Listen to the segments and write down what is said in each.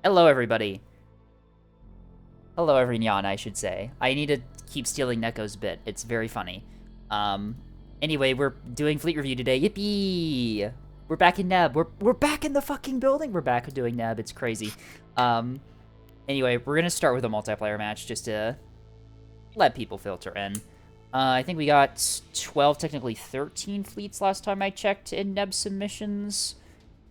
Hello, everybody. Hello, everyone, I should say. I need to keep stealing Neko's bit. It's very funny. Um, anyway, we're doing fleet review today. Yippee! We're back in Neb. We're back in the fucking building. We're back doing Neb. It's crazy. Anyway, we're gonna start with a multiplayer match just to let people filter in. I think we got 12, technically 13 fleets last time I checked in Neb submissions.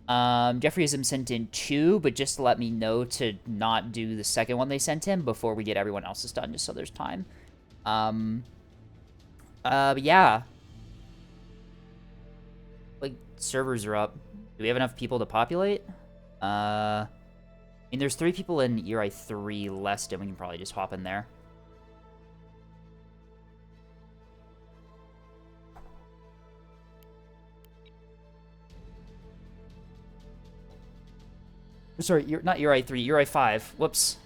Jeffrey has him sent in 2, but just let me know to not do the second one they sent in before we get everyone else's done, just so there's time. But yeah. Like, servers are up. Do we have enough people to populate? I mean, there's 3 people in Uri 3 less, and we can probably just hop in there. Sorry, not Uri 3, Uri 5. Whoops.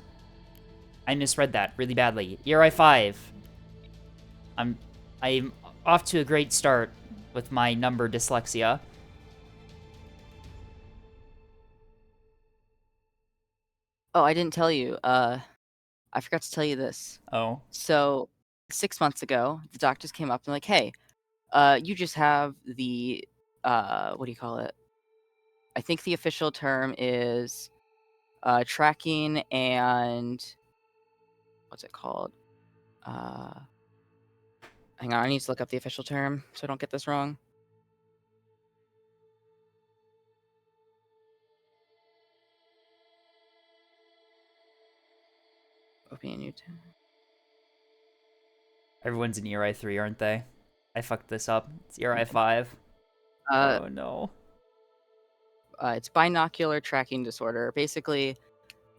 I misread that really badly. Uri 5. I'm off to a great start with my number dyslexia. Oh, I didn't tell you. I forgot to tell you this. Oh. So 6 months ago, the doctors came up and like, hey, you just have the what do you call it? I think the official term is tracking and what's it called? Hang on, I need to look up the official term so I don't get this wrong. Opening a new tab. Everyone's in Uri 3, aren't they? I fucked this up. It's Uri 5. Oh no. It's binocular tracking disorder. Basically,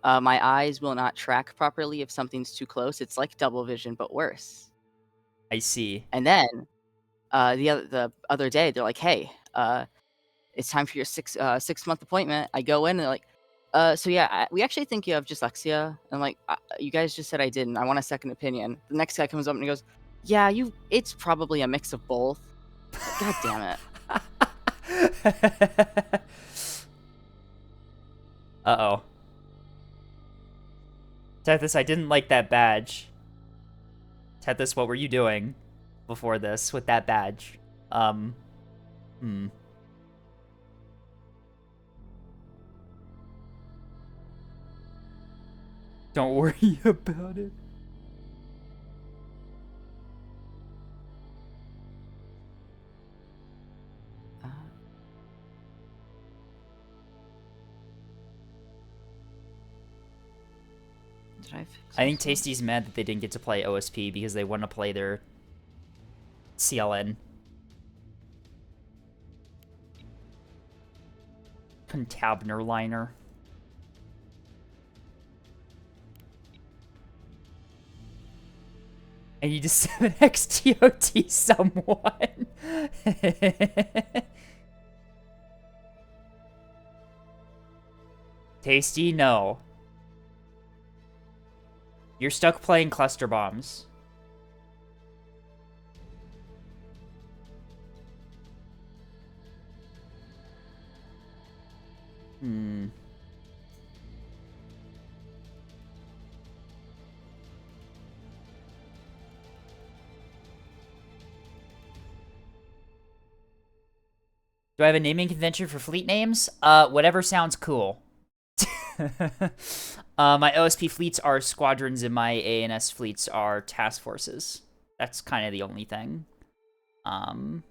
my eyes will not track properly if something's too close. It's like double vision, but worse. I see. And then the other day, they're like, "Hey, it's time for your 6-month appointment." I go in and they're like, so yeah, we actually think you have dyslexia." And I'm like, "You guys just said I didn't. I want a second opinion." The next guy comes up and he goes, "Yeah, it's probably a mix of both." God damn it. Uh-oh. Tethys, I didn't like that badge. Tethys, what were you doing before this with that badge? Don't worry about it. Did I fix I think this? Tasty's mad that they didn't get to play OSP because they want to play their CLN. Contabner liner. I need to 7x TOT someone. Tasty, no. You're stuck playing cluster bombs. Do I have a naming convention for fleet names? Whatever sounds cool. My OSP fleets are squadrons and my ANS fleets are task forces. That's kind of the only thing. That's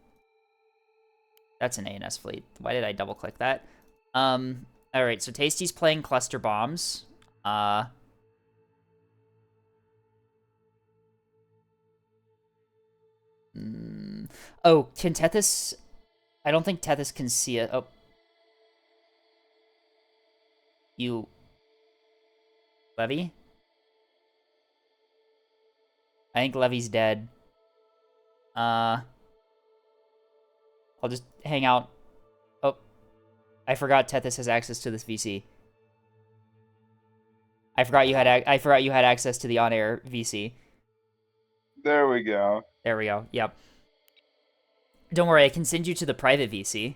an ANS fleet. Why did I double click that? Alright, so Tasty's playing cluster bombs. Oh, can Tethys... I don't think Tethys can see it. Oh. You... Levy? I think Levy's dead. I'll just hang out. Oh. I forgot Tethys has access to this VC. I forgot you had access to the on-air VC. There we go. There we go. Yep. Don't worry, I can send you to the private VC.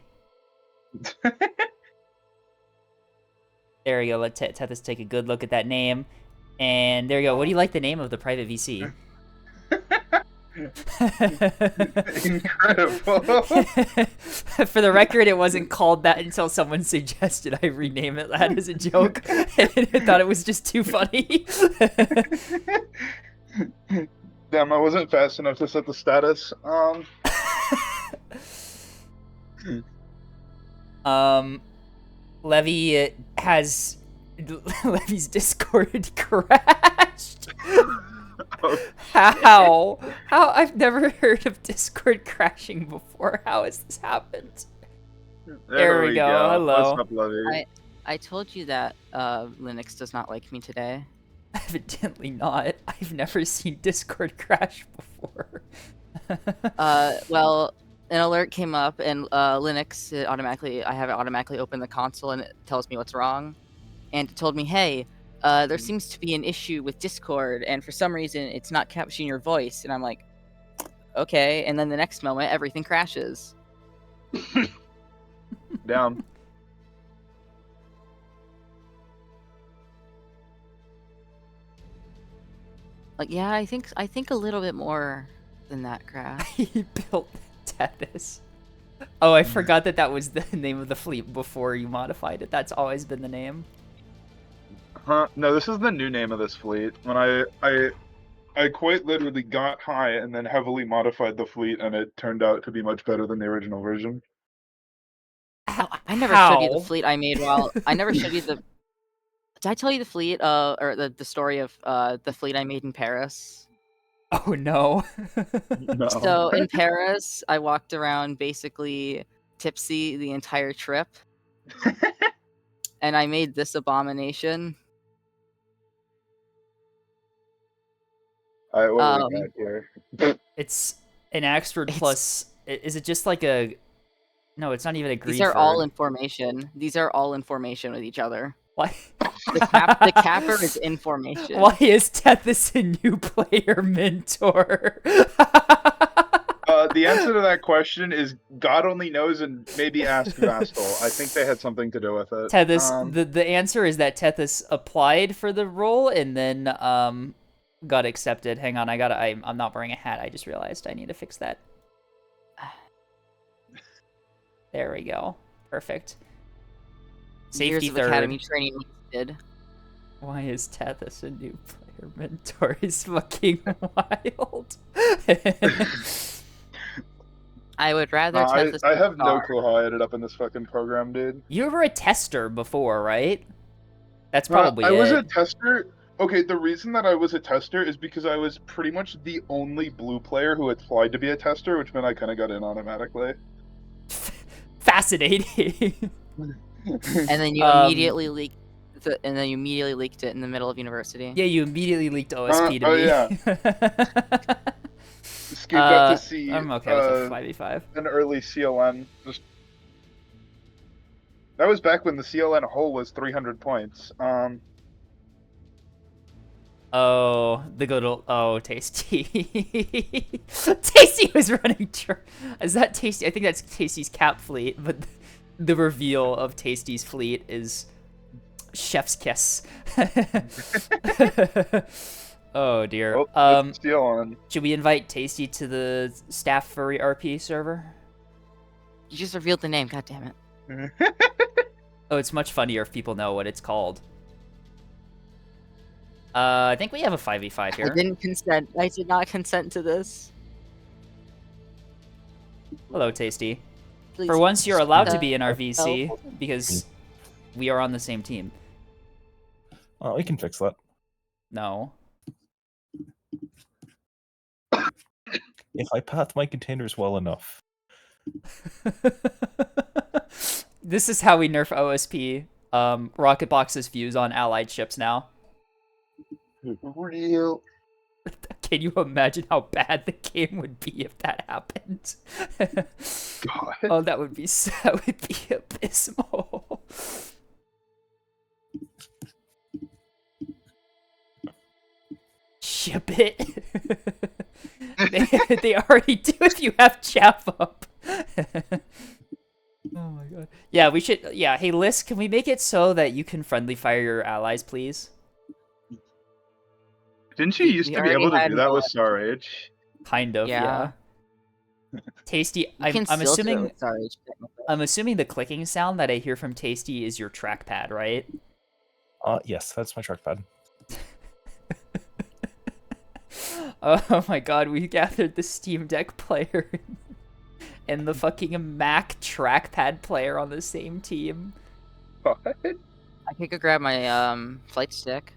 There we go. Let Tethys take a good look at that name. And there you go. What do you like the name of the private VC? Incredible. For the record, it wasn't called that until someone suggested I rename it that as a joke. And I thought it was just too funny. Damn, I wasn't fast enough to set the status. Levy has Levy's Discord crashed. How? I've never heard of Discord crashing before. How has this happened? There we go. Hello. What's up, Levy? I told you that Linux does not like me today. Evidently not. I've never seen Discord crash before. Well, an alert came up, and Linux I have it automatically open the console, and it tells me what's wrong. And it told me, hey, there seems to be an issue with Discord, and for some reason, it's not capturing your voice. And I'm like, okay. And then the next moment, everything crashes. Down. Like, yeah, I think a little bit more than that crash. He built Tethys. Oh, I forgot that was the name of the fleet before you modified it. That's always been the name. Huh? No, this is the new name of this fleet. When I quite literally got high and then heavily modified the fleet, and it turned out to be much better than the original version. I never showed you the fleet I made while I never showed you the. Did I tell you the fleet or the story of the fleet I made in Paris? Oh no. No. So in Paris, I walked around basically tipsy the entire trip. And I made this abomination. Alright, what do we got here? It's an Axford plus. Is it just like a? No, it's not even a Greedford. These are all in formation. These are all in formation with each other. Why? The capper is in formation. Why is Tethys a new player mentor? The answer to that question is God only knows, and maybe ask Vastal. I think they had something to do with it. Tethys, the answer is that Tethys applied for the role and then got accepted. Hang on, I'm not wearing a hat. I just realized I need to fix that. There we go. Perfect. Safety Years of third. academy training did. Why is Tethys a new player mentor? Is fucking wild. I would rather Tethys. I have no clue how I ended up in this fucking program, dude. You were a tester before, right? That's probably I it. was a tester. Okay, the reason that I was a tester is because I was pretty much the only blue player who applied to be a tester, which meant I kind of got in automatically. Fascinating. And then you immediately leaked. And then you immediately leaked it in the middle of university. Yeah, you immediately leaked OSP to me. Yeah. Escaped up to see. I'm okay with a 5v5. An early CLN. That was back when the CLN whole was 300 points. Oh, the good old... Oh, Tasty. Tasty was running... Is that Tasty? I think that's Tasty's cap fleet, but the reveal of Tasty's fleet is chef's kiss. Oh, dear. CLN. Should we invite Tasty to the staff furry RP server? You just revealed the name. God damn it. Oh, it's much funnier if people know what it's called. I think we have a 5v5 here. I didn't consent. I did not consent to this. Hello, Tasty. Please. For once, you're allowed to be in our VC because we are on the same team. Oh, we can fix that. No. If I path my containers well enough. This is how we nerf OSP. Rocket Box's views on allied ships now. Real. Can you imagine how bad the game would be if that happened? God. Oh, that would be abysmal. Ship it. they already do if you have chaff up. Oh my god. Yeah, we should. Yeah, hey, Liz, can we make it so that you can friendly fire your allies, please? Didn't you We- used we to be already able to had do that no- with Star Age? Kind of, Yeah. yeah. Tasty, You can I'm still do it assuming with Sarge, technically. I'm assuming the clicking sound that I hear from Tasty is your trackpad, right? Yes, that's my trackpad. Oh my god, we gathered the Steam Deck player and the fucking Mac trackpad player on the same team. What? I could go grab my flight stick.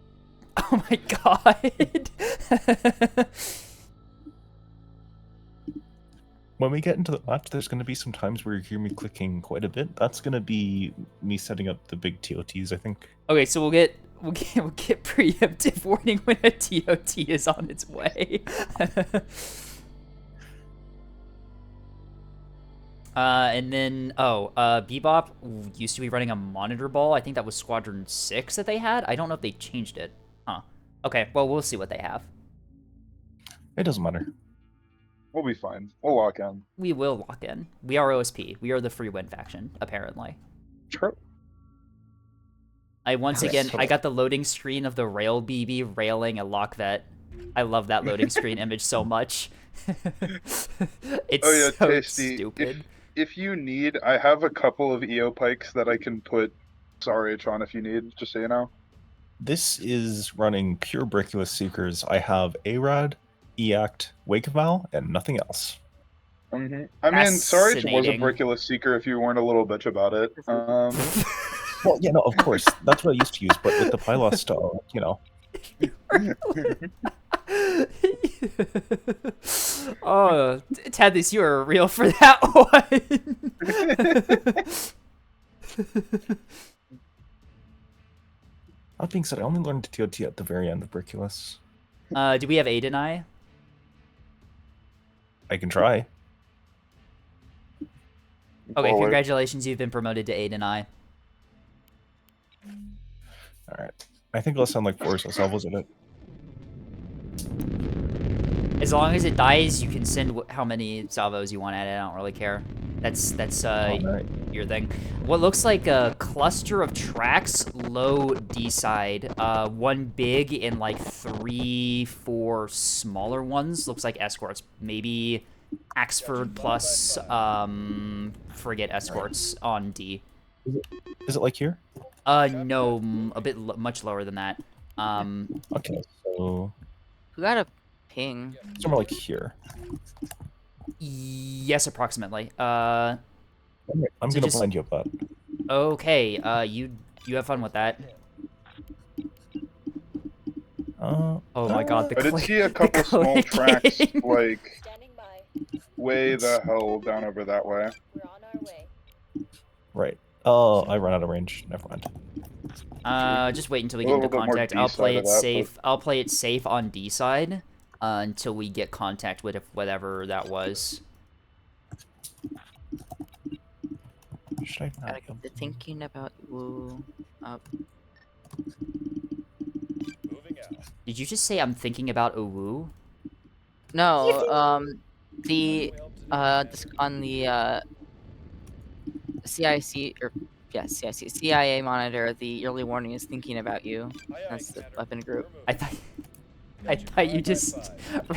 Oh my god. When we get into the match, there's going to be some times where you hear me clicking quite a bit. That's going to be me setting up the big TOTs, I think. Okay, so we'll get preemptive warning when a TOT is on its way. And then Bebop used to be running a monitor ball. I think that was Squadron 6 that they had. I don't know if they changed it. Huh. Okay, well, we'll see what they have. It doesn't matter. We'll be fine. We'll lock in. We will lock in. We are OSP. We are the free win faction, apparently. True. I once Okay, again, so- I got the loading screen of the Rail BB railing a lock vet. I love that loading screen image so much. It's Oh yeah, so Tasty. stupid. If you need, I have a couple of EO pikes that I can put Star H on if you need, just so you know. This is running pure Briculus Seekers. I have ARAD, EACT, Wakeval, and nothing else. Mm-hmm. I mean, Star H was a Fascinating. Briculus Seeker if you weren't a little bitch about it. Well, yeah, no, of course. That's what I used to use, but with the Pylos style, you know. Oh, Tadless, you are real for that one. That being said, I only learned TOT at the very end of Briculus. Do we have A deny? I can try. Okay, Forward. congratulations, you've been promoted to A deny. Alright. I think I'll sound like Forrest Salvos in it. As long as it dies, you can send how many salvos you want at it. I don't really care. That's Alright. your thing. What looks like a cluster of tracks, low D side. One big and like 3, 4 smaller ones. Looks like escorts. Maybe Axford plus frigate escorts on D. Is it like here? No, a bit much lower than that. Okay, so Who got a ping? somewhere like here. Yes, approximately. I'm So gonna just- blind you up that. Okay, you have fun with that. Oh my god, the I did click- see a the couple small tracks, clicking. like, Standing by. way the hell down over that way. We're on our way. Right. Oh, I run out of range. Never mind. Just wait until we A get into little bit more contact. I'll D play side it of that, safe. I'll play it safe on D side until we get contact with whatever that was. Should I Gotta not? get to thinking about woo. Did you just say I'm thinking about Uwu? No, on the CIC or CIC CIA monitor, the early warning is thinking about you. That's the weapon group. I thought you just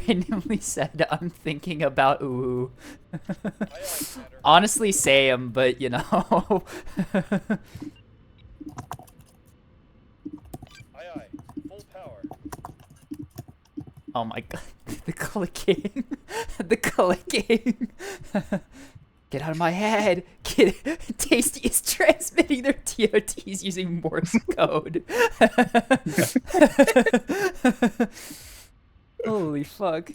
randomly said I'm thinking about Uwu. Honestly, same, but you know. Oh my god, the clicking. The clicking. Get out of my head. Tasty is transmitting their TOTs using Morse code. Holy fuck.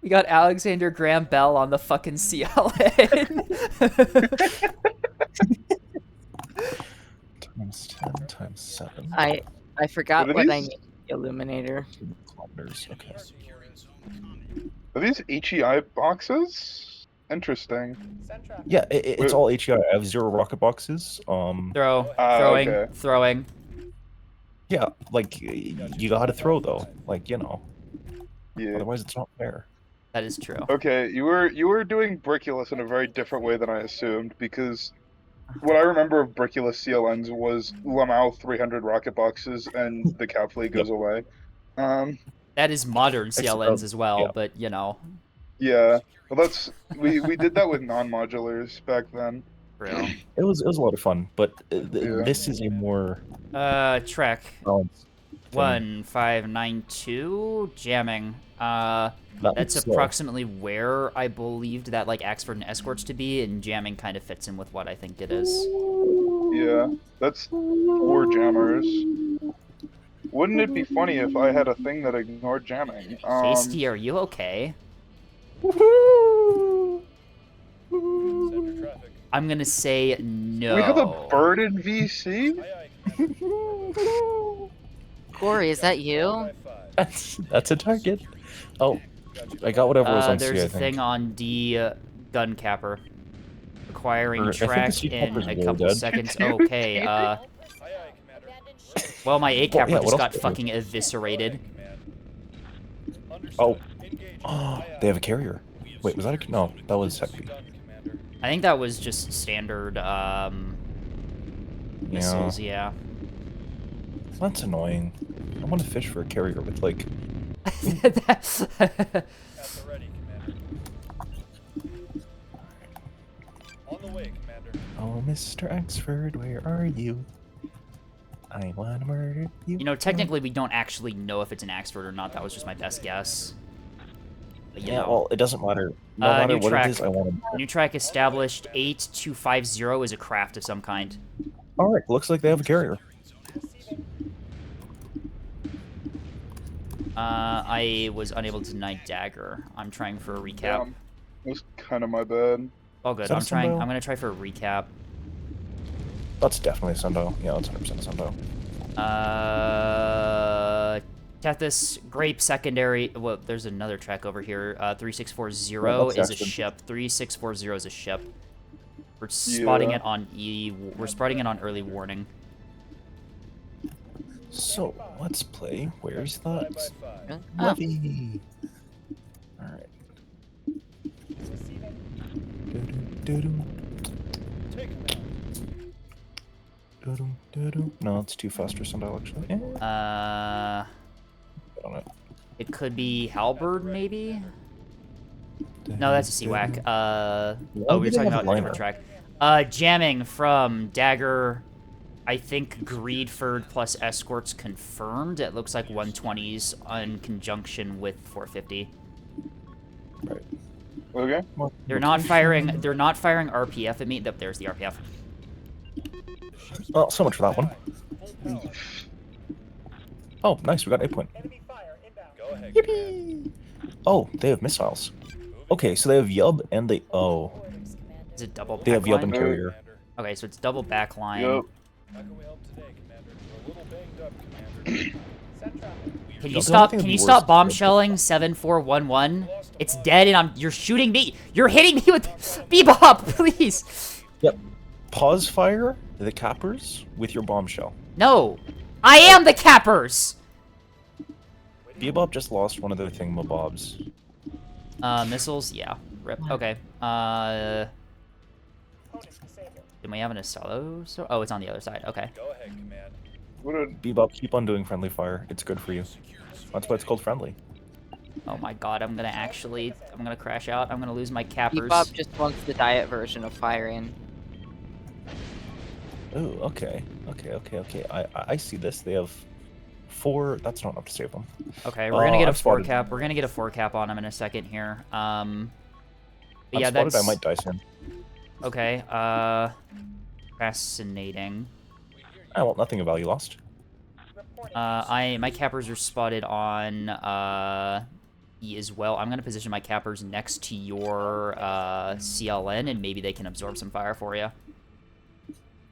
We got Alexander Graham Bell on the fucking CLN. Times 10 times 7 I forgot What are what I these? need. Illuminator. kilometers. Okay. Are these HEI boxes? Interesting. Yeah, it's Wait. all HEI. I have 0 rocket boxes. Throwing, okay. throwing. Yeah, like you gotta throw though. Like, you know. Yeah. Otherwise, it's not fair. That is true. Okay, you were doing Briculus in a very different way than I assumed, because what I remember of Bricula CLNs was Lamau 300 rocket boxes and the cap fleet Yep. goes away. Um, That is modern Except, CLNs as well, yeah. but you know. yeah. Well, we did that with non-modulars back then. True. It was a lot of fun, but Yeah. this is a more Trek balanced thing. 1592 jamming. That That's was slow. approximately where I believed that like Axford and Escorts to be, and jamming kind of fits in with what I think it is. Yeah. That's 4 jammers. Wouldn't it be funny if I had a thing that ignored jamming? Tasty, are you okay? I'm gonna say no. We have a bird in VC? Corey, is that you? That's a target. Oh, I got whatever was on There's C, I a think. thing on D gun capper. Acquiring I think the track sea in capper's a really couple dead. seconds. Dude, Okay, well, my A capper yeah, just what got else? fucking eviscerated. Oh. They have a carrier. Wait, was that a... No, that was Second. I think that was just standard, missiles, yeah. That's annoying. I want to fish for a carrier with, like... Oh, Mr. Axford, where are you? I want to murder you. You know, technically we don't actually know if it's an Axford or not. That was just my best guess. But, you Yeah, know. well, it doesn't matter. No matter New what track. it is, I want to... New track established 8250 is a craft of some kind. Alright, looks like they have a carrier. I was unable to deny dagger. I'm trying for a recap. Damn. That's kind of my bad. All good. Is that a I'm trying. sundial? I'm gonna try for a recap. That's definitely a sundial. Yeah, that's 100% a sundial. Tethys, Grape, Secondary. Well, there's another track over here. 3640 Well, is that's a Axford. ship. 3640 is a ship. We're spotting it on E. We're spotting it on early warning. So, let's play. Where's that? Oh. Levy! Alright. No, it's too fast for sundial, actually. Uh, I don't know. it could be Halberd, maybe? No, that's a CWAC. Oh, we were talking about a different track. Jamming from Dagger, I think Greedford plus Escorts confirmed. It looks like 120s in conjunction with 450. Right. Okay. They're not firing RPF at me. There's the RPF. Well, so much for that one. Oh, nice, we got 8 point. Yippee! Oh, they have missiles. Okay, so they have Yub and they... Oh. Is it double They have Yub and backline? carrier. Okay, so it's double backline. Yep. Can you The stop? only thing Can you that'd be stop worse bomb is- shelling 7411? It's dead, and you're shooting me. You're hitting me with Bebop, please. Yep. Pause fire the cappers with your bombshell. No, I am the cappers. Bebop just lost one of their thingamabobs. Missiles, yeah. Rip. Okay. Do we have an Asalo? So, oh, it's on the other side. Okay. What a Bebop, keep on doing friendly fire. It's good for you. That's why it's called friendly. Oh my god, I'm gonna crash out. I'm gonna lose my cappers. Bebop just wants the diet version of firing. Oh, okay. Okay. I see this. They have 4... That's not enough to save them. Okay, we're gonna get a I've spotted- 4 cap. We're gonna get a 4 cap on him in a second here. But I'm yeah, spotted, that's I might die soon. okay. Fascinating. Ah, well, nothing of value lost. My cappers are spotted on E as well. I'm gonna position my cappers next to your CLN, and maybe they can absorb some fire for you.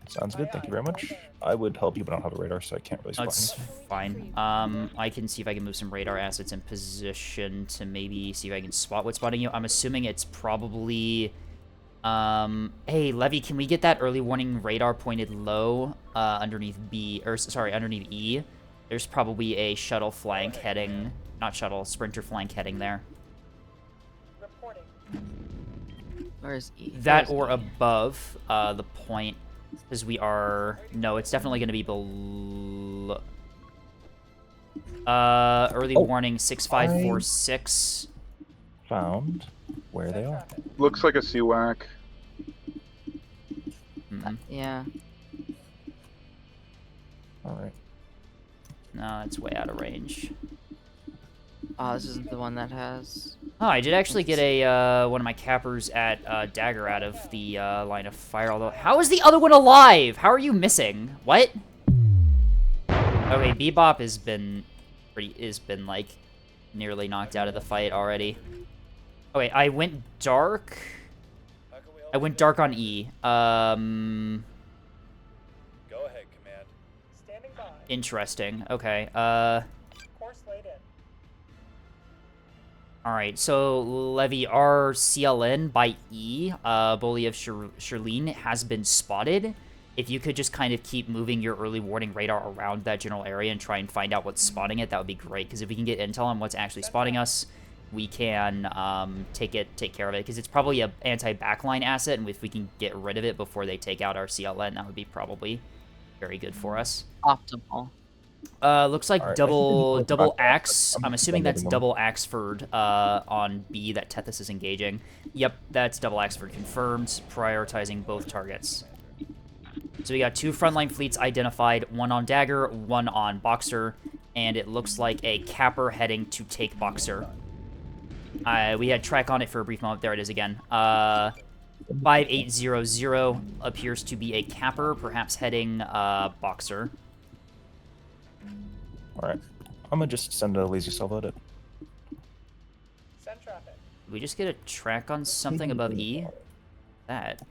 Sounds good, thank you very much. I would help you, but I don't have a radar, so I can't really spot That's anything. fine. I can see if I can move some radar assets in position to maybe see if I can spot what's spotting you. I'm assuming it's probably... hey, Levy, can we get that early warning radar pointed low underneath B, or sorry, underneath E? There's probably a shuttle flank heading, not shuttle, sprinter flank heading there. Where's E? That Where's or E? above the point, because we are... No, it's definitely going to be below... early Oh, warning 6546. Found where they are. Looks like a CWAC. Mm-mm. Yeah. All right. No, it's way out of range. Oh, this isn't the one that has. Oh, I did actually get a one of my cappers at Dagger out of the line of fire. Although, how is the other one alive? How are you missing? What? Okay, Bebop has been like nearly knocked out of the fight already. Okay, I went dark. I went dark on E. Go ahead, command. Standing by. Interesting. Okay. Course laid in. Alright, so Levy, our CLN by E, Bully of Shirlene, has been spotted. If you could just kind of keep moving your early warning radar around that general area and try and find out what's spotting it, that would be great. Because if we can get intel on what's actually spotting us, we can take care of it. Because it's probably a anti-backline asset, and if we can get rid of it before they take out our CLN, that would be probably very good for us. Optimal. Looks like Alright, I double think we can look back axe. up. I'm assuming that's Moving them. double Axford on B that Tethys is engaging. Yep, that's double Axford confirmed, prioritizing both targets. So we got 2 frontline fleets identified, 1 on Dagger, 1 on Boxer, and it looks like a capper heading to take Boxer. We had track on it for a brief moment. There it is again. 5800 appears to be a capper, perhaps heading Boxer. All right. I'm gonna just send a lazy salvo at it. Send traffic. Did we just get a track on something above E? That.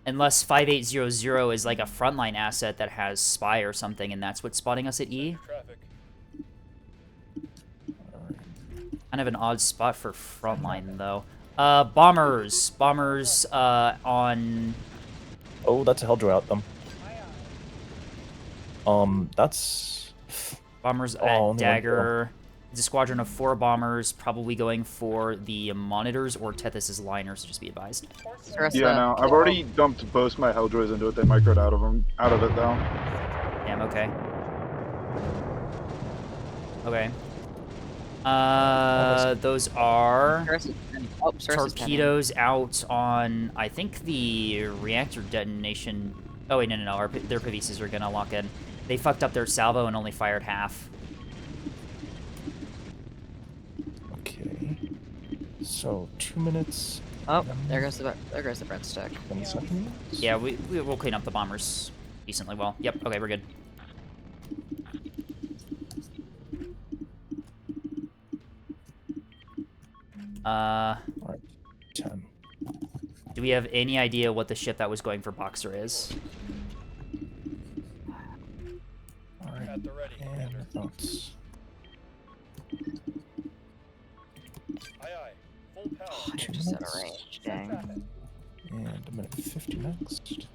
Unless 5800 is like a frontline asset that has spy or something, and that's what's spotting us at E. Traffic. Kind of an odd spot for frontline, though. Bombers. Bombers, on... Oh, that's a Helljoy out them. Aye aye. That's Bombers Oh, at only one Dagger. It's a squadron of 4 bombers, probably going for the monitors or Tethys' liners, so just be advised. Course laid Sarasa. Yeah, no, I've already dumped both my Helljoys into it. They microed out of it though. Damn, okay. Okay. Those are Sarasa- Oh, Sarasa's coming. torpedoes out on, I think, the reactor detonation. Oh, wait, no. Their Pavises are gonna lock in. They fucked up their salvo and only fired half. okay. So 2 minutes, Oh, there goes the breadstick. 20 seconds. Yeah, we'll clean up the bombers decently well. Yep, okay, we're good. All right. 10. Do we have any idea what the ship that was going for Boxer is? All right. At the ready, And Commander. thoughts. Aye aye. Full power. You're just out of range. Send Dang. traffic. And a minute 50 next.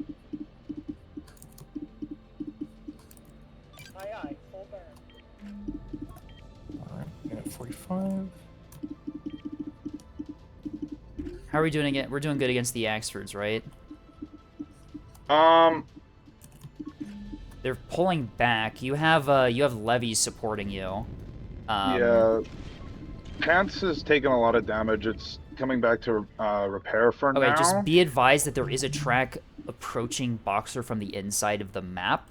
Aye aye. Full burn. All right. Minute 45. How are we doing it? We're doing good against the Axfords, right? They're pulling back. You have levies supporting you. Yeah. Pants has taken a lot of damage. It's coming back to repair for Okay, now. just be advised that there is a track approaching Boxer from the inside of the map.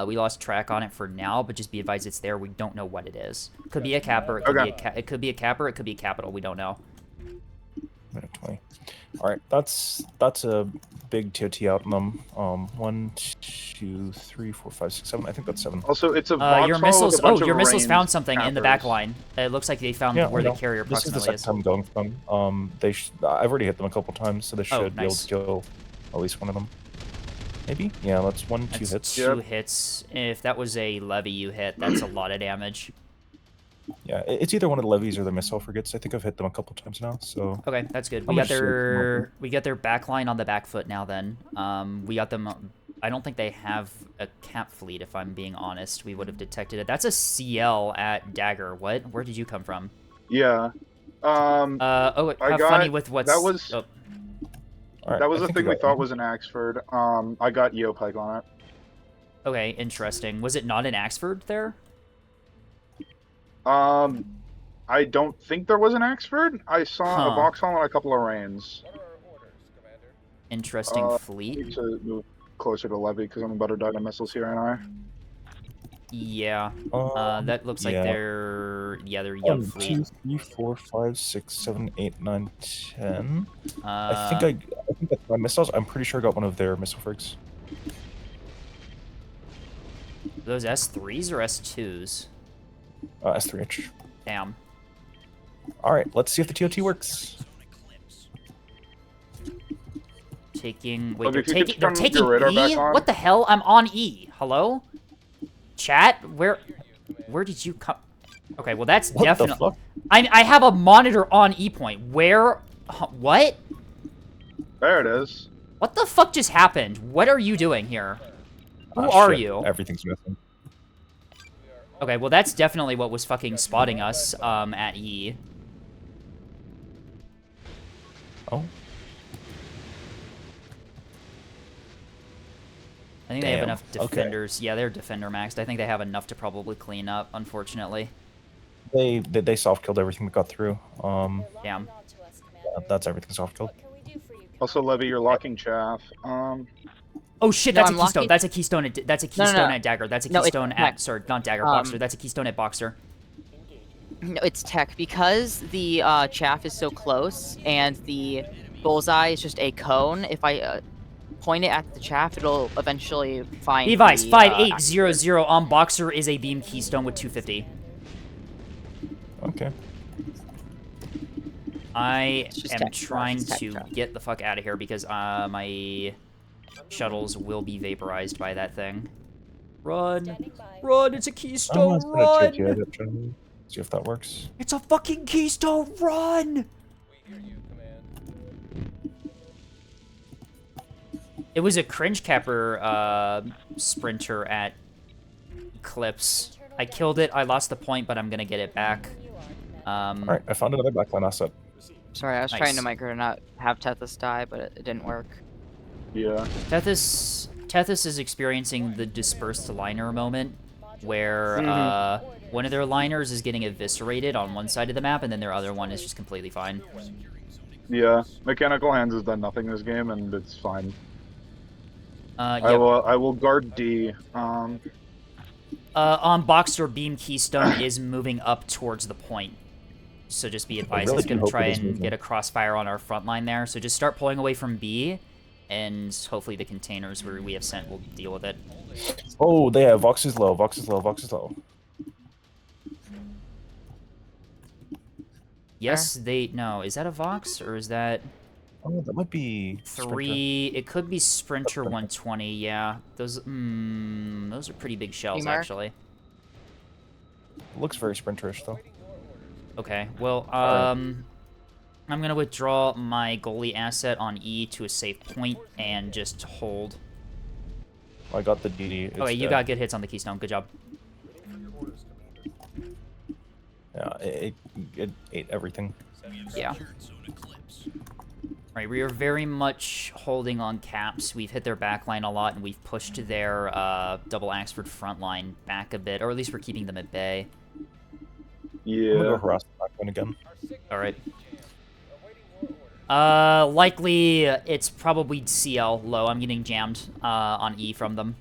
We lost track on it for now, but just be advised it's there. We don't know what it is. Could be a capper. It could be it could be a capper. It could be a capital. We don't know. Minute 20. All right, that's a big TOT out on them. 1, 2, 3, 4, 5, 6, 7. I think that's 7. Also, it's a Vauxhall Your with missiles. a bunch Oh, of your missiles ranged found something in the back cappers. line. It looks like they found Yeah, where I the know. carrier This is the approximately second time going for them. I've already hit them a couple times, so they should be able nice. to kill at least one of them. Maybe? Yeah, that's 1, 2 That's hits. 2 Yep. hits. If that was a levy you hit, that's a lot of damage. Yeah, it's either one of the levies or the missile frigates. I think I've hit them a couple times now, so... Okay, that's good. How much shield? We got their back line on the back foot now. Then we got them. I don't think they have a cap fleet. If I'm being honest, we would have detected it. That's a CL at Dagger. What? Where did you come from? Yeah. Oh, I have got funny with what's... that was Oh, All right, that was I the think thing we got thought one. was an Axford. I got Eopeg on it. okay, interesting. Was it not an Axford there? I don't think there was an Axford. I saw a Huh. Vauxhall and a couple of Rains. What are our orders, Commander? Interesting I fleet. need to move closer to Levy because I'm about to die to missiles here, and I. Yeah. That looks like yeah. they're... Yeah, they're young 1, fleet. 2, 3, 4, 5, 6, 7, 8, 9, 10. I think Uh, that's my missiles. I'm pretty sure I got one of their missile frigs. those S3s or S2s? S3H. Damn. All right, let's see if the TOT works. Taking... Wait, Look, they're if you could taking... They're turn taking your radar E? back on. What the hell? I'm on E. Hello? Chat? Where did you come... Okay, well that's What the definitely... fuck? I have a monitor on E point. Where... What? There it is. What the fuck just happened? What are you doing here? Who Ah, are shit, you? Everything's missing. Okay, well that's definitely what was fucking spotting us, at E. Oh, I think they have Damn, enough okay. defenders. Yeah, they're defender maxed. I think they have enough to probably clean up, unfortunately. they soft killed everything that got through. Damn. That's everything soft killed. Also, Levy, you're locking chaff. Oh shit, No, that's a I'm keystone. locking- That's a keystone at that's a no, keystone no. at dagger. That's a No, it's keystone tech. at sorry, not dagger, boxer. That's a keystone at boxer. No, it's tech because the chaff is so close and the bullseye is just a cone. If I point it at the chaff, it'll eventually find. Device the, 5800 on boxer is a beam keystone with 250. Okay. I It's just am tech, trying it's tech to trap. get the fuck out of here because my shuttles will be vaporized by that thing. Run! Run! It's a keystone! I'm gonna take Run! it. See if that works. It's a fucking keystone! Run! We hear you, Command. It was a cringe capper sprinter at Eclipse. I killed it. I lost the point, but I'm gonna get it back. All right, I found another backline asset. Sorry, I was trying to Nice. micro to not have Tethys die, but it didn't work. Yeah. Tethys is experiencing the dispersed liner moment, where one of their liners is getting eviscerated on one side of the map, and then their other one is just completely fine. Yeah. Mechanical Hands has done nothing this game, and it's fine. Yep. I will guard D. On Boxer, Beam Keystone is moving up towards the point. So just be advised, really it's do going to hope try it is and moving. get a crossfire on our front line there. So just start pulling away from B, and hopefully the containers where we have sent will deal with it. Oh, they have Vox is low. Vox is low. Vox is low. Yes, they... No, is that a Vox, or is that... Oh, that might be Three... It could be Sprinter 120, yeah. Those are pretty big shells, Mark? actually. Looks very sprinterish though. Okay, well, Alright. I'm gonna withdraw my goalie asset on E to a safe point and just hold. I got the DD. It's Okay, you dead. got good hits on the keystone. Good job. Yeah, it ate everything. Yeah. Right, we are very much holding on caps. We've hit their backline a lot, and we've pushed their double Axford front line back a bit, or at least we're keeping them at bay. I'm gonna go Yeah. harass the backline again. All right. Awaiting your orders. Likely it's probably CL low. I'm getting jammed on E from them.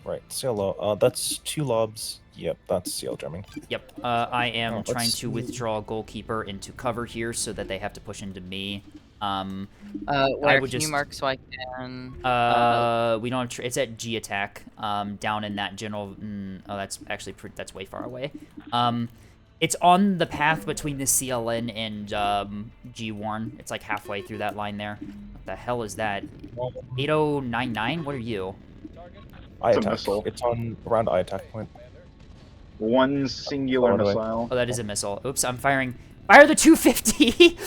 Right, CL low. That's 2 lobs. Yep, that's CL jamming. Yep. I am Oh, trying let's to see. withdraw goalkeeper into cover here so that they have to push into me. Where would can just- you mark so I can? We don't have it's at G attack. Down in that general. Oh, that's actually that's way far away. It's on the path between the CLN and G Warn. It's like halfway through that line there. What the hell is that? 8099. What are you? I It's a attack. missile. It's on around I attack point. One singular Oh, anyway. missile. Oh, that is a missile. Oops, I'm firing. Fire the 250.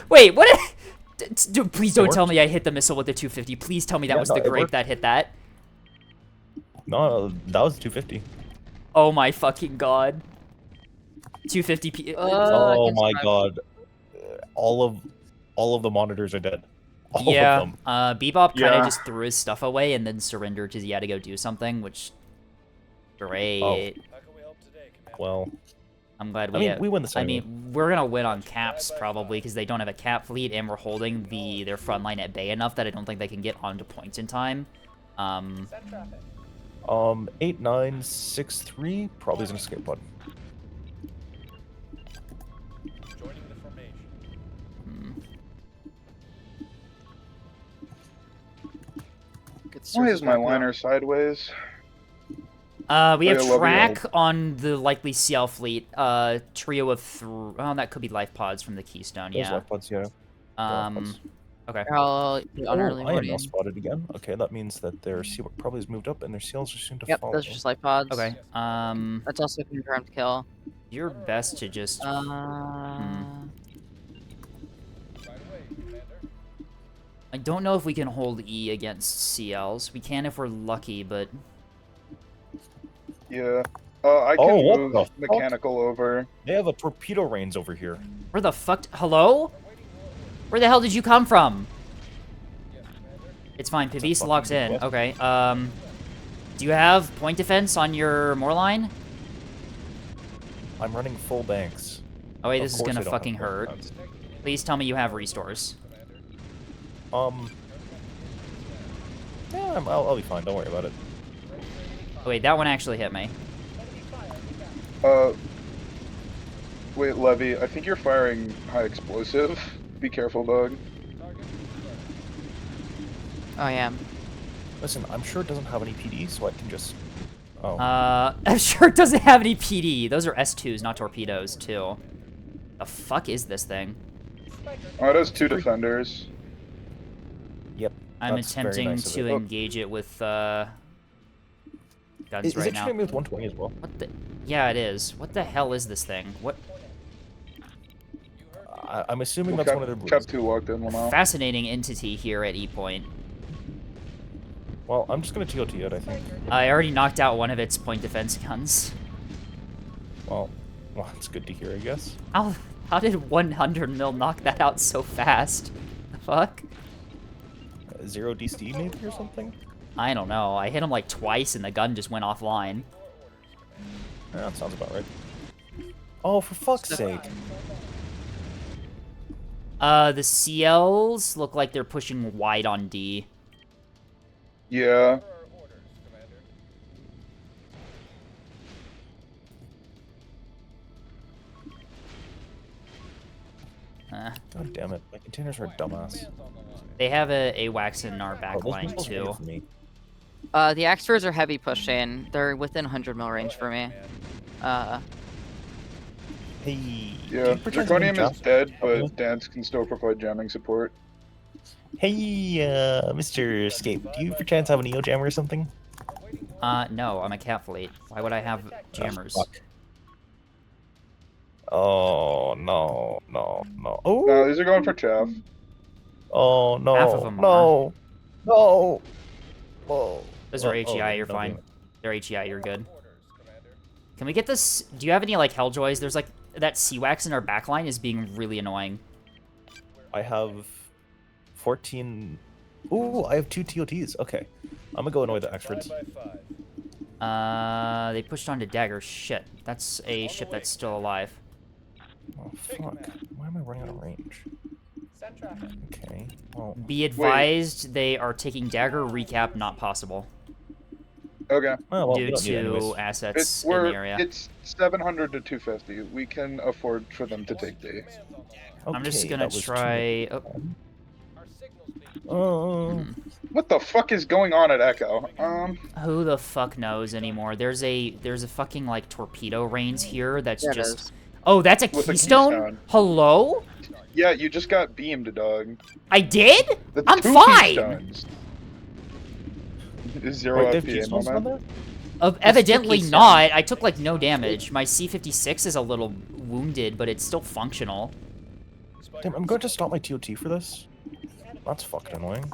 wait, what? Dude, please don't tell me I hit the missile with the 250. Please tell me that Yeah, was no, the it grape worked. that hit that. No, that was 250. Oh my fucking god. 250 p. Oh against my five. god. All of the monitors are dead. All Yeah, of them. Bebop kind Yeah. of just threw his stuff away and then surrendered because he had to go do something, which great. How can we help today, Commander? Well, I'm glad I we mean, have. we win this I anyway. mean, we're gonna win on caps probably because they don't have a cap fleet, and we're holding their front line at bay enough that I don't think they can get onto points in time. Send traffic. 8963 probably is an escape pod. Joining the formation. Good Why sources is my marked out. liner sideways? We have Yeah, love you track on the likely CL fleet. Trio of oh, that could be life pods from the Keystone. Those Yeah. life pods, yeah. Um. Okay. I'll be on early Oh, I am now morning. spotted again. Okay, that means that their seal probably has moved up and their seals are soon to Yep, follow. those are just life pods. Okay. That's also a confirmed kill. Your best to just. Right away, Commander. I don't know if we can hold E against CLs. We can if we're lucky, but Yeah. I Oh, can what move the fuck? mechanical over. They have a torpedo range over here. where the fuck? Hello? Where the hell did you come from? It's fine. It's a Pavis fucking locks in. what? Okay. Do you have point defense on your Moor line? I'm running full banks. Oh wait, Of this is course gonna I don't fucking have point hurt. defense. Please tell me you have restores. Yeah, I'll be fine. Don't worry about it. Oh, wait, that one actually hit me. Wait, Levy, I think you're firing high explosive. Be careful, dog. Oh yeah. Listen, I'm sure it doesn't have any PD, so I can just. Oh. I'm sure it doesn't have any PD. Those are S2s, not torpedoes, too. The fuck is this thing? Oh, it has 2 defenders. Yep. I'm that's very attempting nice of to it. engage it with guns Is right it now. shooting me with 120 as well? What the? Yeah, it is. What the hell is this thing? What? I'm assuming Well, that's one of their Cap blues. 2 locked in, Lamau. Fascinating entity here at E Point. Well, I'm just gonna TOT it, I think. I already knocked out one of its point defense guns. Well, it's good to hear, I guess. How did 100 mil knock that out so fast? The fuck? 0 DC maybe or something? I don't know. I hit him like twice and the gun just went offline. Yeah, that sounds about right. Oh, for fuck's sake. The CLs look like they're pushing wide on D. Yeah. What are our orders, Commander? God damn it. My containers are a dumbass. They have a AWACS in our back Oh, those line missiles are too. for me. The Axfors are heavy pushing. They're within 100 mil range for me. Hey. Yeah. do you pretend to be Draconium is Jasper? dead, but Dance can still provide jamming support. Hey, Mr. Escape, do you perchance have an EO jammer or something? No, I'm a cat fleet. Why would I have jammers? Fuck. Oh, no. No, Oh, these are going for chaff. oh, no. Half of them no. No. Whoa. Those are Oh, HEI, you're no, fine. damn it. They're HEI, you're good. Orders, Commander. Can we get this? Do you have any like Helljoys? There's like that CWAX in our backline is being really annoying. I have 14. Ooh, I have 2 TOTs. Okay. I'm gonna go annoy the experts. 5 by 5. They pushed onto Dagger. Shit. That's a ship that's still alive. Oh, fuck. Why am I running out of range? Send traffic. Okay. Well, Be advised, they are taking Dagger. Recap not possible Okay. well, we due don't need it anyways. to assets in We're the area. it's 700 to 250. We can afford for them to take D. I'm just Okay, gonna that was too try. Oh, Our signals being Oh. What the fuck is going on at Echo? who the fuck knows anymore? There's a fucking like torpedo range here that's Yeah, it just. is. Oh, that's a With a keystone? keystone. Hello? Yeah, you just got beamed, dog. I did? That's I'm 2 fine. keystones. 0 Wait, they have FPA keystones on moment. there? Evidently keystone. not. I took like no damage. My C-56 is a little wounded, but it's still functional. Damn, I'm going to stop my TOT for this. That's fucking annoying.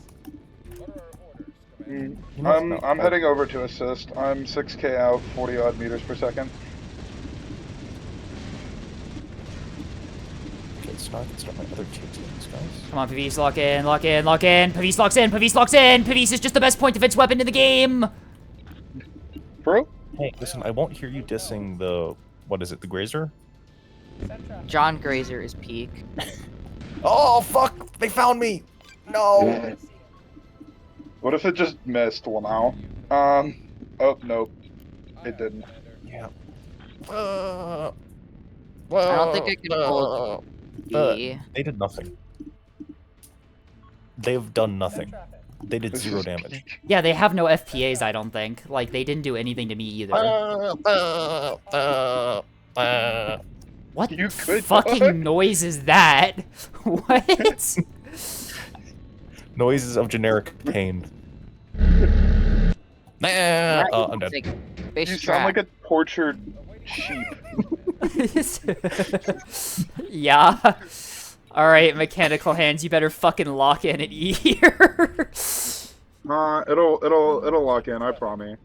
What are our orders, Commander? You know, I'm no, heading over to assist. I'm 6k out, 40 odd meters per second. so now I can start my other tier 2s, guys. Come on, Pavis, lock in, lock in, lock in. Pavis locks in, Pavis locks in. Pavis is just the best point defense weapon in the game. Bro? Hey, listen, I won't hear you dissing the, what is it, the Grazer? Send traffic. John Grazer is peak. Oh, fuck! They found me! No! What if it just missed? Well, now. Oh, nope. It didn't. Yeah. I don't think I can hold B. They did nothing. They've done Send nothing. traffic. They did This 0 is damage. peak. Yeah, they have no FPAs, I don't think. Like, they didn't do anything to me either. What You could fucking dog. noise is that? What? Noises of generic pain. Right, I'm dead. like, You base sound track. like a tortured sheep. Yeah. Alright, mechanical hands, you better fucking lock in at E here. It'll lock in, I promise.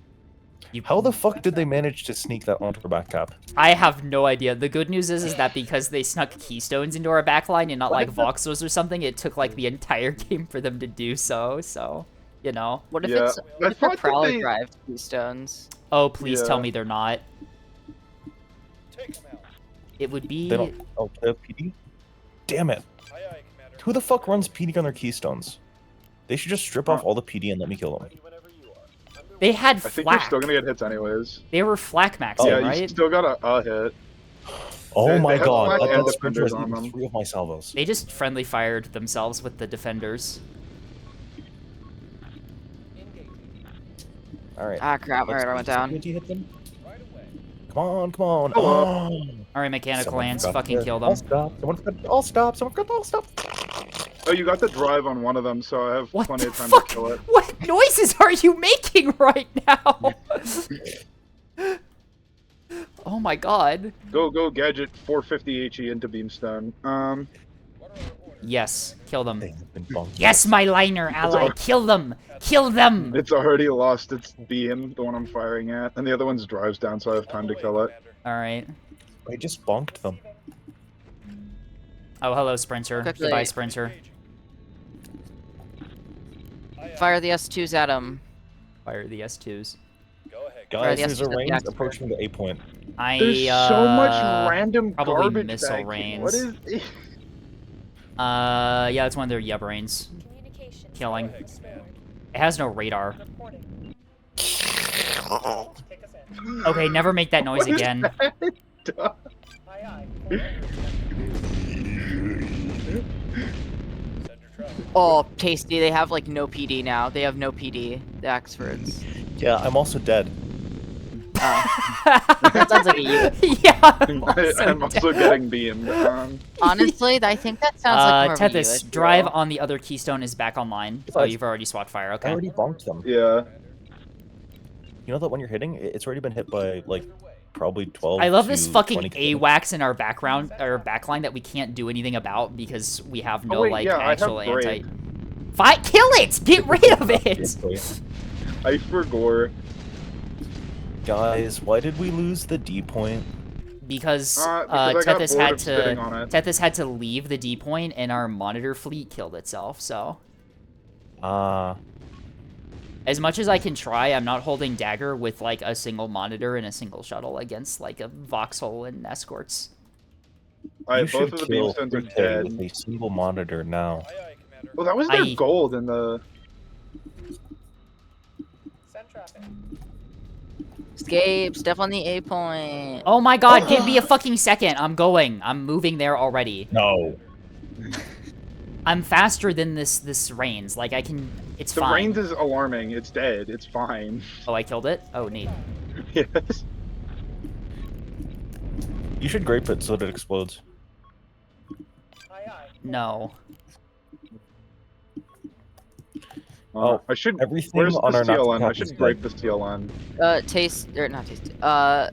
How the fuck did they manage to sneak that onto our back cap? I have no idea. The good news is that because they snuck keystones into our backline and not like voxels or something, it took like the entire game for them to do so, you know. What if Yeah, it's I what if thought they're that prowler they- drive keystones? Oh, please tell Yeah. me they're not. Take him out. It would be... They don't. Oh, they have PD? Damn it. Aye, aye, Commander. Who the fuck runs PD on their keystones? They should just strip off all the PD and let me kill them. Ready whenever you are. Underway. They had I think you're flak. still gonna get hits anyways. They were flak maxing, Yeah, you right? still got a hit. Oh They my have god, flak that and Sprinter has defenders on eaten them. 3 of my salvos. They just friendly fired themselves with the defenders. Engage. Alright. Ah, crap! My radar went down. Did you hit them? Right away. Come on, come on. Hello. Oh. Alright, mechanical Someone hands, forgot fucking to- kill I'll them. stop. Someone forgot to- I'll stop. Someone forgot to- I'll stop. Oh, you got the drive on one of them, so I have What plenty the of time fuck? to kill it. What noises are you making right now? Oh my god. Go, gadget 450 HE into Beamstone. What are our orders? Yes, kill them. They have been bumped. Yes, my liner ally, kill them! Kill them! It's already lost its beam, the one I'm firing at, and the other one's drives down, so I have time On to the way, kill it. Commander. Alright. I just bonked them. Oh, hello, Sprinter. Quickly. Goodbye, Sprinter. Engaging. Aye, aye. Fire the S2s at him. Fire the S2s. Go ahead. Guys, yes, there's a just range the approaching the A point. There's so much random probably garbage missile back here. What rains. is Yeah, it's one of their brains. Communication. Killing. Go ahead, Commander. It has no radar. Reporting. Take us in. Okay, never make that noise What is again. that? Aye, aye. Send your traffic. Oh, tasty! They have like no PD now. They have no PD. The Axfords. Yeah, I'm also dead. That sounds like a you. Yeah, I'm also getting beamed. Honestly, I think that sounds like more of a you Tethys, issue. drive on the other keystone is back online. Oh, Besides- you've already swapped fire, I okay. already bonked them. Yeah. You know that when you're hitting, it's already been hit by, like, probably 12 I love this to fucking 20 kills. AWACS in our background, or backline that we can't do anything about because we have no, wait, like, yeah, I have actual anti... Brave. Fight, kill it! Get rid of it! Seriously. I forgore. Guys, why did we lose the D point? Because, Because I got Tethys bored had of sitting on to... it. Tethys had to leave the D point and our monitor fleet killed itself, so... As much as I can try, I'm not holding dagger with, like, a single monitor and a single shuttle against, like, a voxhole and escorts. Alright, you both should of the kill beamstones are 3K dead. with a single monitor now. Aye, aye, Commander. Well, that was their I- gold in the... Send traffic. Escape. Step on the A point. Oh my god, give me a fucking second. I'm going. I'm moving there already. No. I'm faster than this Reigns. Like, I can... It's The fine. range is alarming. It's dead. It's fine. Oh, I killed it? Oh, neat. Yes. You should grape it so that it explodes. Aye, aye. No. Oh, I should. everything Where's on the our not CLN? I cap is should dead. break the CLN. Taste or not taste. Oh,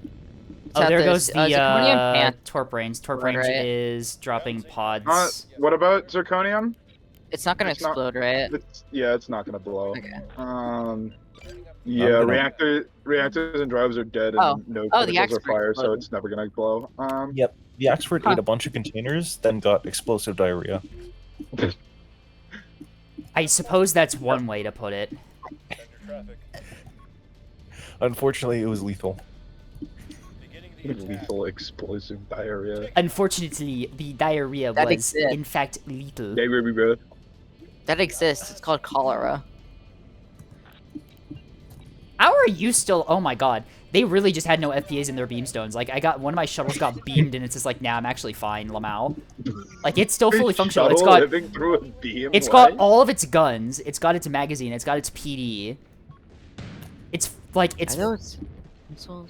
there Tethys, goes the, Zirconium Pant. Torp Range. Torp Right, Range right. is dropping pods. What about zirconium? It's not gonna it's not- explode, right? Yeah, it's not gonna blow. Okay. Turning up Yeah, gonna- reactors and drives are dead, Oh. and no Oh, the particles are Axford fire, so exploded. it's never gonna glow. Yep. The Axford Huh. ate a bunch of containers, then got explosive diarrhea. I suppose that's one way to put it. Center traffic. Unfortunately, it was lethal. Beginning the attack. Lethal explosive diarrhea. Unfortunately, the diarrhea That was, exists. in fact, lethal. Yeah, baby, bro. That exists. It's called cholera. How are you still? Oh my god, they really just had no FPAs in their beamstones. Like, I got one of my shuttles got beamed, and it's just like, nah, I'm actually fine, Lamau. Like, it's still fully functional. It's Shuttle got living through a beam. It's what? got all of its guns. It's got its magazine. It's got its PD. It's like I know it's missiles.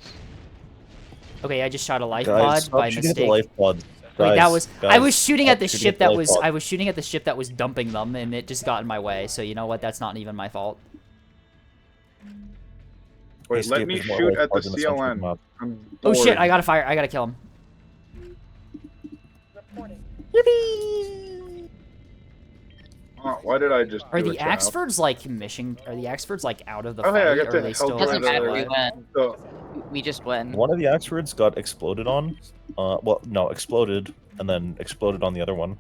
Okay, I just shot a life Guys, pod stop by shooting at the mistake. life pods. Wait, that Guys, was I guys, was shooting at stop the shooting ship the that life was pod. I was shooting at the ship that was dumping them, and it just got in my way. So you know what? That's not even my fault. Wait, Escape let me is more shoot life at the pods in center of the CLN. map. I'm Oh shit! bored. I gotta fire. I gotta kill him. Reporting. Oh, why did I just Are do the a trap? Axfords like mission? Are the Axfords like out of the Oh, fight? hey, I got or to are they help still? Doesn't matter. We alive? win. So, We just win. One of the Axfords got exploded on. Well, no, exploded, and then exploded on the other one.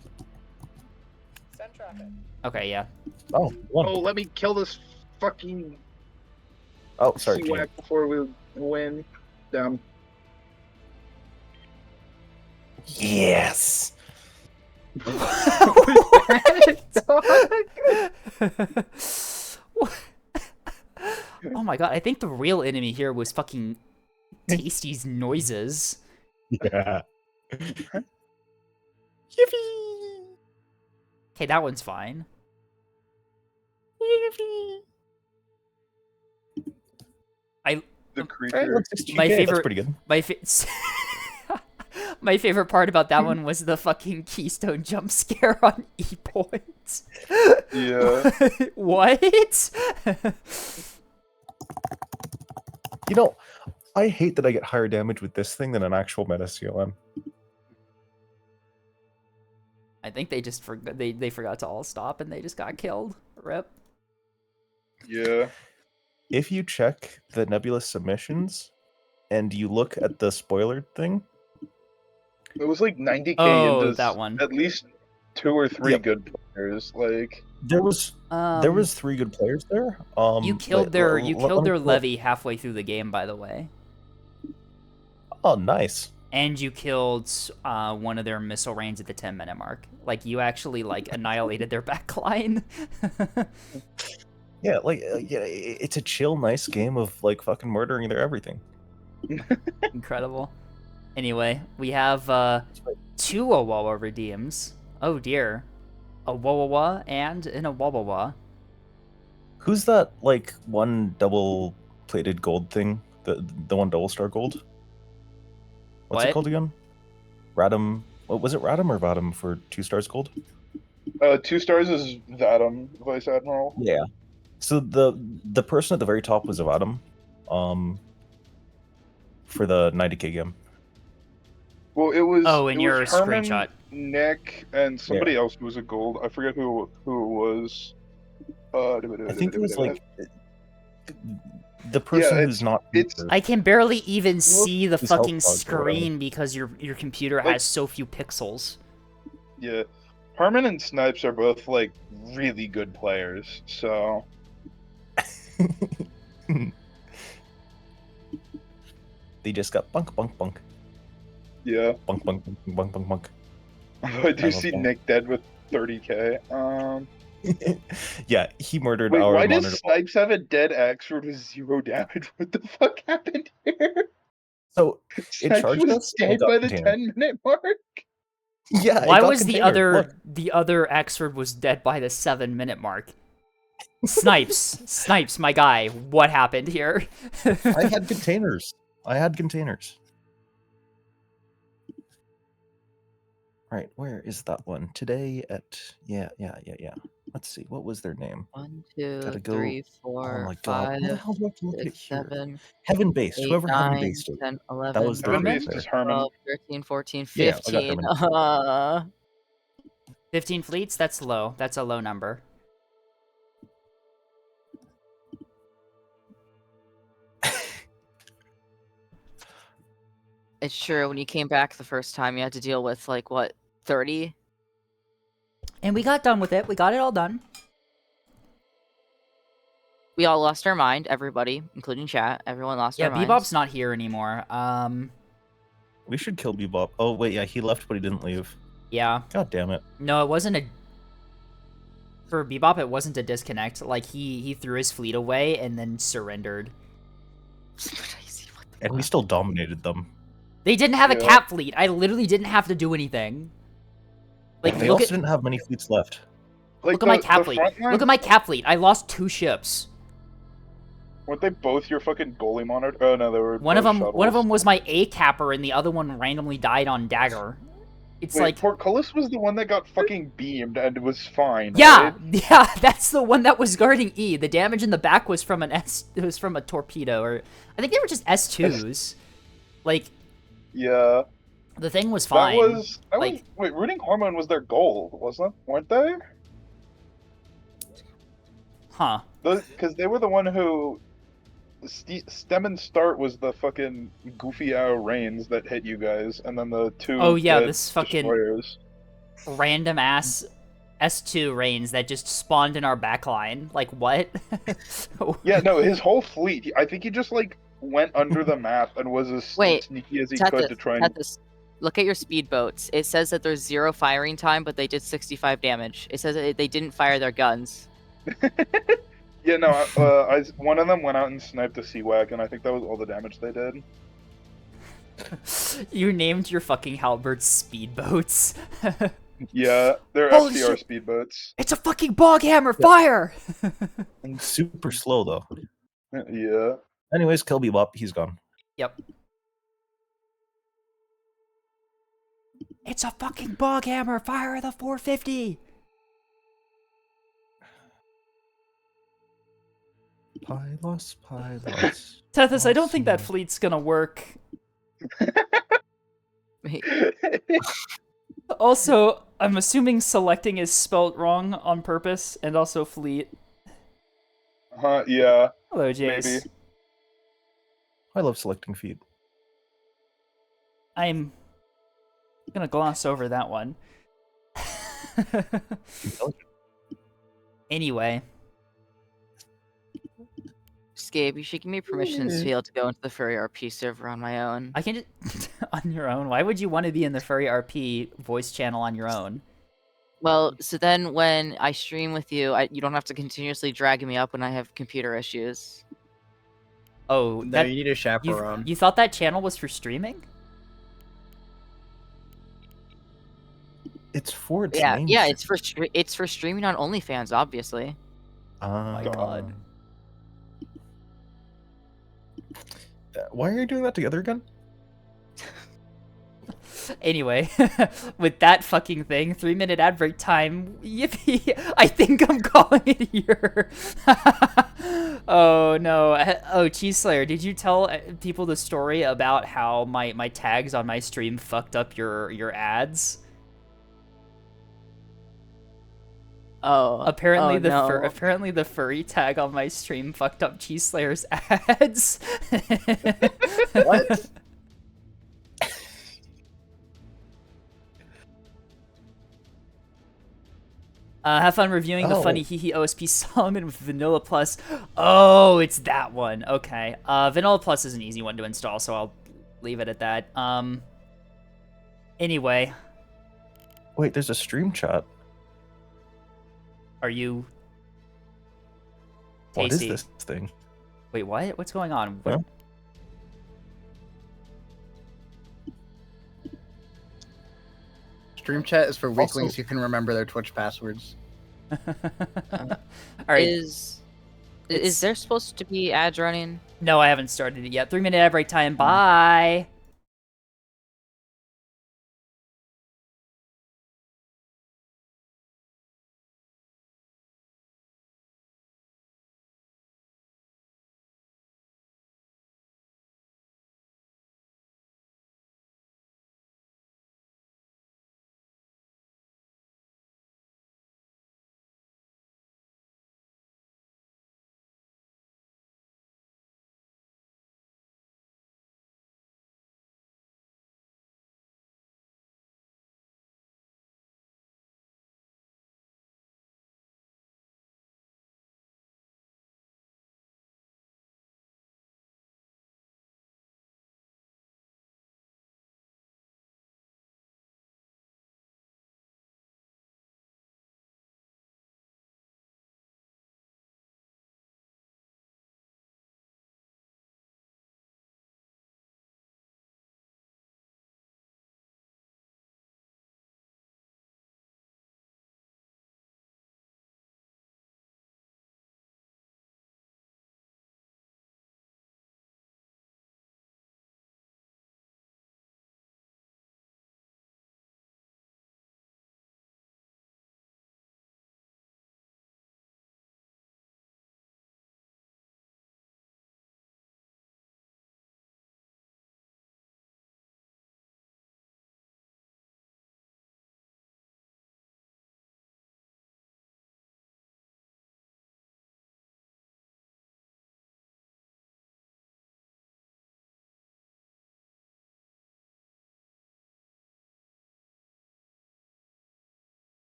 Send traffic. Okay, yeah. Oh, one. oh, let me kill this fucking Oh, sorry. CWAC Gene. before we win. Damn. Yes. Oh my god, I think the real enemy here was fucking Tasty's noises. Yeah. Okay, that one's fine. The creature. My That's favorite- pretty good. My my favorite part about that one was the fucking Keystone jump scare on E points. Yeah. What? You know, I hate that I get higher damage with this thing than an actual meta CLM. I think they just forgot. They forgot to all stop and they just got killed. Rip. Yeah. If you check the Nebulous submissions and you look at the spoiler thing, It was like 90k Oh, into that one. at least 2 or 3 Yep. good players. Like, there was 3 good players there. You killed their levy halfway through the game, by the way, Oh, nice. and you killed one of their missile range at the 10-minute mark. Like you actually like annihilated their backline. Yeah, it's a chill, nice game of like fucking murdering their everything. Incredible. Anyway, we have 2 Awawa redeems. Oh dear. A Wawawa and an Awawa. Who's that like one double-plated gold thing? The one double star gold? What's What? it called again? Radam. What was it? Radam or Vadam for 2 stars gold? 2 stars is Vadim, Vice Admiral. Yeah. So the person at the very top was a Vadam, for the 90k game. Well, it was. Oh, in it your was Herman, screenshot. Nick, and somebody else who was a gold. I forget who it was. I think it was like the person it's- who's not. it's- I can barely even see the His health fucking bug or whatever. screen because your computer Like- has so few pixels. Yeah, Herman and Snipes are both like really good players. So They just got bunk. yeah, Bunk. I do I see love that. Nick dead with 30k. Yeah, he murdered Wait, our why monitor. does Snipes have a dead Axford with 0 damage? What the fuck happened here? So Snipes charged was us and dead got by the container. 10-minute mark. Yeah. Why it got was the container. other Axford was dead by the 7-minute mark? Snipes, my guy. What happened here? Look, I had containers. Right, where is that one? Today at yeah. Let's see, what was their name? 1, 2, Gotta go- 3, Oh 4, my god, 5, where the hell do I have to look at it 6, here? 7, Heaven based, 8, whoever Heaven 9, based it. 10, 11, was their Herman? Based is Herman. 12, 13, 14, Yeah, I got 15. Herman. 15 fleets? That's low. That's a low number. It's true. When you came back the first time, you had to deal with like what 30. And we got done with it. We got it all done. We all lost our mind. Everybody, including chat. Everyone lost Yeah, their minds. Bebop's not here anymore. We should kill Bebop. Oh wait, yeah, he left, but he didn't leave. Yeah. God damn it. No, it wasn't a... For Bebop, it wasn't a disconnect. Like, he threw his fleet away and then surrendered. And we still dominated them. They didn't have a Yeah. cap fleet. I literally didn't have to do anything. Like, They look also at... didn't have many fleets left. Like, Look at my the cap fleet. front line- Look at my cap fleet. I lost 2 ships. Weren't they both your fucking goalie monitor? Oh no, they were. One of both them shuttles. was my A capper, and the other one randomly died on dagger. It's Wait, like, Portcullis was the one that got fucking beamed and was fine. yeah, right? yeah, that's the one that was guarding E. The damage in the back was from it was from a torpedo, or I think they were just S2s. Like, Yeah. the thing was That fine. was. like- Wait, rooting hormone was their goal, wasn't? Weren't they? Huh. Because they were the one who. Stem and Start was the fucking goofy hour rains that hit you guys, and then the 2 Oh, yeah, dead this fucking- destroyers. Random ass S2 rains that just spawned in our backline. Like, what? Yeah, no, his whole fleet. I think he just like went under the map and was as Wait, sneaky as he could to try and. Look at your speedboats. It says that there's 0 firing time, but they did 65 damage. It says that they didn't fire their guns. Yeah, no, one of them went out and sniped a Sea Wagon. I think that was all the damage they did. You named your fucking halberds speedboats. Yeah, they're Holy FDR shit. speedboats. It's a fucking bog hammer! Fire! And super slow though. Yeah. Anyways, kill Bebop. He's gone. Yep. It's a fucking bog hammer! Fire the 450! Pylos, Pylos. Tethys, I don't think that fleet's gonna work. Also, I'm assuming selecting is spelt wrong on purpose, and also fleet. Yeah. Hello, Jace. Maybe. I love selecting feet. I'm gonna gloss over that one. Anyway. Scabe, you should give me permission to be able to go into the Furry RP server on my own. I can just... on your own? Why would you want to be in the Furry RP voice channel on your own? Well, so then when I stream with you, you don't have to continuously drag me up when I have computer issues. Oh, No, that, you need a chaperone. you thought that channel was for streaming? It's for its Yeah, name. yeah, it's for streaming on OnlyFans, obviously. Oh my God. Why are you doing that together again? Anyway, with that fucking thing, 3-minute ad break time. Yippee! I think I'm calling it here. Oh no! Oh, Cheese Slayer, did you tell people the story about how my tags on my stream fucked up your ads? Oh, Apparently no. the furry tag on my stream fucked up Cheese Slayer's ads. What? Have fun reviewing the funny Hee Hee OSP Solomon with Vanilla Plus. Oh, it's that one. Okay. Vanilla Plus is an easy one to install, so I'll leave it at that. Anyway. Wait, there's a stream chat. Are you... What is Tasty? this thing? Wait, what? What's going on? What... Huh? Stream chat is for weaklings Also- who can remember their Twitch passwords. All right. Is It's- there supposed to be ads running? No, I haven't started it yet. 3-minute ad break time. Bye.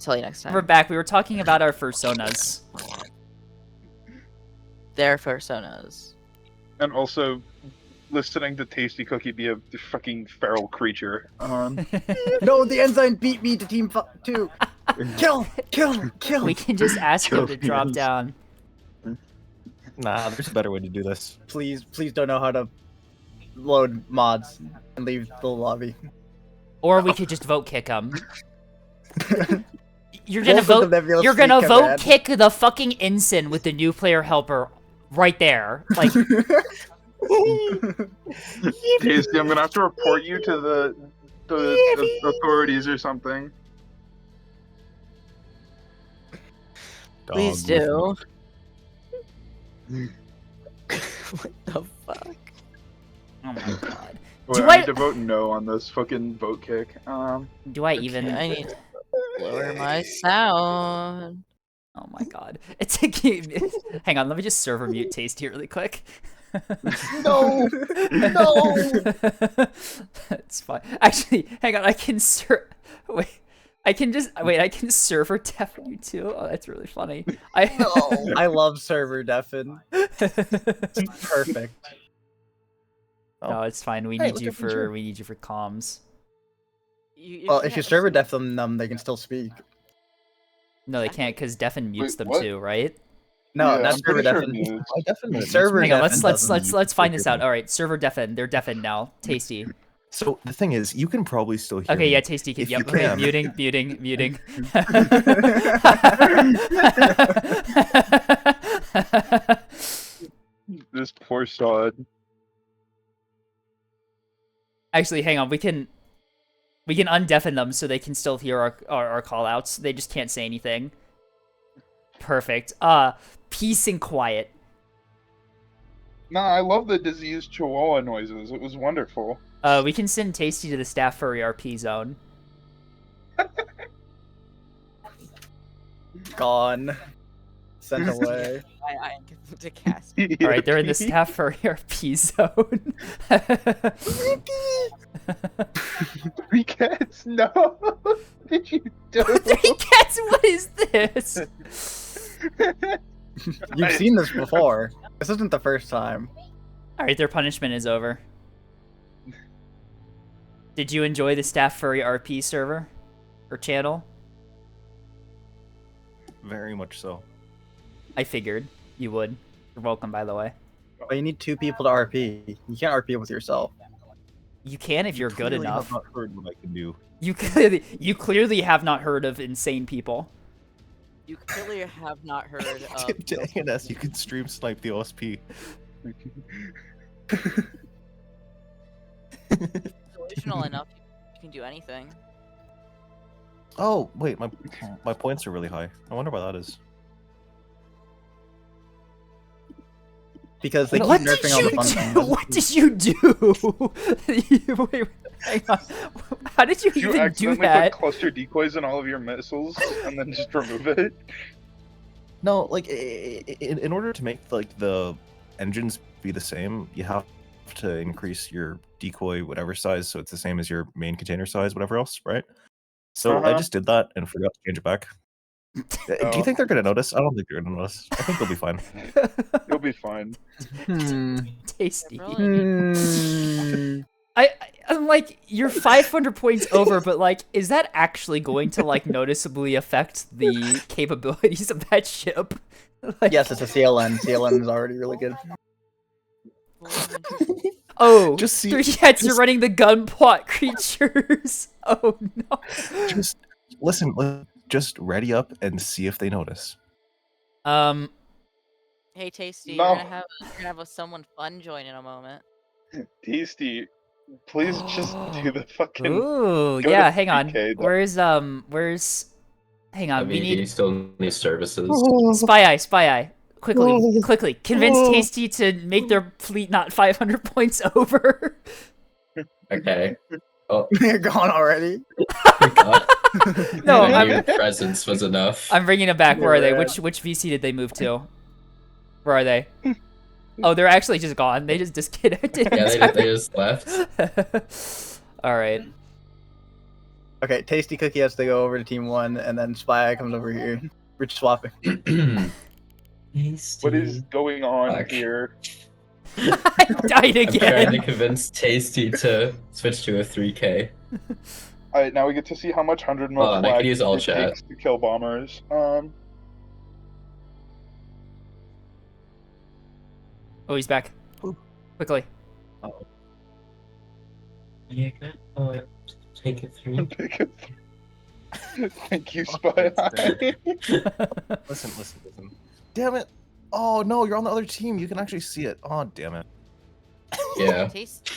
tell you next We're time. back. We were talking about our fursonas. Their personas. And also, listening to Tasty Cookie be a fucking feral creature. No, the enzyme beat me to team 2. Kill! We can just ask him to drop down. Nah, there's a better way to do this. Please don't know how to load mods and leave the lobby. Or we could just vote kick him. You're gonna Both of vote. them have You're gonna speak vote command. kick the fucking ensign with the new player helper right there. Like, Tasty, I'm gonna have to report you to the authorities or something. Please do. What the fuck? oh my god. Wait, Do I I- need to vote no on this fucking vote kick. Do I even? I need to lower my sound. Oh my god. It's a game. Hang on. Let me just server mute Tasty really quick. No! No! It's fine. Actually, hang on. I can wait. I can server deafen you too. Oh, that's really funny. I love server deafen. It's perfect. No, it's fine. We Hey, need look you at Future. for comms. Well, if you server deafen them, they can still speak. No, they can't because deafen mutes Wait, them what? too, right? No, Yeah, not I'm server pretty sure deafen. it is. I definitely Server Hang on. deafen Let's find this out. All right, server deafen. They're deafened now. Tasty. So the thing is, you can probably still hear. Okay, me. yeah, Tasty. If Yep. you Okay, can. muting. This poor sod. Actually, hang on. We can undeafen them so they can still hear our call outs. They just can't say anything. Perfect. Peace and quiet. Nah, I love the diseased chihuahua noises. It was wonderful. We can send Tasty to the staff furry RP zone. Gone. Sent away. I get them to cast. All right, they're in the staff furry RP zone. Three cats? No! Did you do? Three cats. What is this? You've seen this before. This isn't the first time. All right, their punishment is over. Did you enjoy the staff furry RP server or channel? Very much so. I figured you would. You're welcome, by the way. But you need 2 people to RP. You can't RP with yourself. You can if you're good Clearly enough. Have not heard what I can do. You clearly have not heard of insane people. You clearly have not heard of. Dang it, S, you can stream snipe the OSP. Delusional enough, you can do anything. Oh wait, my points are really high. I wonder why that is. Because they keep What nerfing all the fun did you do? things. What did you do? Wait, hang on. How did you Did you even do accidentally that? put cluster decoys in all of your missiles and then just remove it? No, like in order to make like the engines be the same, you have to increase your decoy whatever size so it's the same as your main container size, whatever else, right? So I Uh-huh. just did that and forgot to change it back. Do Oh. you think they're gonna notice? I don't think they're gonna notice. I think they'll be fine. You'll be fine. Tasty. Hmm. I'm like, you're 500 points over, but like, is that actually going to like noticeably affect the capabilities of that ship? Like, Yes, it's a CLN. CLN is already really good. Oh, Just see- 3 cats are just- running the gun plot creatures. Oh no. Just listen, just ready up and see if they notice. Hey, Tasty, No. you're gonna have someone fun join in a moment. Tasty, please just do the fucking. Ooh, go yeah. to Hang on. 3K. Where's? Hang on. I We mean, need you still need services. Spy Eye. Quickly. Convince Tasty to make their fleet not 500 points over. Okay. Oh, They're gone already. God. No, Even I'm your presence was enough. I'm bringing them back. Where are they? Yeah. Which VC did they move to? Where are they? Oh, they're actually just gone. They just disconnected. Yeah, they entirely. just left. All right. Okay, Tasty Cookie has to go over to Team 1, and then Spy Eye comes over here. We're just swapping. What is going on Fuck. here? I died I'm trying to again. convince Tasty to switch to a 3K. Alright, now we get to see how much 100 mil Hold on, I flag could use all it chat. takes to kill bombers. Oh, he's back. Quickly. Yeah, take it through. Thank you, Spy Eye. Listen. Damn it! Oh no, you're on the other team. You can actually see it. Oh damn it. Yeah. Tasty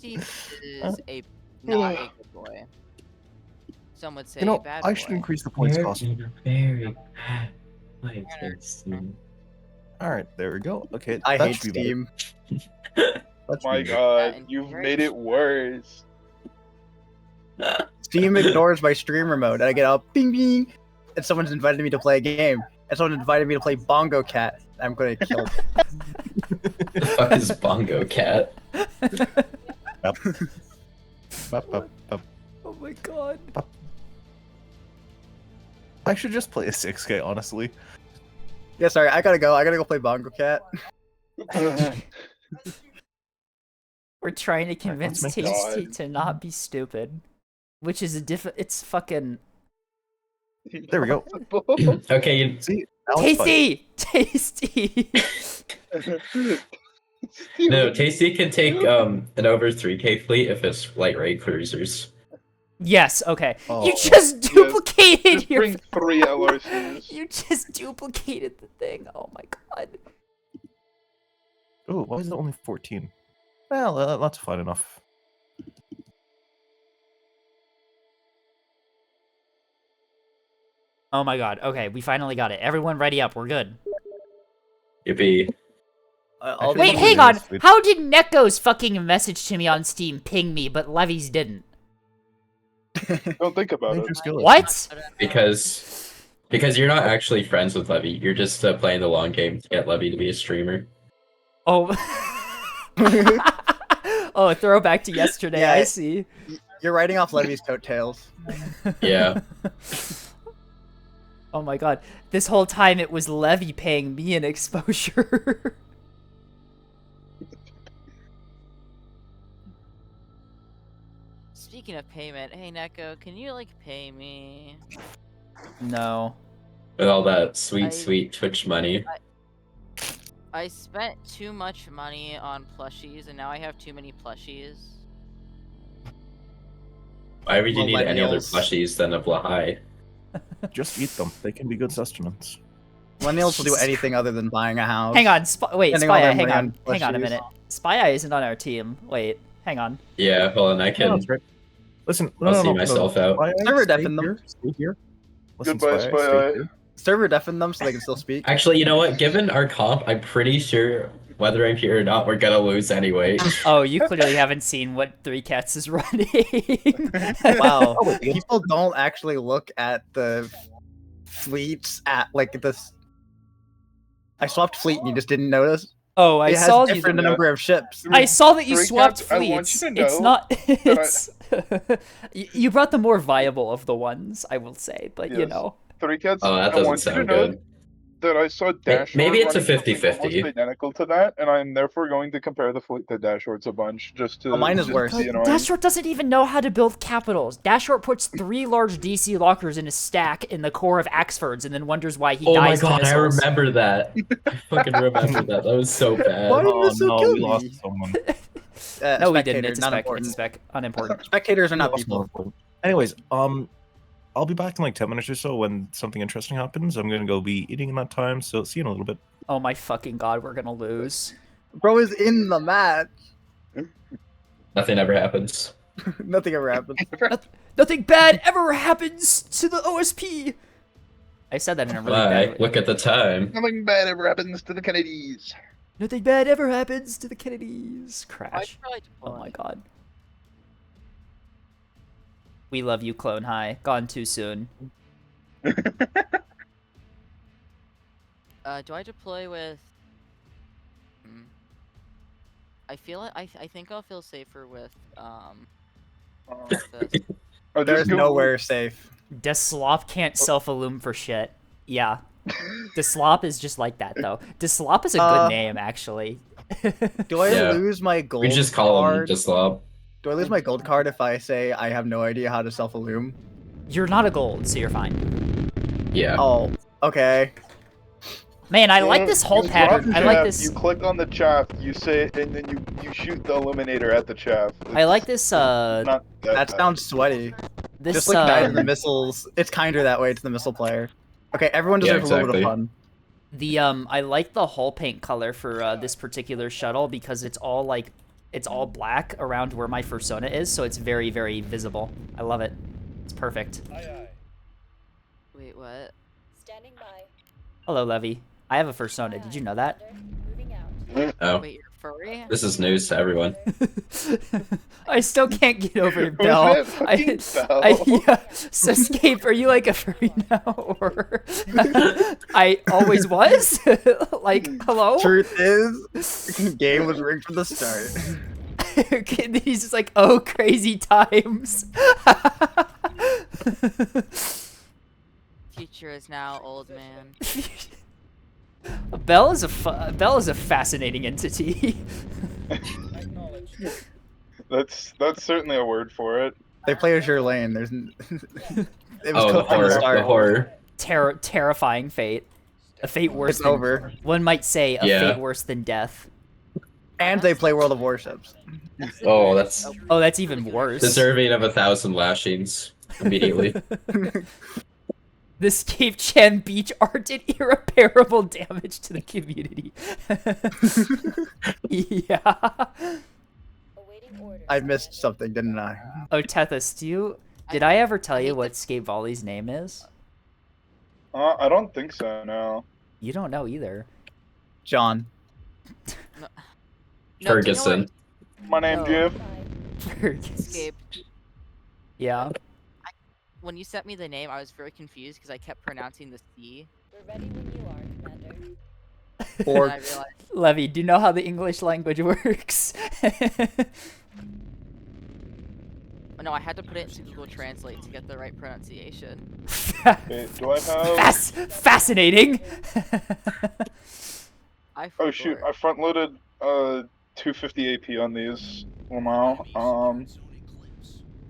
is a not a good boy. Some would say You know, a bad I boy. should increase the points cost. Very bad. Like All right, there we go. Okay, I that hate should be better. Steam. That should My be better. god, and you've very made it worse. Steam ignores my streamer mode, and I get a bing bing, and someone's invited me to play a game, and someone invited me to play Bongo Cat. I'm gonna kill them. the fuck is Bongo Cat? Up. Up. Oh my god. I should just play a 6K, honestly. Yeah, sorry, I gotta go. I gotta go play Bongo Cat. We're trying to convince make this- Tasty to not be stupid, which is it's fucking There we go. Okay, you, See, now it's fun. Tasty. no, Tasty can take an over 3K fleet if it's light raid cruisers. Yes. Okay. Oh. You just duplicated Just your. bring 3 LRCs. You just duplicated the thing. Oh my god. Oh, why is it only 14? Well, that's fine enough. Oh my god. Okay, we finally got it. Everyone, ready up. We're good. Yippee. I'll Wait, be- hang on. Sweet. How did Neko's fucking message to me on Steam ping me, but Levy's didn't? Don't think about Major it. skill. What? Because you're not actually friends with Levy. You're just playing the long game to get Levy to be a streamer. Oh. Oh, throwback to yesterday. Yeah, I see. You're riding off Levy's coattails. Yeah. Oh my god. This whole time it was Levy paying me an exposure. Speaking of payment, hey Neko, can you like pay me? No. With all that sweet, I- sweet Twitch money. I spent too much money on plushies, and now I have too many plushies. Why would you need any other Millennials. plushies than a Blahai? Just eat them. They can be good sustenance. Millennials will do anything other than buying a house. Hang on. Wait, Depending on Spy Eye, their hang on. brand Hang on a plushies. minute. Spy Eye isn't on our team. Wait, hang on. Yeah, hold on, I No, can. that's right. Listen, I'll see myself out. Spy Eye, Server stay deafen them. here, Stay here. Listen, Goodbye, Spy Eye, Spy stay Eye. here. Server deafen them so they can still speak. Actually, you know what? Given our comp, I'm pretty sure whether I'm here or not, we're gonna lose anyway. Oh, you clearly haven't seen what Three Cats is running. Wow. Oh, wait, People don't actually look at the fleets at like this. I swapped fleet and you just didn't notice. Oh, I It has saw you. different Yeah. number of ships. I saw that you Three swapped Cats, I want fleets. you to It's know not. that It's. You brought the more viable of the ones, I will say, but you Yes. know. 3 Cats, Oh, that I doesn't want you to sound know good. that I saw Dash Maybe it's a running something 50-50. almost identical to that, and I'm therefore going to compare the fleet to Dashort's a bunch, just to. Oh, mine is just worse. to be annoying. Dashort doesn't even know how to build capitals. Dashort puts 3 large DC lockers in a stack in the core of Axfords and then wonders why he Oh my dies to god, I missiles. remember that. I fucking remember that. That was so bad. Why did Oh this so no, kill we me? lost someone. No, we didn't. Spectator, It's a not spec. important. It's a spec. Unimportant. Spectators are not Lost people. more important. Anyways, I'll be back in like 10 minutes or so when something interesting happens. I'm gonna go be eating in that time, so see you in a little bit. Oh my fucking god, we're gonna lose. Bro is in the match. Nothing ever happens. Nothing ever happens. Nothing bad ever happens to the OSP. I said that in a really Bye. bad way. Look at the time. Nothing bad ever happens to the Kennedys. Nothing bad ever happens to the Kennedys. I Crash. should probably Oh my deploy. god. We love you, Clone High. Gone too soon. Do I deploy with? I feel it. I think I'll feel safer with this. Oh, There's just go nowhere safe. Deslop can't self-illum for shit. Yeah. Deslop is just like that, though. Deslop is a good name, actually. Do I Yeah. lose my gold We just call him card? Deslob. Do I lose my gold card if I say I have no idea how to self-illume? You're not a gold, so you're fine. Yeah. Oh, okay. Man, I like this whole You pattern. drop I like chaff, this. You click on the chaff, you say, and then you shoot the illuminator at the chaff. I like this. Not That sounds sweaty. This. Just like die to the missiles. It's kinder that way to the missile player. Okay, everyone Yeah, deserves a little bit of exactly. fun. The I like the hull paint color for this particular shuttle because it's all like, it's all black around where my fursona is, so it's very, very visible. I love it. It's perfect. Aye, aye. Wait, what? Standing by. Hello, Levy. I have a fursona. Did you know that? Moving out. Oh, Wait, you're furry? this is news to everyone. I still can't get over Who's Bell. that fucking Bell? Yeah. So, Scape, are you like a furry now, or I always was? Like, hello? Truth is, game was rigged from the start. He's just like, oh, crazy times. Teacher is now old man. Bell is a fascinating entity. Acknowledged. That's certainly a word for it. They play as your lane. There's. It was Oh, the cooked from horror. the start. The horror. Terrifying fate. A fate worse It's than over. one might say a Yeah. fate worse than death. And they play World of Warships. Oh, that's Oh, that's even worse. deserving of 1,000 lashings immediately. The Escape Chan Beach art did irreparable damage to the community. Yeah. Awaiting orders. I missed something, didn't I? Oh, Tethys, did I ever tell you what Escape Volley's name is? I don't think so. No. You don't know either. John. No, Ferguson. My name Oh. Jeff. Escape. Yeah. When you sent me the name, I was very confused because I kept pronouncing the C. We're ready when you are, Commander. Or And I realized, Levy, do you know how the English language works? oh, no, I had to put it into Google Translate to get the right pronunciation. Okay, do I have? Fascinating. I Oh shoot! forgot. I front loaded 250 AP on these. Wow.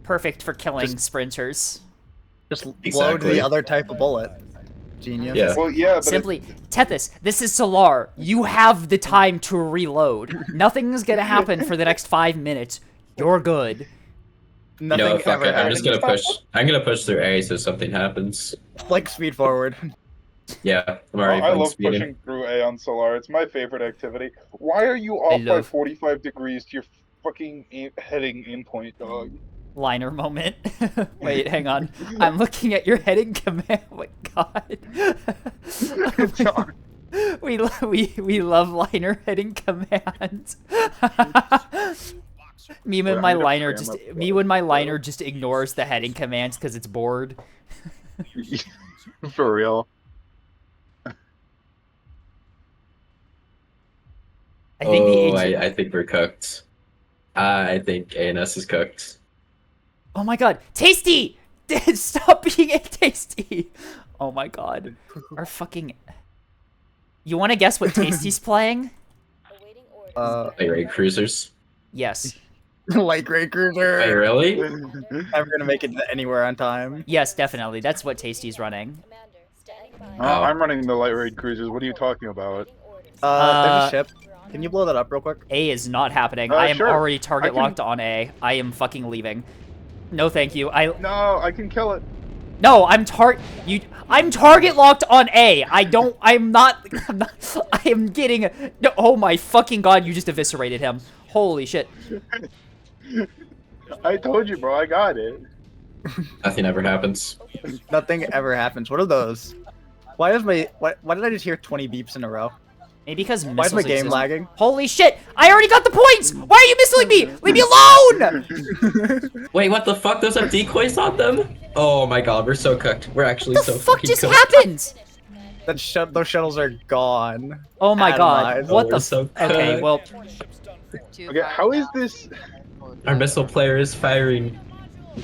Perfect for killing sprinters. just load Exactly. the other type of bullet. Genius. Yeah. Well, yeah, but Simply, Tethys, this is Solar. You have the time to reload. Nothing's gonna happen for the next 5 minutes. You're good. You Nothing know, fuck ever it. I'm just happens. gonna push. I'm gonna push through A so something happens. Like speed forward. Yeah, I'm already I fun love speeding. pushing through A on Solar. It's my favorite activity. Why are you off by love- 45 degrees to your fucking heading in point, dog? Liner moment. Wait, hang on. I'm looking at your heading command. Oh my god. we love liner heading commands. me Wait, when my I'm gonna liner frame just up me what- when my liner just ignores the heading commands because it's bored. For real. I think the Oh, agent. I think we're cooked. I think ANS is cooked. Oh my god, Tasty! Stop being a Tasty! Oh my god, our fucking. You want to guess what Tasty's playing? Awaiting orders. Wait, right, cruisers. Yes, Light Great Cruiser. Wait, really? Never gonna make it anywhere on time. yes, definitely. That's what Tasty's running. Commander, standing by. Oh. I'm running the light raid cruisers. What are you talking about? Awaiting orders. There's a ship. Can you blow that up real quick? A is not happening. I am Sure. already target I can- locked on A. I am fucking leaving. No, thank you. No, I can kill it. No, I'm target locked on A. I'm not. I am getting. No, oh my fucking god! You just eviscerated him. Holy shit. I told you, bro. I got it. Nothing ever happens. Nothing ever happens. What are those? Why did I just hear 20 beeps in a row? Maybe because Why is my missiles game exist. lagging? Holy shit! I already got the points! Why are you missing me? Leave me alone! Wait, what the fuck? Those have decoys on them? Oh my god, we're so cooked. We're actually What so the fuck fucking just cooked. happened? Those shuttles are gone. Oh my god! Analyze. What Oh, the? we're so Okay, cooked. well, Okay, how is this? Our missile player is firing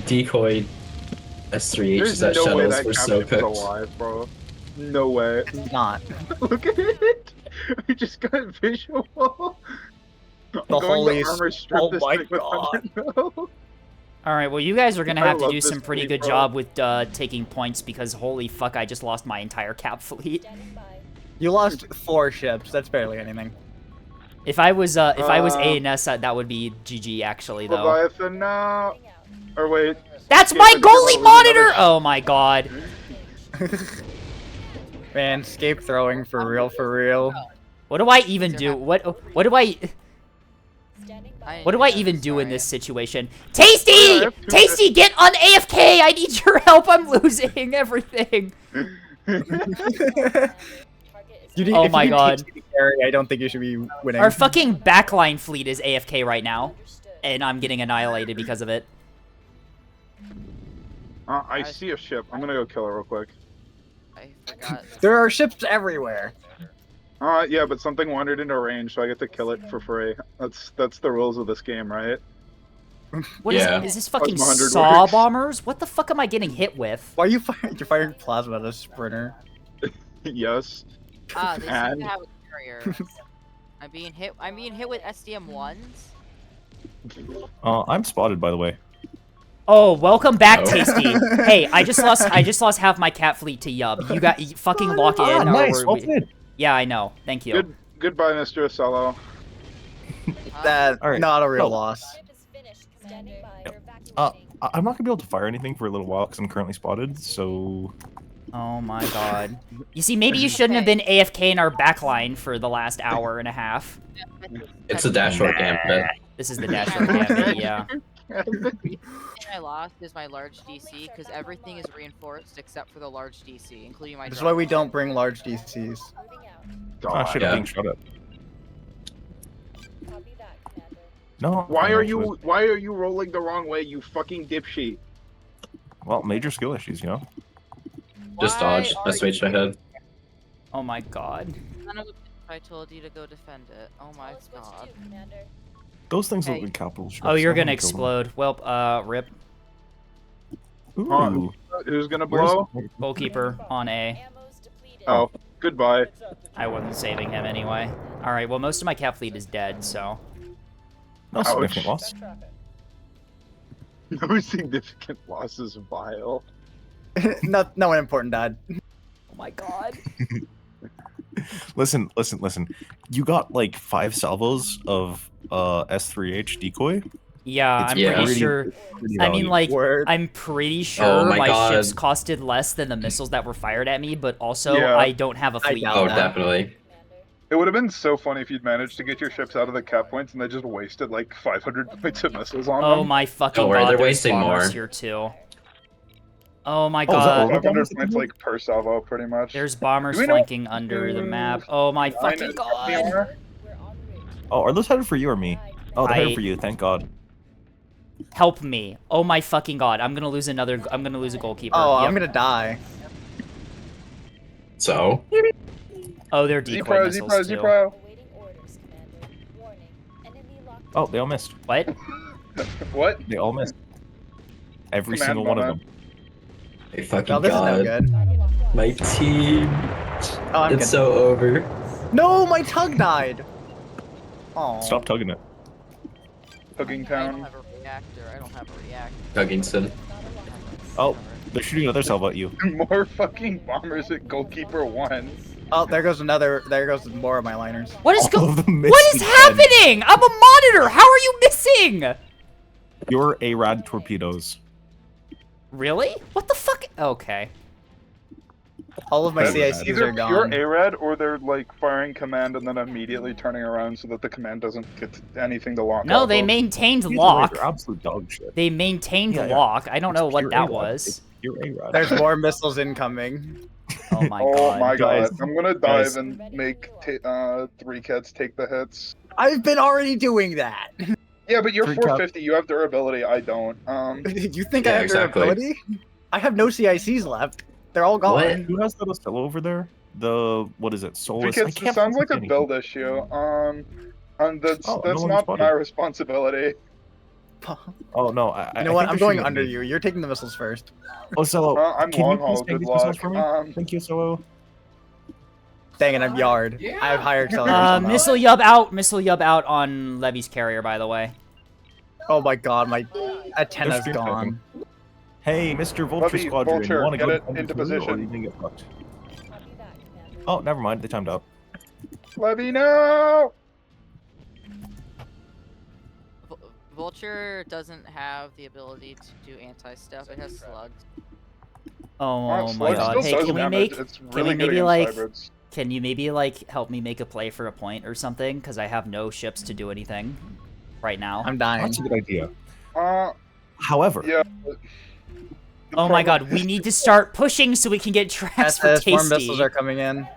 decoy S3H There's is that no way shuttles that were so captain's cooked. alive, bro. No way. It's not. Look at it. We just got visual. I'm The going holy to armor strip oh this my thing with God. 100 mil. All right, well, you guys are gonna I have to love do this some pretty fleet, good bro. job with taking points because holy fuck, I just lost my entire cap fleet. Standing by. You lost 4 ships. That's barely anything. If I was A and S, that would be GG actually though. Leviathan now. Moving out. Or wait. That's Escape, my I think I'm goalie gonna lose another monitor! sh- Oh my god. Man, escape throwing for real. What do I even do? What do I Standing by. what do I even do in this situation? Tasty! I have two Tasty, get on AFK! I need your help. I'm losing everything. Target is You need, Oh if my you God. take the carry, I don't think you should be winning. Our fucking backline fleet is AFK right now, understood. and I'm getting annihilated because of it. I see a ship. I'm gonna go kill it real quick. I forgot. There are ships everywhere. Yeah, but something wandered into range, so I get to kill it for free. That's the rules of this game, right? What is Yeah. is this fucking Plus 100 saw works. bombers? What the fuck am I getting hit with? Why are you firing? You're firing plasma at a sprinter. Yes. Ah, they seem And- to have a carrier. I'm being hit with SDM ones. I'm spotted, by the way. Oh, welcome back, Oh. Tasty. Hey, I just lost half my cat fleet to Yub. You fucking lock in. Ah, or nice. we're- Well we- played. Yeah, I know. Thank you. Goodbye, Mr. Ocello. That All right. not a real No. loss. Ship is finished. Standing by. You're Uh, evacuating. I'm not gonna be able to fire anything for a little while because I'm currently spotted. So Oh my god. You see, maybe you shouldn't have been AFK in our backline for the last hour and a half. It's a dashboard gambit. This is the dashboard gambit, yeah. The thing I lost is my large DC because everything is reinforced except for the large DC, including my. This is drop why we pod. don't bring large DCs. Moving out. oh shit, Yeah. I'm being shot at. Copy that, Commander. No. Why I'm are actually- you rolling the wrong way, you fucking dipshit? Well, major skill issues, you know. Just Why dodge. are SH you- ahead. Oh my god. Son of a bitch, I told you to go defend it. Oh my Tell us what god. to do, Commander. Those things Hey. look like capital ships. Oh, you're I'm gonna kill them. explode. Well, rip. Ooh. Who's gonna Where's- blow? Goalkeeper on A. Ammo's depleted. Oh, goodbye. I wasn't saving him anyway. Alright, well, most of my cat fleet is dead, so. No significant Ouch. loss. No significant losses, vile. No one important died. Oh my god. Listen. You got like 5 salvos of S3H decoy. Yeah, It's I'm Yeah. pretty pretty- sure. pretty I mean, valuable. like, Word. I'm pretty sure Oh my God. ships costed less than the missiles that were fired at me, but also Yeah. I don't have a I fleet. doubt Oh, that. definitely. Commander. It would have been so funny if you'd managed to get your ships out of the cap points and they just wasted like 500 points of missiles on Oh them. my fucking Don't worry, god, they're there's wasting bombers more. here too. Oh my Oh, is that all god. the 500 bombers? points like per salvo, pretty much. There's bombers Do we know- flanking under the map. Oh my Nine fucking and god. 20 are? We're en route. Oh, are those headed for you or me? Oh, they're headed for you. Thank God. Help me. Oh my fucking god. I'm gonna lose a goalkeeper. Oh, Yep. I'm gonna die. So, Oh, they're decoy Z-Pro, missiles Z-Pro, too. Z-Pro. Awaiting orders, Commander. Warning. Enemy locked. Oh, they all missed. What? What? They all missed. Every Command single one of moment. them. my fucking Oh, this is no god. good. My team. Oh, I'm It's good. so over. No, my tug died. Oh. Stop tugging it. Hugging I don't Town. have a reactor. I don't have a reactor. Hugginston. Oh, they're shooting another salvo at you. More fucking bombers at goalkeeper 1. Oh, there goes another. There goes more of my liners. What is All of them What is missed again. happening? I'm a monitor. How are you missing? Your ARAD torpedoes. Really? What the fuck? Okay. All of my That's CICs Either are pure gone. ARAD or they're like firing command and then immediately turning around so that the command doesn't get anything to lock No, off they of. maintained Either way, lock. they're absolute dog shit. They maintained Yeah, yeah. lock. I don't know It's what pure that ARAD. was. It's pure ARAD. There's more missiles incoming. Oh my Oh god. my god. Guys. I'm gonna dive Guys. and make 3 cats take the hits. I've been already doing that. Yeah, but you're 3 450, you have durability, I don't. You think I Yeah, have exactly. durability? I have no CICs left. They're all gone. What? Who has that Ocello over there? The what is it? 3 Solus. I cats, can't it sounds like a fucking- build issue. And that's Oh, no one not spotted. my responsibility. Oh no, You know what? I'm going under you. You're taking the missiles first. Oh, Solo, I'm can you long please haul. take Good these missiles luck. for me? Thank you, Solo. Dang it, I'm yard. I have higher acceleration. now. Missile Yub out. Missile Yub out on Levy's carrier, by the way. Oh my god, my antenna's stream gone. Hey, Mr. Vulture Levy, Squadron, Vulture, you want to get go it defend into the crew, or position. you gonna get fucked? Copy that, Commander. Oh, never mind. They timed out. Levy, no! Vulture doesn't have the ability to do anti-stuff. It has slugs. Oh my Slug god. still Hey, does can we damage. make? It's Can really we good maybe against like? hybrids. Can you maybe like help me make a play for a point or something? Because I have no ships to do anything right now. I'm dying. That's a good idea. Uh, However, yeah. Oh my god, we need to start pushing so we can get tracks for SS, more Tasty. missiles are coming in.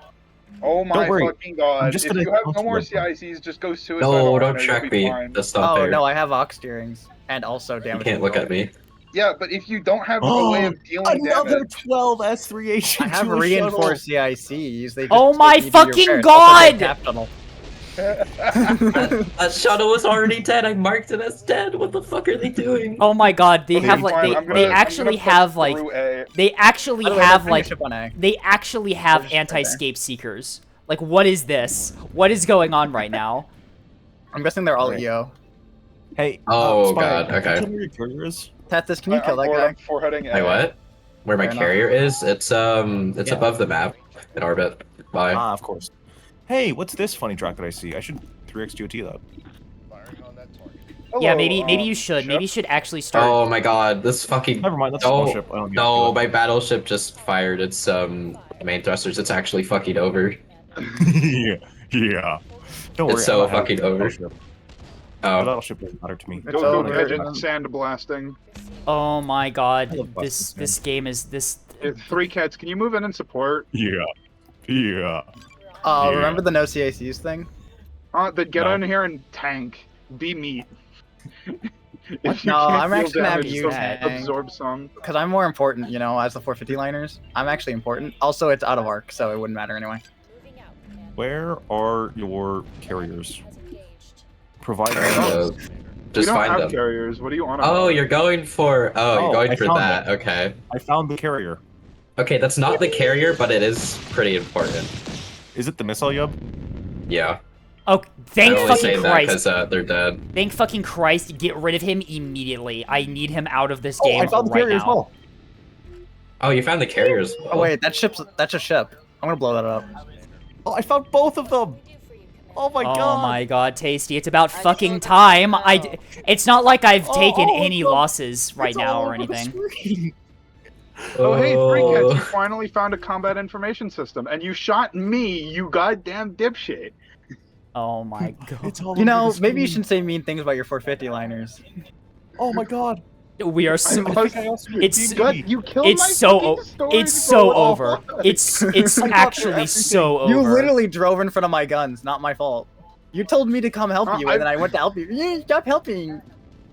Oh my worry. fucking god. just If gonna you have no counter more them. CICs, just go suicidal. No, don't Rhino, you'll track be me. fine. That's not Oh fair. no, I have ox steerings and also damage. You can't look at me. Yeah, but if you don't have a way of dealing another damage... 12 S3H. I have reinforced CICs. They just Oh my take me to fucking repairs. Also, take god! cap tunnel. That shuttle was already dead. I marked it as dead. What the fuck are they doing? Oh my god, they Okay, have like fine, I'm they gonna actually push have like through A. they actually By the way, have they're putting a like ship on A. they actually have They're just right there. anti-scape seekers. Like what is this? What is going on right now? I'm guessing they're all Right. EO. Hey. Oh, Spire, God, can you okay. tell me where your carrier is? Tethys, can you kill that guy? I'm foreheading A. Wait, what? Where my Fair enough. carrier is? It's Yeah. above the map in orbit. Bye. Ah, of course. Hey, what's this funny track that I see? I should 3x GOT that. Yeah, Hello, maybe you should. ship. Maybe you should actually start. Oh my god, this fucking Never mind, that's a small no, ship. I don't need no, to my battleship just fired its main thrusters. It's actually fucking over. yeah. Yeah. Don't worry. It's so I don't have fucking a over. battleship. The Oh, battleship doesn't matter to me. It's Go over. pigeon sandblasting. Oh my I god, love this Buster's game is this. Three cats, can you move in and support? Yeah. Yeah. Oh, Yeah. remember the no CACs thing? Then get No. in here and tank. Be meat. If No, can't I'm deal actually gonna have damage, you then tank. absorb some. Because I'm more important, you know, as the 450 liners. I'm actually important. Also, it's out of arc, so it wouldn't matter anyway. Moving out, Commander. Where are your carriers? Has engaged. Provide We just don't find have them. carriers. What do you want? Oh, you're going for Oh, you're going I for found that. one. Okay. I found the carrier. Okay, that's not the carrier, but it is pretty important. Is it the missile yub? Yeah. Oh, thank I only say fucking that Christ! because they're dead. Thank fucking Christ! Get rid of him immediately. I need him out of this Oh, game I found the right carrier as now. well. Oh, you found the carrier as well. Oh wait, that's a ship. I'm gonna blow that up. Oh, I found both of them. We do for you, Commander. Oh my Oh god. my god, Tasty! It's about I fucking showed time. them now. It's not like I've taken oh, any no. losses right It's now all or over the anything. screen. Oh, hey, Three Oh. Cats, you finally found a combat information system, and you shot me, you goddamn dipshit. Oh my god. It's all You over know, the maybe you screen. shouldn't say mean things about your 450 liners. Oh my god. We are I so. was- It's- you got, you killed It's my so. fucking storage, It's so bro. over. It's I got actually everything. so over. You literally drove in front of my guns, not my fault. You told me to come help you, and then I went to help you. You stop helping.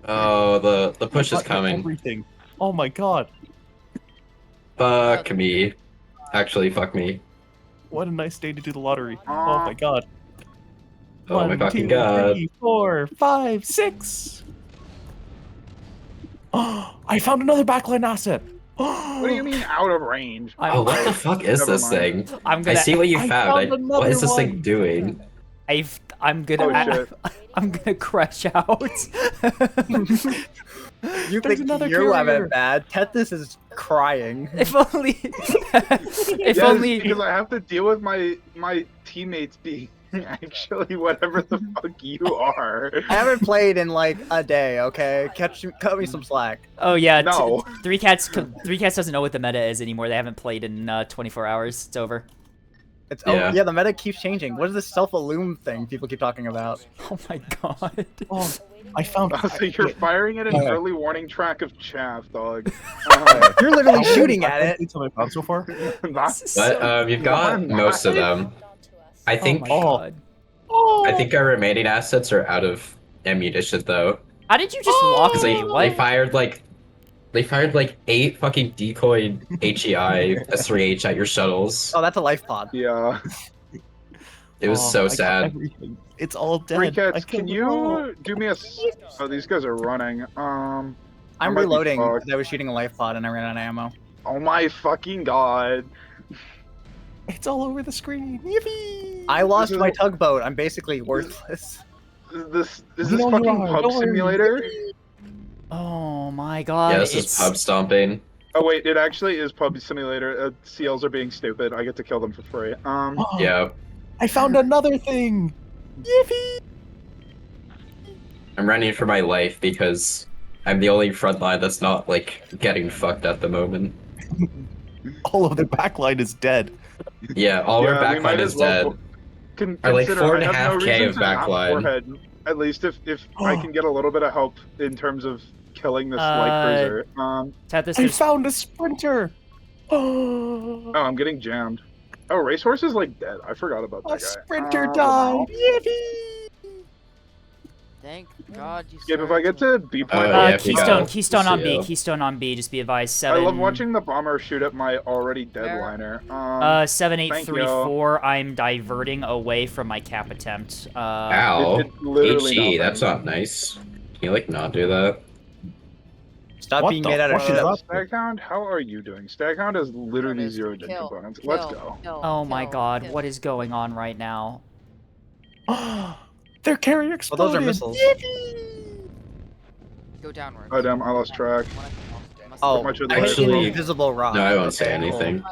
Oh, the push I is got coming. Everything. Oh my god. Fuck me. Actually, fuck me. What a nice day to do the lottery. Oh my god. Oh my fucking god. 3, 4, 5, 6. Oh, I found another backline asset. What do you mean out of range? Oh, what the fuck is Never this mind. thing? I'm I gonna. see what you I found. found What is this another thing one. doing? I'm gonna. Oh, shit. I'm gonna crash out. You There's think another you have carrier. it bad? Tethys is crying. if only. if Yes, only. because I have to deal with my teammates being actually whatever the fuck you are. I haven't played in like a day. Okay, cut me some slack. Oh yeah. No. Three Cats doesn't know what the meta is anymore. They haven't played in 24 hours. It's over. It's Yeah. yeah, the meta keeps changing. What is this self-illume thing people keep talking about? Oh my god. Oh, I found. So you're firing at an Yeah. early warning track of chaff, dog. You're literally shooting at it. That's what I found so far. That's But you've got No, most of them. Hold on to us. I Oh think my god. I think our remaining assets are out of ammunition though. How did you just lock Because me? they What? fired like 8 fucking decoy HEI S3H at your shuttles. Oh, that's a life pod. yeah. It was Oh, so I got sad. everything. It's all Free dead. I cats, can killed them all. you do me a? Oh, these guys are running. I'm might be reloading fucked. because I was shooting a life pod and I ran out of ammo. Oh my fucking god! It's all over the screen. Yippee! I lost is- my tugboat. I'm basically worthless. Is You this know you fucking are, pub don't worry. simulator? Oh my god, Yeah, this is pub stomping. Oh wait, it actually is pub simulator. CLs are being stupid. I get to kill them for free. Yeah, I found another thing. Yippee! I'm running for my life because I'm the only front line that's not like getting fucked at the moment. All of their backline is dead. Yeah, all our Yeah, we might backline as is well. dead. Or like Consider I have no 4.5K reason of to not backline. forehead. At least if I can get a little bit of help in terms of killing this light cruiser. Tethys, I there's found a sprinter. Oh, I'm getting jammed. Oh, Racehorse is like dead. I forgot about that A guy. sprinter wow. died. Yippee! Thank God you Gabe, if started I get to B point, yeah, if you Keystone, got Keystone on B, CL. Keystone on B. Just be advised. I 7. love watching the bomber shoot at my already dead Where- liner. Thank 7834. I'm diverting away from my cap attempt. Ow. It literally HE, nothing. that's not nice. Can you like not do that? Stop What being the made out of fuck is shit. up? Staghound, how are you doing? Staghound has literally Notice. 0 dead Kill, components. kill, Let's go. kill, Oh my kill, god, kill. what is going on right now? Their carrier Well, exploded. those are missiles. Go downwards. Oh damn, I lost track. Oh, much of I hit Actually- an invisible rock. No, I won't say Okay, cool. anything.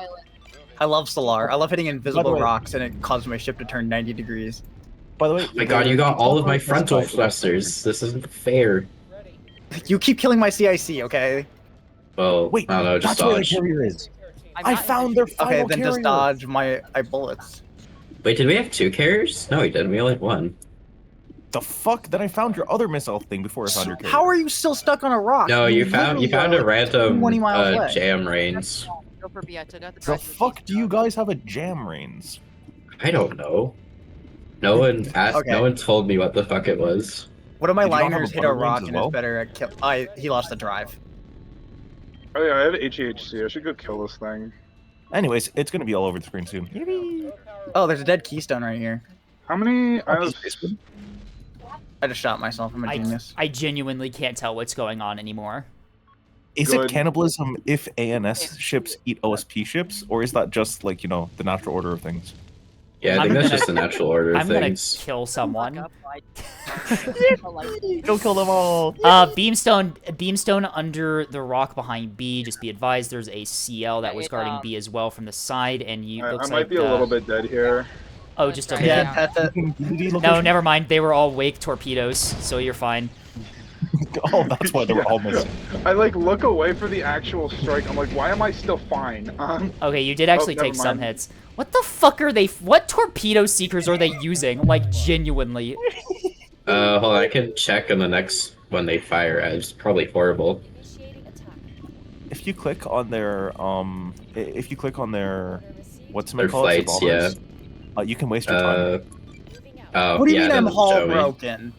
I love Solar. I love hitting invisible way- rocks and it caused my ship to turn 90 degrees. By the way, Oh my god, you their got all of my chopper is frontal five. thrusters. This isn't fair. You keep killing my CIC, okay? Well, Wait, I don't know, just that's where the dodge. carrier is. I'm I not found their even- final Okay, then carrier. just dodge my bullets. Wait, did we have 2 carriers? No, we didn't. We only had 1. The fuck? Then I found your other missile thing before I found your carrier. How are you still stuck on a rock? No, you found literally a are, like, random 20 miles away. jam reins. Go for B. I took out the The guys with fuck do you Keystone. guys have a jam reins? I don't know. No one asked. Okay. No one told me what the fuck it was. One of my Did you not have liners a hit a butter range rock as and well? is better at kill. He lost the drive. Oh yeah, I have HEHC. I should go kill this thing. Anyways, it's gonna be all over the screen soon. Yippee! Oh, there's a dead keystone right here. How many? I Oh, have. spaceman. I just shot myself. I'm a genius. I genuinely can't tell what's going on anymore. Is Good. it cannibalism if ANS ships eat OSP ships, or is that just like, you know, the natural order of things? Yeah, I I'm think that's gonna- just the natural order of I'm gonna things. kill someone. Go kill them all! Beamstone under the rock behind B. Just be advised, there's a CL that was guarding B as well from the side, and you I looks might like be a little bit dead here. Oh, just a Let's minute. try Yeah, it. No, never mind. They were all wake torpedoes, so you're fine. Oh, that's why they were all missing. I like look away for the actual strike. I'm like, why am I still fine? Okay, you did actually never take some mind. hits. What the fuck are they? What torpedo seekers are they using? Like genuinely. Hold on, I can check on the next one they fire at. It's probably horrible. Initiating attack. If you click on their what's Their it called? flights, yeah. You can waste your time. Moving out. Oh, What do you yeah, mean I'm doesn't hull show me. broken?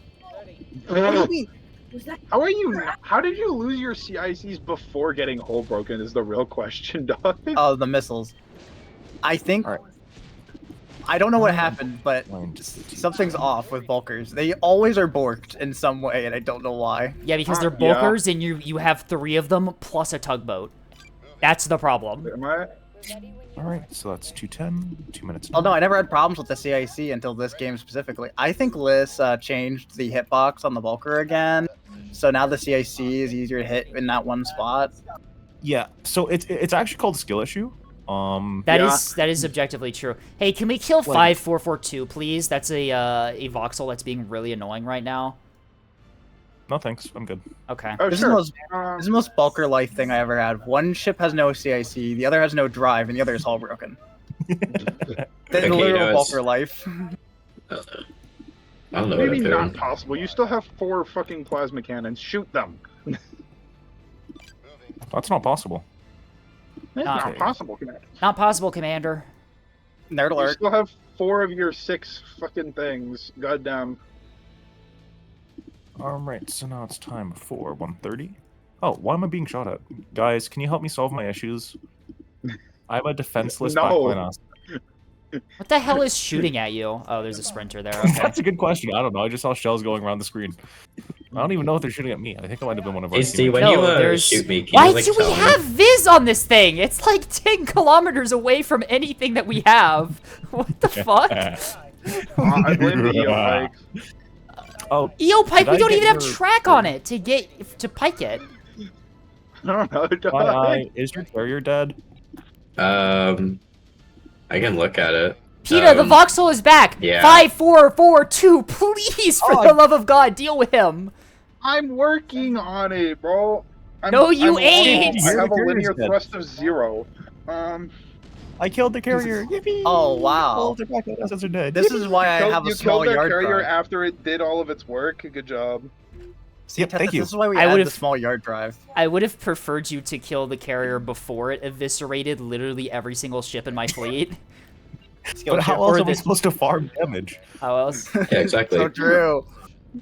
What do you mean? How are you? How did you lose your CICs before getting hull broken? Is the real question, dog. Oh, the missiles. I think. Alright. I don't know what happened, but Line to 60. something's off with bulkers. They always are borked in some way, and I don't know why. Yeah, because they're Yeah. bulkers, and you have 3 of them plus a tugboat. That's the problem. Am I? Ready when you Alright, so that's 2:10, 2 minutes. Oh no, I never had problems with the CIC until this game specifically. I think Liz changed the hitbox on the bulker again, so now the CIC is easier to hit in that one spot. Yeah, so it's actually called a skill issue. That is objectively true. Hey, can we kill 5442, please? That's a voxel that's being really annoying right now. No thanks, I'm good. Okay. Oh This sure. is the most bulker life thing I ever had. One ship has no CIC, the other has no drive, and the other is hull broken. The Okay, literal no, it's- bulker life. I don't know what Maybe I'm not doing. possible. You still have 4 fucking plasma cannons. Shoot them. That's not possible. It's Not- not possible. Commander. Not possible, Commander. Nerd You alert. still have 4 of your 6 fucking things. Goddamn. Alright, so now it's time for 1:30. Oh, why am I being shot at? Guys, can you help me solve my issues? I'm a defenseless No. backline ass. What the hell is shooting at you? Oh, there's a sprinter there. Okay. That's a good question. I don't know. I just saw shells going around the screen. I don't even know if they're shooting at me. I think it might have been one of our Hey, Steve, when teammates. you No, there's. shoot me, can Why you like do we tell me? have Viz on this thing? It's like 10 kilometers away from anything that we have. What the fuck? I blame the EO pikes. Oh, EO pike, did we I don't get even have your- track on it to pike it. I don't know. is your carrier dead? I can look at it. PETA, the Voxel is back. yeah. 5442. Please, for the love of God, deal with him. I'm working on it, bro. No, you I'm ain't! I have a Your linear carrier's dead. thrust of 0. I killed the carrier. Yippee! Oh, wow. All the back assets are dead. This is why I have a You small killed their yard carrier drive. after it did all of its work. Good job. See, Yep, thank you. This is why we I add the would've- small yard drive. I would have preferred you to kill the carrier before it eviscerated literally every single ship in my fleet. But how Or else are we the- supposed to farm damage? How else? Yeah, exactly. So true.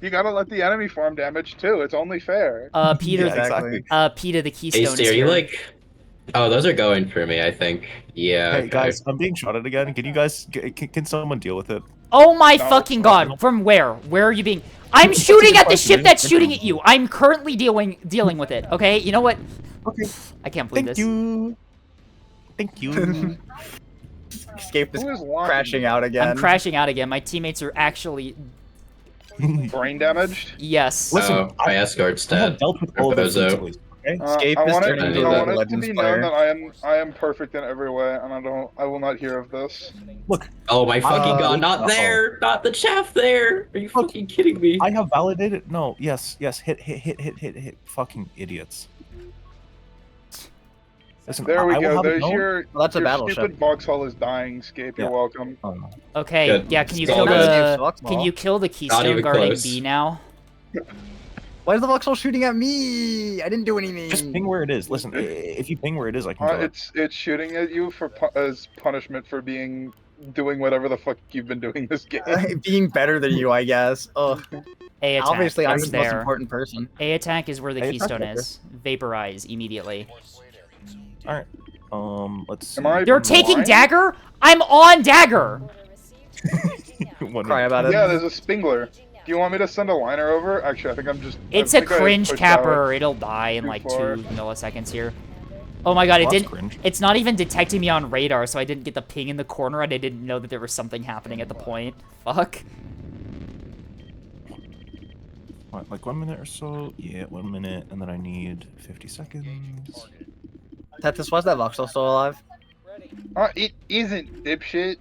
You gotta let the enemy farm damage too. It's only fair. Peter, Yeah, exactly. PETA, the Hey, Keystone Steve, is are you here. like? Oh, those are going for me. I think. Yeah. Hey okay. guys, I'm being shot at again. Can you guys? Can someone deal with it? Oh my No, fucking it's god! not. From where? Where are you being? I'm That's a shooting good at the question, ship that's dude. shooting at you. I'm currently dealing with it. Okay, you know what? Okay. I can't believe Thank this. you. Thank you. Escape is Who is lying? crashing out again. I'm crashing out again. My teammates are actually Brain damaged. yes. Listen, Oh, my escort's I have dead. dealt with all of the Bozo. fleets, please, okay? Escape I is want it, turning into I the want it to Legends be player. known that I am perfect in every way, and I will not hear of this. Look, Oh my fucking god! Not uh-oh. there! Not the chaff there! Are you fucking kidding me? I have validated. No, yes, hit. Fucking idiots. Listen, There we I will go. have it There's known- your. Well, that's a your battleship. stupid Vauxhall is dying. Scape. You're Yeah. welcome. Oh, no. Okay, Good. yeah. Can you It's kill all good. the? Can you kill the Keystone even guarding close. B now? Why is the Voxel shooting at me? I didn't do anything. Just ping where it is. Listen, if you ping where it is, I can kill it. It's shooting at you for as punishment for doing whatever the fuck you've been doing this game. Being better than you, I guess. Ugh. A attack. Obviously, I'm It's the most there. important person. A attack is where the A Keystone attack, is. Vaporize immediately. All right. Let's see. Am I You're taking blind? dagger? I'm on dagger. One Cry minute. about it. Yeah, there's a Spingler. Do you want me to send a liner over? Actually, I think I'm just. It's I a think I cringe pushed out. capper. It'll die in too like far. 2 milliseconds here. Oh my god, it Well, that's didn't. cringe. It's not even detecting me on radar, so I didn't get the ping in the corner, and I didn't know that there was something happening at the point. Fuck. What, like 1 minute or so? Yeah, 1 minute, and then I need 50 seconds. Tetris, why is that Voxel still alive? It isn't, dipshit.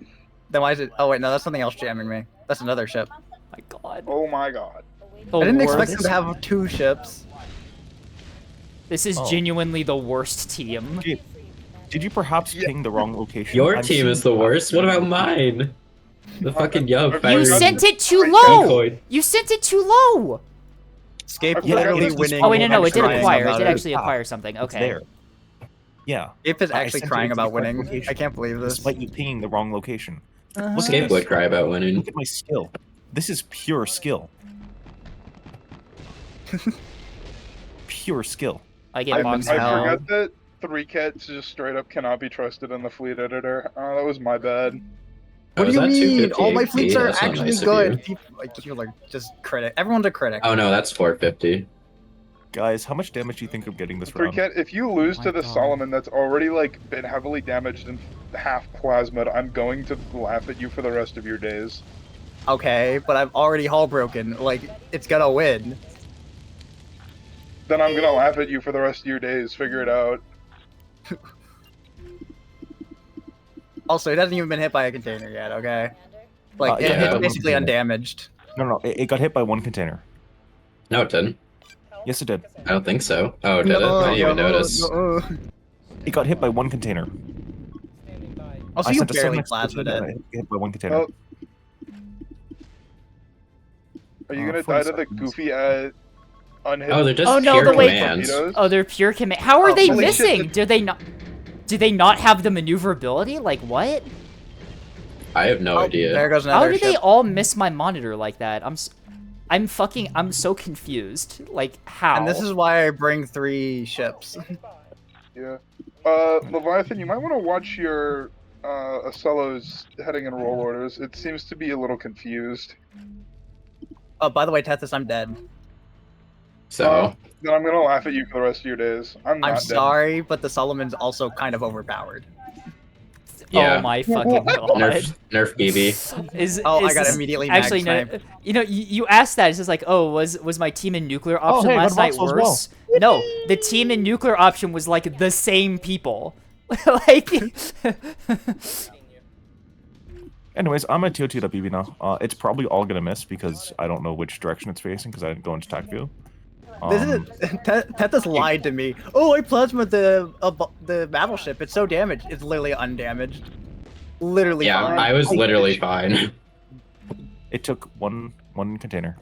Then why is it? Oh wait, no, that's something else jamming me. That's another ship. My god. Oh my god. The I didn't worst. expect them to have 2 ships. This is Oh. genuinely the worst team. Did you perhaps Yeah. ping the wrong location? Your I'm team is the seeing- worst. What about mine? The fucking young You fire You Fire sent it too Fire low. Decoy. You sent it too low. Escape Yeah, literally it's just- winning. Oh wait, no, it did crying acquire. It about did it. actually Ah, acquire something. It's Okay. there. Yeah. Escape is I actually sent it crying to the about correct winning. location. I can't believe this. Despite you pinging the wrong location. Look at Escape this. would cry about winning. Look at my skill. This is pure skill. Pure skill. I get I boxed hell. out. forgot that 3Cats just straight up cannot be trusted in the fleet editor. That was my bad. What do is you that mean? All my 250 fleets are That's not actually nice of good. you. People are just critic. Everyone's a critic. Oh no, that's 450. Guys, how much damage do you think I'm getting this round? 3Cat, if you lose my to the God. Solomon that's already like been heavily damaged and half plasmid, I'm going to laugh at you for the rest of your days. Okay, but I'm already hull broken. Like, it's gonna win. Then I'm gonna laugh at you for the rest of your days. Figure it out. Also, it hasn't even been hit by a container yet, okay? Like, Yeah, it's one basically container. undamaged. No, it got hit by one container. No, it didn't. Yes, it did. I don't think so. Oh, did it? I didn't even notice. no. It got hit by one container. Also, I you sent a barely 7x plasmed and it. it hit by one container. Oh. Are you gonna die to 40 the seconds. goofy unhit? Oh, they're just Oh, no, pure the way- commands. torpedoes? Oh, they're pure command. How are Oh, they holy missing? shit. Do they not have the maneuverability? Like what? I have no Oh, idea. there goes How another did ship. they all miss my monitor like that? I'm so confused. Like how? And this is why I bring 3 ships. Yeah. Leviathan, you might want to watch your Acello's heading in roll orders. It seems to be a little confused. Oh, by the way, Tethys, I'm dead. So Then I'm gonna laugh at you for the rest of your days. I'm not I'm dead. sorry, but the Solomon's also kind of overpowered. yeah, Oh my fucking god. nerf BB. I is got this- immediately actually no. mag-sniped. You know, you asked that. It's just like, oh, was my team in nuclear option hey, last got night voxel as well. worse? No, the team in nuclear option was like the same people. Like. Anyways, I'm at TOT.BB now. It's probably all gonna miss because I don't know which direction it's facing because I didn't go into attack view. This is Tethys lied to me. Oh, I plasma the battleship. It's so damaged. It's literally undamaged. Literally Yeah, fine. I was literally fine. It took one container.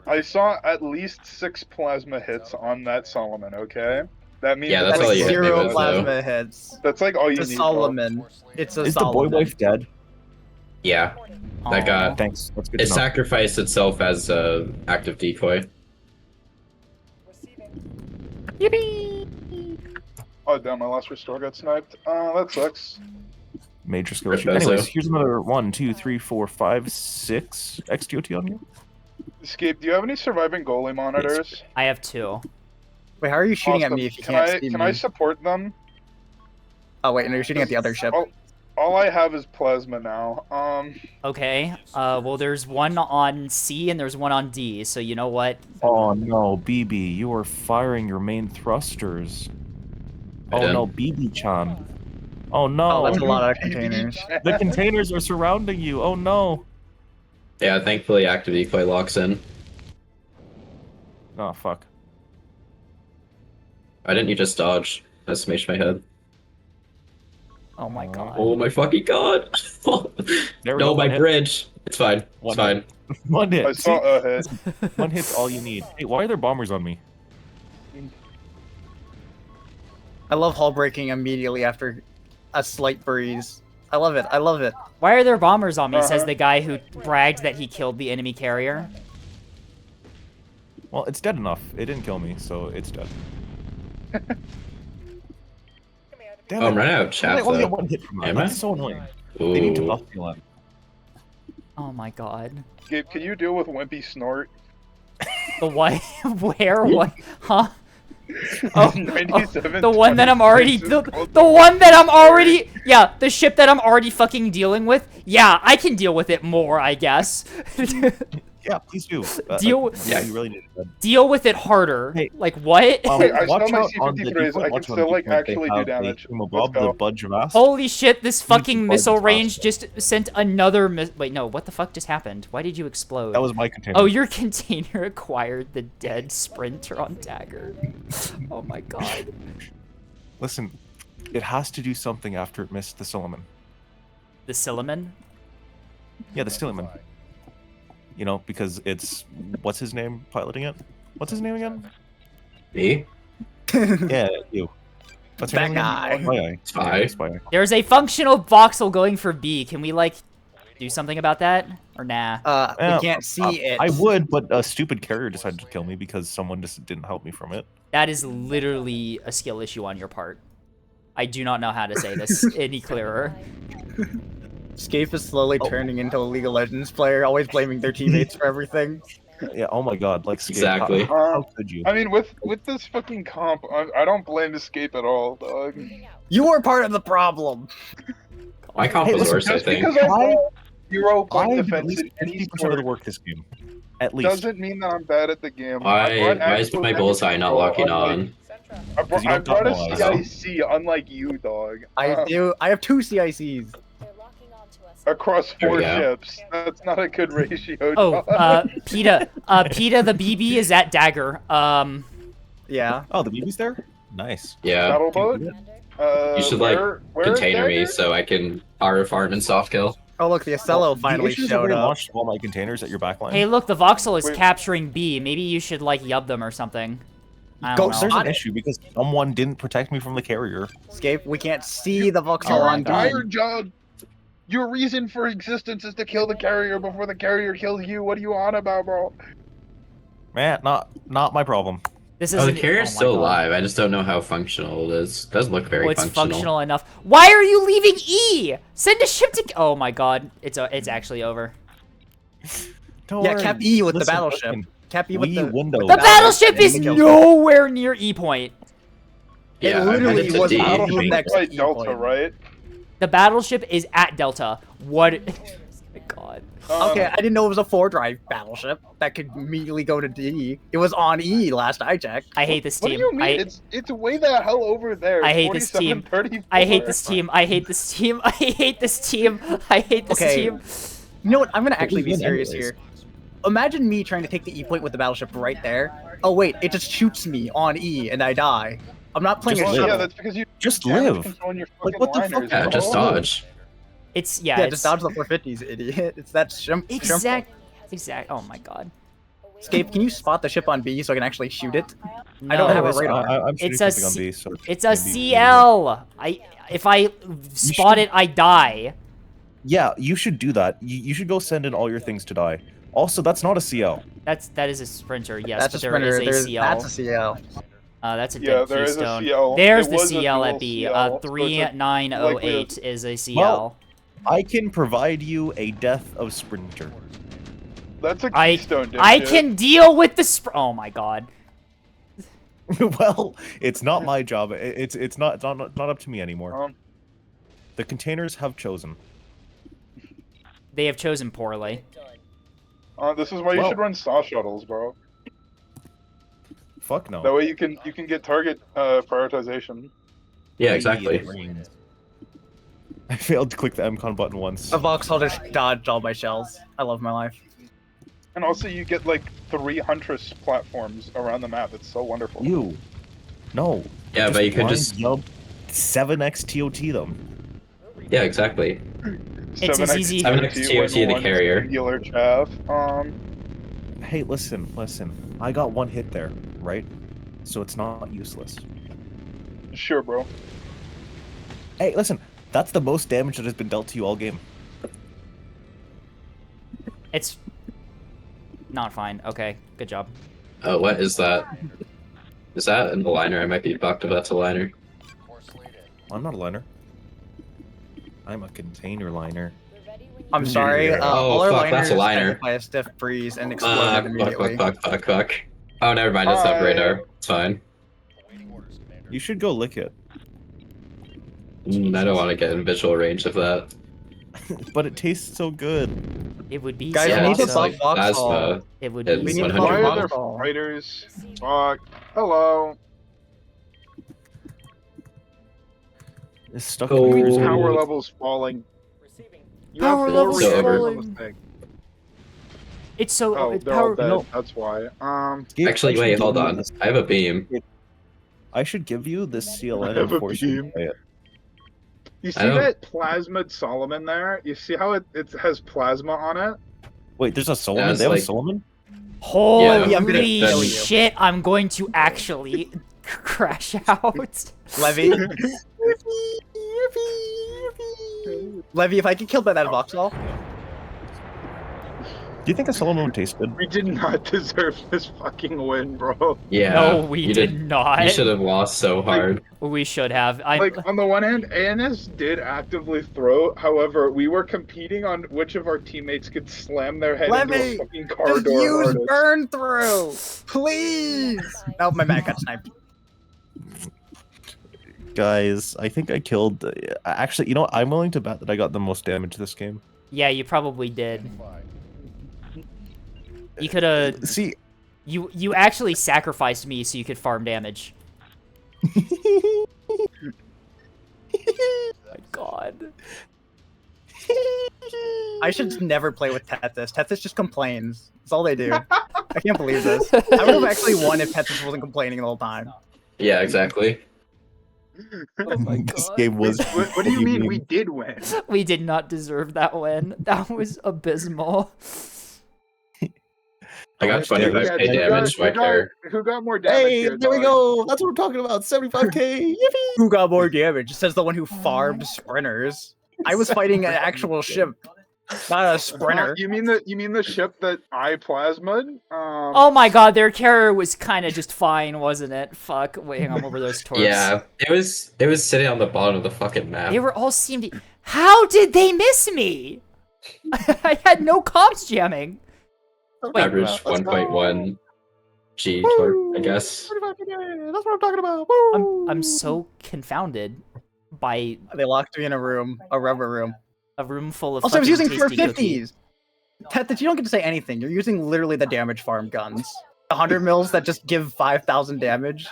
I saw at least 6 plasma hits on that Solomon. Okay, that means Yeah, that's That's all you hit me zero with, plasma hits. That's like all you It's a need. Solomon. It's a Is the boy Solomon. wife dead? Yeah, that got Thanks. That's good it to know. sacrificed itself as a active decoy. Oh damn! My last restore got sniped. That sucks. Major skill Rip issue. Bezo. Anyways, here's another 1, 2, 3, 4, 5, 6 XTOT on you. Escape. Do you have any surviving goalie monitors? I have 2. Wait, how are you shooting at Awesome. me if you Can can't I see can me? I support them? Oh wait, no, you're shooting at the other ship. All I have is plasma now. Okay. Well, there's one on C and there's one on D. So you know what? Oh no, BB, you are firing your main thrusters. I Oh didn't. no, BB-chan. Oh no, Oh, that's a lot of containers. the containers are surrounding you. Oh no. Yeah, thankfully active decoy locks in. Oh fuck. Why didn't you just dodge? I smashed my head. Oh my god. Oh my fucking god! There we No, go, my one hit. bridge. It's fine. It's One fine. One hit. I saw See? a hit. One hit's all you need. Hey, why are there bombers on me? I love hull breaking immediately after a slight breeze. I love it. I love it. Why are there bombers on me? Says Uh-huh. the guy who bragged that he killed the enemy carrier. Well, it's dead enough. It didn't kill me, so it's dead. Damn Oh, I'm it. running out of I chat only get though. one hit from that. Am I? That's so annoying. They need to Ooh. buff the line. Oh my god. Gabe, can you deal with Wimpy Snort? The what? Where? What? Huh? Oh, 97, the one that I'm already, 26. the one that I'm already, yeah, the ship that I'm already fucking dealing with. Yeah, I can deal with it more, I guess. Yeah, please do. Deal- Yeah, you really need it. Deal with it harder. Hey. Like what? Hey, I Watch saw my out on the C-53s, decoy, I can watch on still, the like, decoy. They actually do have a damage. thingamabob, Let's go. the Budge Vast. Holy shit! This fucking Budge missile Vast. range just sent another. Wait, no. What the fuck just happened? Why did you explode? That was my container. Oh, your container acquired the dead sprinter on Dagger. Oh my god. Listen, it has to do something after it missed the Solomon. The Silliman? Yeah, the Stillman. You know, because it's what's his name piloting it? What's his name again? Me? Yeah, you. What's your That name guy. again? Spy. Spy. Spy. There's a functional voxel going for B. Can we, like, do something about that? Or nah? We can't see it. I would, but a stupid carrier decided to kill me because someone just didn't help me from it. That is literally a skill issue on your part. I do not know how to say this any clearer. Scape is slowly turning into a League of Legends player, always blaming their teammates for everything. Yeah, oh my god, like Skate, Exactly. How could you? I mean, with this fucking comp, I don't blame Escape at all, dog. You were part of the problem. My comp Hey, was listen, worse, I Just think. because I roll 0 I point did at defense least in any 50% of the sport work this game. At least. doesn't mean that I'm bad at the game. Why I brought is my actual bullseye not control, locking unlike- on? I Because you brought, don't I brought got a no eyes. CIC, unlike you, dog. I have 2 CICs. They're locking onto us. Across There 4 we go. ships. That's not a good ratio, Oh, dog. PETA. PETA the BB is at Dagger. Yeah. Oh, the BB's there? Nice. Yeah. Battle boat? You should, like, where is Container me Dagger? so I can RF farm and soft kill. Oh look, the Acello The finally issue is that showed they up. launched all my containers at your backline. Hey, look, the voxel is Wait. capturing B. Maybe you should, like, yub them or something. I Go- don't know. There's On an it. issue because someone didn't protect me from the carrier. Scape, we can't see the Voxel Oh my on God. B. Fire jug! Your reason for existence is to kill the carrier before the carrier kills you. What are you on about, bro? Man, not my problem. This Oh, isn't. the carrier's my still God. alive. I just don't know how functional it is. It does look very Oh, it's functional. functional enough. Why are you leaving E? Send a ship to. Oh my God, it's actually over. Don't Yeah, worry. cap E with the Listen, battleship. listen, Cap E with we the Windows. The battleship is kills it. nowhere near E point. Yeah, I literally went to was D. on the Battleship next is like E Delta, point. right? The battleship is at Delta. What? Oh my God. Okay, I didn't know it was a 4-drive battleship that could immediately go to D. It was on E last I checked. I hate this What team. do you mean? It's way the hell over there. I It's hate this team. 47-34. I hate this team. I hate this team. I hate this team. I hate this Okay. team. You know what? I'm gonna actually we be win serious anyways. here. Imagine me trying to take the E point with the battleship right there. Oh wait, it just shoots me on E and I die. I'm not playing Just a live. shuttle. Yeah, that's because you Just damage live. controlling your Like, fucking what the fuck? liners, Yeah, bro. just dodge. It's Yeah, it's just dodge the 450s, idiot. It's that shrimp. exact. Oh my God. Escape, can you spot the ship on B so I can actually shoot it? No. I don't have a Anyways, radar. I'm shooting It's a something on C- B, so It's a maybe- CL. If I spot should- it, I die. Yeah, you should do that. You should go send in all your things to die. Also, that's not a CL. That is a sprinter. Yes, That's a but there sprinter. is a CL. That's a CL. That's a Yeah, dead there is a keystone. CL. There's It the was a CL at dual B. CL, so it's a 3908 is a CL. Well, I can provide you a death of sprinter. That's a I keystone, I dipshit. can deal with the Oh my God. Well, it's not my job. It's not up to me anymore. Um, The containers have chosen. They have chosen poorly. this is why you Well- should run saw shuttles, bro. Fuck no. That way you can get target prioritization. Yeah, exactly. I failed to click the MCON button once. A Vauxhall just dodged all my shells. I love my life. And also you get like 3 Huntress platforms around the map. It's so wonderful. You. No. Yeah, but you could blind just. jump 7x TOT them. Yeah, exactly. It's as easy- 7x TOT the carrier. Singular chaff. Hey, listen. I got one hit there, right? So it's not useless. Sure, bro. Hey, listen. That's the most damage that has been dealt to you all game. It's not fine. Okay, good job. Oh, what is that? Is that a liner? I might be fucked if that's a liner. I'm not a liner. I'm a container liner. I'm sorry. Yeah. All Oh, our fuck, that's liners a got liner. hit by a stiff breeze and exploded immediately. Fuck. Oh, never mind. It's not Hi. radar. It's fine. You should go lick it. I don't want to get in visual range of that. But it tastes so good. It would be Guys, so I need to awesome. buff Vauxhall. Plasma. It would It's be We so need to 100 Why buff are there Vauxhall. fighters? Fuck. Hello. It's stuck Oh. in your Power Ooh. levels falling. You Power have levels 4 reactors on falling. this thing. It's so. Oh, it's they're all power. dead. No. That's why. Actually, wait, hold on. I have a beam. I should give you this CLN I have and a force you to beam. play it. You I see don't- that plasmid Solomon there? You see how it has plasma on it? Wait, there's a Solomon? That's They have like- a Solomon? Holy Yeah, I'm gonna kill you. shit! I'm going to actually crash out. Levy. Levy, if I get killed by that Vauxhall, Do you think a Solomon would taste good? We did not deserve this fucking win, bro. Yeah. No, we you did not. You should have lost so hard. We should have. Like, on the one hand, ANS did actively throw. However, we were competing on which of our teammates could slam their head into Levy, a fucking car just door use hardest. burn through, please. Oh, my man got sniped. Guys, I think I killed... Actually, you know what? I'm willing to bet that I got the most damage this game. Yeah, you probably did. You could have. See... You actually sacrificed me so you could farm damage. My God. I should never play with Tethys. Tethys just complains. That's all they do. I can't believe this. I would have actually won if Tethys wasn't complaining the whole time. Yeah, exactly. Oh my This God. game was... What do you mean? We did win. We did not deserve that win. That was abysmal. I got 25k who damage. My car. Who got more damage? Hey, here, there we dog? go! That's what I'm talking about! 75k! Yippee! Who got more damage? Says the one who farmed sprinters. I was fighting an actual ship. Not a sprinter. You mean the ship that I plasmid? Oh my god, their carrier was kind of just fine, wasn't it? Fuck. Wait, hang on, what were those torps? Yeah, it was sitting on the bottom of the fucking map. They were all seemed. How did they miss me? I had no comms jamming. Wait, Average Let's 1.1 G torque, I guess. That's what I'm talking about. Woo! I'm so confounded by They locked me in a room, a rubber room. a room full of Also, I was fucking using tasty cookie. 450s. That you don't get to say anything. You're using literally the damage farm guns. 100 mils that just give 5,000 damage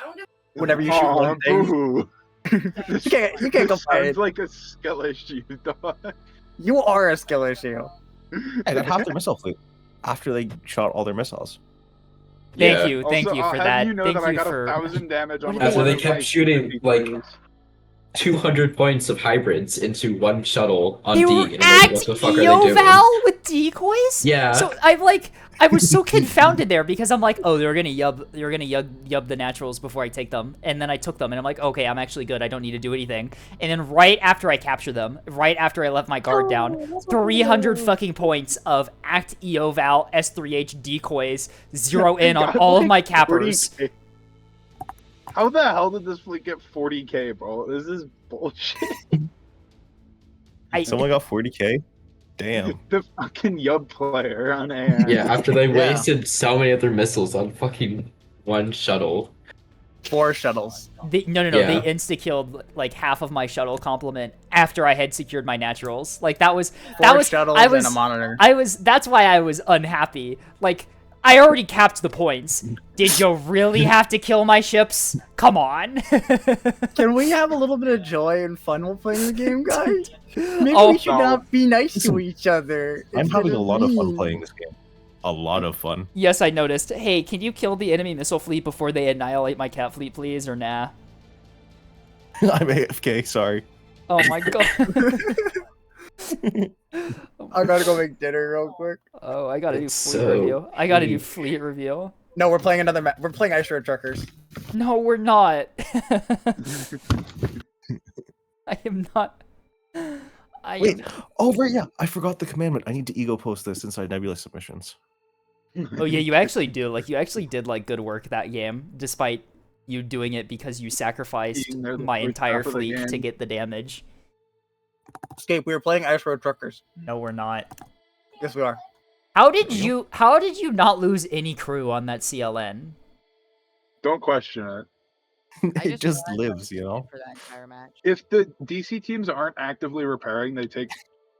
whenever you shoot one thing. Boo. You can't complain. Sounds like a skill issue, dog. You are a skill issue. I got half their missile fleet after they shot all their missiles. Thank Yeah. you, thank Also, you I'll for have that. You know Thank that I you got for. 1,000 damage on What did After they- they kept shooting like 200 points of hybrids into one shuttle on They D, were and I'm like, at what the fuck are they doing? Eoval with decoys. Yeah. So I was so confounded there because I'm like, oh, they're gonna yub the naturals before I take them, and then I took them, and I'm like, okay, I'm actually good. I don't need to do anything. And then right after I capture them, right after I left my guard down, 300 fucking points of act Eoval S3H decoys zero in on Got, all of like, my cappers. 40K. How the hell did this fleet get 40k, bro? This is bullshit. Someone got 40k. Damn. The fucking Yub player on air. Yeah, after they Yeah. wasted so many of their missiles on fucking one shuttle. 4 shuttles. No, Yeah. they insta-killed like half of my shuttle complement after I had secured my naturals. Like that was 4 shuttles I was and a monitor. that's why I was unhappy. Like I already capped the points. Did you really have to kill my ships? Come on. Can we have a little bit of joy and fun while playing the game, guys? Maybe Oh, we should no. not be nice to each other. I'm instead having a lot of fun mean. playing this game. A lot of fun. Yes, I noticed. Hey, can you kill the enemy missile fleet before they annihilate my cat fleet, please, or nah? I'm AFK, sorry. Oh my god. I gotta go make dinner real quick. Oh, I gotta do It's fleet so review. I gotta do weak. fleet review. No, we're playing another map. We're playing Ice Road Truckers. No, we're not. I am not. Wait, yeah, I forgot the commandment. I need to ego post this inside Nebula submissions. Oh yeah, you actually do. Like you actually did like good work that game, despite you doing it because you sacrificed Being there the my first entire half of the fleet to game. get the damage. Escape, we were playing Ice Road Truckers. No, we're not. Yes, we are. How did you not lose any crew on that CLN? Don't question it. It just lives, you know? For that entire match. If the DC teams aren't actively repairing, they take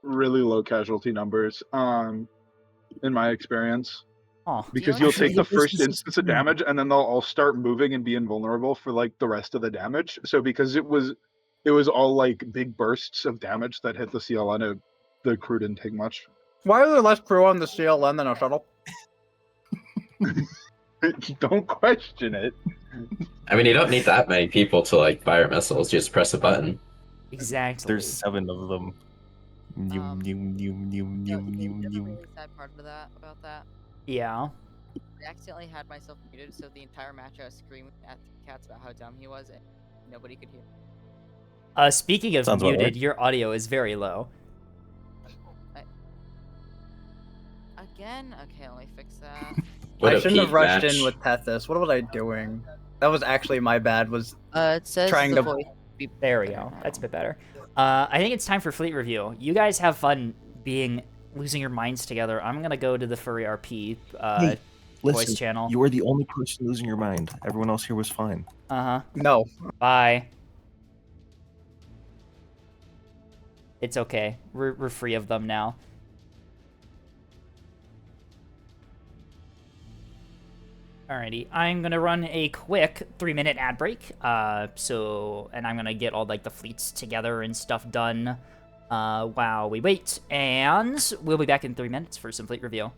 really low casualty numbers. In my experience, Oh, because know you'll actually, take the this first is instance of damage, and then they'll all start moving and be invulnerable for like the rest of the damage. So because it was all like big bursts of damage that hit the CLN, the crew didn't take much. Why are there less crew on the CLN than a shuttle? Don't question it. I mean, you don't need that many people to like fire missiles. Just press a button. exactly. There's 7 of them. No, you know the New. really sad part of that about that? Yeah. I accidentally had myself muted, so the entire match I was screaming at Cats about how dumb he was, and nobody could hear. Speaking of Sounds about muted, right. your audio is very low. Again? Okay, let me fix that. What I a shouldn't have peak rushed match. in with Tethys. What was I doing? That was actually my bad. Was It says Trying the to- voice be There we better go. now. That's a bit better. I think it's time for fleet review. You guys have fun losing your minds together. I'm gonna go to the Furry RP Hey, voice Listen, channel. you are the only person losing your mind. Everyone else here was fine. Uh-huh. no. Bye. It's okay. We're free of them now. Alrighty, I'm gonna run a quick 3-minute ad break. And I'm gonna get all like the fleets together and stuff done while we wait, and we'll be back in 3 minutes for some fleet review.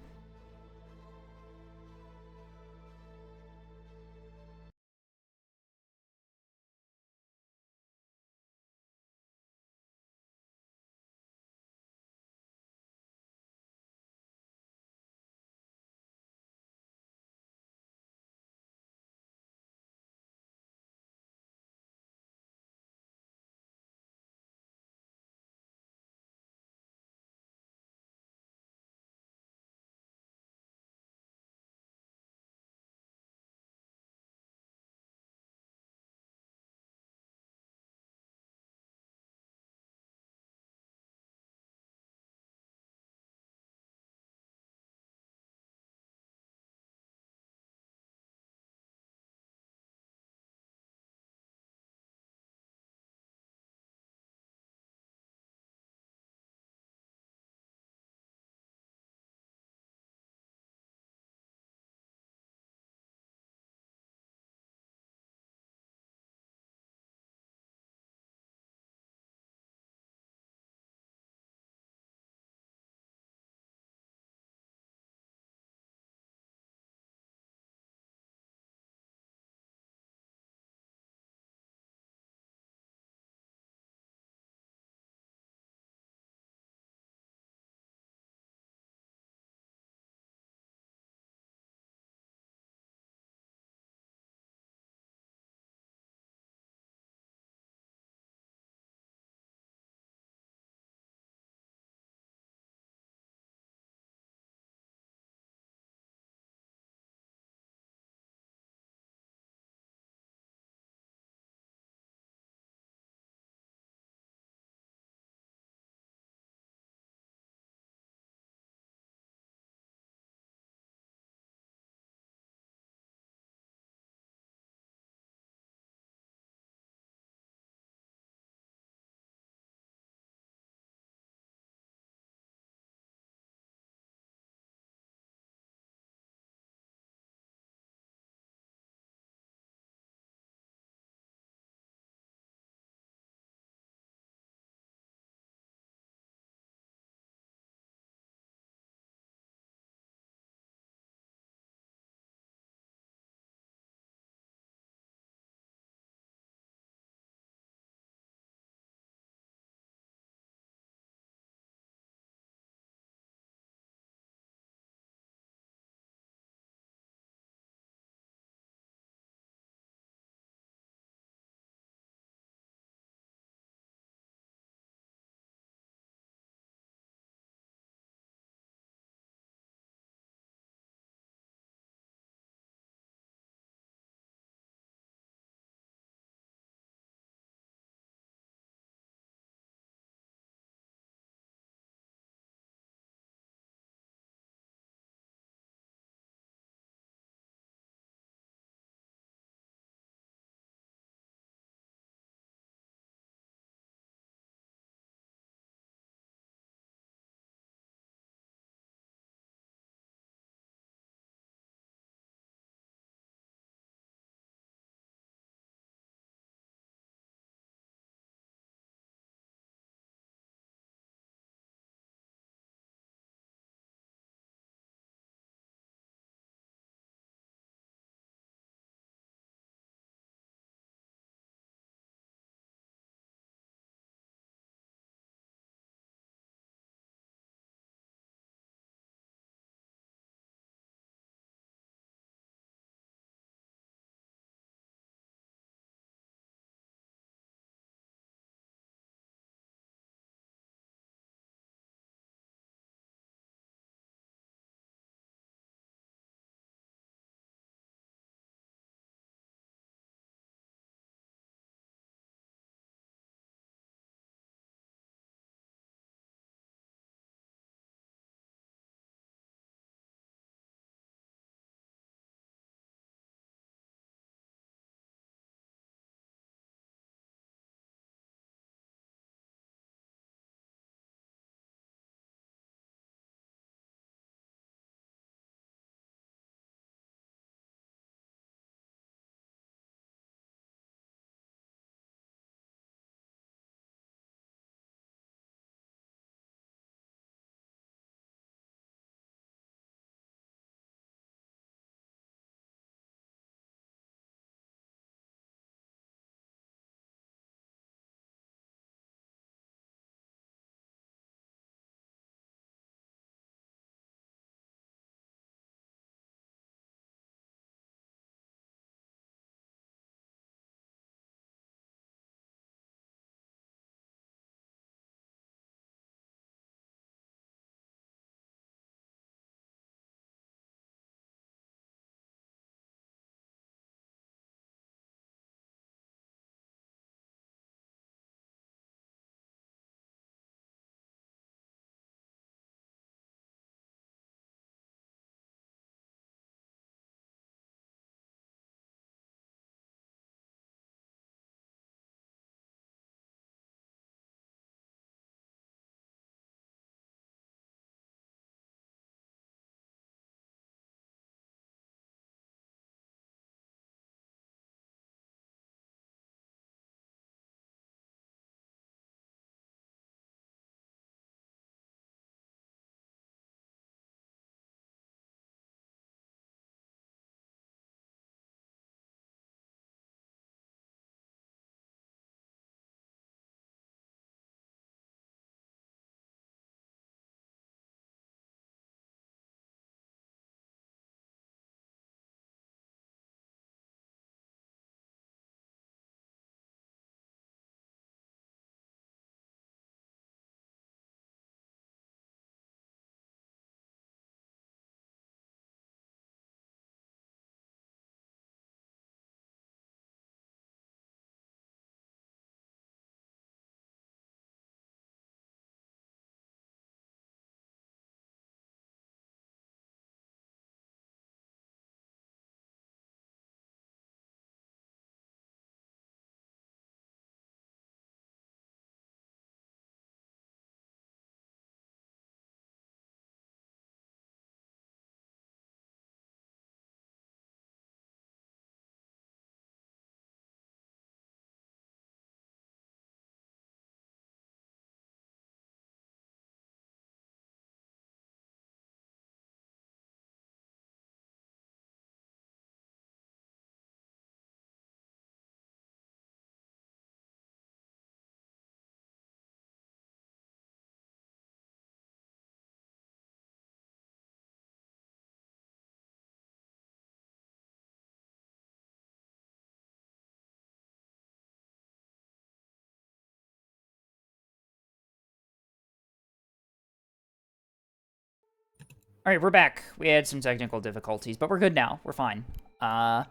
right, we're back. We had some technical difficulties, but we're good now. We're fine. All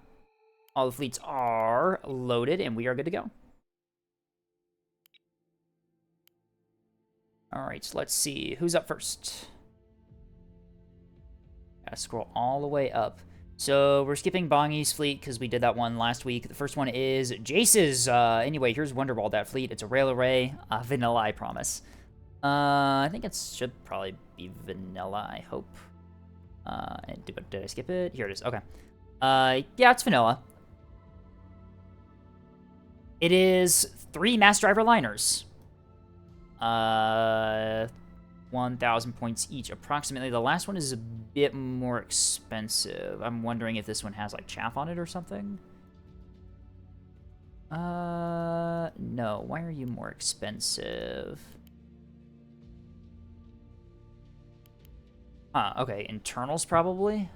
the fleets are loaded, and we are good to go. All right, so let's see. Who's up first? Gotta scroll all the way up. So we're skipping Bongi's fleet because we did that one last week. The first one is Jace's. Anyway, here's Wonderwall, that fleet. It's a rail array. Vanilla, I promise. I think it should probably be vanilla, I hope. Did I skip it? Here it is. Okay. Yeah, it's vanilla. It is 3 mass driver liners. 1,000 points each, approximately. The last one is a bit more expensive. I'm wondering if this one has, like, chaff on it or something. No. Why are you more expensive? Okay. Internals, probably.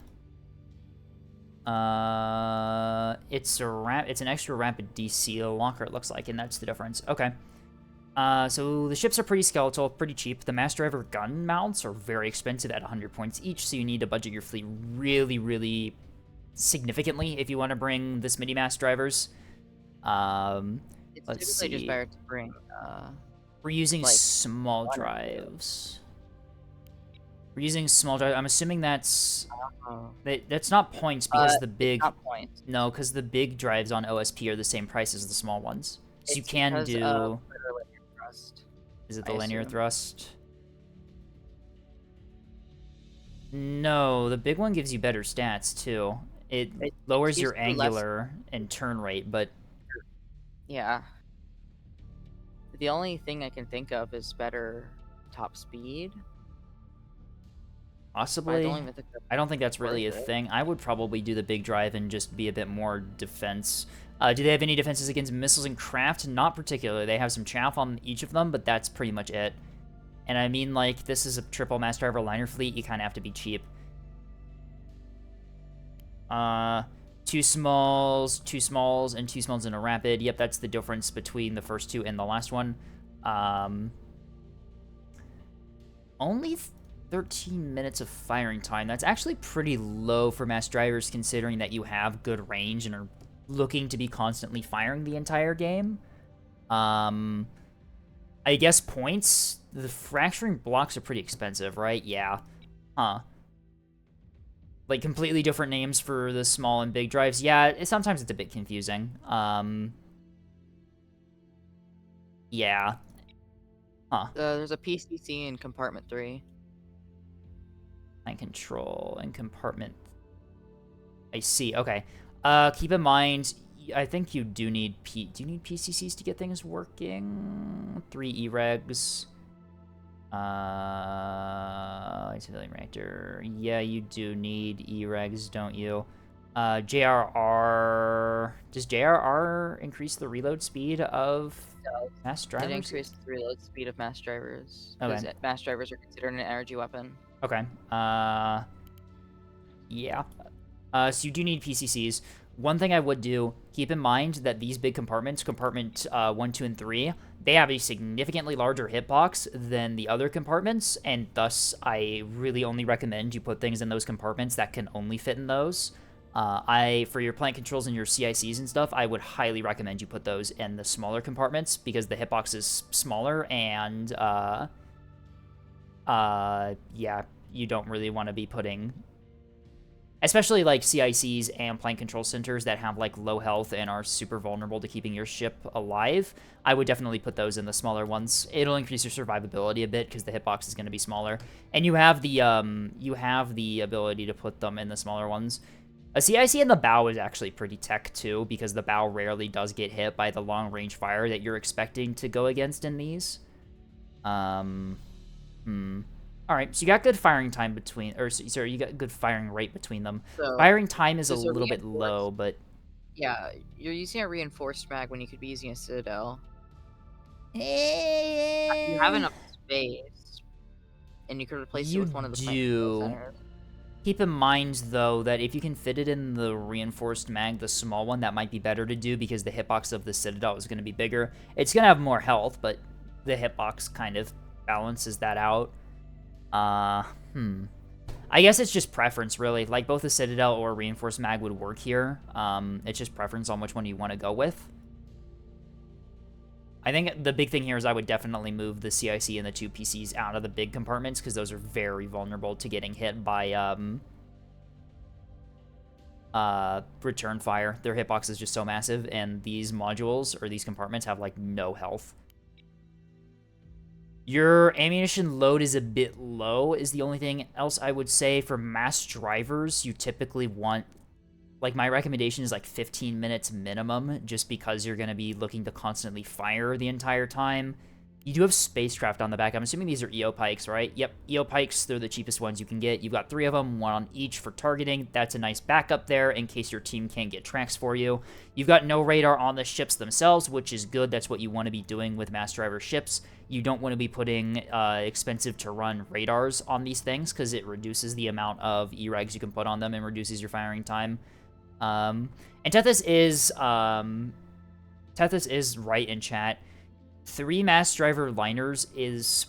It's an extra rapid DC locker, it looks like, and that's the difference. Okay. So the ships are pretty skeletal, pretty cheap. The mass driver gun mounts are very expensive at 100 points each, so you need to budget your fleet really, really significantly if you want to bring this many mass drivers. It's Let's typically just see. better to bring. We're using like, small one or two. drives. We're using small drives. I'm assuming that's Oh, that's not points because the big not points. no, because the big drives on OSP are the same price as the small ones. So you It's can because do. of the linear thrust. Is it the I linear assume. thrust? No, the big one gives you better stats too. It It lowers gives your you less- angular and turn rate, but Yeah. The only thing I can think of is better top speed. But I possibly. don't even think that's I don't think that's really a worth it. thing. I would probably do the big drive and just be a bit more defense. Do they have any defenses against missiles and craft? Not particularly. They have some chaff on each of them, but that's pretty much it. And I mean, like, this is a triple mass driver liner fleet. You kind of have to be cheap. 2 smalls, 2 smalls, and 2 smalls in a rapid. Yep, that's the difference between the first 2 and the last one. Only 13 minutes of firing time. That's actually pretty low for mass drivers, considering that you have good range and are looking to be constantly firing the entire game. I guess points. The fracturing blocks are pretty expensive, right? Yeah. Huh. Like, completely different names for the small and big drives. Yeah, sometimes it's a bit confusing. Yeah. Huh. There's a PCC in compartment 3. Line control and compartment. I see. Okay. Keep in mind, I think you do need do you need PCCs to get things working? 3 E-regs. Civilian reactor. Yeah, you do need E-regs, don't you? JRR. Does JRR increase the reload speed of mass drivers? It increases the reload speed of mass drivers. Okay. Because mass drivers are considered an energy weapon. Okay. Yeah. So you do need PCCs. One thing I would do, keep in mind that these big compartments, compartment 1, 2, and 3, they have a significantly larger hitbox than the other compartments, and thus I really only recommend you put things in those compartments that can only fit in those. For your plant controls and your CICs and stuff, I would highly recommend you put those in the smaller compartments because the hitbox is smaller and, yeah, you don't really want to be putting... Especially, like, CICs and plant control centers that have, like, low health and are super vulnerable to keeping your ship alive. I would definitely put those in the smaller ones. It'll increase your survivability a bit because the hitbox is going to be smaller. And you have the ability to put them in the smaller ones. A CIC in the bow is actually pretty tech, too, because the bow rarely does get hit by the long-range fire that you're expecting to go against in these. Alright, so you got good firing time between... Or, sorry, you got good firing rate between them. So, Firing time is a there's a little bit low, but... yeah, you're using a reinforced mag when you could be using a Citadel. You You have enough space, and you could replace it with one of the plant control centers. Keep in mind, though, that if you can fit it in the reinforced mag, the small one, that might be better to do because the hitbox of the Citadel is going to be bigger. It's going to have more health, but the hitbox kind of balances that out. I guess it's just preference, really. Like, both a Citadel or a Reinforced Mag would work here. It's just preference on which one you want to go with. I think the big thing here is I would definitely move the CIC and the 2 PCs out of the big compartments, because those are very vulnerable to getting hit by return fire. Their hitbox is just so massive, and these modules, or these compartments, have, like, no health. Your ammunition load is a bit low, is the only thing else I would say. For mass drivers, you typically want, like, my recommendation is like 15 minutes minimum, just because you're going to be looking to constantly fire the entire time. You do have spacecraft on the back. I'm assuming these are EO pikes, right? Yep, EO pikes, they're the cheapest ones you can get. You've got 3 of them, 1 on each for targeting. That's a nice backup there in case your team can't get tracks for you. You've got no radar on the ships themselves, which is good. That's what you want to be doing with mass driver ships. You don't want to be putting expensive to run radars on these things, because it reduces the amount of E-regs you can put on them and reduces your firing time. And Tethys is right in chat. 3 mass driver liners is,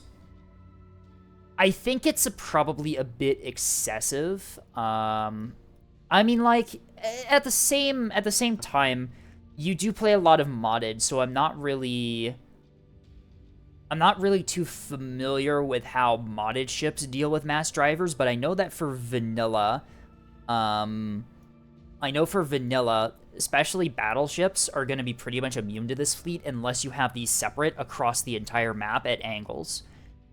I think it's probably a bit excessive. I mean, like, at the same time, you do play a lot of modded, so I'm not really too familiar with how modded ships deal with mass drivers, but I know that for vanilla, especially battleships are going to be pretty much immune to this fleet unless you have these separate across the entire map at angles.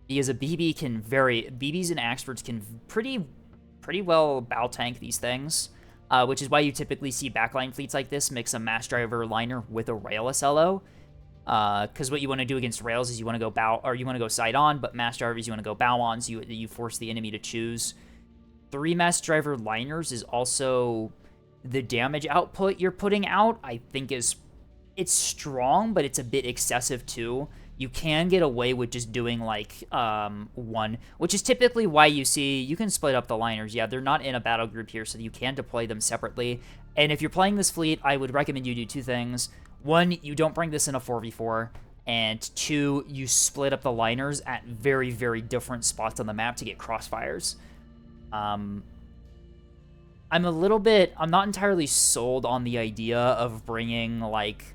Because a BB can BBs and Axfords can pretty well bow tank these things, which is why you typically see backline fleets like this mix a mass driver liner with a rail SLO. Because what you want to do against rails is you want to go bow, or you want to go side on, but mass drivers you want to go bow on, so you force the enemy to choose. 3 mass driver liners is also, the damage output you're putting out, I think it's strong, but it's a bit excessive too. You can get away with just doing like 1, which is typically why you see you can split up the liners. Yeah, they're not in a battle group here, so you can deploy them separately. And if you're playing this fleet, I would recommend you do 2 things. 1, you don't bring this in a 4v4, and 2, you split up the liners at very, very different spots on the map to get crossfires. I'm not entirely sold on the idea of bringing, like,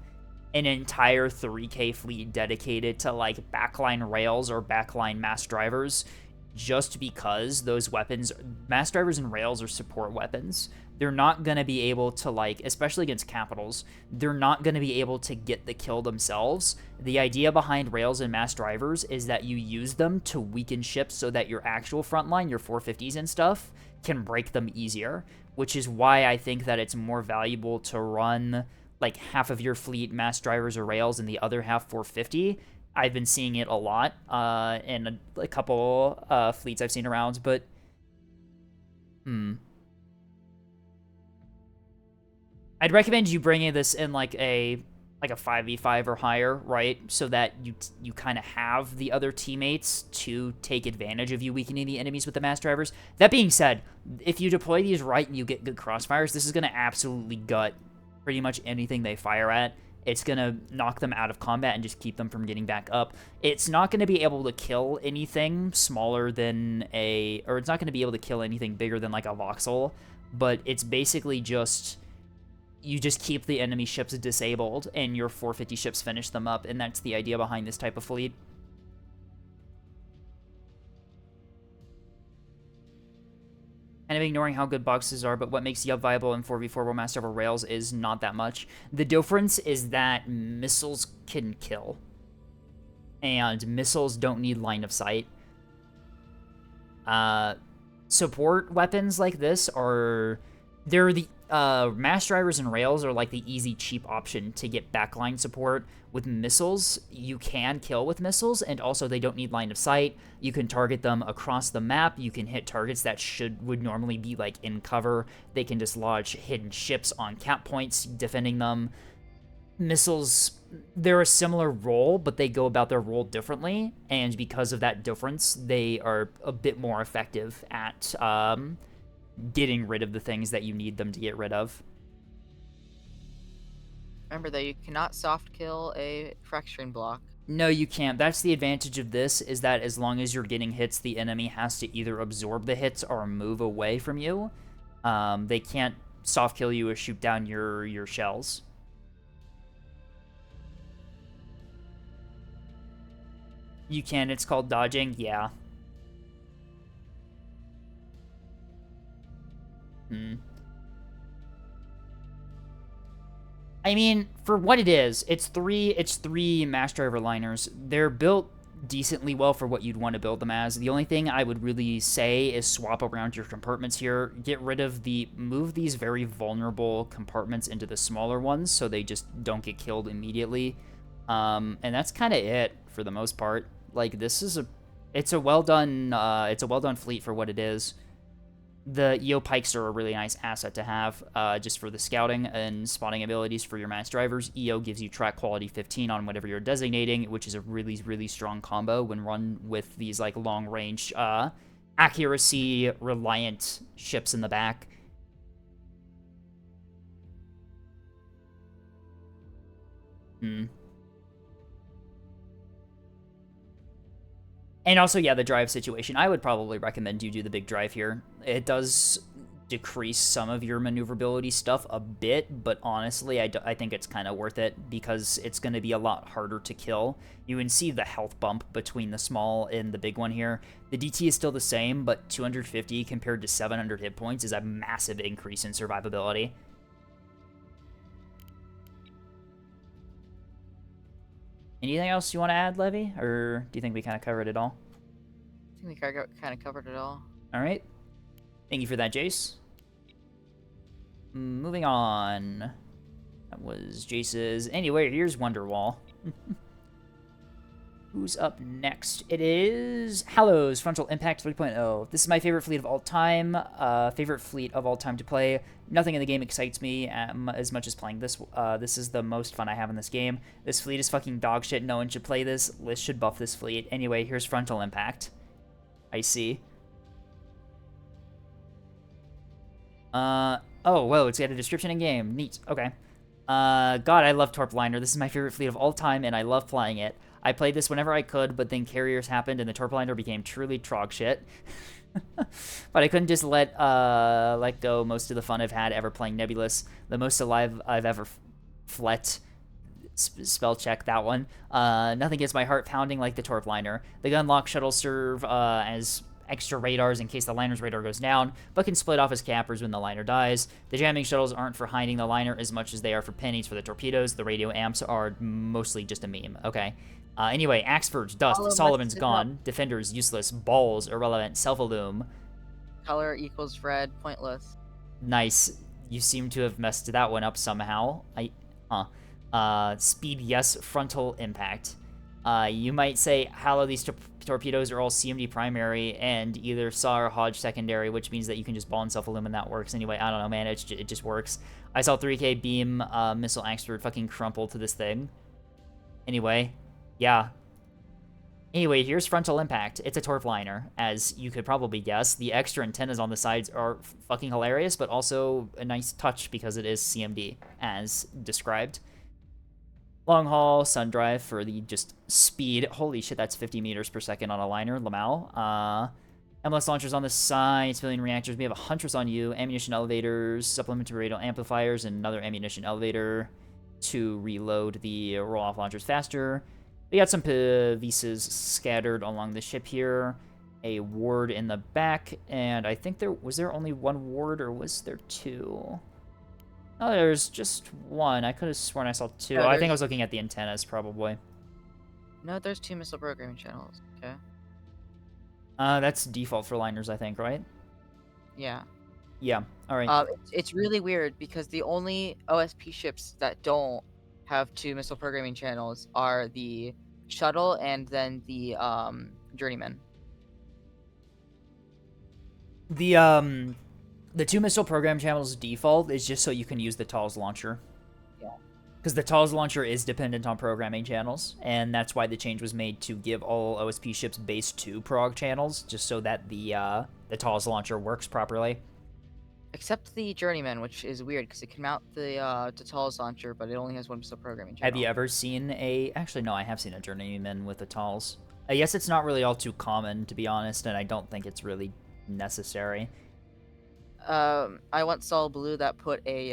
an entire 3K fleet dedicated to, like, backline rails or backline mass drivers, just because those weapons, mass drivers and rails, are support weapons. They're not going to be able to, like, especially against capitals, they're not going to be able to get the kill themselves. The idea behind rails and mass drivers is that you use them to weaken ships so that your actual front line, your 450s and stuff, can break them easier, which is why I think that it's more valuable to run, like, half of your fleet mass drivers or rails and the other half 450. I've been seeing it a lot in a couple fleets I've seen around, but I'd recommend you bringing this in like a 5v5 or higher, right? So that you kind of have the other teammates to take advantage of you weakening the enemies with the mass drivers. That being said, if you deploy these right and you get good crossfires, this is going to absolutely gut pretty much anything they fire at. It's going to knock them out of combat and just keep them from getting back up. It's not going to be able to kill anything smaller than or it's not going to be able to kill anything bigger than like a voxel, but it's basically just, you just keep the enemy ships disabled and your 450 ships finish them up, and that's the idea behind this type of fleet. Kind of ignoring how good boxes are, but what makes Yub viable in 4v4 while Master over Rails is not that much. The difference is that missiles can kill, and missiles don't need line of sight. Support weapons like this they're the mass drivers and rails are like the easy, cheap option to get backline support. With missiles, you can kill with missiles, and also they don't need line of sight. You can target them across the map. You can hit targets that would normally be like in cover. They can dislodge hidden ships on cap points, defending them. Missiles, they're a similar role, but they go about their role differently, and because of that difference, they are a bit more effective at getting rid of the things that you need them to get rid of. Remember, though, you cannot soft kill a fracturing block. No, you can't. That's the advantage of this, is that as long as you're getting hits, the enemy has to either absorb the hits or move away from you. They can't soft kill you or shoot down your shells. You can. It's called dodging. Yeah. I mean, for what it is, it's three mass driver liners. They're built decently well for what you'd want to build them as. The only thing I would really say is swap around your compartments here. Move these very vulnerable compartments into the smaller ones so they just don't get killed immediately. And that's kind of it for the most part. Like, it's a well done fleet for what it is. The EO pikes are a really nice asset to have, just for the scouting and spotting abilities for your mass drivers. EO gives you track quality 15 on whatever you're designating, which is a really, really strong combo when run with these, like, long-range, accuracy-reliant ships in the back. And also, yeah, the drive situation. I would probably recommend you do the big drive here. It does decrease some of your maneuverability stuff a bit, but honestly, I think it's kind of worth it because it's going to be a lot harder to kill. You can see the health bump between the small and the big one here. The DT is still the same, but 250 compared to 700 hit points is a massive increase in survivability. Anything else you want to add, Levy? Or do you think we kind of covered it all? I think we kind of covered it all. All right. Thank you for that, Jace. Moving on. That was Jace's. Anyway, here's Wonderwall. Who's up next? It is Hallows Frontal Impact 3.0. This is my favorite fleet of all time. Favorite fleet of all time to play. Nothing in the game excites me as much as playing this. This is the most fun I have in this game. This fleet is fucking dog shit. No one should play this. Liz should buff this fleet. Anyway, here's Frontal Impact. I see. Oh, whoa, it's got a description in game. Neat. Okay. God, I love Torp Liner. This is my favorite fleet of all time, and I love flying it. I played this whenever I could, but then carriers happened, and the Torp Liner became truly trog shit. But I couldn't just let go most of the fun I've had ever playing Nebulous. The most alive I've ever flet. Spell check that one. Nothing gets my heart pounding like the Torp Liner. The gunlock shuttles serve as extra radars in case the liner's radar goes down, but can split off as cappers when the liner dies. The jamming shuttles aren't for hiding the liner as much as they are for pennies for the torpedoes. The radio amps are mostly just a meme. Okay. Anyway, Axford's dust. Sullivan's gone. Defender's useless. Balls irrelevant. Self-illume. Color equals red. Pointless. Nice. You seem to have messed that one up somehow. Speed, yes. Frontal impact. You might say, hello, these torpedoes are all CMD primary and either SAW or Hodge secondary, which means that you can just ball and self-illumine. That works. Anyway, I don't know, man. It just works. I saw 3K beam missile Axford fucking crumple to this thing. Anyway, yeah. Anyway, here's Frontal Impact. It's a Torp Liner, as you could probably guess. The extra antennas on the sides are fucking hilarious, but also a nice touch because it is CMD, as described. Long haul, sun drive for the just speed. Holy shit, that's 50 meters per second on a liner. Lamau. MLS launchers on the side, civilian reactors. We have a Huntress on you, ammunition elevators, supplementary radial amplifiers, and another ammunition elevator to reload the roll-off launchers faster. We got some pieces scattered along the ship here. A ward in the back, and I think was there only one ward, or was there two? Oh, there's just one. I could have sworn I saw two. Yeah, I think I was looking at the antennas, probably. No, there's 2 missile programming channels. Okay. That's default for liners, I think, right? Yeah. Yeah. All right. It's really weird because the only OSP ships that don't have 2 missile programming channels are the shuttle and then the journeyman. The 2 missile program channels default is just so you can use the TALS launcher. Yeah. Because the TALS launcher is dependent on programming channels, and that's why the change was made to give all OSP ships base 2 prog channels, just so that the TALS launcher works properly. Except the Journeyman, which is weird because it can mount the Tatal's launcher, but it only has one missile programming channel. Have you ever seen a... Actually, no, I have seen a Journeyman with the Tals. I guess it's not really all too common, to be honest, and I don't think it's really necessary. I once saw a blue that put a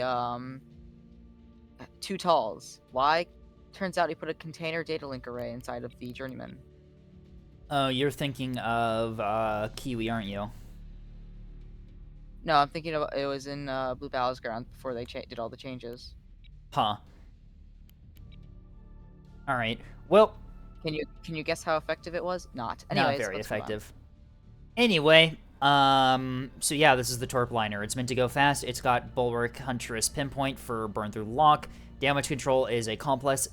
2 Tals. Why? Turns out he put a container data link array inside of the Journeyman. Oh, you're thinking of Kiwi, aren't you? No, I'm thinking of it was in Blue Battleground before they did all the changes. Huh. Alright. Well, Can you guess how effective it was? Not. not Anyways, very let's move on. effective. Anyway, so yeah, this is the Torp liner. It's meant to go fast. It's got Bulwark, Huntress, Pinpoint for burn through lock. Damage control is a complex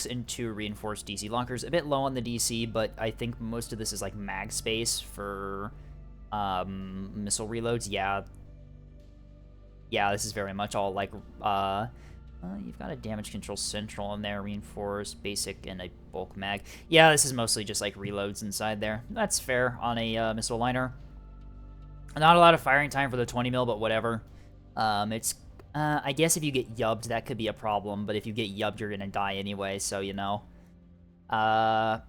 and 2 reinforced DC lockers. A bit low on the DC, but I think most of this is like mag space for missile reloads. Yeah, this is very much all like you've got a damage control central in there, reinforced, basic, and a bulk mag. Yeah, this is mostly just like reloads inside there. That's fair on a missile liner. Not a lot of firing time for the 20 mil, but whatever. It's I guess if you get yubbed, that could be a problem, but if you get yubbed, you're gonna die anyway, so you know. Launcher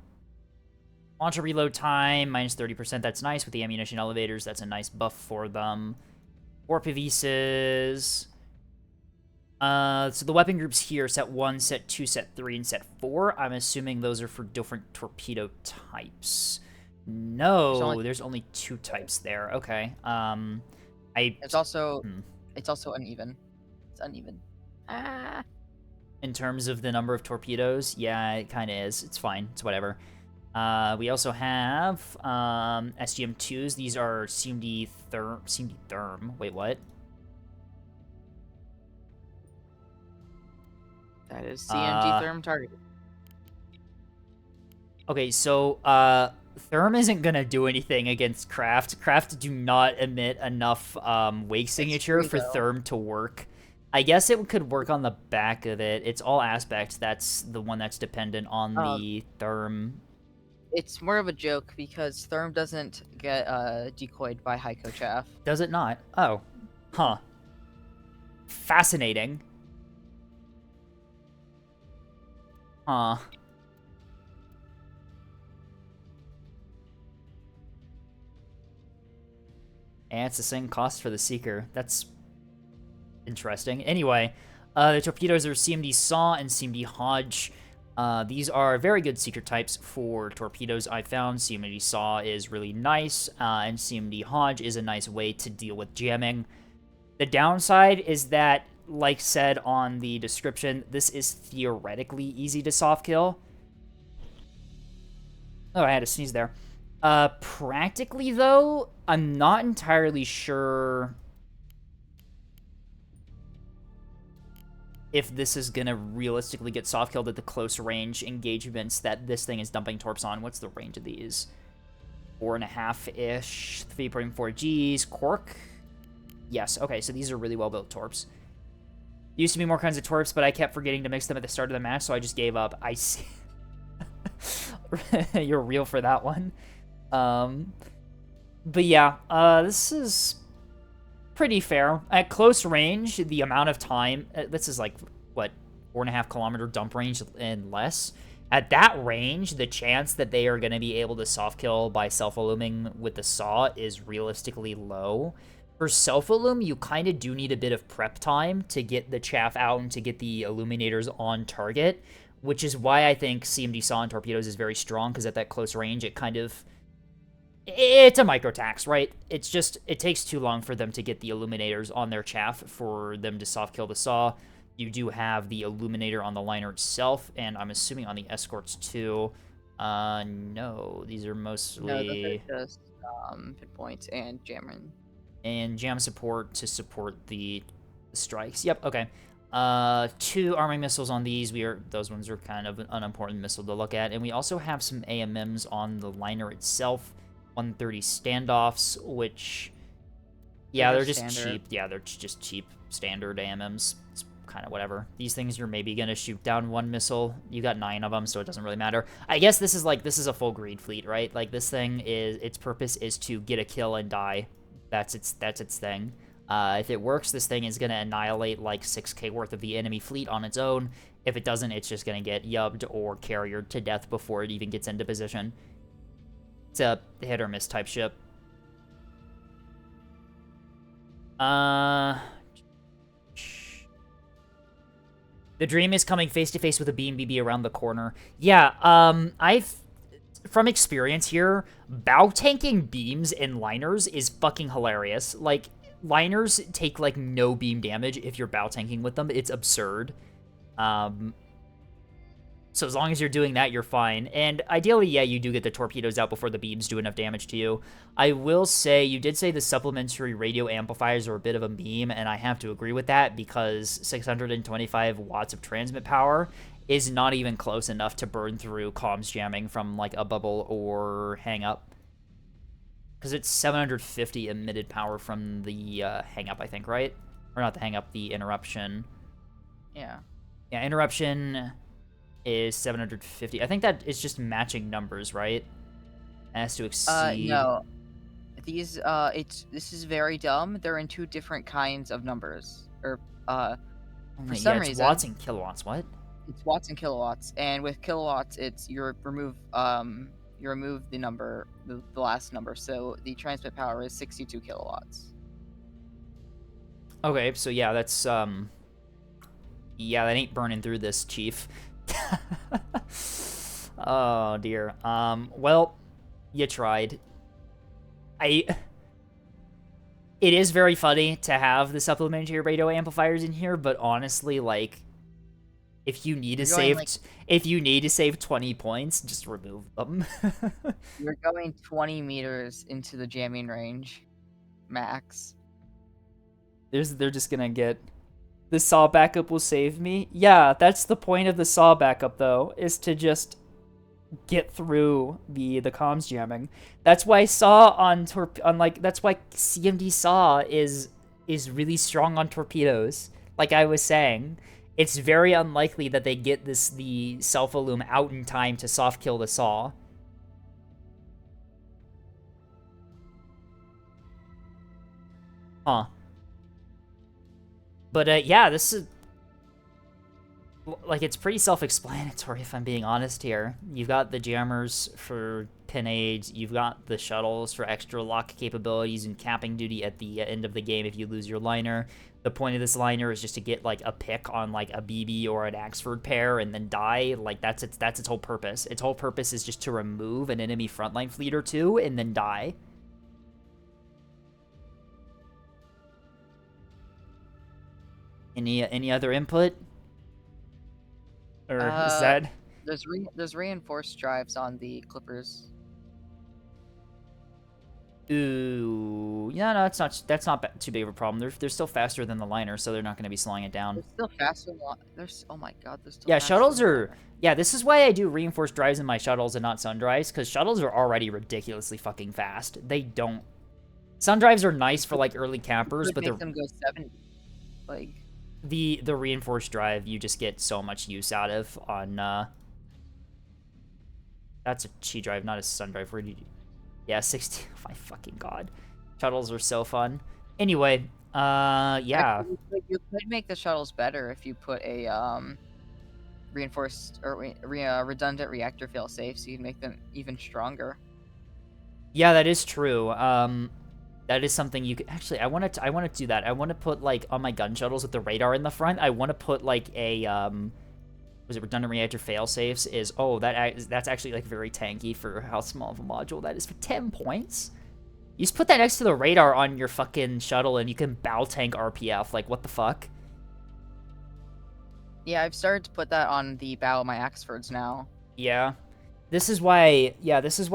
reload time, minus 30%, that's nice. With the ammunition elevators, that's a nice buff for them. Warp pieces. So the weapon groups here, set 1, set 2, set 3, and set 4. I'm assuming those are for different torpedo types. No, there's only 2 types there. Okay. It's also uneven. It's uneven. In terms of the number of torpedoes, yeah, it kind of is. It's fine. It's whatever. We also have SGM2s. These are CMD Therm. Wait, what? That is CMD Therm targeted. Okay, so Therm isn't gonna do anything against Craft. Craft do not emit enough wake signature for Therm to work. I guess it could work on the back of it. It's all aspect. That's the one that's dependent on the Therm. It's more of a joke because Therm doesn't get decoyed by Heiko Chaff. Does it not? Oh. Huh. Fascinating. Huh. And it's the same cost for the Seeker. That's interesting. Anyway, the torpedoes are CMD Saw and CMD Hodge. These are very good Seeker types for torpedoes I found. CMD Saw is really nice, and CMD Hodge is a nice way to deal with jamming. The downside is that, like said on the description, this is theoretically easy to soft kill. Oh, I had to sneeze there. Practically, though, I'm not entirely sure if this is gonna realistically get soft killed at the close range engagements that this thing is dumping torps on. What's the range of these? 4.5-ish, 3.4 Gs, Cork? Yes, okay, so these are really well-built torps. Used to be more kinds of torps, but I kept forgetting to mix them at the start of the match, so I just gave up. I see. You're real for that one. But yeah, this is pretty fair. At close range, the amount of time... this is like, what, 4.5 kilometer dump range and less? At that range, the chance that they are going to be able to soft kill by self-illuming with the saw is realistically low. For self-illum, you kind of do need a bit of prep time to get the chaff out and to get the illuminators on target, which is why I think CMD Saw and torpedoes is very strong, because at that close range, it kind of... it's a micro-tax, right? It's just, it takes too long for them to get the illuminators on their chaff for them to soft kill the saw. You do have the illuminator on the liner itself, and I'm assuming on the escorts too. No, these are mostly... No, those are just pinpoints and jamming. And jam support to support the strikes. Yep, okay. 2 arming missiles on these. Those ones are kind of an unimportant missile to look at. And we also have some AMMs on the liner itself. 130 standoffs, which... yeah, they're just standard. cheap. Yeah, they're just cheap standard AMMs. It's kind of whatever. These things you're maybe going to shoot down 1 missile. You got 9 of them, so it doesn't really matter. I guess this is a full greed fleet, right? Like, this thing is... its purpose is to get a kill and die. That's its thing. If it works, this thing is going to annihilate like 6k worth of the enemy fleet on its own. If it doesn't, it's just going to get yubbed or carriered to death before it even gets into position. It's a hit or miss type ship. The dream is coming face to face with a beam BB around the corner. Yeah, from experience here, bow tanking beams in liners is fucking hilarious. Like, liners take, like, no beam damage if you're bow tanking with them. It's absurd. So as long as you're doing that, you're fine. And ideally, yeah, you do get the torpedoes out before the beams do enough damage to you. I will say, you did say the supplementary radio amplifiers are a bit of a meme, and I have to agree with that because 625 watts of transmit power is not even close enough to burn through comms jamming from, like, a bubble or hang-up. Because it's 750 emitted power from the hang-up, I think, right? Or not the hang-up, the interruption. Yeah. Yeah, interruption is 750. I think that is just matching numbers, right? It has to exceed... No. These, this is very dumb. They're in two different kinds of numbers. Or, for some it's reason... watts and kilowatts, what? It's watts and kilowatts, and with kilowatts, it's you remove the number, the last number, so the transmit power is 62 kilowatts. Okay, so yeah, that's, yeah, that ain't burning through this, Chief. Oh, dear. Well, you tried. It is very funny to have the supplementary radio amplifiers in here, but honestly, like, if you need to save, if you need to save 20 points, just remove them. You're going 20 meters into the jamming range, max. They're just gonna get... The saw backup will save me? Yeah, that's the point of the saw backup, though, is to just get through the comms jamming. That's why saw that's why CMD saw is really strong on torpedoes. Like I was saying, it's very unlikely that they get the self-illume out in time to soft kill the saw. Huh. But, yeah, this is... Like, it's pretty self-explanatory, if I'm being honest here. You've got the jammers for pin aids, you've got the shuttles for extra lock capabilities and capping duty at the end of the game if you lose your liner. The point of this liner is just to get, like, a pick on, like, a BB or an Axford pair and then die. Like, that's its whole purpose. Its whole purpose is just to remove an enemy frontline fleet or two and then die. Any other input? Or is that... There's reinforced drives on the Clippers. Ooh, yeah, no, that's not too big of a problem. They're still faster than the liner, so they're not going to be slowing it down. They're still faster. Oh my god, they're still. Yeah, faster shuttles than are. Yeah, this is why I do reinforced drives in my shuttles and not sun drives, because shuttles are already ridiculously fucking fast. They don't. Sun drives are nice for like early campers, but them go 70. Like the reinforced drive, you just get so much use out of on. That's a chi drive, not a sun drive. Where did you? Yeah, 60. Oh my fucking god. Shuttles are so fun. Anyway, yeah. Actually, you could make the shuttles better if you put a reinforced or redundant reactor failsafe, so you can make them even stronger. Yeah, that is true. That is something you could actually. I want to do that. I want to put like on my gun shuttles with the radar in the front. I want to put like a was it redundant reactor failsafes? That's actually like very tanky for how small of a module that is. For 10 points, you just put that next to the radar on your fucking shuttle, and you can bow tank RPF. Like what the fuck? Yeah, I've started to put that on the bow of my Axfords now. Yeah. This is why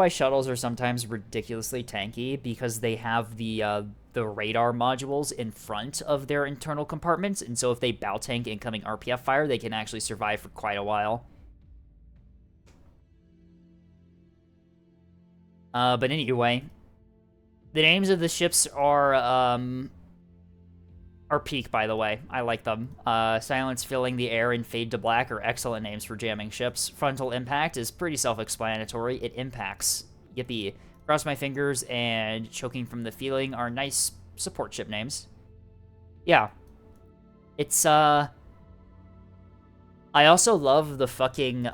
shuttles are sometimes ridiculously tanky, because they have the radar modules in front of their internal compartments, and so if they bow tank incoming RPF fire, they can actually survive for quite a while. But anyway, the names of the ships are Peak, by the way. I like them. Silence, Filling the Air, and Fade to Black are excellent names for jamming ships. Frontal Impact is pretty self-explanatory. It impacts. Yippee. Cross My Fingers and Choking from the Feeling are nice support ship names. Yeah. It's, I also love the fucking,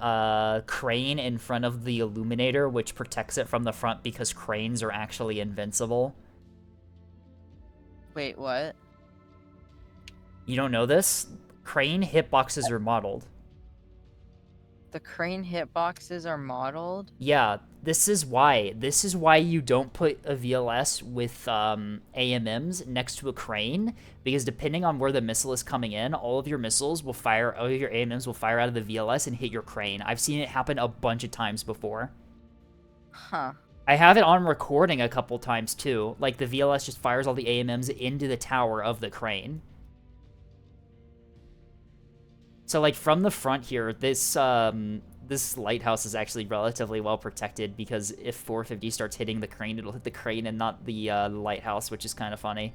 crane in front of the illuminator, which protects it from the front because cranes are actually invincible. Wait, what? You don't know this? Crane hitboxes are modeled. The crane hitboxes are modeled? Yeah, this is why. This is why you don't put a VLS with AMMs next to a crane, because depending on where the missile is coming in, all of your AMMs will fire out of the VLS and hit your crane. I've seen it happen a bunch of times before. Huh. I have it on recording a couple times too. Like the VLS just fires all the AMMs into the tower of the crane. So like from the front here, this lighthouse is actually relatively well protected because if 450 starts hitting the crane, it'll hit the crane and not the lighthouse, which is kind of funny.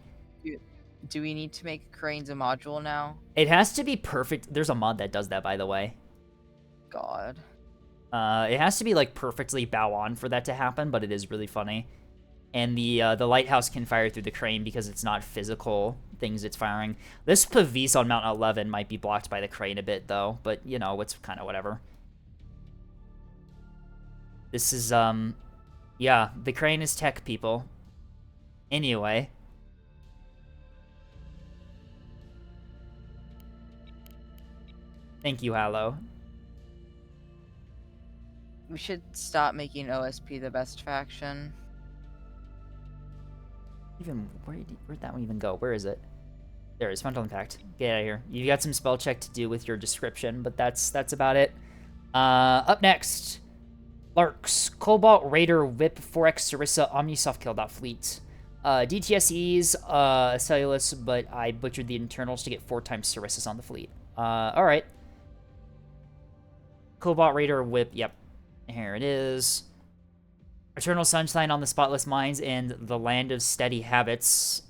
Do we need to make cranes a module now? It has to be perfect. There's a mod that does that, by the way. God. It has to be like perfectly bow on for that to happen, but it is really funny. And the lighthouse can fire through the crane because it's not physical things it's firing. This Pavise on Mount 11 might be blocked by the crane a bit, though, but, you know, it's kind of whatever. This is, yeah, the crane is tech, people. Anyway. Thank you, Hallow. We should stop making OSP the best faction. Where'd that one even go? Where is it? There it is, Frontal Impact. Get out of here. You got some spell check to do with your description, but that's about it. Up next, Larks, Cobalt, Raider, Whip, 4X, Sarissa, Omni, Softkill, Fleet. DTSEs, Cellulus, but I butchered the internals to get 4 times Sarissas on the fleet. Alright. Cobalt, Raider, Whip, yep. Here it is. Eternal Sunshine on the Spotless Minds and the Land of Steady Habits.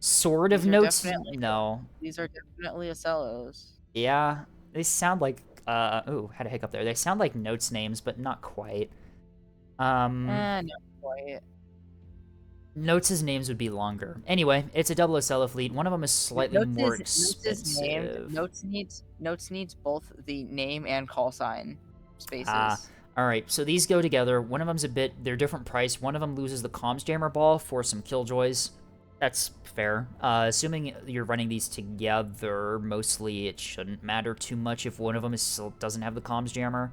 Sword of Notes? No. These are definitely Acellos. Yeah, they sound like, ooh, had a hiccup there. They sound like Notes names, but not quite. Not quite. Notes' names would be longer. Anyway, it's a double Acello fleet. One of them is slightly more expensive. Notes needs both the name and call sign spaces. Alright, so these go together. One of them's they're different price. One of them loses the comms jammer ball for some killjoys. That's fair. Assuming you're running these together, mostly it shouldn't matter too much if one of them still doesn't have the comms jammer.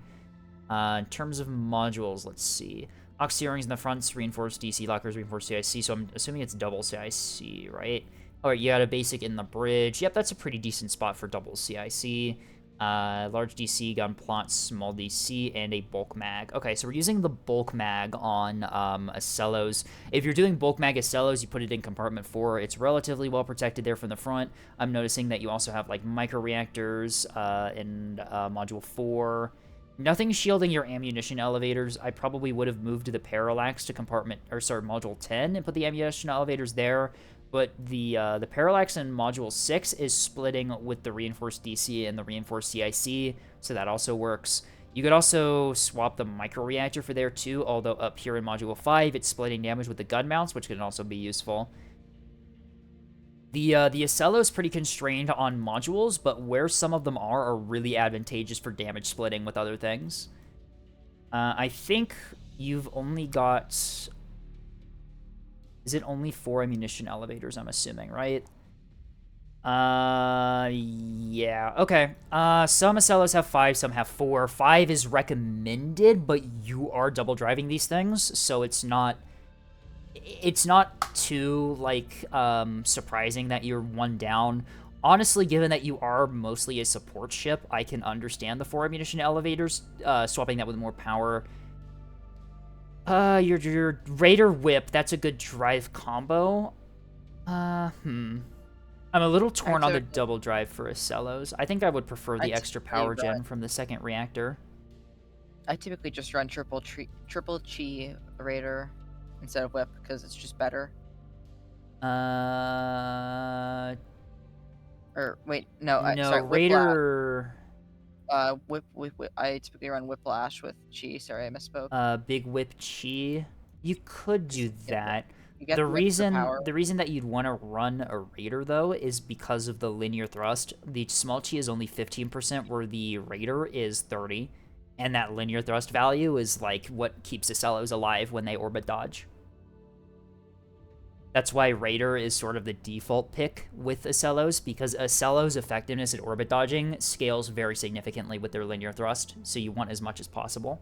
In terms of modules, let's see. Ox earrings in the fronts, reinforced DC lockers, reinforced CIC, so I'm assuming it's double CIC, right? Alright, you got a basic in the bridge. Yep, that's a pretty decent spot for double CIC. Large DC, gun plot, small DC, and a bulk mag. Okay, so we're using the bulk mag on Acellos. If you're doing bulk mag Acellos, you put it in compartment 4. It's relatively well protected there from the front. I'm noticing that you also have like micro reactors in module 4. Nothing shielding your ammunition elevators. I probably would have moved the parallax to module 10 and put the ammunition elevators there. But the parallax in module 6 is splitting with the reinforced DC and the reinforced CIC, so that also works. You could also swap the microreactor for there too, although up here in module 5, it's splitting damage with the gun mounts, which can also be useful. The Acello is pretty constrained on modules, but where some of them are really advantageous for damage splitting with other things. I think you've only got... Is it only 4 ammunition elevators, I'm assuming, right? Yeah, okay. Some Acellos have 5, some have 4. 5 is recommended, but you are double driving these things, so it's not too, like, surprising that you're 1 down. Honestly, given that you are mostly a support ship, I can understand the 4 ammunition elevators, swapping that with more power. Your Raider Whip, that's a good drive combo. I'm a little torn on the double drive for Acellos. I think I would prefer the extra power gen from the second reactor. I typically just run triple chi Raider instead of Whip because it's just better. Or wait, no, sorry, Raider. Whip. I typically run Whiplash with Chi. Sorry, I misspoke. Big Whip Chi. You could do that. You get The the extra reason power. the reason that you'd want to run a Raider though is because of the linear thrust. The small chi is only 15%, where the Raider is 30, and that linear thrust value is like what keeps the Cellos alive when they orbit dodge. That's why Raider is sort of the default pick with Acellos, because Acellos' effectiveness at orbit dodging scales very significantly with their linear thrust, so you want as much as possible.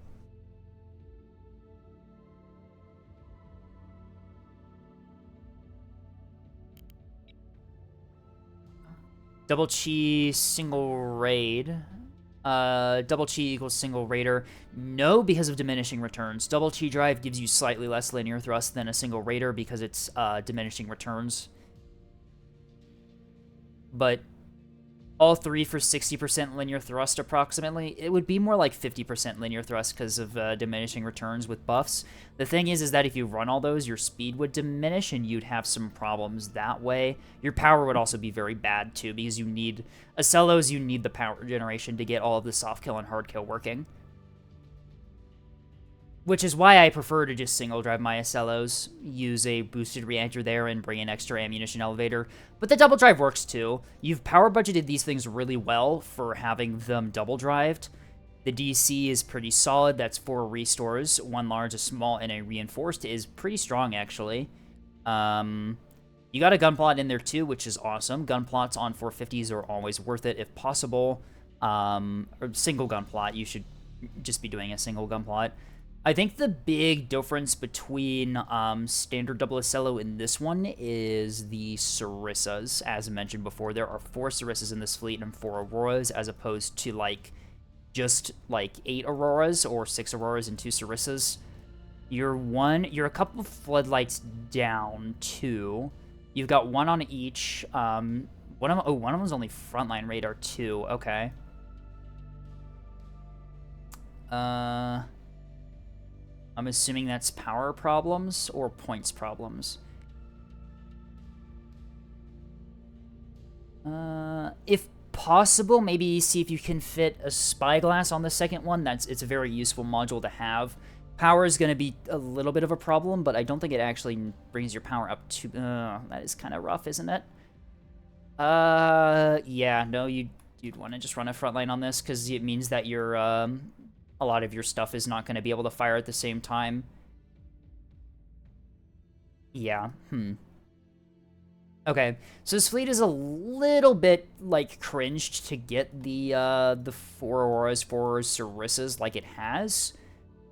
Double chi, single raid. Double chi equals single raider. No, because of diminishing returns. Double chi drive gives you slightly less linear thrust than a single raider because it's diminishing returns. But all three for 60% linear thrust approximately. It would be more like 50% linear thrust because of diminishing returns with buffs. The thing is that if you run all those, your speed would diminish and you'd have some problems that way. Your power would also be very bad too, because you need Acellos, you need the power generation to get all of the soft kill and hard kill working. Which is why I prefer to just single drive my Acellos, use a boosted reactor there, and bring an extra ammunition elevator. But the double drive works too. You've power budgeted these things really well for having them double drived. The DC is pretty solid. That's 4 restores, 1 large, a small, and a reinforced is pretty strong, actually. You got a gunplot in there too, which is awesome. Gunplots on 450s are always worth it if possible. Or single gunplot, you should just be doing a single gunplot. I think the big difference between standard double Acello and this one is the Sarissas. As mentioned before, there are 4 Sarissas in this fleet and 4 Auroras, as opposed to like just like 8 Auroras or 6 Auroras and 2 Sarissas. You're a couple of floodlights down too. You've got 1 on each. One of them's only frontline radar too. Okay. I'm assuming that's power problems or points problems. If possible, maybe see if you can fit a spyglass on the second one. It's a very useful module to have. Power is going to be a little bit of a problem, but I don't think it actually brings your power up to... that is kind of rough, isn't it? Yeah, no, you'd want to just run a frontline on this, because it means that your... a lot of your stuff is not going to be able to fire at the same time. Yeah, Okay, so this fleet is a little bit, like, cringed to get the 4 Auroras, 4 Sarissas like it has.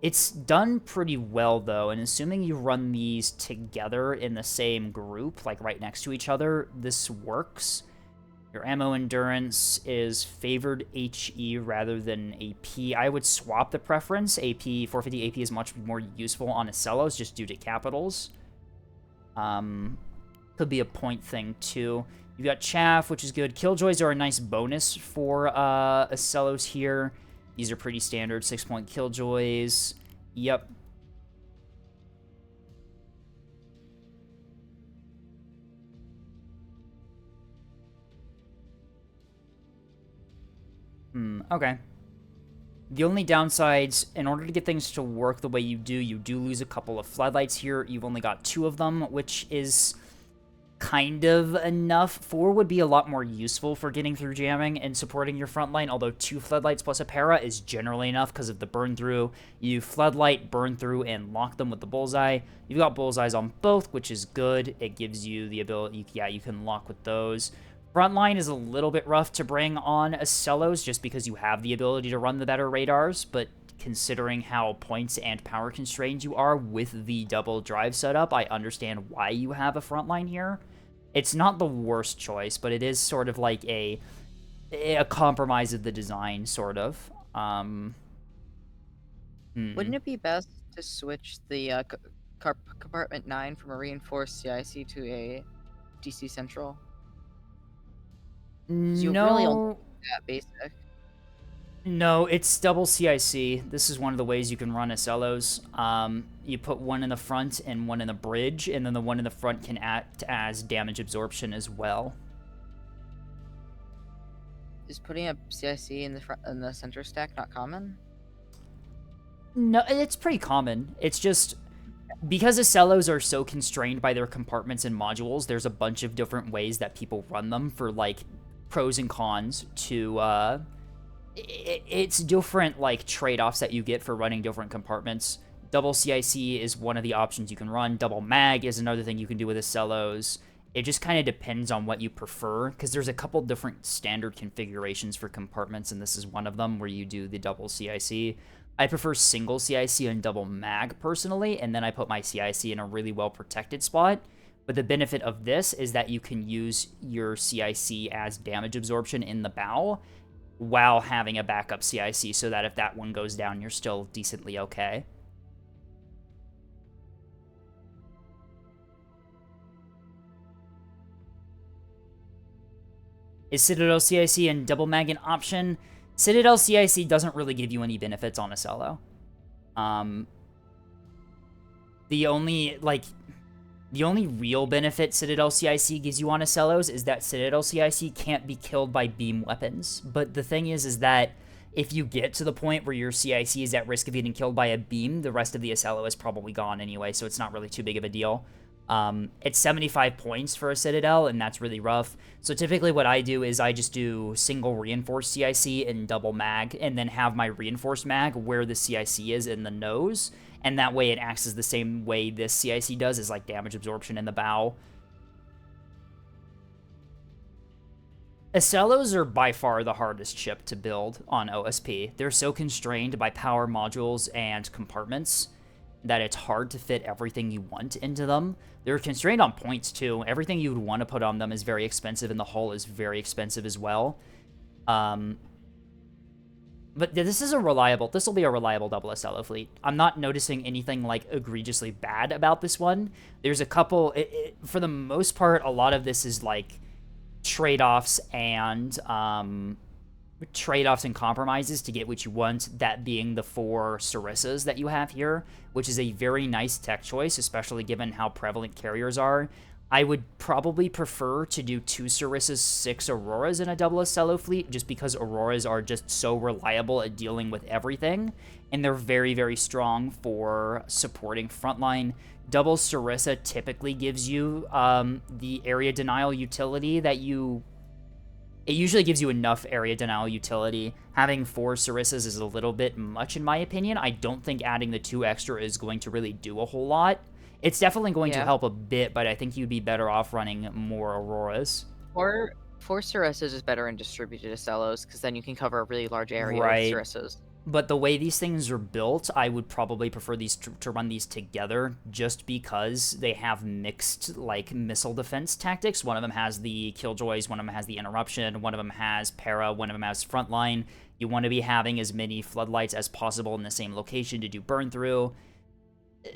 It's done pretty well, though, and assuming you run these together in the same group, like right next to each other, this works. Your ammo endurance is favored HE rather than AP. I would swap the preference. AP, 450 AP is much more useful on Acellos just due to capitals. Could be a point thing, too. You've got Chaff, which is good. Killjoys are a nice bonus for Acellos here. These are pretty standard 6-point Killjoys. Yep. Okay. The only downsides, in order to get things to work the way you do lose a couple of floodlights here. You've only got 2 of them, which is kind of enough. 4 would be a lot more useful for getting through jamming and supporting your front line, although 2 floodlights plus a para is generally enough because of the burn through. You floodlight, burn through, and lock them with the bullseye. You've got bullseyes on both, which is good. It gives you the ability, yeah, you can lock with those. Frontline is a little bit rough to bring on Acellos just because you have the ability to run the better radars, but considering how points and power constrained you are with the double drive setup, I understand why you have a frontline here. It's not the worst choice, but it is sort of like a compromise of the design, sort of. Wouldn't it be best to switch the compartment 9 from a reinforced CIC to a DC central? You really only that basic. No, it's double CIC. This is one of the ways you can run Acellos. You put 1 in the front and 1 in the bridge, and then the 1 in the front can act as damage absorption as well. Is putting a CIC in the center stack not common? No, it's pretty common. It's just because Acellos are so constrained by their compartments and modules, there's a bunch of different ways that people run them for, like, pros and cons to, it's different, like, trade-offs that you get for running different compartments. Double CIC is one of the options you can run. Double mag is another thing you can do with Acellos. It just kind of depends on what you prefer, because there's a couple different standard configurations for compartments, and this is one of them where you do the double CIC. I prefer single CIC and double mag personally, and then I put my CIC in a really well-protected spot. But the benefit of this is that you can use your CIC as damage absorption in the bow while having a backup CIC, so that if that one goes down, you're still decently okay. Is Citadel CIC and double mag an option? Citadel CIC doesn't really give you any benefits on Acello. The only real benefit Citadel CIC gives you on Acellos is that Citadel CIC can't be killed by beam weapons. But the thing is that if you get to the point where your CIC is at risk of getting killed by a beam, the rest of the Acello is probably gone anyway, so it's not really too big of a deal. It's 75 points for a Citadel, and that's really rough. So typically what I do is I just do single reinforced CIC and double mag, and then have my reinforced mag where the CIC is in the nose, and that way it acts as the same way this CIC does, is like damage absorption in the bow. Acellos are by far the hardest ship to build on OSP. They're so constrained by power modules and compartments that it's hard to fit everything you want into them. They're constrained on points, too. Everything you would want to put on them is very expensive, and the hull is very expensive as well. But this will be a reliable double Acello fleet. I'm not noticing anything, like, egregiously bad about this one. There's a couple, for the most part, a lot of this is, like, trade-offs and compromises to get what you want, that being the 4 Sarissas that you have here, which is a very nice tech choice, especially given how prevalent carriers are. I would probably prefer to do 2 Sarissas, 6 Auroras in a double Acello fleet, just because Auroras are just so reliable at dealing with everything, and they're very, very strong for supporting frontline. Double Sarissa typically gives you the area denial utility that you... It usually gives you enough area denial utility. Having 4 Sarissas is a little bit much, in my opinion. I don't think adding the 2 extra is going to really do a whole lot. It's definitely going to help a bit, but I think you'd be better off running more Auroras. 4 Sarissas is better in distributed Acellos, because then you can cover a really large area Right. with Sarissas. But the way these things are built, I would probably prefer these to run these together, just because they have mixed, like, missile defense tactics. One of them has the Killjoys, one of them has the Interruption, one of them has Para, one of them has Frontline. You want to be having as many Floodlights as possible in the same location to do burn through.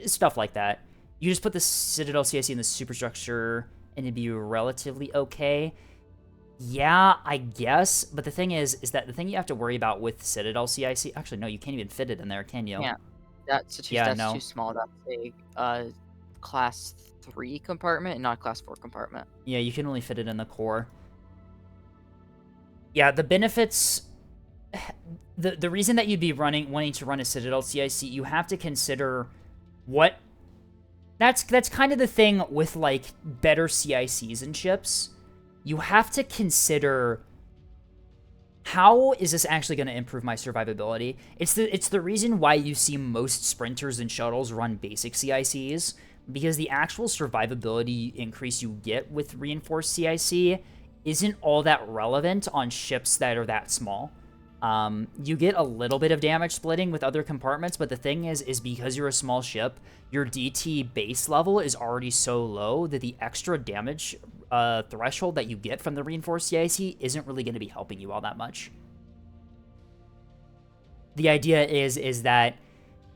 Stuff like that. You just put the Citadel CIC in the superstructure, and it'd be relatively okay. Yeah, I guess, but the thing is that the thing you have to worry about with Citadel CIC... Actually, no, you can't even fit it in there, can you? Yeah, that's too small. That's a class 3 compartment and not a class 4 compartment. Yeah, you can only fit it in the core. Yeah, the benefits... The reason that you'd be wanting to run a Citadel CIC, you have to consider what... That's kind of the thing with, like, better CICs and ships. You have to consider, how is this actually going to improve my survivability? It's the reason why you see most sprinters and shuttles run basic CICs, because the actual survivability increase you get with reinforced CIC isn't all that relevant on ships that are that small. You get a little bit of damage splitting with other compartments, but the thing is because you're a small ship, your DT base level is already so low that the extra damage threshold that you get from the reinforced CIC isn't really going to be helping you all that much. The idea is that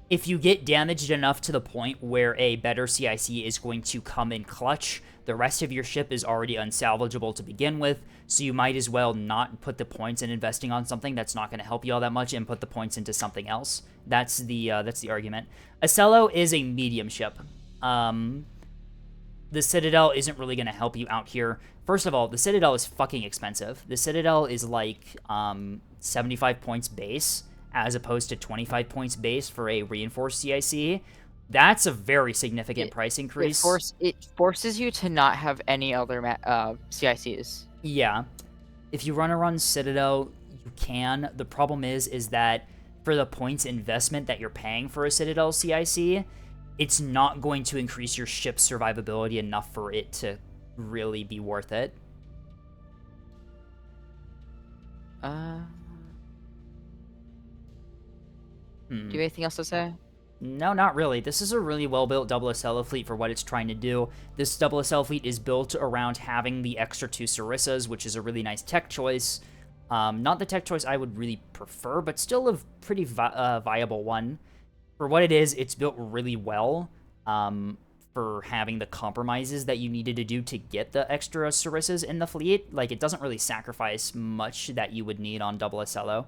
if you get damaged enough to the point where a better CIC is going to come in clutch, the rest of your ship is already unsalvageable to begin with, so you might as well not put the points in investing on something that's not going to help you all that much and put the points into something else. That's the argument. Acello is a medium ship. The Citadel isn't really going to help you out here. First of all, the Citadel is fucking expensive. The Citadel is like 75 points base, as opposed to 25 points base for a reinforced CIC. That's a very significant It- price It, increase. it forces you to not have any other CICs. Yeah. If you run Citadel, you can. The problem is that for the points investment that you're paying for a Citadel CIC, it's not going to increase your ship's survivability enough for it to really be worth it. Do you have anything else to say? No, not really. This is a really well-built double Acela fleet for what it's trying to do. This double Acela fleet is built around having the extra 2 Sarissas, which is a really nice tech choice. Not the tech choice I would really prefer, but still a pretty viable one. For what it is, it's built really well for having the compromises that you needed to do to get the extra Sarissas in the fleet. Like, it doesn't really sacrifice much that you would need on double Acelo.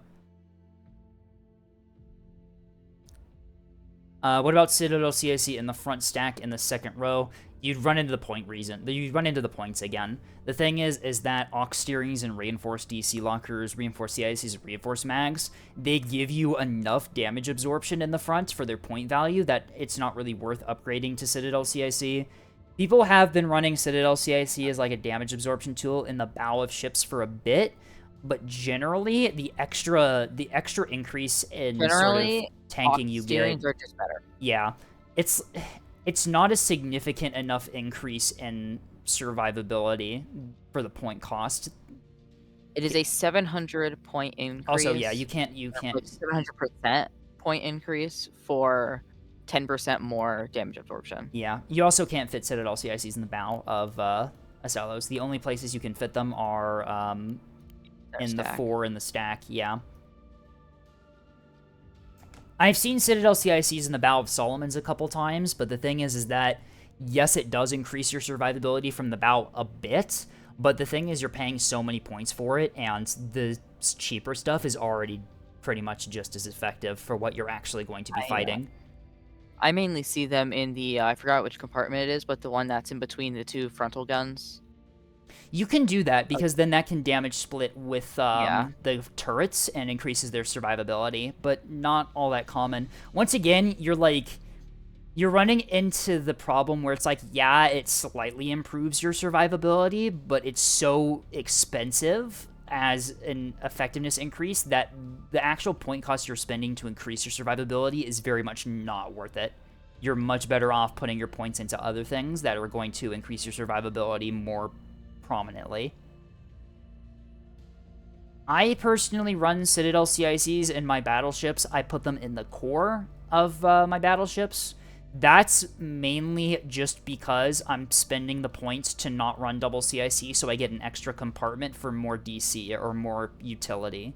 What about Citadel CIC in the front stack in the second row? You'd run into the points again. The thing is that aux steerings and reinforced DC lockers, reinforced CICs, and reinforced mags, they give you enough damage absorption in the front for their point value that it's not really worth upgrading to Citadel CIC. People have been running Citadel CIC as like a damage absorption tool in the bow of ships for a bit, but generally the extra increase in sort of tanking you get are just better. Yeah, it's not a significant enough increase in survivability for the point cost. It is a 700 point increase. Also, yeah, you can't 700% point increase for 10% more damage absorption. Yeah, you also can't fit Citadel CICs in the bow of Acelos. The only places you can fit them are in the 4 in the stack. Yeah. I've seen Citadel CICs in the bow of Solomon's a couple times, but the thing is that, yes, it does increase your survivability from the bow a bit, but the thing is you're paying so many points for it, and the cheaper stuff is already pretty much just as effective for what you're actually going to be fighting. I mainly see them in the, I forgot which compartment it is, but the one that's in between the 2 frontal guns. You can do that, because then that can damage split with the turrets and increases their survivability, but not all that common. Once again, you're running into the problem where it's like, yeah, it slightly improves your survivability, but it's so expensive as an effectiveness increase that the actual point cost you're spending to increase your survivability is very much not worth it. You're much better off putting your points into other things that are going to increase your survivability more prominently. I personally run Citadel CICs in my battleships. I put them in the core of my battleships. That's mainly just because I'm spending the points to not run double CIC, so I get an extra compartment for more DC or more utility.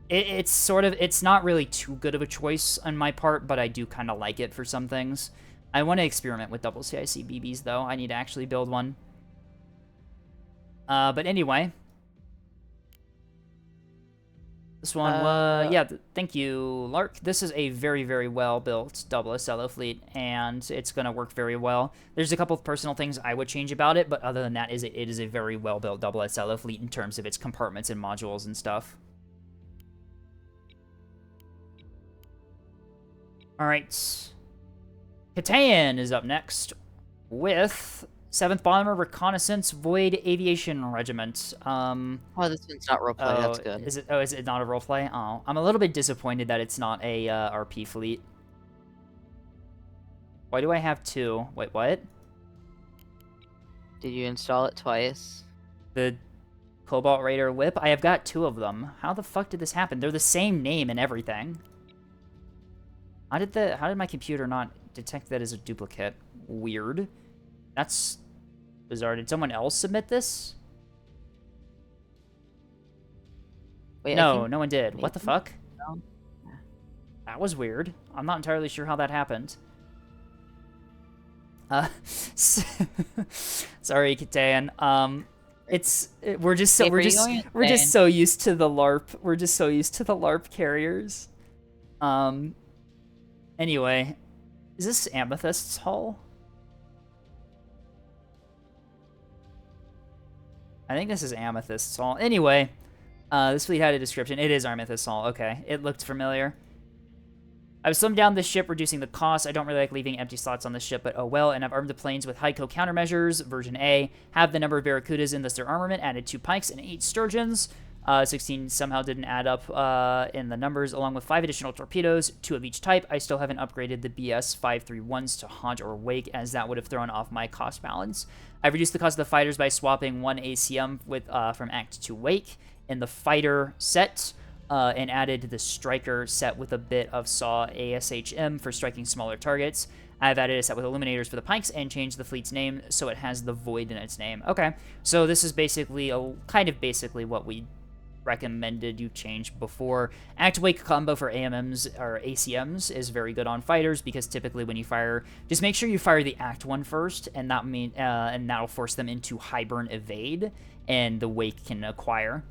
It's not really too good of a choice on my part, but I do kind of like it for some things. I want to experiment with double CIC BBs, though. I need to actually build one. But anyway. This one was... yeah, thank you, Lark. This is a very, very well-built double Acelo fleet, and it's going to work very well. There's a couple of personal things I would change about it, but other than that, it is a very well-built double Acelo fleet in terms of its compartments and modules and stuff. Alright. Katayan is up next with 7th Bomber Reconnaissance Void Aviation Regiment. Oh, this one's not roleplay. That's good. Is it not a roleplay? Oh, I'm a little bit disappointed that it's not a RP fleet. Why do I have 2? Wait, what? Did you install it twice? The Cobalt Raider Whip? I have got 2 of them. How the fuck did this happen? They're the same name and everything. How did my computer not detect that as a duplicate? Weird. That's bizarre. Did someone else submit this? Wait, no, no one did. What the fuck? No. That was weird. I'm not entirely sure how that happened. Sorry, Katan. We're just so used to the LARP. We're just so used to the LARP carriers. Anyway, is this Amethyst's hull? I think this is Amethyst's hull. Anyway, this fleet had a description. It is Amethyst's hull. Okay, it looked familiar. I've slimmed down the ship, reducing the cost. I don't really like leaving empty slots on the ship, but oh well. And I've armed the planes with Heiko countermeasures, version A. Have the number of Barracudas in their armament, added 2 pikes and 8 sturgeons. 16 somehow didn't add up in the numbers, along with 5 additional torpedoes, 2 of each type. I still haven't upgraded the BS 531s to Haunt or Wake, as that would have thrown off my cost balance. I've reduced the cost of the fighters by swapping 1 ACM with from Act to Wake in the fighter set. And added the striker set with a bit of SAW ASHM for striking smaller targets. I've added a set with illuminators for the pikes and changed the fleet's name so it has the void in its name. Okay, so this is basically kind of basically what we recommended you change before. Act Wake combo for AMMs or ACMs is very good on fighters because typically when you fire, just make sure you fire the Act one first, and that'll force them into Hibern Evade, and the Wake can acquire.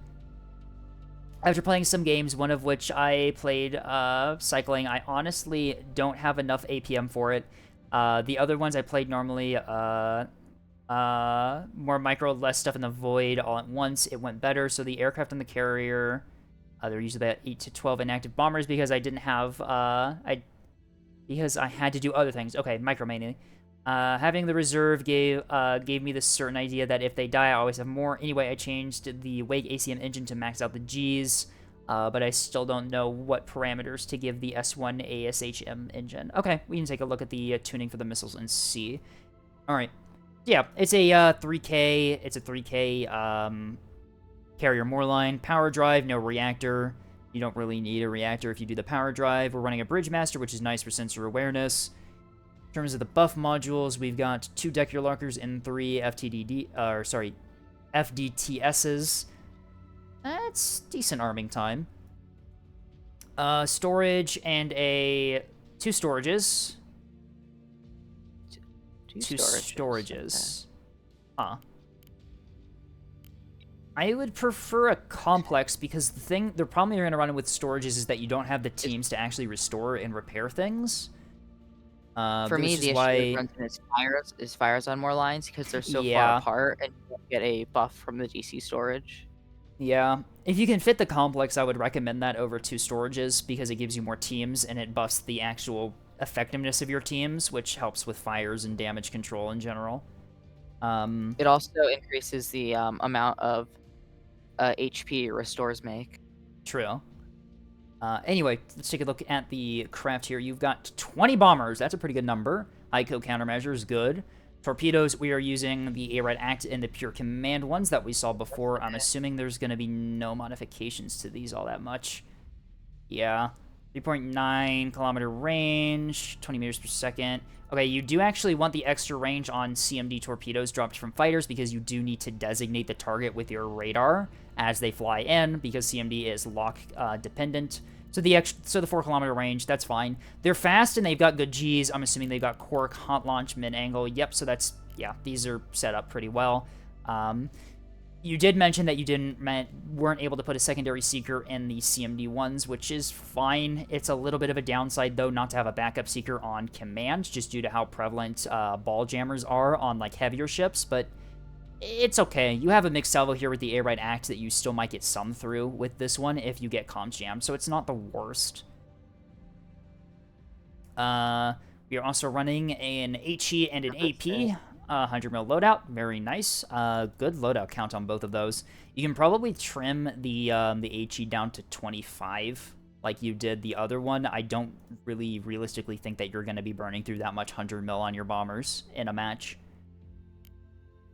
After playing some games, one of which I played cycling, I honestly don't have enough APM for it. The other ones I played normally, more micro, less stuff in the void all at once. It went better. So the aircraft and the carrier, they're usually at 8 to 12 inactive bombers because I didn't have, because I had to do other things. Okay, micro mainly. Having the reserve gave me this certain idea that if they die, I always have more. Anyway, I changed the Wake ACM engine to max out the Gs, but I still don't know what parameters to give the S1 ASHM engine. Okay, we can take a look at the tuning for the missiles and see. All right. Yeah, it's a 3K. It's a 3K carrier moorline. Power drive, no reactor. You don't really need a reactor if you do the power drive. We're running a bridge master, which is nice for sensor awareness. In terms of the buff modules, we've got 2 Decker Lockers and 3 FDTSs. That's decent arming time. Storage and 2 storages. Two storages. Huh. I would prefer a complex because the problem you're going to run with storages is that you don't have the teams to actually restore and repair things. For me, the issue runs in fires on more lines because they're so far apart and you don't get a buff from the DC storage. Yeah. If you can fit the complex, I would recommend that over 2 storages because it gives you more teams and it buffs the actual effectiveness of your teams, which helps with fires and damage control in general. It also increases the amount of HP restores make. True. Anyway, let's take a look at the craft here. You've got 20 bombers. That's a pretty good number. ICO countermeasures, good. Torpedoes, we are using the ARAD Act and the pure command ones that we saw before. I'm assuming there's going to be no modifications to these all that much. Yeah. 3.9 kilometer range, 20 meters per second. Okay, you do actually want the extra range on CMD torpedoes dropped from fighters because you do need to designate the target with your radar as they fly in because CMD is lock dependent. So the 4 kilometer range, that's fine. They're fast and they've got good Gs. I'm assuming they've got Quark, hot launch, mid angle. Yep, so that's, yeah, these are set up pretty well. You did mention that you weren't able to put a secondary seeker in the CMD ones, which is fine. It's a little bit of a downside, though, not to have a backup seeker on command, just due to how prevalent ball jammers are on like heavier ships, but it's okay. You have a mixed salvo here with the ARAD Act that you still might get some through with this one if you get comms jammed, so it's not the worst. We are also running an HE and an AP. 100 mil loadout, very nice. Good loadout count on both of those. You can probably trim the HE down to 25 like you did the other one. I don't really realistically think that you're going to be burning through that much 100 mil on your bombers in a match.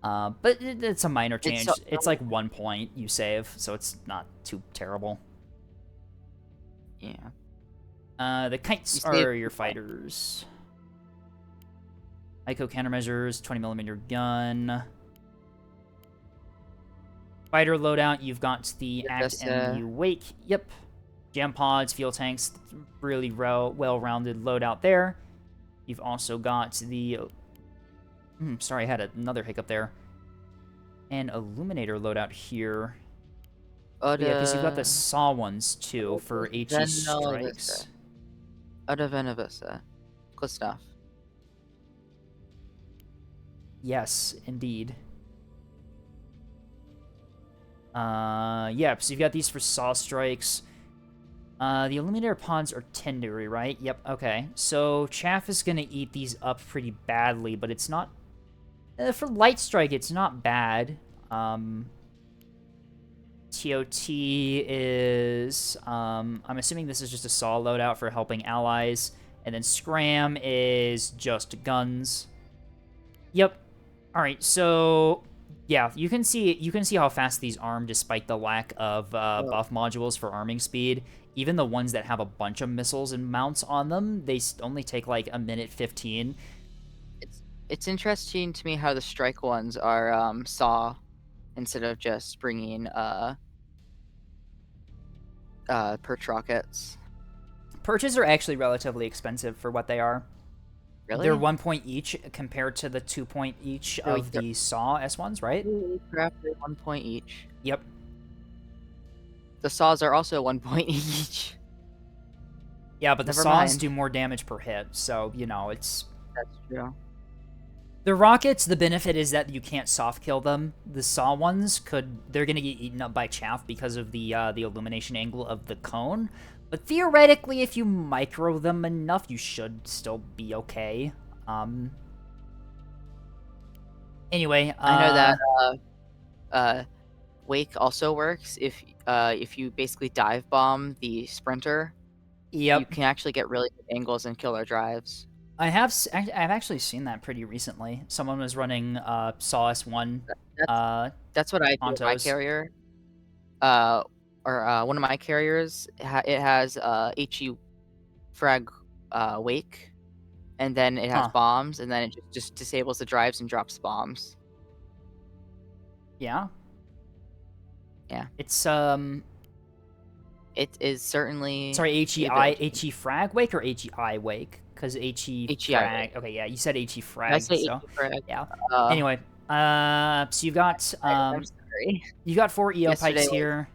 But it's a minor change. It's like 1 point you save, so it's not too terrible. Yeah. The kites are your fighters. ICO countermeasures, 20mm gun. Fighter loadout, you've got the Act and the Wake. Yep. Jam pods, fuel tanks, really well-rounded loadout there. You've also got the... sorry, I had another hiccup there. An Illuminator loadout here. Yeah, because you've got the SAW ones, too, for HE strikes. Good stuff. Yes, indeed. Yeah, so you've got these for SAW strikes. The Illuminator pods are Tendery, right? Yep, okay. So Chaff is going to eat these up pretty badly, but it's not... for Light Strike, it's not bad. TOT is... I'm assuming this is just a saw loadout for helping allies. And then Scram is just guns. Yep. Alright, so... Yeah, you can see how fast these arm despite the lack of buff modules for arming speed. Even the ones that have a bunch of missiles and mounts on them, they only take like a minute 15. It's interesting to me how the strike ones are saw instead of just bringing perch rockets. Perches are actually relatively expensive for what they are. Really? They're 1 point each compared to the 2 point each of the saw S1s, right? Holy crap, they're 1 point each. Yep. The saws are also 1 point each. Yeah, but the Never saws mind. do more damage per hit, so, you know, it's... That's true. The rockets, the benefit is that you can't soft kill them. The saw ones they're gonna get eaten up by chaff because of the illumination angle of the cone. But theoretically, if you micro them enough, you should still be okay. Anyway, I know that Wake also works if you basically dive bomb the sprinter. Yep. You can actually get really good angles and kill their drives. I've actually seen that pretty recently. Someone was running Saw S1. That's what I do with my Ontos. carrier. One of my carriers, it has HE frag wake, and then it has Huh. bombs, and then it just disables the drives and drops bombs. Yeah. Yeah. It's It is certainly sorry, the ability. HE frag wake or HEI wake? Because HE HEI frag. wake. Okay, yeah, you said HE Did I frag, say so HE frag? yeah. Uh, Anyway, so you've got I'm sorry. you got 4 EO Yesterday pikes was- here,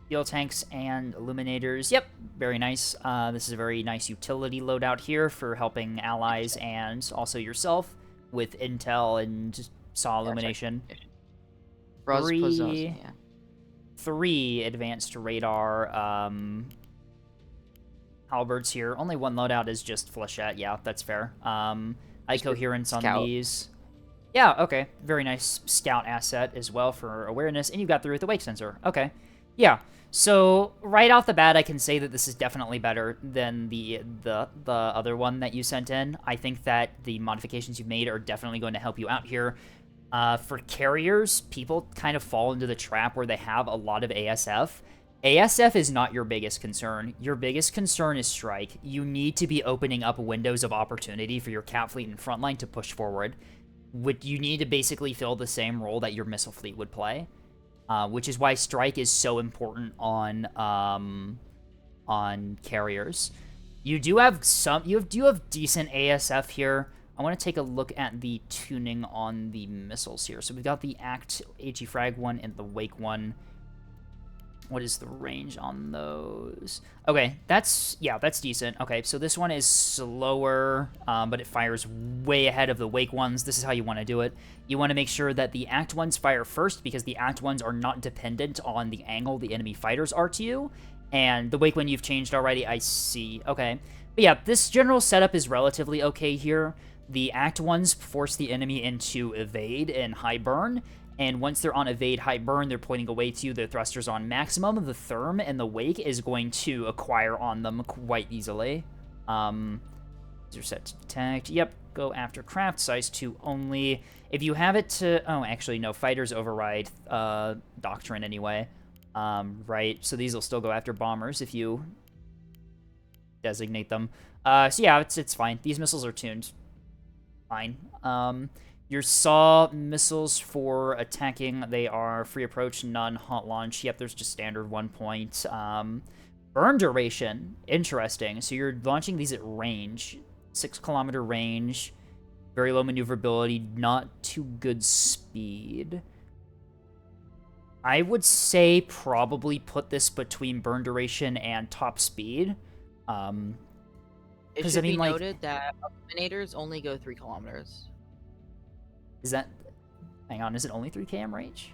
fuel tanks and illuminators. Yep, very nice. This is a very nice utility loadout here for helping allies and also yourself with intel and just saw illumination. Rospozonia. 3 advanced radar halberds here. Only 1 loadout is just flechette. Yeah, that's fair. Eye coherence on scout. these. Yeah, okay. Very nice scout asset as well for awareness. And you got through with the wake sensor. Okay. Yeah. So right off the bat, I can say that this is definitely better than the other one that you sent in. I think that the modifications you've made are definitely going to help you out here. For carriers, people kind of fall into the trap where they have a lot of ASF. ASF is not your biggest concern. Your biggest concern is strike. You need to be opening up windows of opportunity for your cat fleet and frontline to push forward. You need to basically fill the same role that your missile fleet would play, which is why strike is so important on carriers. You do have decent ASF here. I want to take a look at the tuning on the missiles here. So we've got the ACT HE frag one and the wake one. What is the range on those? Okay, that's decent. Okay, so this one is slower, but it fires way ahead of the wake ones. This is how you want to do it. You want to make sure that the ACT ones fire first because the ACT ones are not dependent on the angle the enemy fighters are to you. And the wake one you've changed already, I see. Okay. But yeah, this general setup is relatively okay here. The ACT ones force the enemy into evade and high burn. And once they're on evade high burn, they're pointing away to you. Their thrusters on maximum. The therm and the wake is going to acquire on them quite easily. These are set to detect. Yep, go after craft size 2 only. If you have it to... Oh, actually, no. Fighters override doctrine anyway. Right, so these will still go after bombers if you designate them. So yeah, it's fine. These missiles are tuned. Fine. Your SAW missiles for attacking, they are free approach, none, hot launch. Yep, there's just standard 1 point. Burn duration, interesting. So you're launching these at range, 6 kilometer range, very low maneuverability, not too good speed. I would say probably put this between burn duration and top speed. It should be noted that eliminators only go 3 kilometers. Is that... Hang on, is it only 3 km range?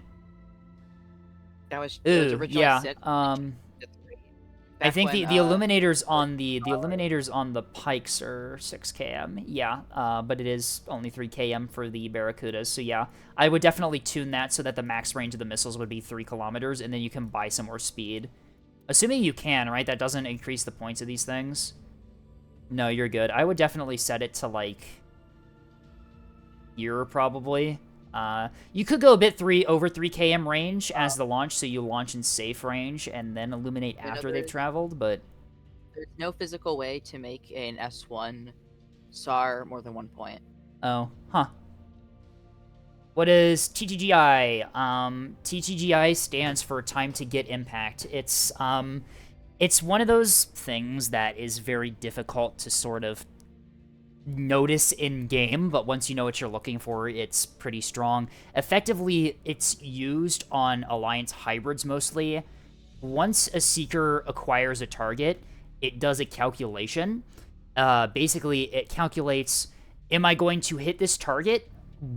That was originally yeah, 6. I back think when, the illuminators on the illuminators on the pikes are 6 km. Yeah, but it is only 3 km for the barracudas. So yeah, I would definitely tune that so that the max range of the missiles would be 3 kilometers, and then you can buy some more speed. Assuming you can, right? That doesn't increase the points of these things. No, you're good. I would definitely set it to like here probably. You could go a bit over 3 km range as the launch, so you launch in safe range and then illuminate after they've traveled, but there's no physical way to make an S1 SAR more than 1 point. oh, huh. What is TTGI? TTGI stands for time to get impact. It's one of those things that is very difficult to sort of notice in game, but once you know what you're looking for, it's pretty strong. Effectively, it's used on Alliance hybrids mostly. Once a Seeker acquires a target, it does a calculation. Basically, it calculates, am I going to hit this target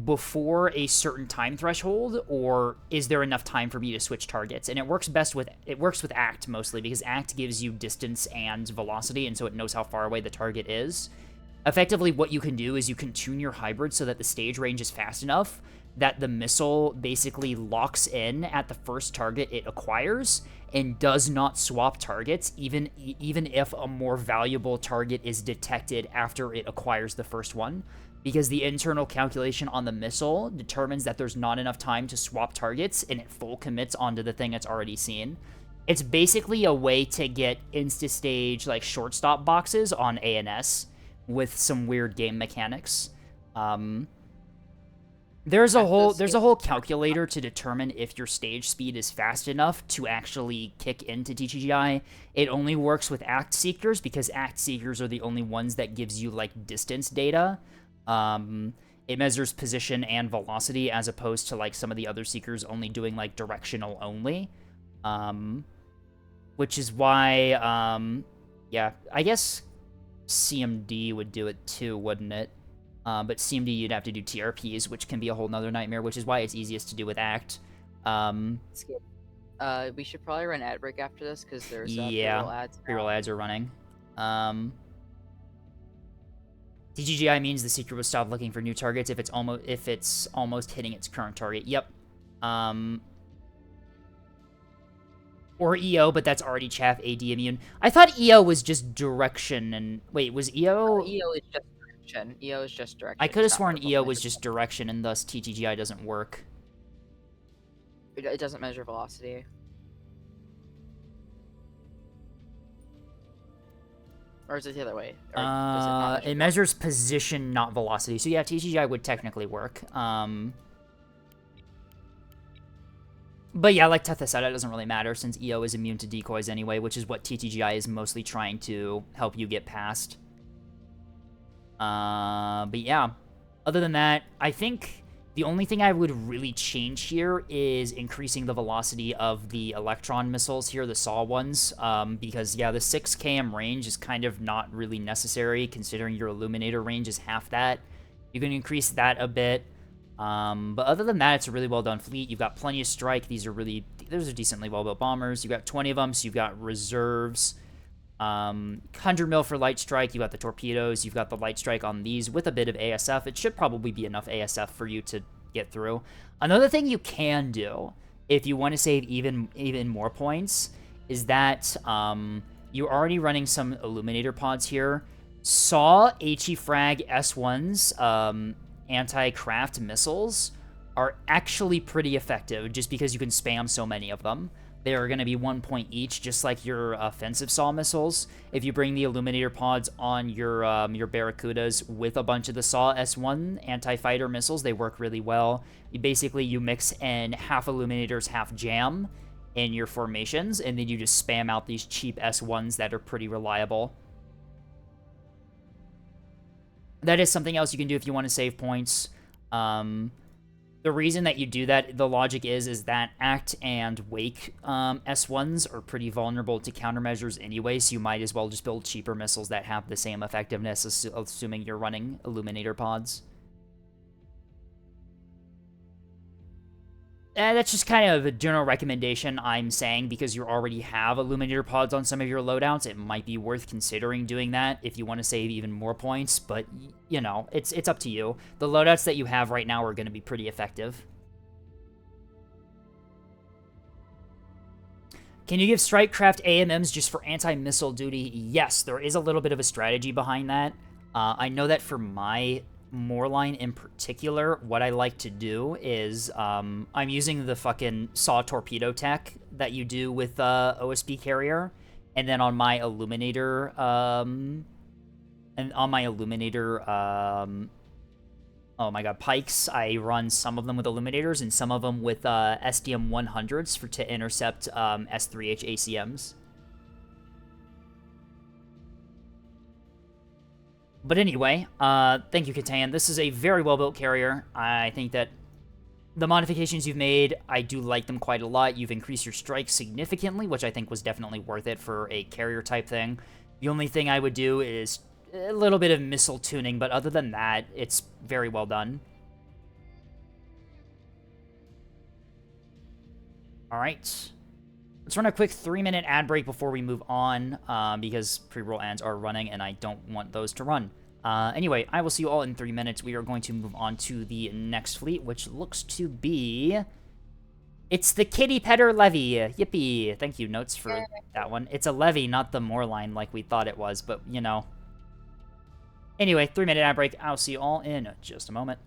before a certain time threshold, or is there enough time for me to switch targets? And it works with ACT mostly, because ACT gives you distance and velocity, and so it knows how far away the target is. Effectively, what you can do is you can tune your hybrid so that the stage range is fast enough that the missile basically locks in at the first target it acquires and does not swap targets, even if a more valuable target is detected after it acquires the first one, because the internal calculation on the missile determines that there's not enough time to swap targets, and it full commits onto the thing it's already seen. It's basically a way to get insta-stage, like, shortstop boxes on ANS with some weird game mechanics. There's a whole calculator to determine if your stage speed is fast enough to actually kick into TGI. It only works with ACT Seekers, because ACT Seekers are the only ones that gives you, like, distance data. It measures position and velocity, as opposed to, like, some of the other Seekers only doing, like, directional only. Which is why, yeah, I guess CMD would do it too, wouldn't it? But CMD, you'd have to do TRPs, which can be a whole nother nightmare, which is why it's easiest to do with ACT. We should probably run ad break after this, because there's yeah, pre-roll ads. Pre-roll ads are running. TGGI means the Seeker will stop looking for new targets if it's almost hitting its current target. Yep. Or EO, but that's already chaff AD immune. I thought EO was just direction, and... Wait, was EO... EO is just direction. EO is just direction. I could have sworn EO was just direction, and thus TTGI doesn't work. It doesn't measure velocity. Or is it the other way? Or does it measures position, not velocity. So yeah, TTGI would technically work. But yeah, like Tetha said, it doesn't really matter since EO is immune to decoys anyway, which is what TTGI is mostly trying to help you get past. But yeah, other than that, I think the only thing I would really change here is increasing the velocity of the electron missiles here, the SAW ones, because yeah, the 6 km range is kind of not really necessary considering your illuminator range is half that. You can increase that a bit. But other than that, it's a really well done fleet. You've got plenty of strike. Those are decently well built bombers. You've got 20 of them, so you've got reserves. 100 mil for light strike. You've got the torpedoes. You've got the light strike on these with a bit of ASF. It should probably be enough ASF for you to get through. Another thing you can do if you want to save even more points is that you're already running some illuminator pods here. SAW HE Frag S1s. Anti-craft missiles are actually pretty effective just because you can spam so many of them. They are going to be 1 point each, just like your offensive SAW missiles. If you bring the illuminator pods on your Barracudas with a bunch of the SAW S1 anti-fighter missiles, they work really well. You mix in half illuminators, half jam in your formations, and then you just spam out these cheap S1s that are pretty reliable. That is something else you can do if you want to save points. The reason that you do that, the logic is that ACT and Wake S1s are pretty vulnerable to countermeasures anyway, so you might as well just build cheaper missiles that have the same effectiveness, assuming you're running illuminator pods. That's just kind of a general recommendation I'm saying because you already have Illuminator pods on some of your loadouts. It might be worth considering doing that if you want to save even more points, but, you know, it's up to you. The loadouts that you have right now are going to be pretty effective. Can you give Strikecraft AMMs just for anti-missile duty? Yes, there is a little bit of a strategy behind that. I know that for my Moorline in particular, what I like to do is I'm using the fucking saw torpedo tech that you do with OSB carrier, and then on my Illuminator, oh my god, pikes, I run some of them with Illuminators and some of them with SDM 100s to intercept S3H ACMs. But anyway, thank you, Catan. This is a very well-built carrier. I think that the modifications you've made, I do like them quite a lot. You've increased your strike significantly, which I think was definitely worth it for a carrier-type thing. The only thing I would do is a little bit of missile tuning, but other than that, it's very well done. All right. Let's run a quick 3-minute ad break before we move on, because pre-roll ads are running, and I don't want those to run. Anyway, I will see you all in 3 minutes. We are going to move on to the next fleet, which looks to be... It's the Kitty Petter Levy. Yippee. Thank you, Notes, for that one. It's a levy, not the Moorline like we thought it was, but, you know. Anyway, 3-minute ad break. I'll see you all in just a moment.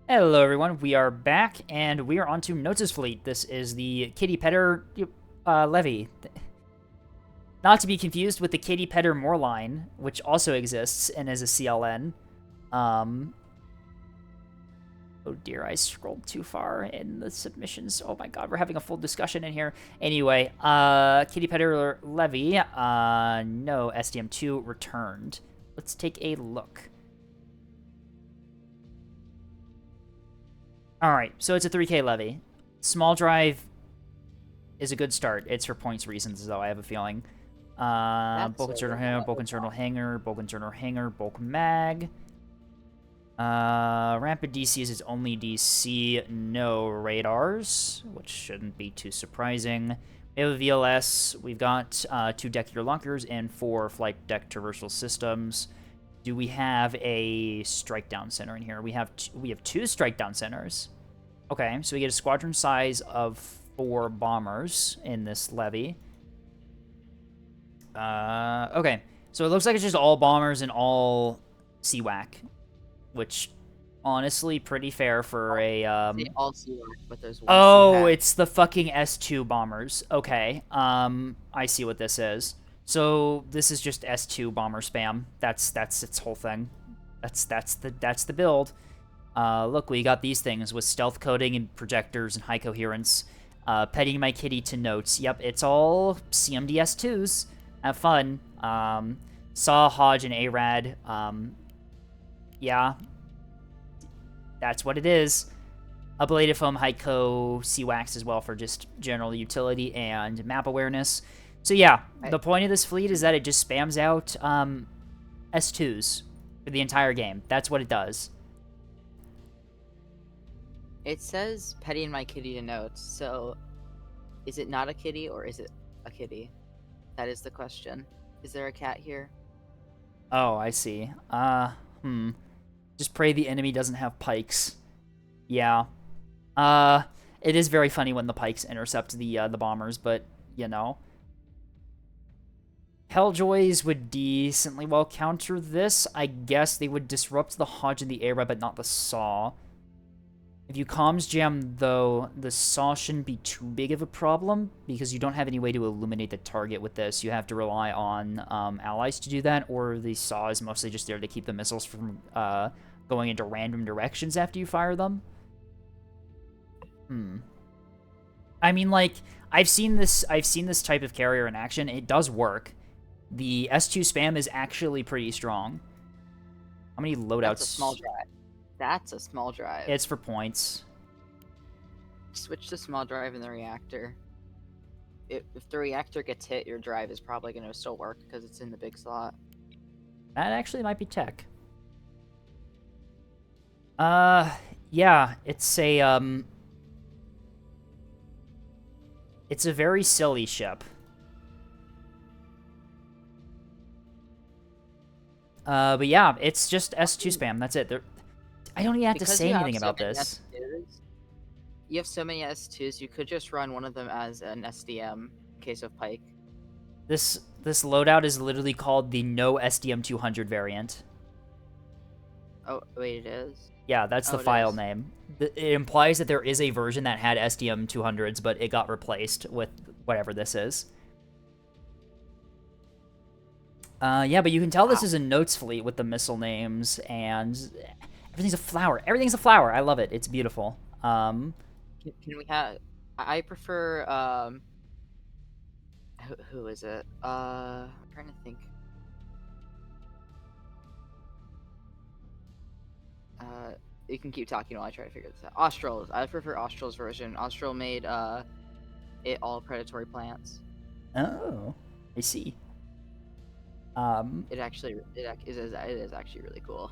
Hello, everyone. We are back, and we are on to Notes' fleet. This is the Kitty Petter levy. Not to be confused with the Kitty Petter Moorline, which also exists and is a CLN. Oh dear, I scrolled too far in the submissions. Oh my god, we're having a full discussion in here. Anyway, Kitty Petter levy, no, SDM2 returned. Let's take a look. Alright, so it's a 3K levy. Small drive is a good start. It's for points reasons, though, I have a feeling. Bulk internal hanger, bulk internal hanger, bulk internal hanger, bulk mag. Rampant DC is its only DC, no radars, which shouldn't be too surprising. We have a VLS, we've got 2 decular lockers and 4 flight deck traversal systems. Do we have a strike down center in here? We have 2 strike down centers. Okay, so we get a squadron size of 4 bombers in this levy. Okay, so it looks like it's just all bombers and all CWAC, which honestly pretty fair for a They all see but there's one. Oh, it's the fucking S2 bombers. Okay. I see what this is. So this is just S2 bomber spam. That's its whole thing. That's the build. Look, we got these things with stealth coding and projectors and high coherence. Petting my kitty to notes. Yep, it's all CMD S2s. Have fun. Saw, Hodge, and Arad. Yeah. That's what it is. Ablative foam, Hyco, C-Wax as well for just general utility and map awareness. So yeah, the point of this fleet is that it just spams out S2s for the entire game. That's what it does. It says petting my kitty to notes, so is it not a kitty or is it a kitty? That is the question. Is there a cat here? Oh, I see. Just pray the enemy doesn't have pikes. Yeah. It is very funny when the pikes intercept the bombers, but, you know. Helljoys would decently well counter this. I guess they would disrupt the Hodge and the Era, but not the Saw. If you comms jam, though, the Saw shouldn't be too big of a problem, because you don't have any way to illuminate the target with this. You have to rely on allies to do that, or the Saw is mostly just there to keep the missiles from going into random directions after you fire them. I mean, like, I've seen this type of carrier in action. It does work. The S2 spam is actually pretty strong. How many loadouts? That's a small drive. That's a small drive. It's for points. Switch to small drive in the reactor. If the reactor gets hit, your drive is probably going to still work because it's in the big slot. That actually might be tech. Yeah, it's a very silly ship. But yeah, it's just S2 spam. That's it. I don't even have to say anything about this. You have so many S2s, you could just run one of them as an SDM in case of Pike. This loadout is literally called the no SDM 200 variant. Oh, wait, it is? Yeah, that's the file name. It implies that there is a version that had SDM 200s, but it got replaced with whatever this is. Yeah, but you can tell this is a notes fleet with the missile names, and everything's a flower. Everything's a flower. I love it. It's beautiful. Can we have... I prefer, Who is it? I'm trying to think. You can keep talking while I try to figure this out. Australs. I prefer Austral's version. Austral made, it all predatory plants. Oh, I see. It is actually really cool.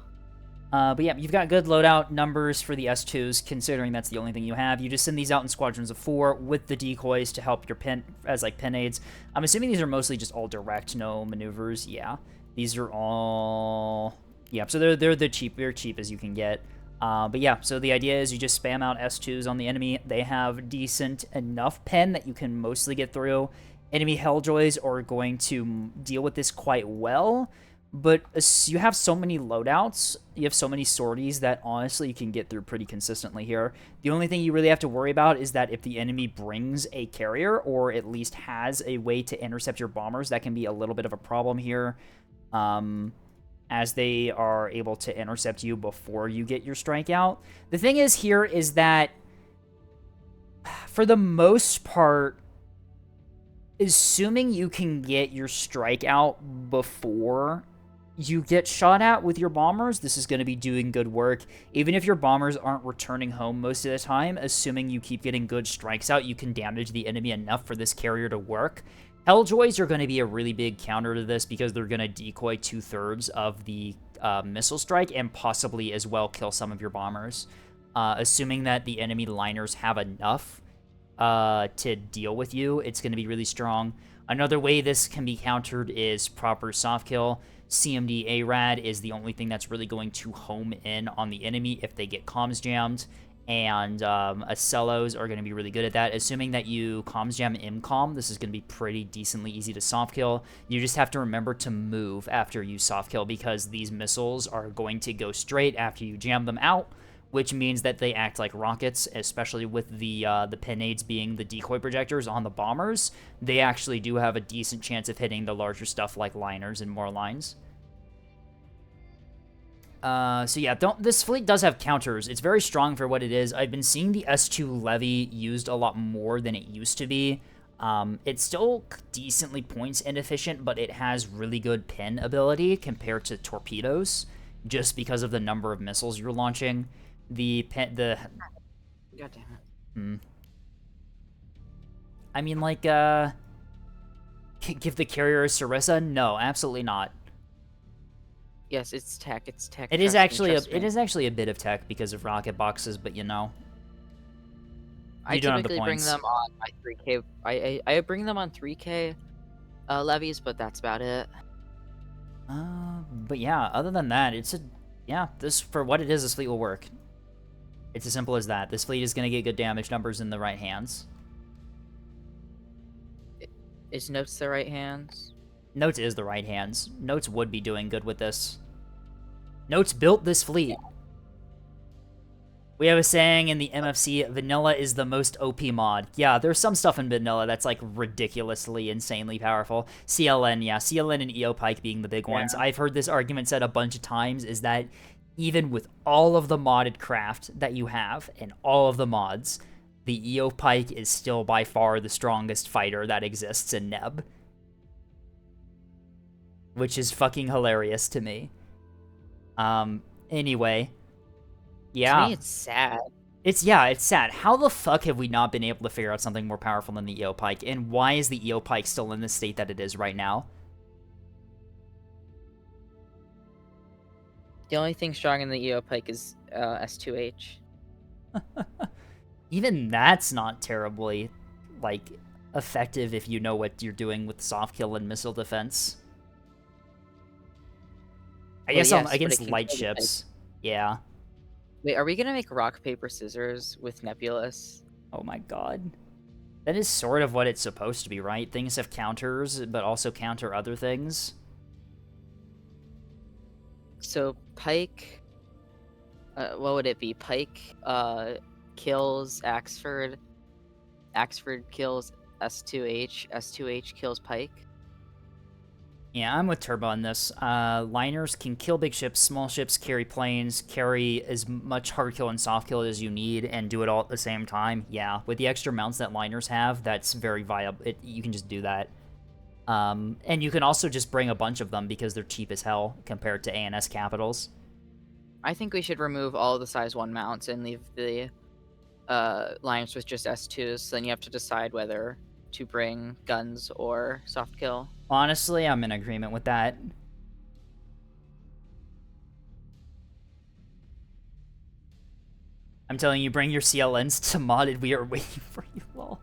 But yeah, you've got good loadout numbers for the S2s, considering that's the only thing you have. You just send these out in squadrons of 4 with the decoys to help your pin as like pin aids. I'm assuming these are mostly just all direct, no maneuvers. Yeah, these are all so they're cheap as you can get. But yeah, so the idea is you just spam out S2s on the enemy. They have decent enough pen that you can mostly get through. Enemy Helljoys are going to deal with this quite well, But you have so many loadouts, you have so many sorties that honestly you can get through pretty consistently here. The only thing you really have to worry about is that if the enemy brings a carrier, or at least has a way to intercept your bombers, that can be a little bit of a problem here, as they are able to intercept you before you get your strikeout. The thing is here is that, for the most part, assuming you can get your strikeout before you get shot at with your bombers, this is going to be doing good work. Even if your bombers aren't returning home most of the time, assuming you keep getting good strikes out, you can damage the enemy enough for this carrier to work. Helljoys are going to be a really big counter to this because they're going to decoy 2/3 of the missile strike and possibly as well kill some of your bombers. Assuming that the enemy liners have enough to deal with you, it's going to be really strong. Another way this can be countered is proper soft kill. CMD ARAD is the only thing that's really going to home in on the enemy if they get comms jammed, and Acellos are going to be really good at that. Assuming that you comms jam MCOM, this is going to be pretty decently easy to soft kill. You just have to remember to move after you soft kill, because these missiles are going to go straight after you jam them out, which means that they act like rockets, especially with the pinades being the decoy projectors on the bombers. They actually do have a decent chance of hitting the larger stuff like liners and more lines. So yeah, this fleet does have counters. It's very strong for what it is. I've been seeing the S2 Levy used a lot more than it used to be. It's still decently points inefficient, but it has really good pin ability compared to torpedoes, just because of the number of missiles you're launching. God damn it. I mean, like, give the carrier a Sarissa? No, absolutely not. Yes, it's tech. It's tech. It is actually a bit of tech because of rocket boxes, but you know, I typically bring them on my 3K. I bring them on 3K levies, but that's about it. But yeah, other than that, this, for what it is, this fleet will work. It's as simple as that. This fleet is going to get good damage numbers in the right hands. Is Notes the right hands? Notes is the right hands. Notes would be doing good with this. Notes built this fleet. We have a saying in the MFC, vanilla is the most OP mod. Yeah, there's some stuff in vanilla that's like ridiculously, insanely powerful. CLN, yeah, CLN and EO Pike being the big ones. I've heard this argument said a bunch of times, is that even with all of the modded craft that you have and all of the mods, the EO Pike is still by far the strongest fighter that exists in Neb. Which is fucking hilarious to me. Anyway. Yeah. To me, it's sad. It's sad. How the fuck have we not been able to figure out something more powerful than the EO Pike? And why is the EO Pike still in the state that it is right now? The only thing strong in the EO Pike is S2H. Even that's not terribly, like, effective if you know what you're doing with soft kill and missile defense. I guess against light ships. Yeah. Wait, are we gonna make rock, paper, scissors with Nebulous? Oh my god. That is sort of what it's supposed to be, right? Things have counters, but also counter other things. So, Pike... what would it be? Pike kills Axford. Axford kills S2H. S2H kills Pike. Yeah, I'm with Turbo on this. Liners can kill big ships, small ships carry planes, carry as much hard kill and soft kill as you need, and do it all at the same time. Yeah, with the extra mounts that liners have, that's very viable. You can just do that. And you can also just bring a bunch of them because they're cheap as hell compared to ANS Capitals. I think we should remove all the size 1 mounts and leave the liners with just S2s, so then you have to decide whether to bring guns or soft kill. Honestly, I'm in agreement with that. I'm telling you, bring your CLNs to modded. We are waiting for you, lol.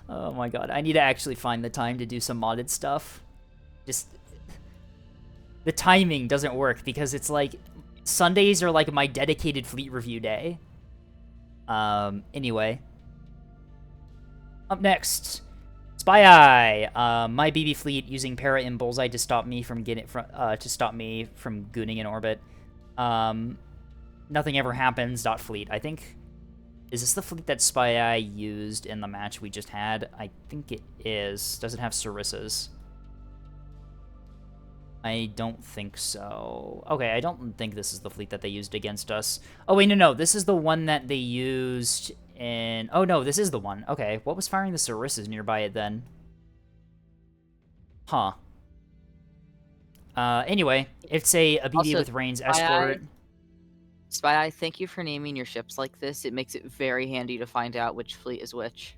Oh my god, I need to actually find the time to do some modded stuff. Just... the timing doesn't work because it's like... Sundays are like my dedicated fleet review day. Anyway. Up next... Spy Eye. My BB fleet using Para and Bullseye to stop me from gooning in orbit. Nothing ever happens. Fleet. I think. Is this the fleet that Spy Eye used in the match we just had? I think it is. Does it have Sarissas? I don't think so. Okay, I don't think this is the fleet that they used against us. Oh, wait, no. This is the one that they used in... Oh, no, this is the one. Okay, what was firing the Sarissas nearby it then? Huh. Anyway, it's a BB Also, with Rain's Spy escort. Spy Eye, thank you for naming your ships like this. It makes it very handy to find out which fleet is which.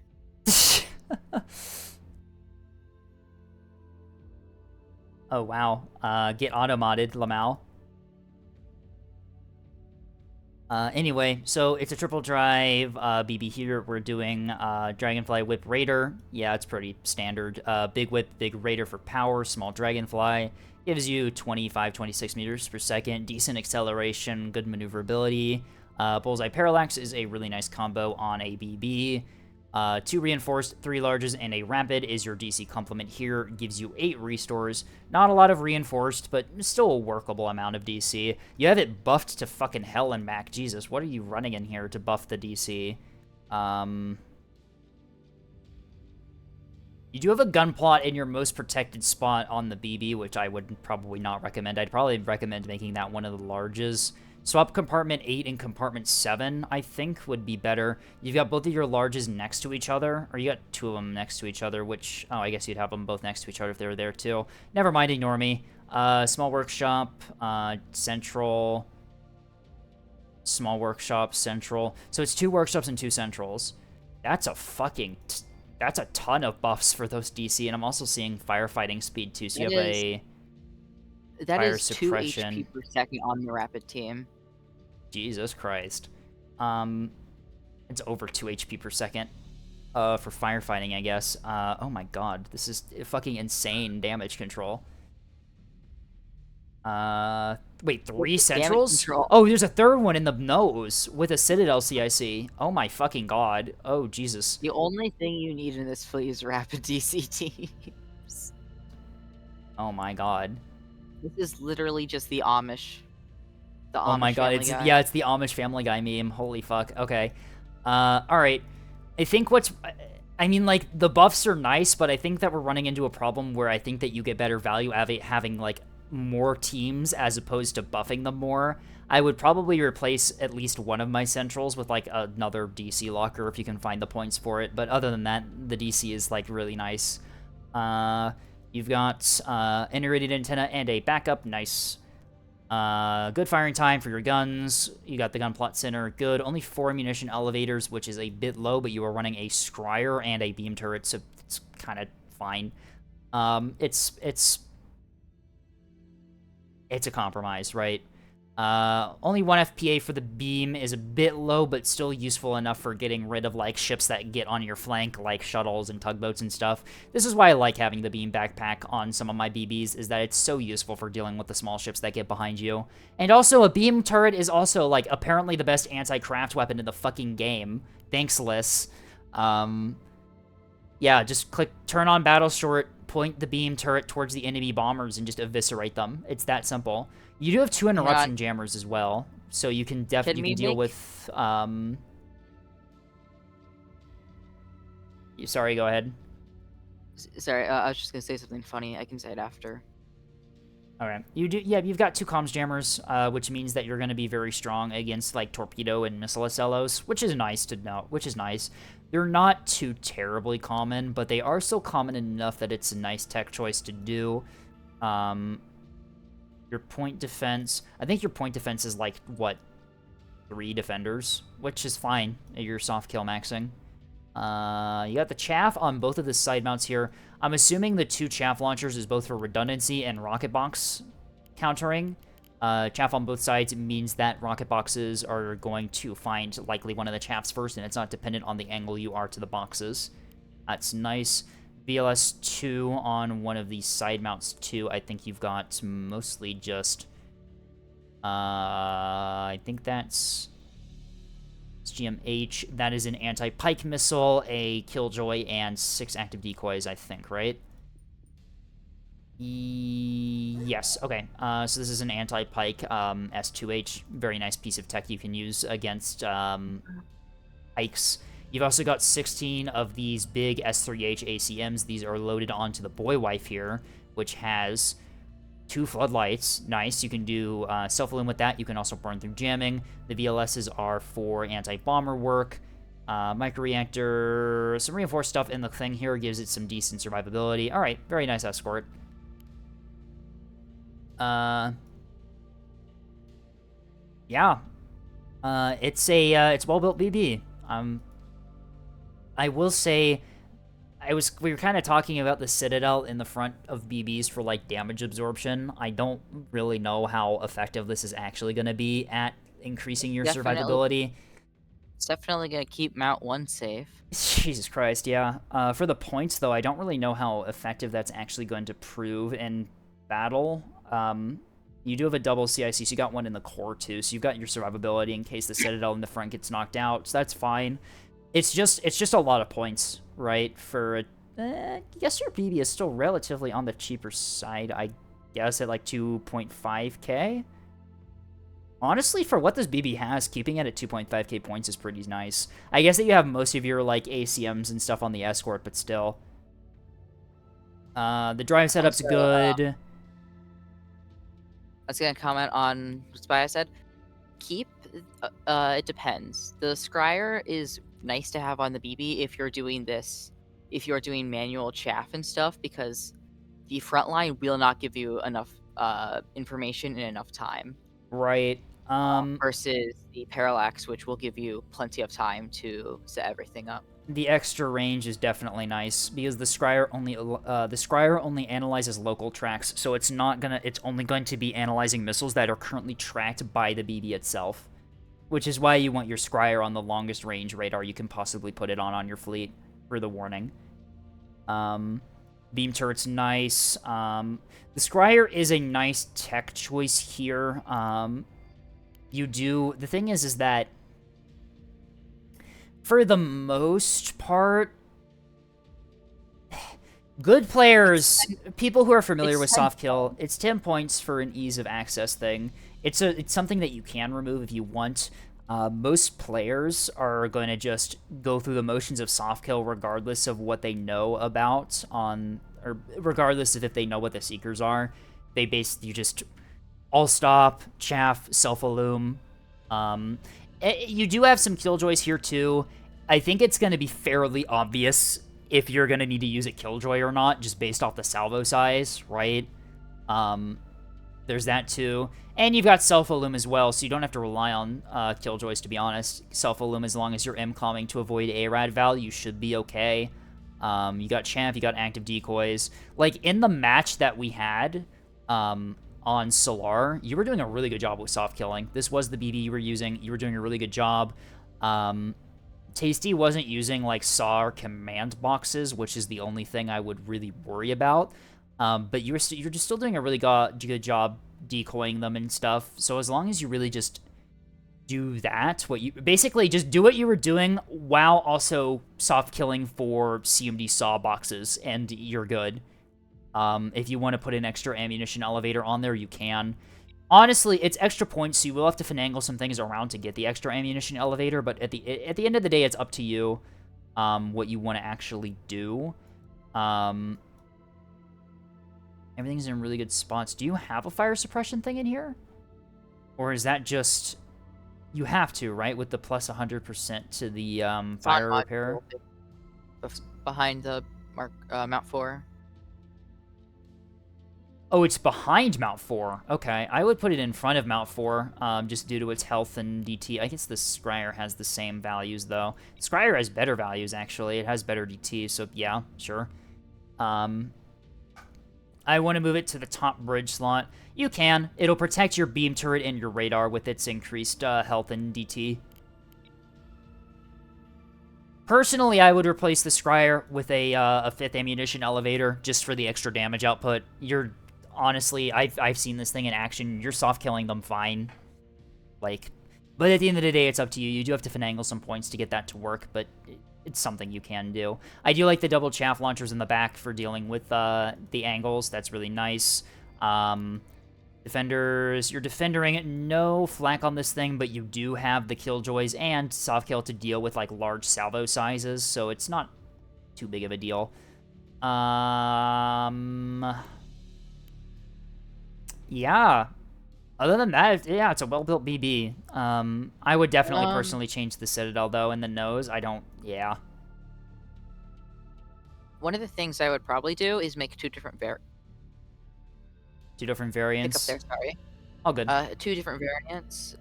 Oh, wow. Get auto-modded, Lamau. Anyway, so it's a triple drive BB here. We're doing Dragonfly Whip Raider. Yeah, it's pretty standard. Big Whip, Big Raider for power, small Dragonfly. Gives you 25, 26 meters per second. Decent acceleration, good maneuverability. Bullseye Parallax is a really nice combo on a BB. 2 reinforced, 3 larges, and a rapid is your DC complement here. Gives you 8 restores. Not a lot of reinforced, but still a workable amount of DC. You have it buffed to fucking hell and back. Jesus, what are you running in here to buff the DC? You do have a gun plot in your most protected spot on the BB, which I would probably not recommend. I'd probably recommend making that one of the larges. Swap compartment 8 and compartment 7, I think, would be better. You've got both of your larges next to each other, or you got 2 of them next to each other, which... Oh, I guess you'd have them both next to each other if they were there, too. Never mind, ignore me. Small workshop, central... Small workshop, central. So it's 2 workshops and 2 centrals. That's a fucking... That's a ton of buffs for those DC, and I'm also seeing firefighting speed, too, so you have a... That fire is 2 suppression. HP per second on the rapid team. Jesus Christ. It's over 2 HP per second for firefighting, I guess. Oh my god, this is fucking insane damage control. Wait, 3 centrals? Oh, there's a 3rd one in the nose with a Citadel CIC. Oh my fucking god. Oh, Jesus. The only thing you need in this fleet is rapid DC teams. Oh my god. This is literally just the Amish. The Amish Oh my god, Family Guy. yeah, it's the Amish Family Guy meme. Holy fuck. Okay. Alright. I think what's... I mean, like, the buffs are nice, but I think that we're running into a problem where I think that you get better value having, like, more teams as opposed to buffing them more. I would probably replace at least one of my centrals with, like, another DC locker if you can find the points for it. But other than that, the DC is, like, really nice. You've got integrated antenna and a backup. Nice. Good firing time for your guns. You got the gun plot center. Good. Only 4 ammunition elevators, which is a bit low, but you are running a scryer and a beam turret, so it's kind of fine. It's a compromise, right? Only 1 FPA for the beam is a bit low, but still useful enough for getting rid of, like, ships that get on your flank, like shuttles and tugboats and stuff. This is why I like having the beam backpack on some of my BBs, is that it's so useful for dealing with the small ships that get behind you. And also, a beam turret is also, like, apparently the best anti-craft weapon in the fucking game. Thanks, Liz. Yeah, just turn on battle short, point the beam turret towards the enemy bombers, and just eviscerate them. It's that simple. You do have 2 interruption jammers as well, so you can definitely deal with... Sorry, go ahead. Sorry, I was just gonna say something funny. I can say it after. Alright. You've got 2 comms jammers, which means that you're going to be very strong against, like, torpedo and missile SLOs, which is nice to know, which is nice. They're not too terribly common, but they are still common enough that it's a nice tech choice to do. Your point defense... I think your point defense is, like, what, 3 defenders? Which is fine. You're soft kill maxing. You got the chaff on both of the side mounts here. I'm assuming the 2 chaff launchers is both for redundancy and rocket box countering. Chaff on both sides means that rocket boxes are going to find likely one of the chaffs first, and it's not dependent on the angle you are to the boxes. That's nice. VLS 2 on one of these side mounts too. I think you've got mostly just... I think that's... GMH. That is an anti-pike missile, a killjoy, and 6 active decoys, I think, right? Yes, okay. So this is an anti-pike S2H. Very nice piece of tech you can use against pikes. You've also got 16 of these big S3H ACMs. These are loaded onto the boy wife here, which has 2 floodlights. Nice. You can do self-illume with that. You can also burn through jamming. The VLSs are for anti-bomber work. Microreactor, some reinforced stuff in the thing here gives it some decent survivability. All right, very nice escort. Yeah. It's well-built BB. I will say, we were kind of talking about the Citadel in the front of BBs for, like, damage absorption. I don't really know how effective this is actually going to be at increasing your survivability. It's definitely going to keep Mount 1 safe. Jesus Christ, yeah. For the points, though, I don't really know how effective that's actually going to prove in battle. You do have a double CIC, so you got one in the core, too, so you've got your survivability in case the Citadel in the front gets knocked out, so that's fine. It's just a lot of points, right? For I guess your BB is still relatively on the cheaper side, I guess, at like 2.5k. Honestly, for what this BB has, keeping it at 2.5k points is pretty nice. I guess that you have most of your like ACMs and stuff on the escort, but still. The drive setup's good. I was gonna comment on what Spy said. It depends. The Scryer is nice to have on the BB if you're doing manual chaff and stuff, because the front line will not give you enough information in enough time. Right. Versus the Parallax, which will give you plenty of time to set everything up. The extra range is definitely nice because the Scryer only analyzes local tracks, so it's only going to be analyzing missiles that are currently tracked by the BB itself, which is why you want your Scryer on the longest range radar you can possibly put it on your fleet for the warning. Beam turret's nice. The Scryer is a nice tech choice here. The thing is that for the most part, good players, people who are familiar with soft kill, it's 10 points for an ease of access thing. It's something that you can remove if you want. Most players are going to just go through the motions of soft kill regardless of what they know about or regardless of if they know what the seekers are. They basically just all stop, chaff, self-illume. You do have some killjoys here too. I think it's going to be fairly obvious if you're going to need to use a killjoy or not, just based off the salvo size, right? There's that too. And you've got self-illume as well, so you don't have to rely on killjoys, to be honest. Self-illume, as long as you're M-comming to avoid ARAD val, you should be okay. You got champ, you got active decoys. Like, in the match that we had on Solar, you were doing a really good job with soft killing. This was the BB you were using. You were doing a really good job. Tasty wasn't using, like, SAW or command boxes, which is the only thing I would really worry about. But you're just still doing a really good job decoying them and stuff. So as long as you really just do that, basically just do what you were doing while also soft killing for CMD SAW boxes, and you're good. If you want to put an extra ammunition elevator on there, you can. Honestly, it's extra points, so you will have to finagle some things around to get the extra ammunition elevator, but at the end of the day, it's up to you what you want to actually do. Everything's in really good spots. Do you have a fire suppression thing in here? Or is that just... You have to, right? With the plus 100% to the fire repair? Behind the Mount 4. Oh, it's behind Mount 4. Okay, I would put it in front of Mount 4, just due to its health and DT. I guess the Scryer has the same values, though. Scryer has better values, actually. It has better DT, so yeah, sure. I want to move it to the top bridge slot. You can. It'll protect your beam turret and your radar with its increased health and DT. Personally, I would replace the Scryer with a 5th ammunition elevator, just for the extra damage output. Honestly, I've seen this thing in action. You're soft killing them fine. Like, But at the end of the day, it's up to you. You do have to finagle some points to get that to work, but it's something you can do. I do like the double chaff launchers in the back for dealing with the angles. That's really nice. Defenders, you're defendering no flak on this thing, but you do have the killjoys and soft kill to deal with like large salvo sizes, so it's not too big of a deal. Yeah. Other than that, yeah, it's a well-built BB. I would definitely personally change the Citadel, though, and the nose. I don't... Yeah. One of the things I would probably do is make two different Two different Pick up variants. there, sorry. Oh, good. Two different variants.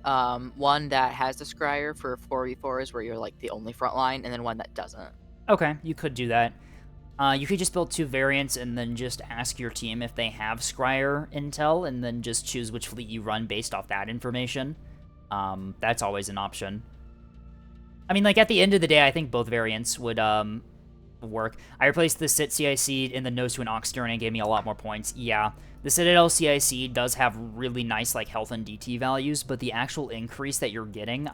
One that has the scryer for 4v4s where you're like the only front line, and then one that doesn't. Okay, you could do that. You could just build two variants and then just ask your team if they have Scryer intel and then just choose which fleet you run based off that information. That's always an option. I mean, like, at the end of the day, I think both variants would work. I replaced the Cit CIC in the nose to an Ox Steering and it gave me a lot more points. Yeah, the Citadel CIC does have really nice, like, health and DT values, but the actual increase that you're getting...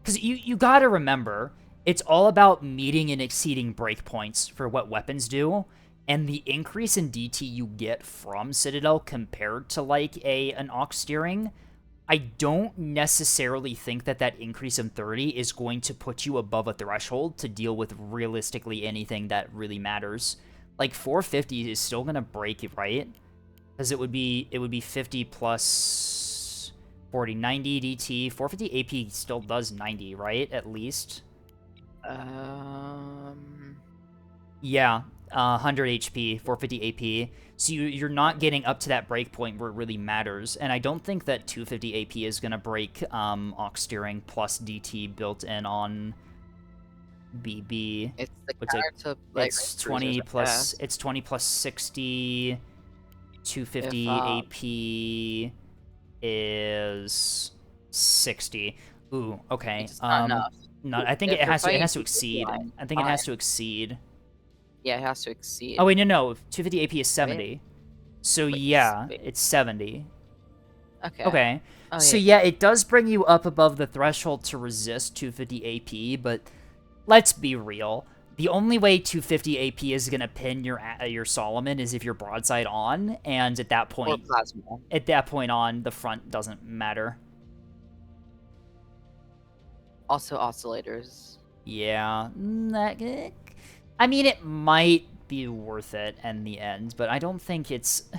Because you gotta remember... It's all about meeting and exceeding breakpoints for what weapons do, and the increase in DT you get from Citadel compared to, like, an Ox Steering, I don't necessarily think that that increase in 30 is going to put you above a threshold to deal with realistically anything that really matters. Like, 450 is still gonna break, right? Because it would be 50 plus 40, 90 DT. 450 AP still does 90, right? At least. Yeah, 100 HP, 450 AP. So you're not getting up to that breakpoint where it really matters. And I don't think that 250 AP is gonna break Ox Steering plus DT built in on BB. It's the What's counter to, like, it's 20 cruisers, I plus guess. it's 20 plus 60. 250 AP is 60. Ooh, okay. It's not enough. No, I think If it you're has to fighting exceed. line, I think it has to exceed. Yeah, it has to exceed. Oh wait, no. 250 AP is 70. So Wait, yeah, wait. it's 70. Okay. Okay. Oh, So yeah. yeah, it does bring you up above the threshold to resist 250 AP, but let's be real. The only way 250 AP is gonna pin your Solomon is if you're broadside on, and at that Or point, plasma. on, the front doesn't matter. Also oscillators. Yeah, I mean, it might be worth it in the end, but I don't think it's...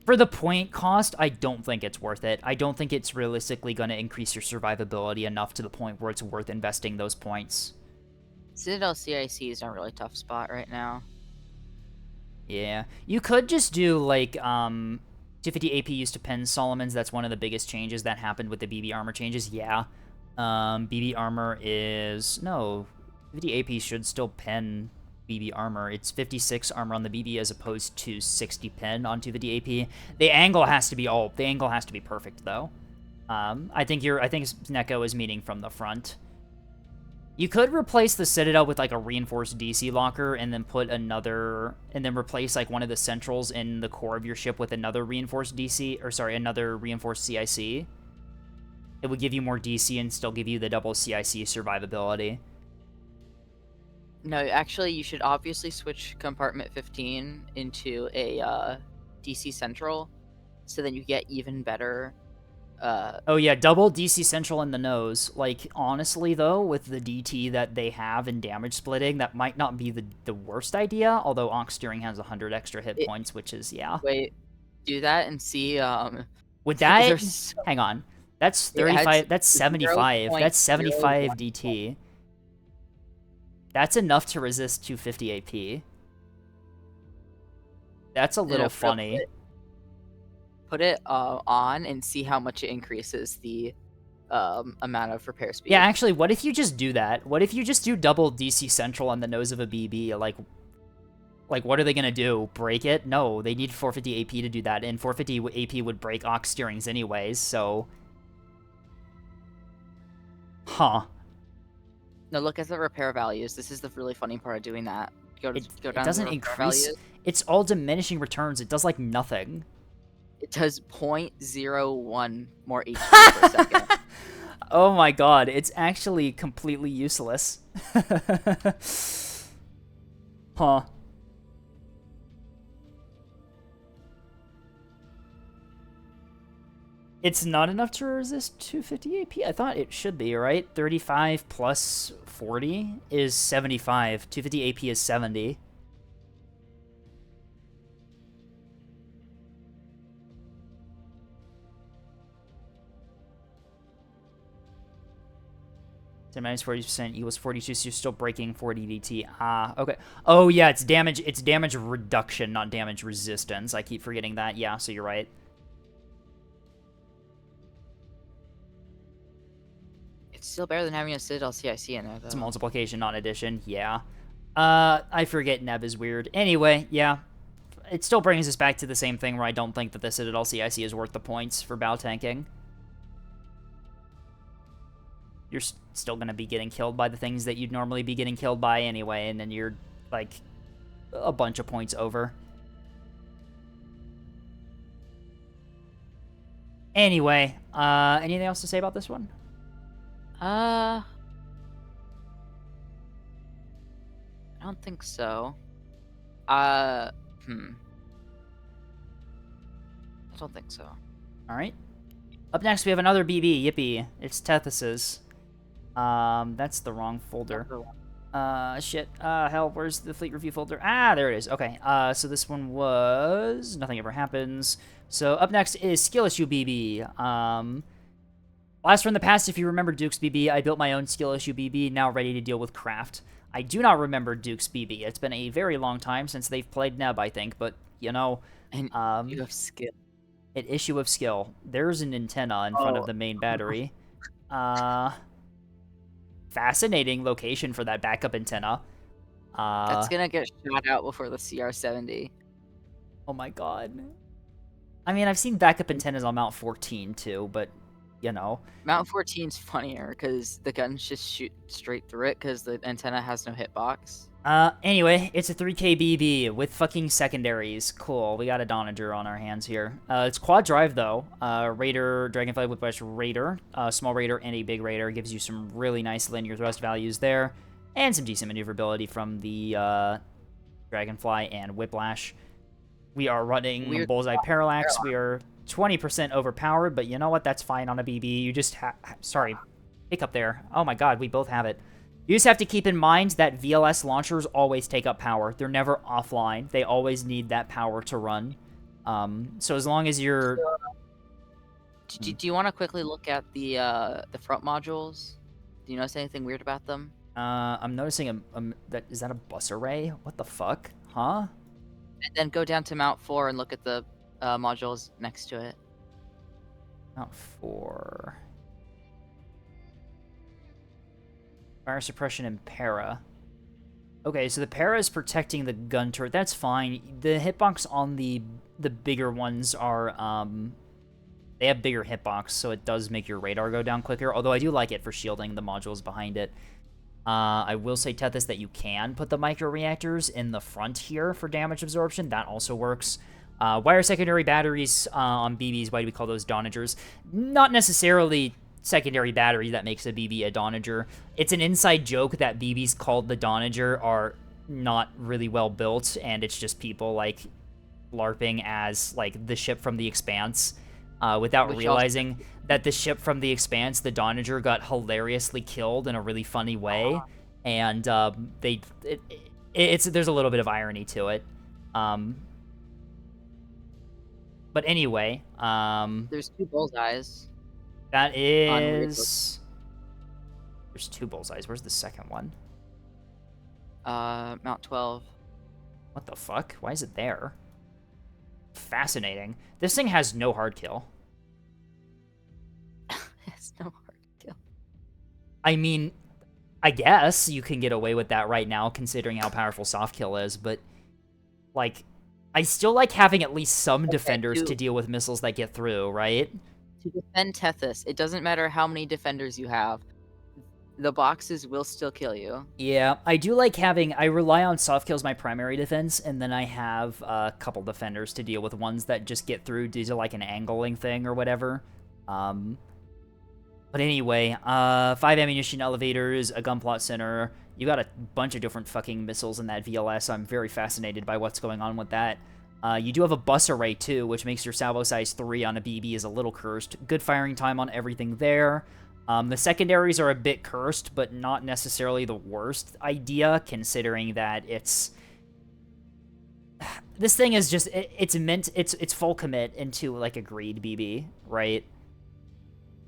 For the point cost, I don't think it's worth it. I don't think it's realistically going to increase your survivability enough to the point where it's worth investing those points. Citadel CIC is in a really tough spot right now. Yeah. You could just do, like, 250 AP used to pin Solomons. That's one of the biggest changes that happened with the BB armor changes. Yeah. BB armor is... No. 50 AP should still pin BB armor. It's 56 armor on the BB as opposed to 60 pin on 250 AP. The angle has to be perfect, though. I think Neko is meeting from the front. You could replace the Citadel with, like, a reinforced DC locker and then put another... And then replace, like, one of the centrals in the core of your ship with another reinforced DC... Or, sorry, another reinforced CIC. It would give you more DC and still give you the double CIC survivability. No, actually, you should obviously switch compartment 15 into a DC central, so then you get even better. Oh yeah, double DC central in the nose. Like, honestly though, with the DT that they have in damage splitting, that might not be the worst idea. Although Ox Steering has 100 extra hit points, which is Wait, do that and see. With that, there's hang on. That's 35. That's 75. That's 75 0.01. DT. That's enough to resist 250 AP. That's a little funny. Put it on and see how much it increases the amount of repair speed. Yeah, actually, what if you just do that? What if you just do double DC Central on the nose of a BB? Like, what are they gonna do? Break it? No, they need 450 AP to do that, and 450 AP would break Ox Steerings anyways, so... Huh. No, look at the repair values. This is the really funny part of doing that. Go down It to doesn't the repair increase... values. It's all diminishing returns. It does, like, nothing. It does 0.01 more HP per second. Oh my god, it's actually completely useless. Huh. It's not enough to resist 250 AP? I thought it should be, right? 35 plus 40 is 75. 250 AP is 70. So minus 40% equals 42, so you're still breaking 40 DT. Ah, okay. Oh yeah, it's damage reduction, not damage resistance. I keep forgetting that. Yeah, so you're right. It's still better than having a Citadel CIC in there, though. It's multiplication, not addition. Yeah. I forget Neb is weird. Anyway, yeah. It still brings us back to the same thing where I don't think that the Citadel CIC is worth the points for bow tanking. You're still going to be getting killed by the things that you'd normally be getting killed by anyway, and then you're, like, a bunch of points over. Anyway, anything else to say about this one? I don't think so. I don't think so. All right. Up next, we have another BB. Yippee. It's Tethys's. That's the wrong folder. Shit. Hell, where's the fleet review folder? Ah, there it is. Okay. So this one was Nothing Ever Happens. So up next is Skill Issue BB. Last from the past, if you remember Duke's BB, I built my own Skill Issue BB, now ready to deal with Craft. I do not remember Duke's BB. It's been a very long time since they've played Neb, I think, but, you know... And you have skill. An issue of skill. There's an antenna in front of the main battery. Fascinating location for that backup antenna. That's gonna get shot out before the CR-70. Oh my god. I mean, I've seen backup antennas on Mount 14 too, but, you know. Mount 14's funnier because the guns just shoot straight through it because the antenna has no hitbox. Anyway, it's a 3K BB with fucking secondaries. Cool, we got a Donager on our hands here. It's quad drive, though. Raider, Dragonfly Whiplash Raider, small Raider, and a big Raider. Gives you some really nice linear thrust values there. And some decent maneuverability from the, Dragonfly and Whiplash. We are running Bullseye Parallax. We are 20% overpowered, but you know what? That's fine on a BB. You just sorry. Hiccup there. Oh my god, we both have it. You just have to keep in mind that VLS launchers always take up power. They're never offline. They always need that power to run. So as long as you're... Do you want to quickly look at the front modules? Do you notice anything weird about them? I'm noticing is that a bus array? What the fuck? Huh? And then go down to Mount 4 and look at the modules next to it. Mount 4... Fire suppression and para. Okay, so the para is protecting the gun turret. That's fine. The hitbox on the bigger ones are, they have bigger hitbox, so it does make your radar go down quicker, although I do like it for shielding the modules behind it. I will say, Tethys, that you can put the micro-reactors in the front here for damage absorption. That also works. Wire secondary batteries on BBs, why do we call those Donagers? Not necessarily... secondary battery that makes a BB a Donager. It's an inside joke that BBs called the Donager are not really well built, and it's just people, like, LARPing as, like, the ship from the Expanse, without realizing that the ship from the Expanse, the Donager, got hilariously killed in a really funny way, and there's a little bit of irony to it. But anyway, there's 2 bullseyes. That is... There's 2 bullseyes. Where's the second one? Mount 12. What the fuck? Why is it there? Fascinating. This thing has no hard kill. It's no hard kill. I mean, I guess you can get away with that right now, considering how powerful soft kill is, but, like, I still like having at least some defenders to deal with missiles that get through, right? To defend Tethys, it doesn't matter how many defenders you have. The boxes will still kill you. Yeah, I do like having... I rely on soft kills my primary defense, and then I have a couple defenders to deal with ones that just get through due to, like, an angling thing or whatever. But But anyway, 5 ammunition elevators, a gunplot center. You got a bunch of different fucking missiles in that VLS. I'm very fascinated by what's going on with that. You do have a bus array, too, which makes your salvo size 3 on a BB is a little cursed. Good firing time on everything there. The secondaries are a bit cursed, but not necessarily the worst idea, considering that it's... This thing is just... It's full commit into, like, a greed BB, right?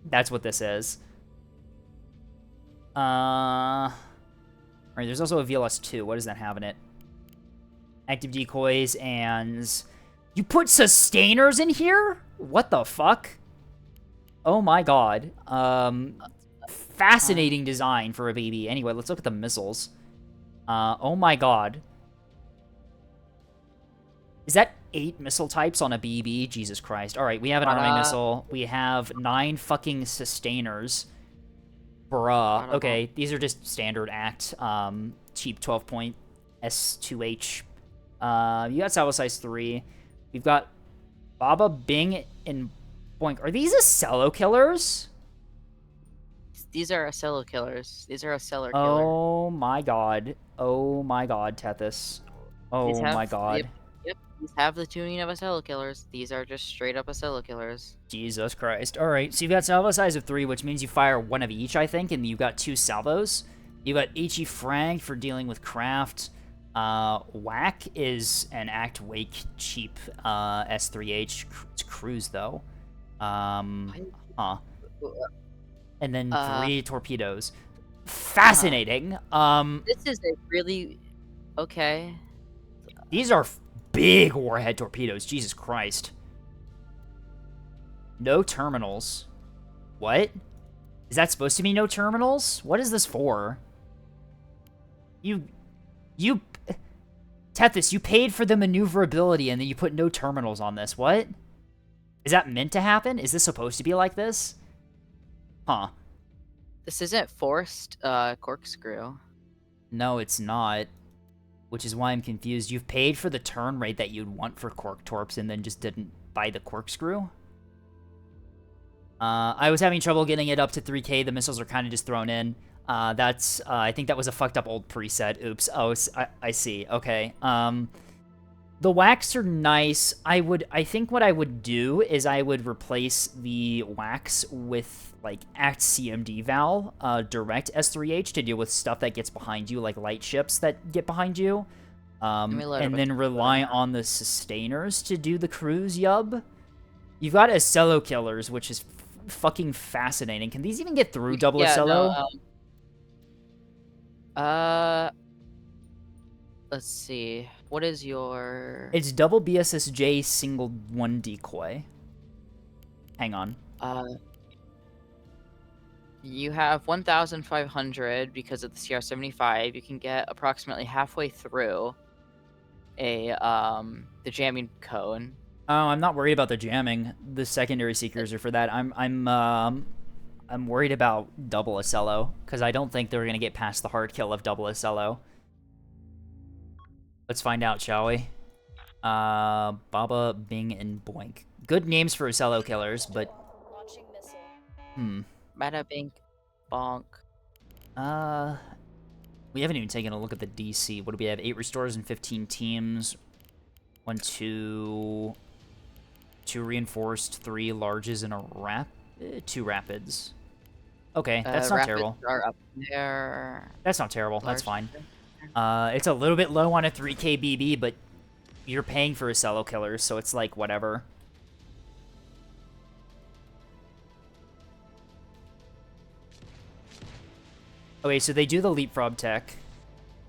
That's what this is. Alright, there's also a VLS-2. What does that have in it? Active decoys and... You put sustainers in here? What the fuck? Oh my god. Fascinating design for a BB. Anyway, let's look at the missiles. Oh my god. Is that 8 missile types on a BB? Jesus Christ. Alright, we have an arming missile. We have 9 fucking sustainers. Bruh. Okay, these are just standard act, cheap 12-point S2H. You got salvo size 3. We've got Baba, Bing, and Boink. Are these Acello killers? These are Acello killers. These are Acello killer. Oh my god. Oh my god, Tethys. Oh my god. Yep, these have the tuning of Acello killers. These are just straight up Acello killers. Jesus Christ. Alright, so you've got salvo size of 3, which means you fire 1 of each, I think, and you've got 2 salvos. You've got HE Frag for dealing with craft. Whack is an act wake cheap S3H. It's cruise, though. And then 3 torpedoes. Fascinating. This is a really... Okay. These are big warhead torpedoes. Jesus Christ. No terminals. What? Is that supposed to be no terminals? What is this for? Tethys, you paid for the maneuverability and then you put no terminals on this. What? Is that meant to happen? Is this supposed to be like this? Huh. This isn't forced corkscrew. No, it's not. Which is why I'm confused. You've paid for the turn rate that you'd want for Cork Torps and then just didn't buy the corkscrew? I was having trouble getting it up to 3K. The missiles are kind of just thrown in. I think that was a fucked up old preset. Oops. Oh, I see. Okay. The wax are nice. I think what I would do is I would replace the wax with, like, Act CMD Val, direct S3H to deal with stuff that gets behind you, like light ships that get behind you. And then rely on the sustainers to do the cruise yub. You've got Acello killers, which is fucking fascinating. Can these even get through double Acello? Let's see. What is your... It's double BSSJ, single 1 decoy. Hang on. You have 1,500 because of the CR-75. You can get approximately halfway through the jamming cone. Oh, I'm not worried about the jamming. The secondary seekers are for that. I'm worried about double Acello, because I don't think they're going to get past the hard kill of double Acello. Let's find out, shall we? Baba, Bing, and Boink. Good names for Acello killers, but... Bada, Bing, Bonk. We haven't even taken a look at the DC. What do we have? 8 restores and 15 teams. 1, 2... 2 reinforced, 3 larges, and a 2 rapids. Okay, that's not terrible. Are up there. That's not terrible. That's fine. It's a little bit low on a 3K BB, but you're paying for Acello killers, so it's like whatever. Okay, so they do the leapfrog tech.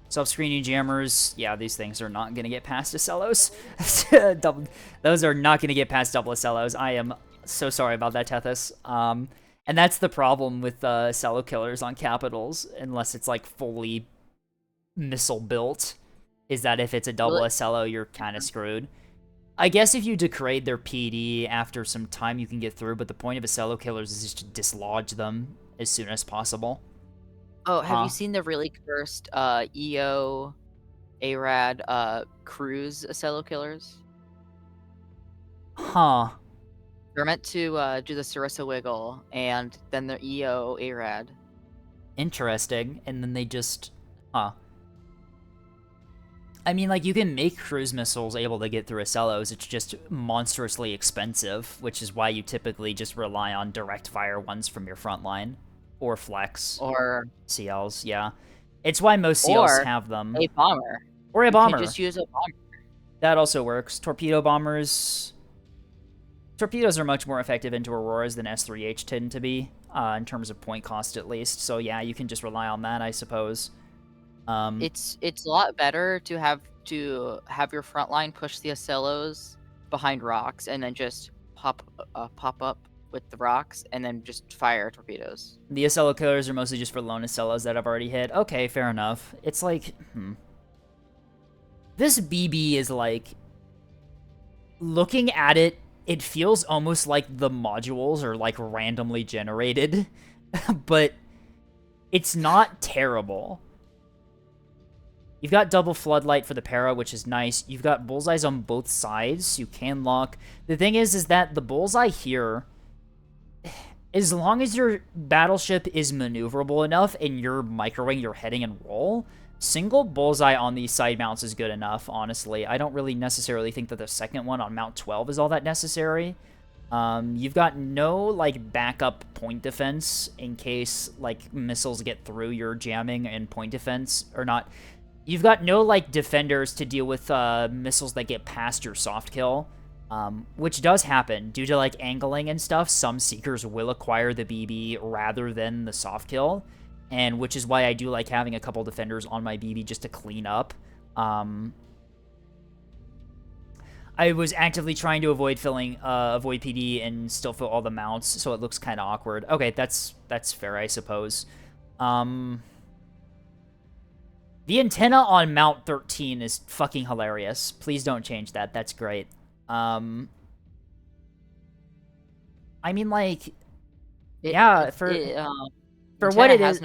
Self-screening jammers, yeah, these things are not going to get past Acellos. Those are not going to get past double Acellos. I am so sorry about that, Tethys. And that's the problem with Acello killers on Capitals, unless it's like fully missile built, is that if it's a double Acello, you're kind of screwed. I guess if you degrade their PD after some time, you can get through, but the point of Acello killers is just to dislodge them as soon as possible. Oh, have you seen the really cursed EO ARAD cruise Acello killers? Huh. They're meant to do the Sarissa Wiggle and then the EO ARAD. Interesting. And then they just... Huh. I mean, like, you can make cruise missiles able to get through Acellos, it's just monstrously expensive, which is why you typically just rely on direct fire ones from your front line. Or Flex. Or CLs, yeah. It's why most CLs Or have them. a bomber. Or a You bomber. can just use a bomber. That also works. Torpedo bombers... Torpedoes are much more effective into Auroras than S3H tend to be, in terms of point cost at least. So yeah, you can just rely on that, I suppose. It's a lot better to have your front line push the Acellos behind rocks and then just pop up with the rocks and then just fire torpedoes. The Acello killers are mostly just for lone Acellos that I've already hit. Okay, fair enough. It's like, This BB is like... Looking at it, it feels almost like the modules are like randomly generated, but it's not terrible. You've got double floodlight for the para, which is nice. You've got bullseyes on both sides. You can lock. The thing is that the bullseye here, as long as your battleship is maneuverable enough and you're microwing your heading and roll, single bullseye on these side mounts is good enough, honestly. I don't really necessarily think that the second one on Mount 12 is all that necessary. You've got no, like, backup point defense in case, like, missiles get through your jamming and point defense, or not. You've got no, like, defenders to deal with missiles that get past your soft kill, which does happen. Due to, like, angling and stuff, some Seekers will acquire the BB rather than the soft kill. And which is why I do like having a couple defenders on my BB just to clean up. I was actively trying to avoid PD and still fill all the mounts, so it looks kind of awkward. Okay, that's fair, I suppose. The antenna on Mount 13 is fucking hilarious. Please don't change that. That's great. I mean, like, for what it is,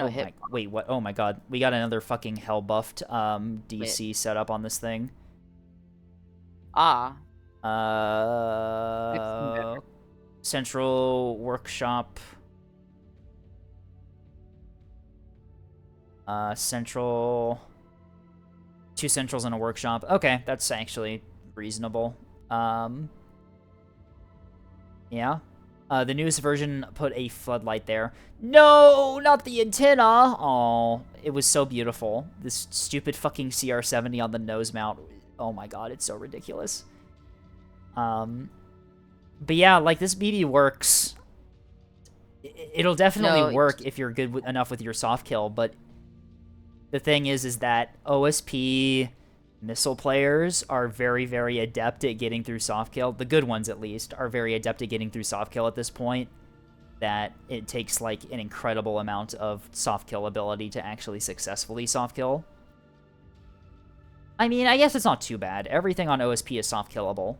wait, what? Oh my god, we got another fucking hell buffed DC set up on this thing. Central workshop. Central. 2 centrals and a workshop. Okay, that's actually reasonable. Yeah. The newest version put a floodlight there. No, not the antenna! Oh, it was so beautiful. This stupid fucking CR70 on the nose mount. Oh my god, it's so ridiculous. But yeah, like, this BB works. It'll definitely work if you're good enough with your soft kill, but the thing is that OSP missile players are very, very adept at getting through soft kill. The good ones, at least, are very adept at getting through soft kill at this point. That it takes, like, an incredible amount of soft kill ability to actually successfully soft kill. I mean, I guess it's not too bad. Everything on OSP is soft killable.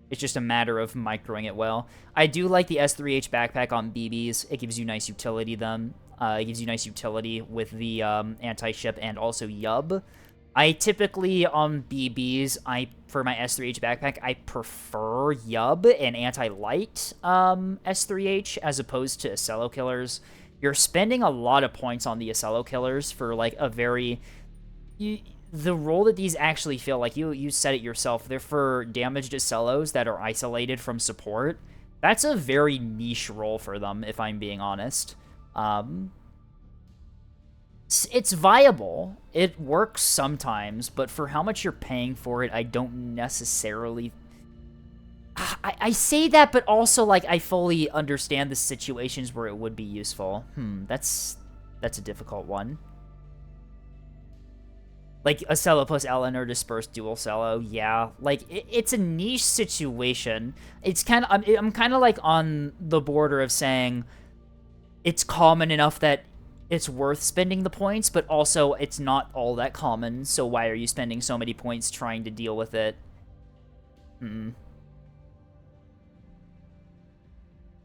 It's just a matter of microing it well. I do like the S3H backpack on BBs. It gives you nice utility then. It gives you nice utility with the anti-ship and also Yub. I typically, on BBs, for my S3H backpack, I prefer Yub and anti-light S3H as opposed to Acello killers. You're spending a lot of points on the Acello killers for, like, a very... the role that these actually fill, like, you said it yourself, they're for damaged Acellos that are isolated from support. That's a very niche role for them, if I'm being honest. It's viable. It works sometimes, but for how much you're paying for it, I don't necessarily... I say that, but also, like, I fully understand the situations where it would be useful. That's a difficult one. Like, Acello plus LN or dispersed dual cello, yeah. Like, it's a niche situation. It's kind of... I'm kind of, like, on the border of saying it's common enough that it's worth spending the points, but also it's not all that common, so why are you spending so many points trying to deal with it?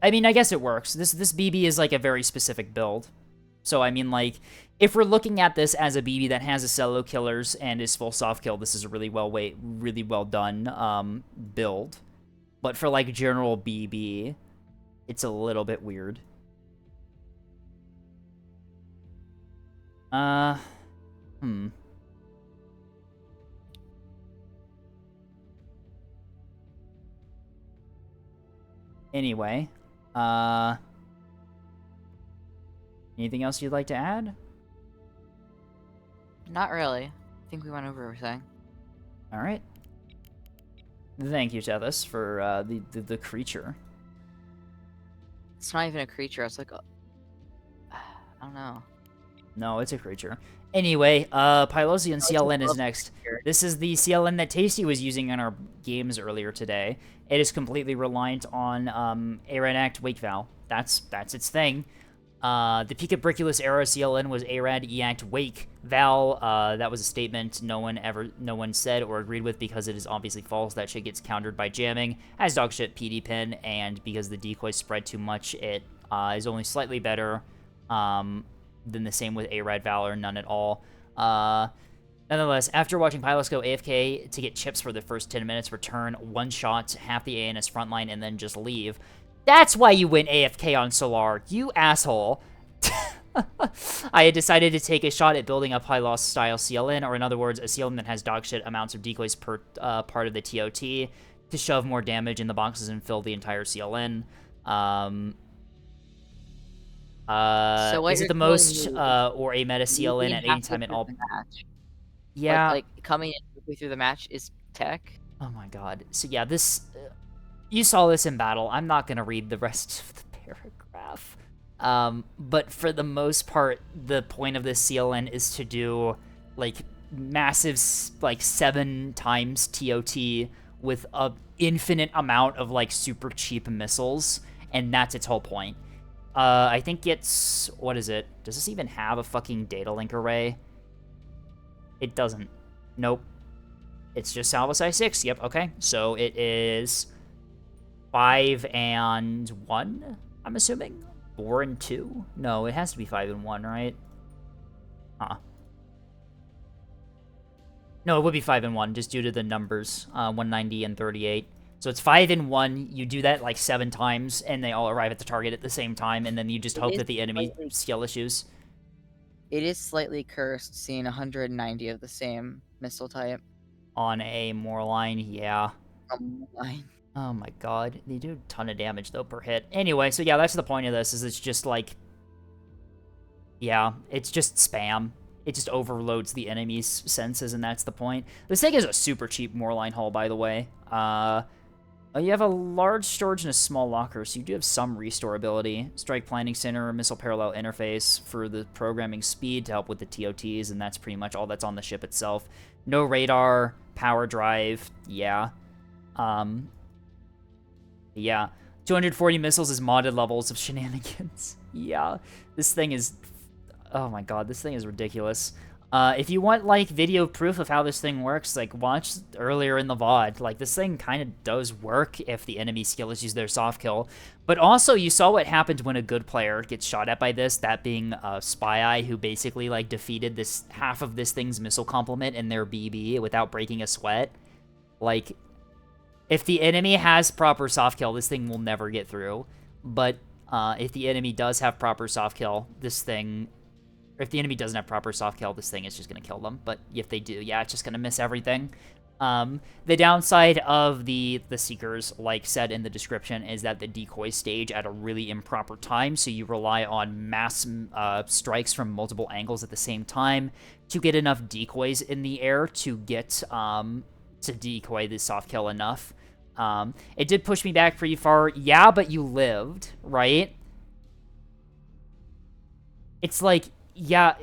I mean, I guess it works. This BB is, like, a very specific build. So, I mean, like, if we're looking at this as a BB that has a solo killers and is full soft kill, this is a really well done build. But for, like, general BB, it's a little bit weird. Anyway, anything else you'd like to add? Not really. I think we went over everything. All right. Thank you, Tethys, for the creature. It's not even a creature. It's like, I don't know. No, it's a creature. Anyway, Pylosian CLN is next. This is the CLN that Tasty was using in our games earlier today. It is completely reliant on ARAD Act Wake Val. That's its thing. The Pika Briculus era CLN was ARAD EACT Wake Val. That was a statement no one said or agreed with because it is obviously false. That shit gets countered by jamming as dogshit PD pin, and because the decoys spread too much, it is only slightly better than the same with ARAD Val or none at all. Nonetheless, after watching Pylos go AFK to get chips for the first 10 minutes, return, one shot, half the ANS frontline, and then just leave. That's why you went AFK on Solar, you asshole. I had decided to take a shot at building a Pylos style CLN, or in other words, a CLN that has dogshit amounts of decoys per part of the TOT to shove more damage in the boxes and fill the entire CLN. So what is it you're the telling most me or a meta CLN at any time at all? Yeah. Like coming in quickly through the match is tech. Oh my god. So yeah, this you saw this in battle. I'm not gonna read the rest of the paragraph. But for the most part, the point of this CLN is to do like massive, like 7 times TOT with a infinite amount of like super cheap missiles, and that's its whole point. I think it's, what is it? Does this even have a fucking data link array? It doesn't. Nope. It's just Salva Size 6. Yep, okay. So it is 5 and 1, I'm assuming? 4 and 2? No, it has to be 5 and 1, right? Huh. No, it would be 5 and 1, just due to the numbers, 190 and 38. So it's 5 and 1, you do that like 7 times, and they all arrive at the target at the same time, and then you just hope that the enemy skill issues. It is slightly cursed seeing 190 of the same missile type. On a Moorline, yeah. Line. Oh my god. They do a ton of damage, though, per hit. Anyway, so yeah, that's the point of this, is it's just like... Yeah, it's just spam. It just overloads the enemy's senses, and that's the point. This thing is a super cheap Moorline hull, by the way. You have a large storage and a small locker, so you do have some restorability. Strike Planning Center, Missile Parallel Interface for the programming speed to help with the TOTs, and that's pretty much all that's on the ship itself. No radar, power drive, yeah. Yeah. 240 missiles is modded levels of shenanigans. Yeah. This thing is... Oh my god, this thing is ridiculous. If you want, like, video proof of how this thing works, like, watch earlier in the VOD. Like, this thing kind of does work if the enemy skill is use their soft kill. But also, you saw what happened when a good player gets shot at by this, that being Spy Eye, who basically, like, defeated this half of this thing's missile complement in their BB without breaking a sweat. Like, if the enemy has proper soft kill, this thing will never get through. But if the enemy does have proper soft kill, this thing... Or if the enemy doesn't have proper soft kill, this thing is just going to kill them. But if they do, yeah, it's just going to miss everything. The downside of the Seekers, like said in the description, is that the decoys stage at a really improper time, so you rely on mass strikes from multiple angles at the same time to get enough decoys in the air to get to decoy the soft kill enough. It did push me back pretty far. Yeah, but you lived, right? It's like... Yeah,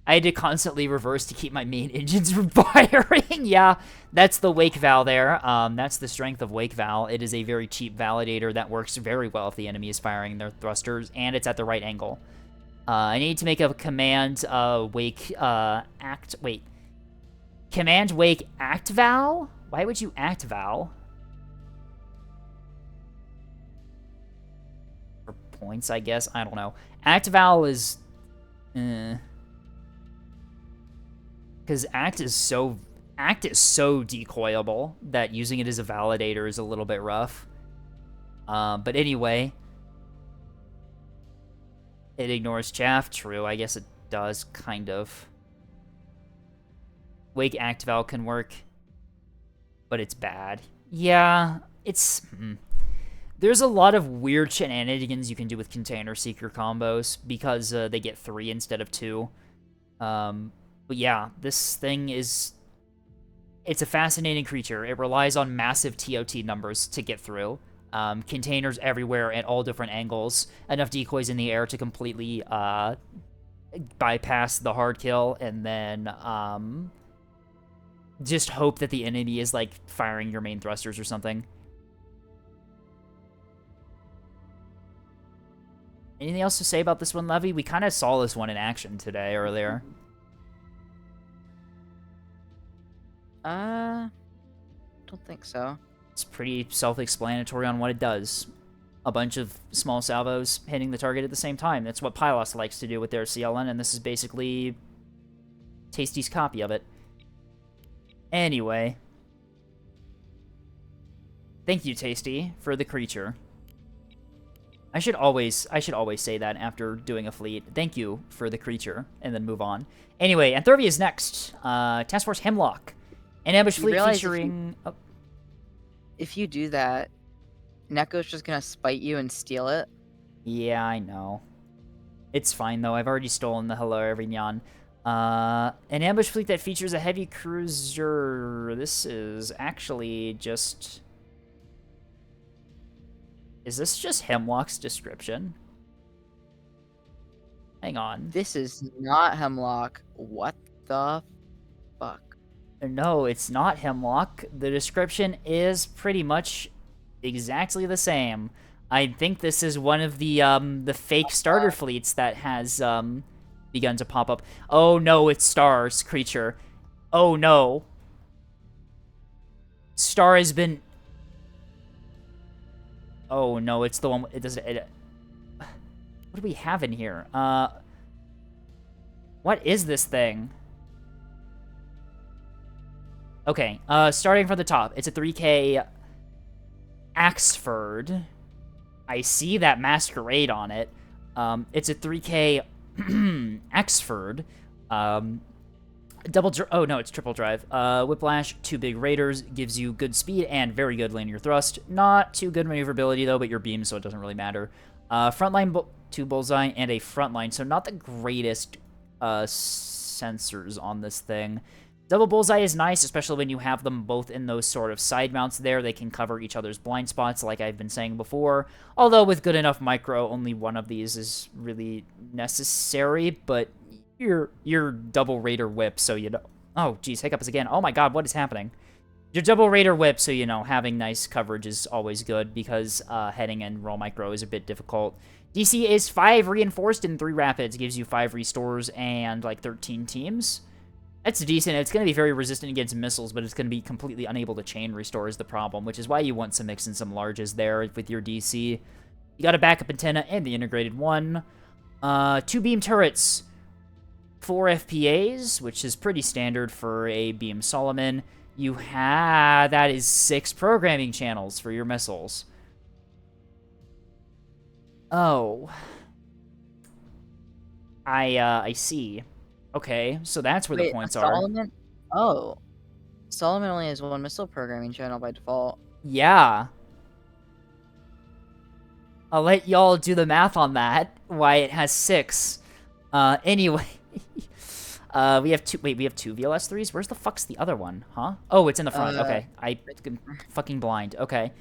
I had to constantly reverse to keep my main engines from firing. Yeah, that's the Wake Val there. That's the strength of Wake Val. It is a very cheap validator that works very well if the enemy is firing their thrusters, and it's at the right angle. I need to make a command Wake Act... Wait. Command Wake Act Val? Why would you Act Val? For points, I guess? I don't know. Actival is... Because Act is so decoyable that using it as a validator is a little bit rough. But anyway... It ignores chaff, true. I guess it does, kind of. Wake Actival can work, but it's bad. Yeah, it's... There's a lot of weird shenanigans you can do with Container Seeker combos because they get 3 instead of 2. But yeah, this thing is... It's a fascinating creature. It relies on massive TOT numbers to get through. Containers everywhere at all different angles. Enough decoys in the air to completely bypass the hard kill, and then just hope that the enemy is like firing your main thrusters or something. Anything else to say about this one, Levy? We kind of saw this one in action today, earlier. Don't think so. It's pretty self-explanatory on what it does. A bunch of small salvos hitting the target at the same time. That's what Pylos likes to do with their CLN, and this is basically Tasty's copy of it. Anyway. Thank you, Tasty, for the creature. I should always say that after doing a fleet. Thank you for the creature, and then move on. Anyway, Anthervia is next. Task Force Hemlock. An ambush fleet featuring... If you do that, Neko's just gonna spite you and steal it. Yeah, I know. It's fine, though. I've already stolen the Hello Everignon. An ambush fleet that features a heavy cruiser. This is actually just... Is this just Hemlock's description? Hang on. This is not Hemlock. What the fuck? No, it's not Hemlock. The description is pretty much exactly the same. I think this is one of the fake starter fleets that has begun to pop up. Oh no, it's Star's creature. Oh no. Star has been... Oh no, it's the one... It doesn't... What do we have in here? What is this thing? Okay, starting from the top, it's a 3K Axford. I see that Masquerade on it. It's a 3K Axford. Oh no, it's triple drive. Whiplash, 2 big raiders, gives you good speed and very good linear thrust. Not too good maneuverability though, but you're beamed, so it doesn't really matter. Frontline 2 bullseye and a frontline, so not the greatest sensors on this thing. Double bullseye is nice, especially when you have them both in those sort of side mounts there. They can cover each other's blind spots, like I've been saying before. Although with good enough micro, only one of these is really necessary, but your double raider whip, so you know... Oh, geez, hiccups again. Oh my god, what is happening? Your double raider whip, so you know, having nice coverage is always good, because heading and roll micro is a bit difficult. DC is 5 reinforced and 3 rapids, gives you 5 restores and like 13 teams. That's decent. It's going to be very resistant against missiles, but it's going to be completely unable to chain restore is the problem, which is why you want some mix and some larges there with your DC. You got a backup antenna and the integrated one. 2 beam turrets, 4 FPAs, which is pretty standard for a beam Solomon. You have... That is 6 programming channels for your missiles. Oh. I see. Okay, so that's where the points Solomon? Oh. Solomon only has 1 missile programming channel by default. Yeah. I'll let y'all do the math on that, why it has 6. Anyway. We have 2 VLS-3s? Where's the fuck's the other one, huh? Oh, it's in the front. Okay, I'm fucking blind. Okay.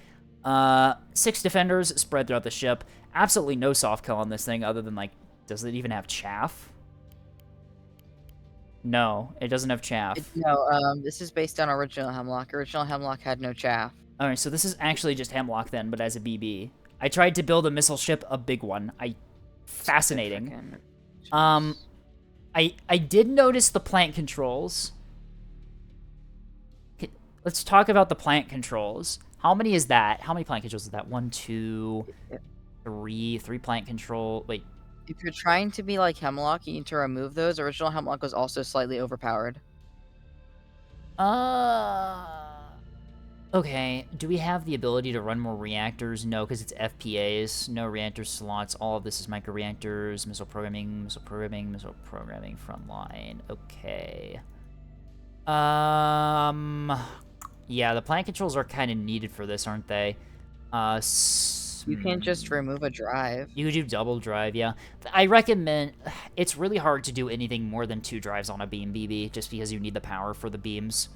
6 defenders spread throughout the ship. Absolutely no soft kill on this thing other than, like, does it even have chaff? No, it doesn't have chaff. This is based on original Hemlock. Original Hemlock had no chaff. Alright, so this is actually just Hemlock then, but as a BB. I tried to build a missile ship, a big one. Fascinating. I did notice the plant controls. Let's talk about the plant controls. How many is that? How many plant controls is that? 1, 2, 3. 3 plant control. Wait. If you're trying to be like Hemlock, you need to remove those. Original Hemlock was also slightly overpowered. Okay, do we have the ability to run more reactors? No, because it's FPAs. No reactor slots. All of this is microreactors, missile programming, missile programming, missile programming, frontline. Okay. Yeah, the plant controls are kind of needed for this, aren't they? You can't just remove a drive. You could do double drive, yeah. I recommend... It's really hard to do anything more than 2 drives on a beam BB, just because you need the power for the beams.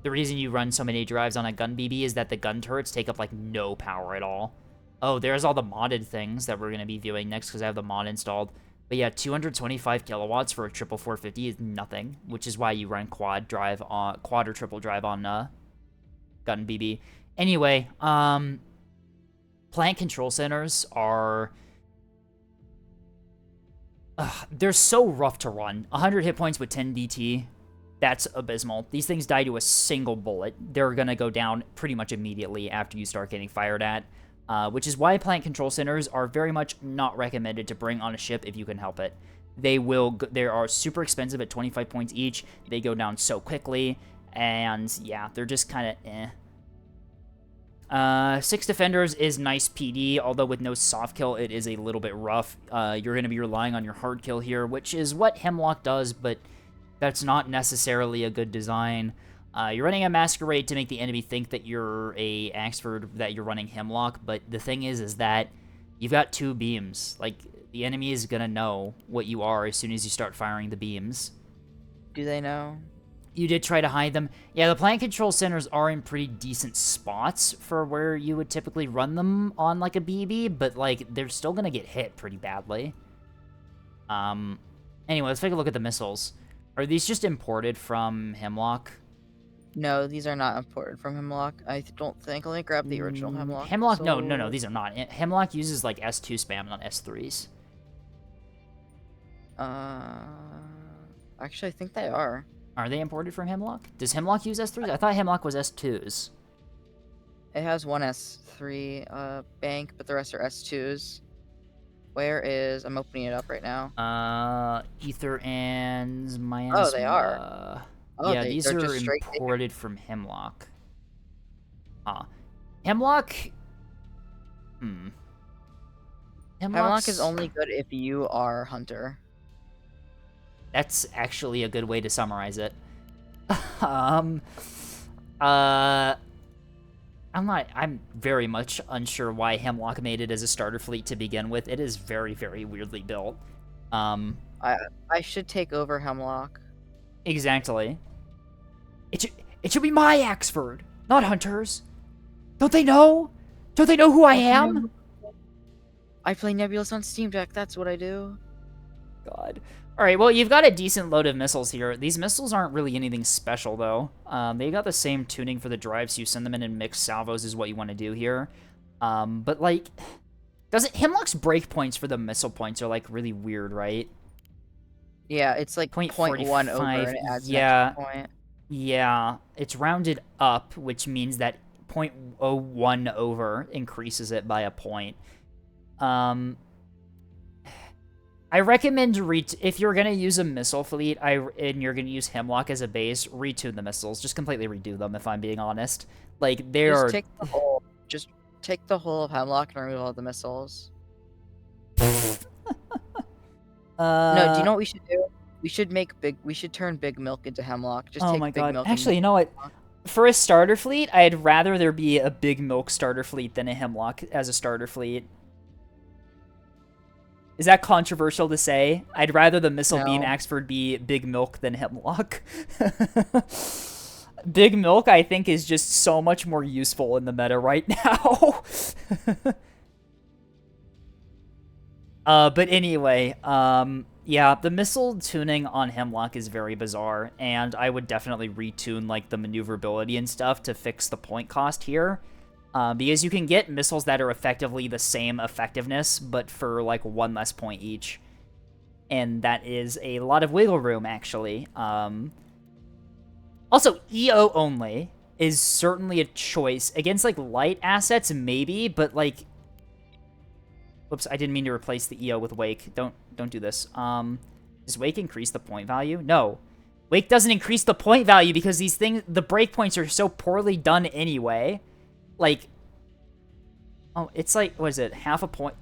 The reason you run so many drives on a gun BB is that the gun turrets take up, like, no power at all. Oh, there's all the modded things that we're going to be viewing next, because I have the mod installed. But yeah, 225 kilowatts for a triple 450 is nothing, which is why you run quad or triple drive on gun BB. Anyway, plant control centers are... they're so rough to run. 100 hit points with 10 DT. That's abysmal. These things die to a single bullet. They're going to go down pretty much immediately after you start getting fired at, which is why plant control centers are very much not recommended to bring on a ship if you can help it. They are super expensive at 25 points each. They go down so quickly, and yeah, they're just kind of eh. 6 defenders is nice PD, although with no soft kill, it is a little bit rough. You're going to be relying on your hard kill here, which is what Hemlock does, but that's not necessarily a good design. You're running a Masquerade to make the enemy think that you're a Axford, that you're running Hemlock, but the thing is that you've got 2 beams. Like, the enemy is gonna know what you are as soon as you start firing the beams. Do they know? You did try to hide them. Yeah, the plant control centers are in pretty decent spots for where you would typically run them on, like, a BB, but, like, they're still gonna get hit pretty badly. Anyway, let's take a look at the missiles. Are these just imported from Hemlock? No, these are not imported from Hemlock. I don't think. Let me grab the original Hemlock. Hemlock? No, these are not. Hemlock uses, like, S2 spam, not S3s. Actually, I think they are. Are they imported from Hemlock? Does Hemlock use S3s? I thought Hemlock was S2s. It has one S3 bank, but the rest are S2s. Where is... I'm opening it up right now. Ether and Miasma. Oh, they are. Oh, yeah, these are imported from Hemlock. Hemlock... Hemlock is only good if you are Hunter. That's actually a good way to summarize it. I'm very much unsure why Hemlock made it as a starter fleet to begin with. It is very, very weirdly built. I should take over Hemlock. Exactly. It should be my Axford, not Hunter's. Don't they know? Don't they know who I am? I play Nebulous on Steam Deck, that's what I do. God. Alright, well, you've got a decent load of missiles here. These missiles aren't really anything special, though. They got the same tuning for the drives, so you send them in mixed salvos is what you want to do here. But, like, Hemlock's breakpoints for the missile points are, like, really weird, right? Yeah, it's like 0.1 over and it adds an extra point. Yeah, it's rounded up, which means that 0.01 over increases it by a point. I recommend if you're gonna use a missile fleet, and you're gonna use Hemlock as a base, retune the missiles. Just completely redo them, if I'm being honest. Like Just take the whole of Hemlock and remove all the missiles. No, do you know what we should do? We should turn Big Milk into Hemlock. Just take Big Milk. Actually, you know what? For a starter fleet, I'd rather there be a Big Milk starter fleet than a Hemlock as a starter fleet. Is that controversial to say? I'd rather the Missile Beam Axford be Big Milk than Hemlock. Big Milk, I think, is just so much more useful in the meta right now. But anyway, yeah, the missile tuning on Hemlock is very bizarre, and I would definitely retune, like, the maneuverability and stuff to fix the point cost here. Because you can get missiles that are effectively the same effectiveness, but for, like, 1 less point each. And that is a lot of wiggle room, actually. Also, EO only is certainly a choice. Against, like, light assets, maybe, but, like... Whoops, I didn't mean to replace the EO with Wake. Don't do this. Does Wake increase the point value? No. Wake doesn't increase the point value because these things, the breakpoints are so poorly done anyway. Like, oh, it's like, what is it? Half a point,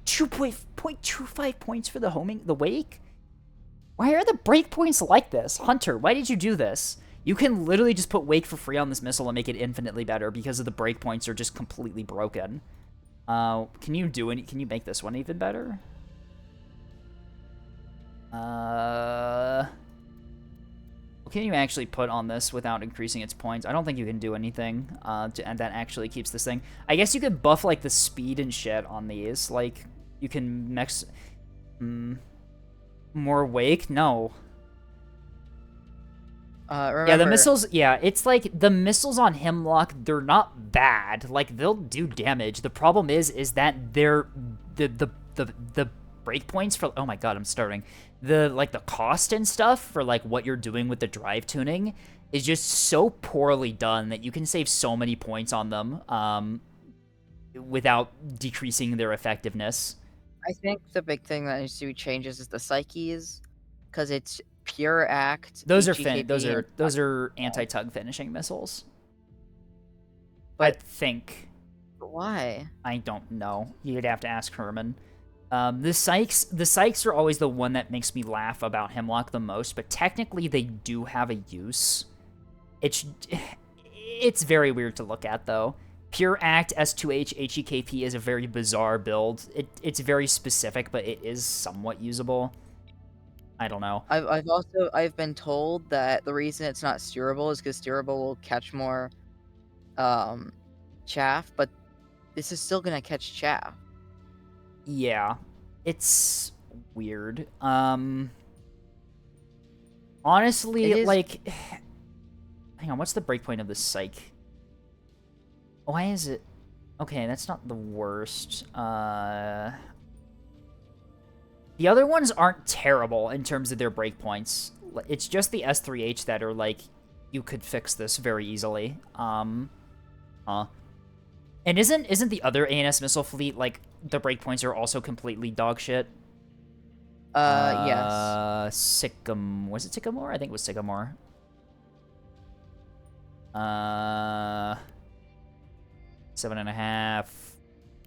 2.25 points for the homing, the Wake? Why are the breakpoints like this? Hunter, why did you do this? You can literally just put Wake for free on this missile and make it infinitely better because of the breakpoints are just completely broken. Can you make this one even better? What can you actually put on this without increasing its points? I don't think you can do anything, and that actually keeps this thing. I guess you could buff, like, the speed and shit on these. Like, you can mix... more Wake? No. Remember, Yeah, the missiles, yeah, it's like, the missiles on Hemlock, they're not bad. Like, they'll do damage. The problem is that they're, the breakpoints for, oh my god, I'm starting. The cost and stuff for, like, what you're doing with the drive tuning is just so poorly done that you can save so many points on them, without decreasing their effectiveness. I think the big thing that needs to be changes is the psyches, because it's pure act. Those are HEKP, those are anti-tug finishing missiles. I But think. why? I don't know. You'd have to ask Herman. The Sykes are always the one that makes me laugh about Hemlock the most, but technically they do have a use. It's very weird to look at, though. Pure Act S2H HEKP is a very bizarre build. It's very specific, but it is somewhat usable. I don't know. I've been told that the reason it's not steerable is because steerable will catch more chaff, but this is still gonna catch chaff. Yeah, it's weird. Honestly, like, hang on, what's the breakpoint of this Psych? Why is it? Okay, that's not the worst. The other ones aren't terrible in terms of their breakpoints. It's just the S3H that are like, you could fix this very easily. And isn't the other ANS missile fleet, like, the breakpoints are also completely dog shit? Yes. Was it Sycamore? I think it was Sycamore. 7.5,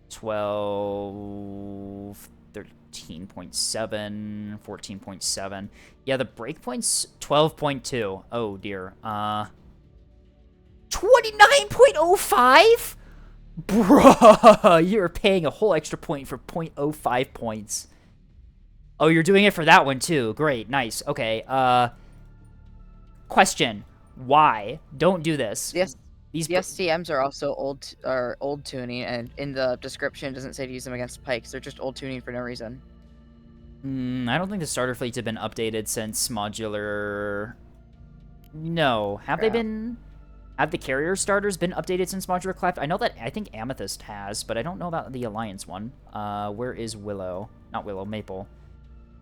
12, 13.7, 14.7. Yeah, the breakpoint's 12.2. Oh, dear. 29.05? Bruh, you're paying a whole extra point for 0.05 points. Oh, you're doing it for that one, too. Great, nice. Okay, question. Why? Don't do this. Yes. These The STMs are also old tuning, and in the description it doesn't say to use them against pikes. They're just old tuning for no reason. I don't think the starter fleets have been updated since modular... No. Have they been... Have the carrier starters been updated since modular cleft? I know that, I think Amethyst has, but I don't know about the Alliance one. Where is Willow? Not Willow, Maple.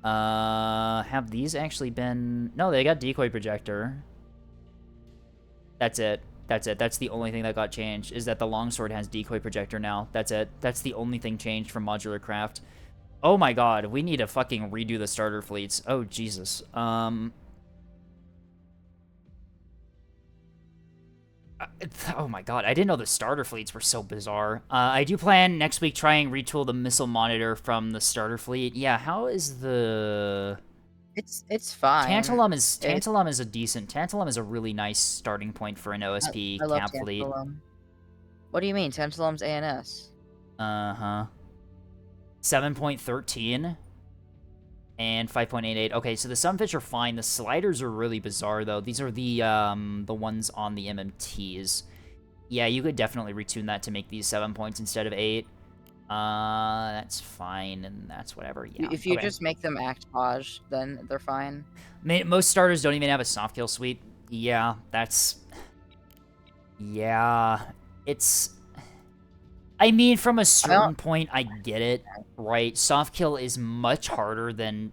Have these actually been... No, they got decoy projector. That's it. That's it. That's the only thing that got changed, is that the longsword has decoy projector now. That's it. That's the only thing changed from modular craft. Oh my god, we need to fucking redo the starter fleets. Oh, Jesus. Oh my god, I didn't know the starter fleets were so bizarre. I do plan next week trying retool the missile monitor from the starter fleet. Yeah, how is the... It's fine. Tantalum is a decent... Tantalum is a really nice starting point for an OSP I love cap fleet. Tantalum. What do you mean? Tantalum's ANS. 7.13 and 5.88. Okay, so the Sunfish are fine. The sliders are really bizarre, though. These are the ones on the MMTs. Yeah, you could definitely retune that to make these 7 points instead of 8. That's fine, and that's whatever. Yeah. If you just make them act Paj, then they're fine. Most starters don't even have a soft kill suite. Yeah, that's... Yeah, it's... I mean, from a certain point, I get it, right? Soft kill is much harder than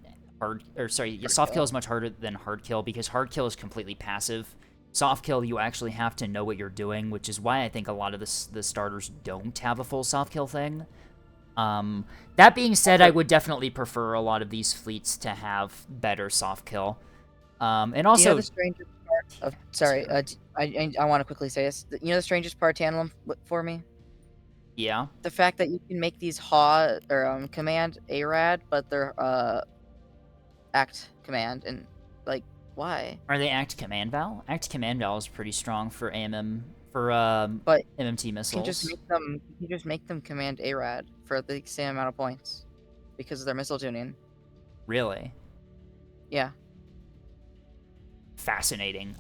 soft kill is much harder than hard kill, because hard kill is completely passive. Soft kill, you actually have to know what you're doing, which is why I think a lot of the starters don't have a full soft kill thing. That being said, I would definitely prefer a lot of these fleets to have better soft kill. And Do you know also, the strangest part of? Sorry, I want to quickly say this. You know the strangest part, Tantalum, for me? yeah. The fact that you can make these HAW or command ARAD, but they're act command, and like why? Are they Act Command Val? Act Command Val is pretty strong for for But MMT you can just missiles. make them. You can just make them command ARAD for the same amount of points because of their missile tuning. Really Yeah. fascinating.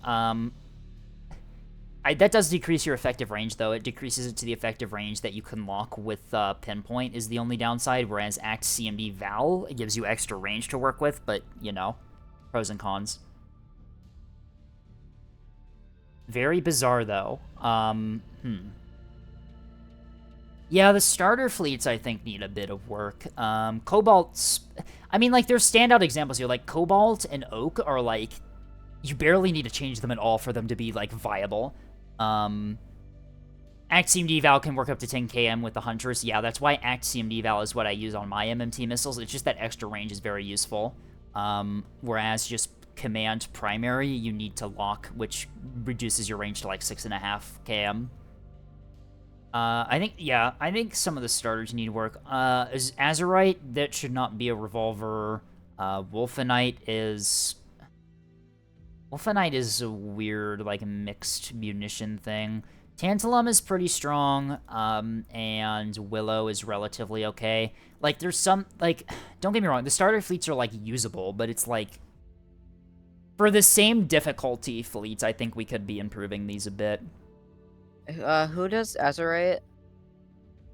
That does decrease your effective range, though. It decreases it to the effective range that you can lock with Pinpoint is the only downside, whereas Act CMD Val, it gives you extra range to work with, but, you know, pros and cons. Very bizarre, though. Yeah, the starter fleets, I think, need a bit of work. Cobalt's... I mean, like, there's standout examples here. Like, Cobalt and Oak are, like... You barely need to change them at all for them to be, like, viable. Act CMD Val can work up to 10 km with the Hunters. Yeah, that's why Act CMD Val is what I use on my MMT missiles. It's just that extra range is very useful. Whereas just Command Primary, you need to lock, which reduces your range to, like, 6.5 km. I think some of the starters need work. Azurite, that should not be a revolver. Wolfenite is a weird, like, mixed munition thing. Tantalum is pretty strong, and Willow is relatively okay. Like, there's some, like, don't get me wrong, the starter fleets are, like, usable, but it's, like, for the same difficulty fleets, I think we could be improving these a bit. Who does Azurite?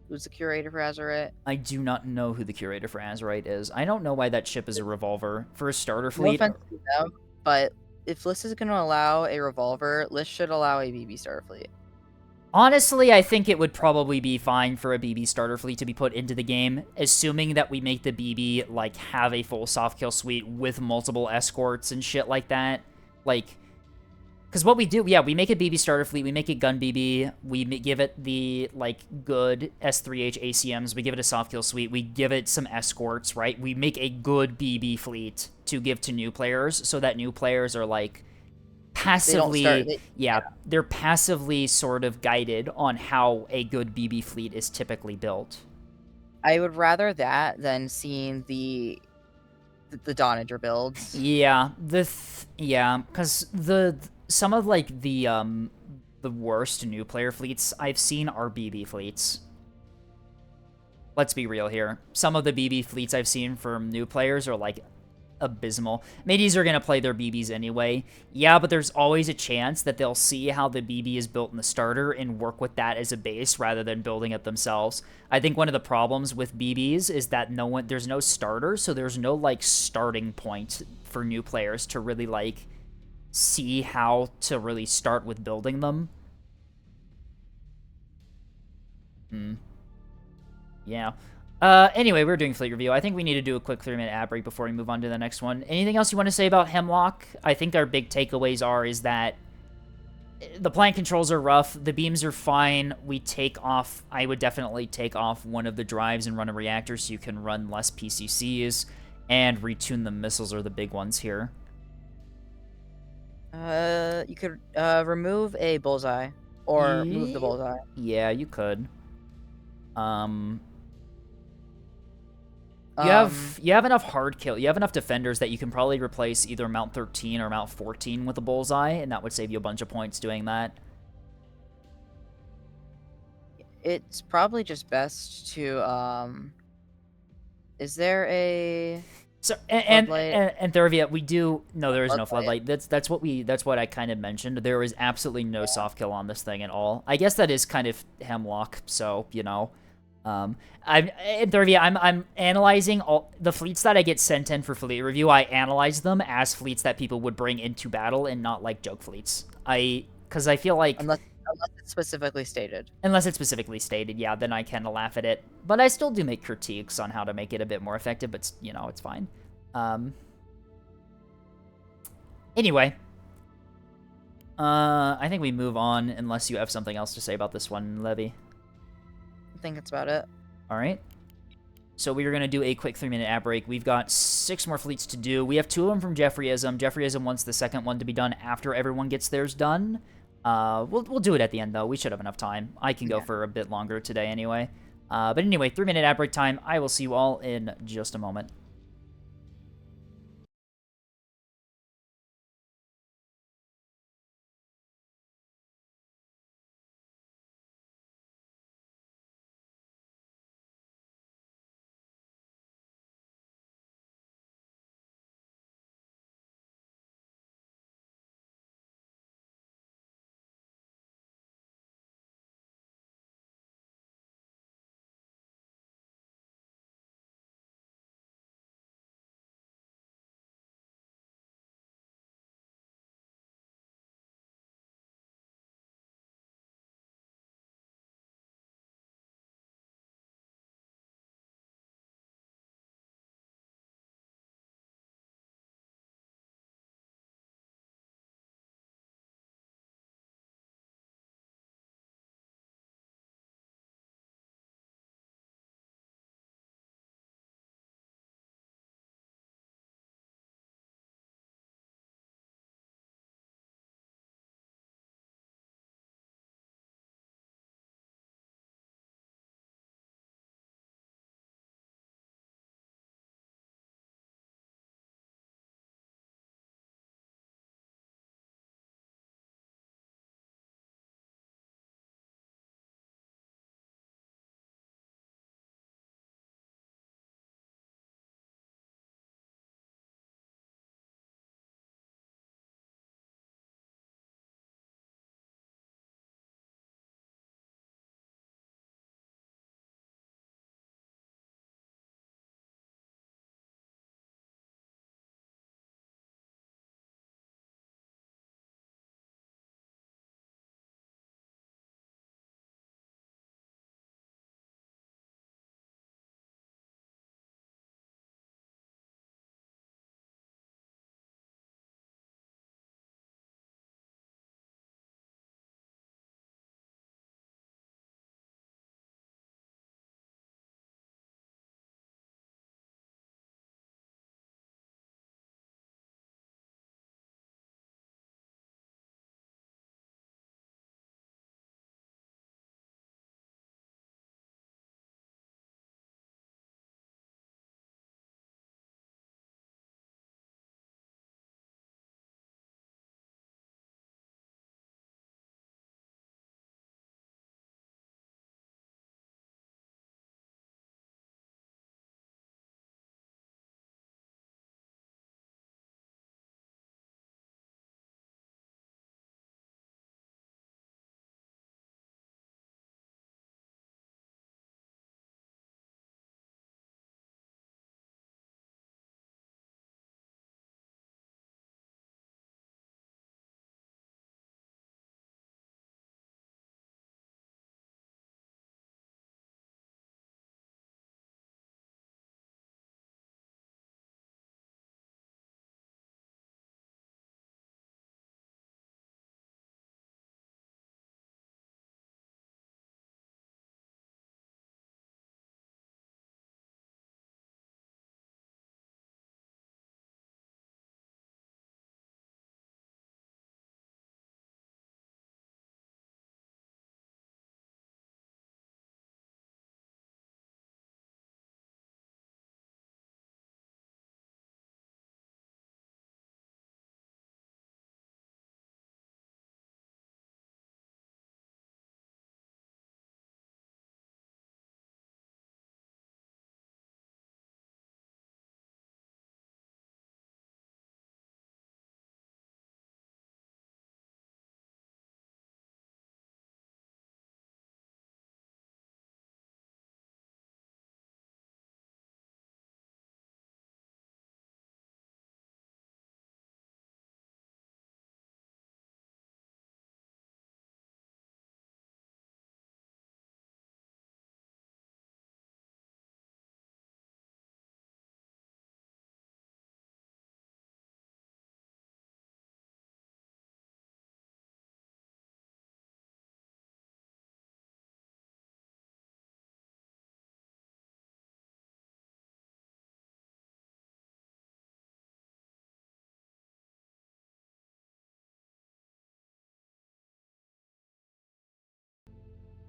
Who's the curator for Azurite? I do not know who the curator for Azurite is. I don't know why that ship is a revolver. For a starter No fleet... offense to them, but if List is going to allow a revolver, List should allow a BB starter fleet. Honestly, I think it would probably be fine for a BB starter fleet to be put into the game, assuming that we make the BB, like, have a full soft kill suite with multiple escorts and shit like that. Like, because what we do, yeah, we make a BB starter fleet, we make a gun BB, we give it the, like, good S3H ACMs, we give it a soft kill suite, we give it some escorts, right? We make a good BB fleet to give to new players, so that new players are, like, passively, they're passively sort of guided on how a good BB fleet is typically built. I would rather that than seeing the Donager builds. Yeah, because some of, like, the worst new player fleets I've seen are BB fleets. Let's be real here. Some of the BB fleets I've seen from new players are, like, abysmal. Middies are going to play their BBs anyway. Yeah, but there's always a chance that they'll see how the BB is built in the starter and work with that as a base rather than building it themselves. I think one of the problems with BBs is that there's no starter, so there's no, like, starting point for new players to really, like, see how to really start with building them. Yeah. Anyway, we're doing fleet review. I think we need to do a quick 3-minute ad break before we move on to the next one. Anything else you want to say about Hemlock? I think our big takeaways is that the plant controls are rough. The beams are fine. We take off... I would definitely take off one of the drives and run a reactor so you can run less PCCs. And retune the missiles are the big ones here. You could remove a bullseye. Or move the bullseye. Yeah, you could. You have enough hard kill. You have enough defenders that you can probably replace either Mount 13 or Mount 14 with a bullseye, and that would save you a bunch of points doing that. It's probably just best to is there a so and Thervia, we do no, there is no floodlight. That's what I kind of mentioned. There is absolutely no soft kill on this thing at all. I guess that is kind of Hemlock, so you know. I'm analyzing all the fleets that I get sent in for fleet review. I analyze them as fleets that people would bring into battle and not like joke fleets. Because I feel like unless it's specifically stated. Unless it's specifically stated, yeah, then I kind of laugh at it. But I still do make critiques on how to make it a bit more effective. But you know, it's fine. Anyway, I think we move on unless you have something else to say about this one, Levy. I think that's about it. All right. So we are going to do a quick 3-minute ad break. We've got 6 more fleets to do. We have 2 of them from Jeffreyism. Jeffreyism wants the second one to be done after everyone gets theirs done. We'll do it at the end, though. We should have enough time. I can go for a bit longer today anyway. But anyway, 3-minute ad break time. I will see you all in just a moment.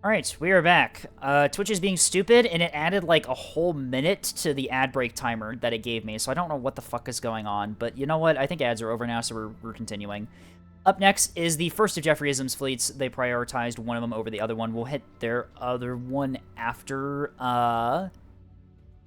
Alright, we are back. Twitch is being stupid, and it added like a whole minute to the ad break timer that it gave me, so I don't know what the fuck is going on, but you know what? I think ads are over now, so we're continuing. Up next is the first of Jeffreyism's fleets. They prioritized one of them over the other one. We'll hit their other one after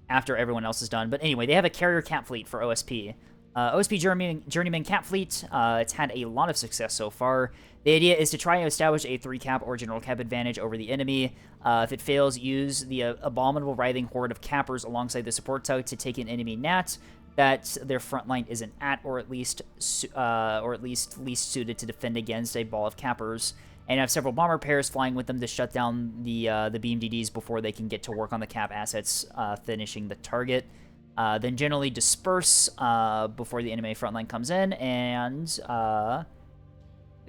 everyone else is done. But anyway, they have a carrier cap fleet for OSP. OSP Journeyman Cap Fleet, it's had a lot of success so far. The idea is to try and establish a 3-cap or general cap advantage over the enemy. If it fails, use the abominable writhing horde of cappers alongside the support tug to take an enemy nat that their front line isn't at, or at least least suited to defend against a ball of cappers, and have several bomber pairs flying with them to shut down the beam DDs before they can get to work on the cap assets, finishing the target. Then generally disperse before the enemy frontline comes in, and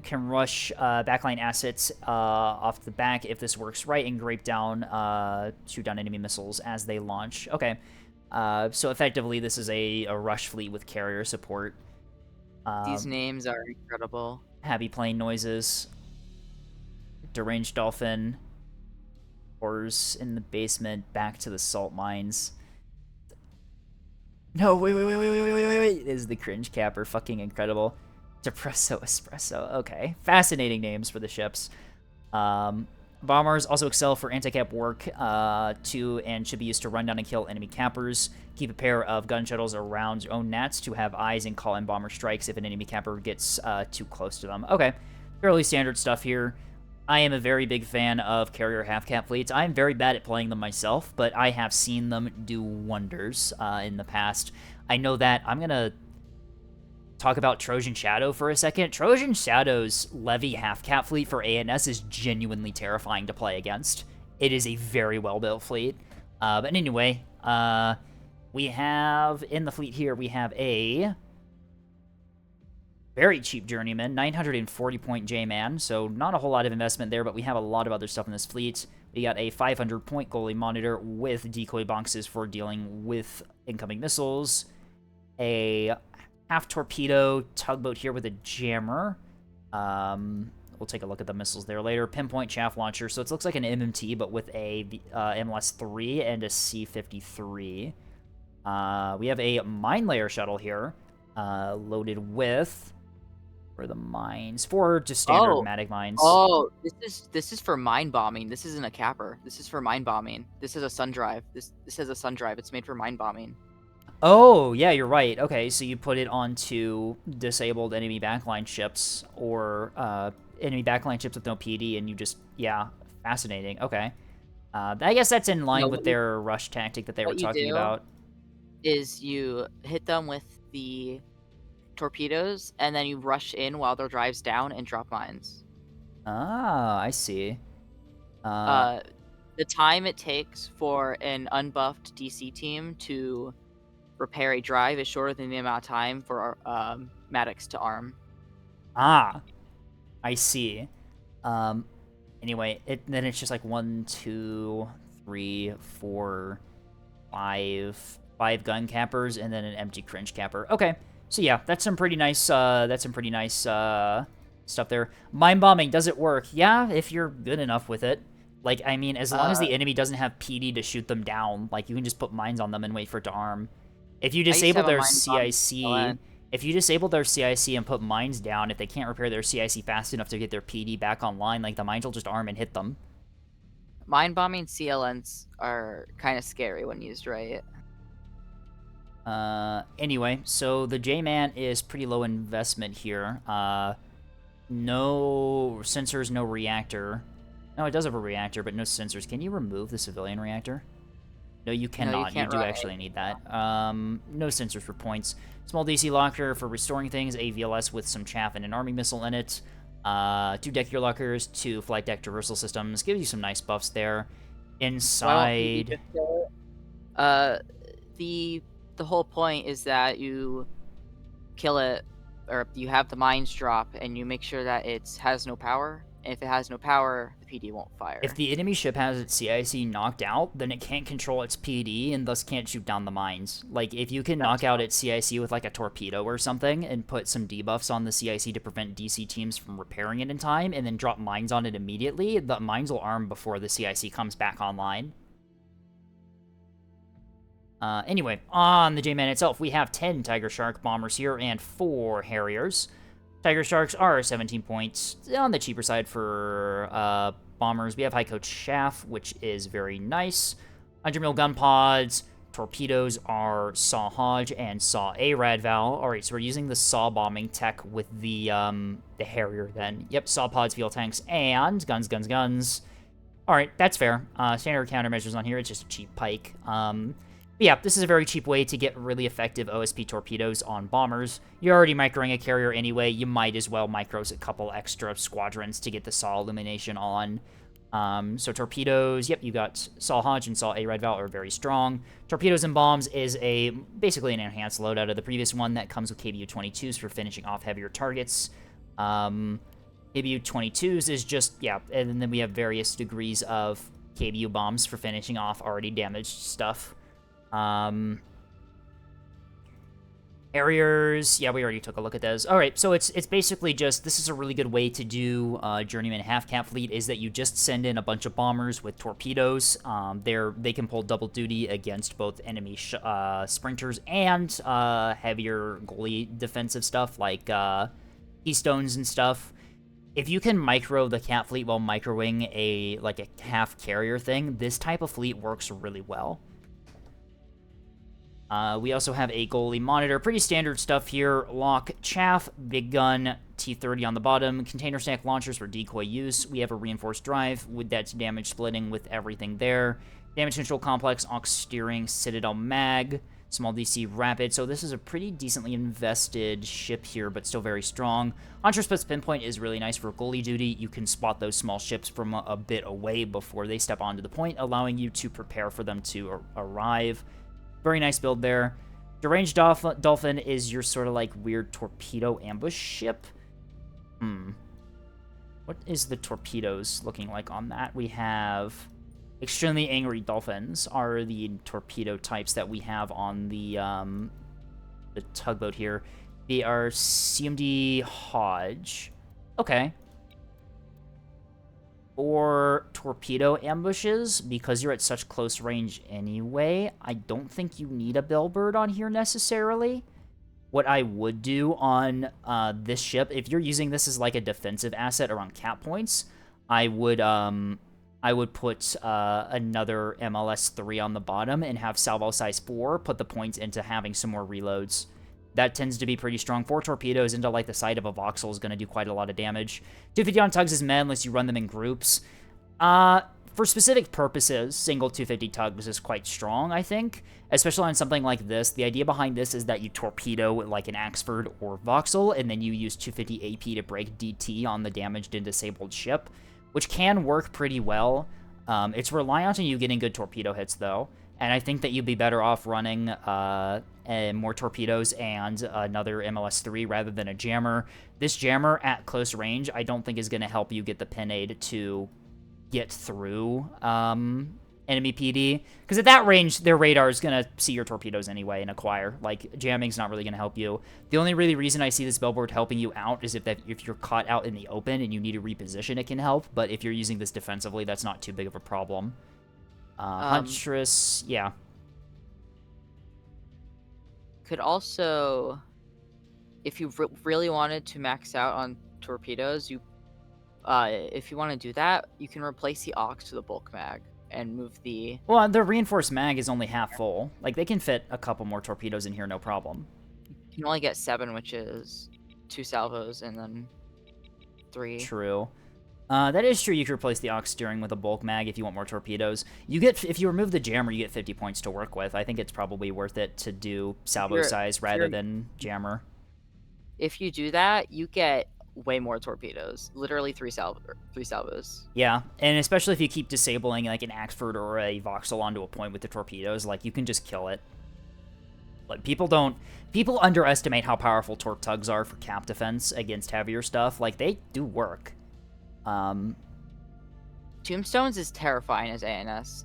can rush backline assets off the back if this works right, and shoot down enemy missiles as they launch. Okay, so effectively this is a rush fleet with carrier support. These names are incredible. Happy plane noises. Deranged dolphin. Horrors in the basement. Back to the salt mines. No, wait. Is the cringe capper fucking incredible? Depresso Espresso. Okay. Fascinating names for the ships. Bombers also excel for anti-cap work, too, and should be used to run down and kill enemy cappers. Keep a pair of gun shuttles around your own nats to have eyes and call in bomber strikes if an enemy capper gets too close to them. Okay. Fairly standard stuff here. I am a very big fan of carrier half-cap fleets. I'm very bad at playing them myself, but I have seen them do wonders in the past. I know that. I'm going to talk about Trojan Shadow for a second. Trojan Shadow's Levy half-cap fleet for ANS is genuinely terrifying to play against. It is a very well-built fleet. But anyway, we have, in the fleet here, we have a very cheap Journeyman, 940-point J-Man, so not a whole lot of investment there, but we have a lot of other stuff in this fleet. We got a 500-point goalie monitor with decoy boxes for dealing with incoming missiles, a half-torpedo tugboat here with a jammer. We'll take a look at the missiles there later. Pinpoint chaff launcher, so it looks like an MMT, but with a MLS-3 and a C-53. We have a mine layer shuttle here, loaded with... for the mines, for just standard matic mines. Oh, this is for mine bombing. This isn't a capper. This is for mine bombing. This is a sun drive. This has a sun drive. It's made for mine bombing. Oh, yeah, you're right. Okay, so you put it onto disabled enemy backline ships, or enemy backline ships with no PD, and you just, yeah, fascinating. Okay. I guess that's in line with their rush tactic that they were talking about. Is you hit them with the torpedoes, and then you rush in while their drive's down and drop mines. Ah, I see. The time it takes for an unbuffed DC team to repair a drive is shorter than the amount of time for Maddox to arm. Ah, I see. Anyway, then it's just like 1, 2, 3, 4, 5 gun cappers, and then an empty cringe capper. Okay. So yeah, that's some pretty nice stuff there. Mine bombing, does it work? Yeah, if you're good enough with it. Like, I mean, as long as the enemy doesn't have PD to shoot them down, like, you can just put mines on them and wait for it to arm. If you disable their CIC, and put mines down, if they can't repair their CIC fast enough to get their PD back online, like, the mines will just arm and hit them. Mine bombing CLNs are kind of scary when used right. Anyway, so the J-Man is pretty low investment here. No sensors, no reactor. No, it does have a reactor, but no sensors. Can you remove the civilian reactor? No, you cannot. No, you do actually need that. No sensors for points. Small DC locker for restoring things. A VLS with some chaff and an army missile in it. 2 deck gear lockers, 2 flight deck traversal systems. Gives you some nice buffs there. Inside... The whole point is that you kill it, or you have the mines drop, and you make sure that it has no power, and if it has no power, the PD won't fire. If the enemy ship has its CIC knocked out, then it can't control its PD and thus can't shoot down the mines. Like, if you can knock out its CIC with, like, a torpedo or something and put some debuffs on the CIC to prevent DC teams from repairing it in time and then drop mines on it immediately, the mines will arm before the CIC comes back online. Anyway, on the J-Man itself, we have 10 Tiger Shark bombers here and 4 Harriers. Tiger Sharks are 17 points on the cheaper side for bombers. We have High Coach Chaff, which is very nice. 100 mil gun pods. Torpedoes are Saw Hodge and Saw A Radval. Alright, so we're using the Saw bombing tech with the Harrier then. Yep, Saw pods, fuel tanks, and guns. Alright, that's fair. Standard countermeasures on here, it's just a cheap pike. But yeah, this is a very cheap way to get really effective OSP torpedoes on bombers. You're already microing a carrier anyway, you might as well micros a couple extra squadrons to get the Saw illumination on. So torpedoes, yep, you got Saw Hodge and Saw A Redval are very strong. Torpedoes and bombs is basically an enhanced loadout of the previous one that comes with KBU-22s for finishing off heavier targets. KBU-22s is just, yeah, and then we have various degrees of KBU bombs for finishing off already damaged stuff. Harriers, yeah, we already took a look at those. Alright, so it's basically just, this is a really good way to do Journeyman Half-Cap Fleet, is that you just send in a bunch of bombers with torpedoes. They can pull double duty against both enemy sprinters and heavier goalie defensive stuff, like keystones and stuff. If you can micro the Cat Fleet while microing a half carrier thing, this type of fleet works really well. We also have a goalie monitor. Pretty standard stuff here. Lock, chaff, big gun, T-30 on the bottom. Container stack launchers for decoy use. We have a reinforced drive with that's damage splitting with everything there. Damage control complex, aux steering, citadel mag, small DC rapid. So this is a pretty decently invested ship here, but still very strong. Hunter Split's pinpoint is really nice for goalie duty. You can spot those small ships from a bit away before they step onto the point, allowing you to prepare for them to arrive. Very nice build there. Deranged Dolphin is your sort of like weird torpedo ambush ship. What is the torpedoes looking like on that? We have extremely angry dolphins are the torpedo types that we have on the tugboat here. They are CMD Hodge. Okay. Or torpedo ambushes, because you're at such close range anyway, I don't think you need a Bellbird on here necessarily. What I would do on this ship, if you're using this as like a defensive asset around cap points, I would put another MLS-3 on the bottom and have Salvo size 4 put the points into having some more reloads. That tends to be pretty strong. 4 torpedoes into, like, the side of a voxel is going to do quite a lot of damage. 250 on tugs is meh unless you run them in groups. For specific purposes, single 250 tugs is quite strong, I think. Especially on something like this. The idea behind this is that you torpedo, like, an Axford or voxel, and then you use 250 AP to break DT on the damaged and disabled ship, which can work pretty well. It's reliant on you getting good torpedo hits, though. And I think that you'd be better off running more torpedoes and another MLS-3 rather than a jammer. This jammer at close range, I don't think is going to help you get the pin aid to get through enemy PD. Because at that range, their radar is going to see your torpedoes anyway and acquire. Like, jamming's not really going to help you. The only really reason I see this billboard helping you out is if you're caught out in the open and you need to reposition, it can help. But if you're using this defensively, that's not too big of a problem. Huntress, yeah. Could also, if you really wanted to max out on torpedoes, if you want to do that, you can replace the aux to the bulk mag and move the... Well, the reinforced mag is only half full. Like, they can fit a couple more torpedoes in here, no problem. You can only get 7, which is 2 salvos and then 3. True. That is true. You could replace the aux steering with a bulk mag if you want more torpedoes. If you remove the jammer, you get 50 points to work with. I think it's probably worth it to do salvo size rather than jammer. If you do that, you get way more torpedoes. Literally 3 salvos. Yeah, and especially if you keep disabling like an Axford or a voxel onto a point with the torpedoes, like you can just kill it. Like people underestimate how powerful torp tugs are for cap defense against heavier stuff. Like they do work. Tombstones is terrifying as ANS.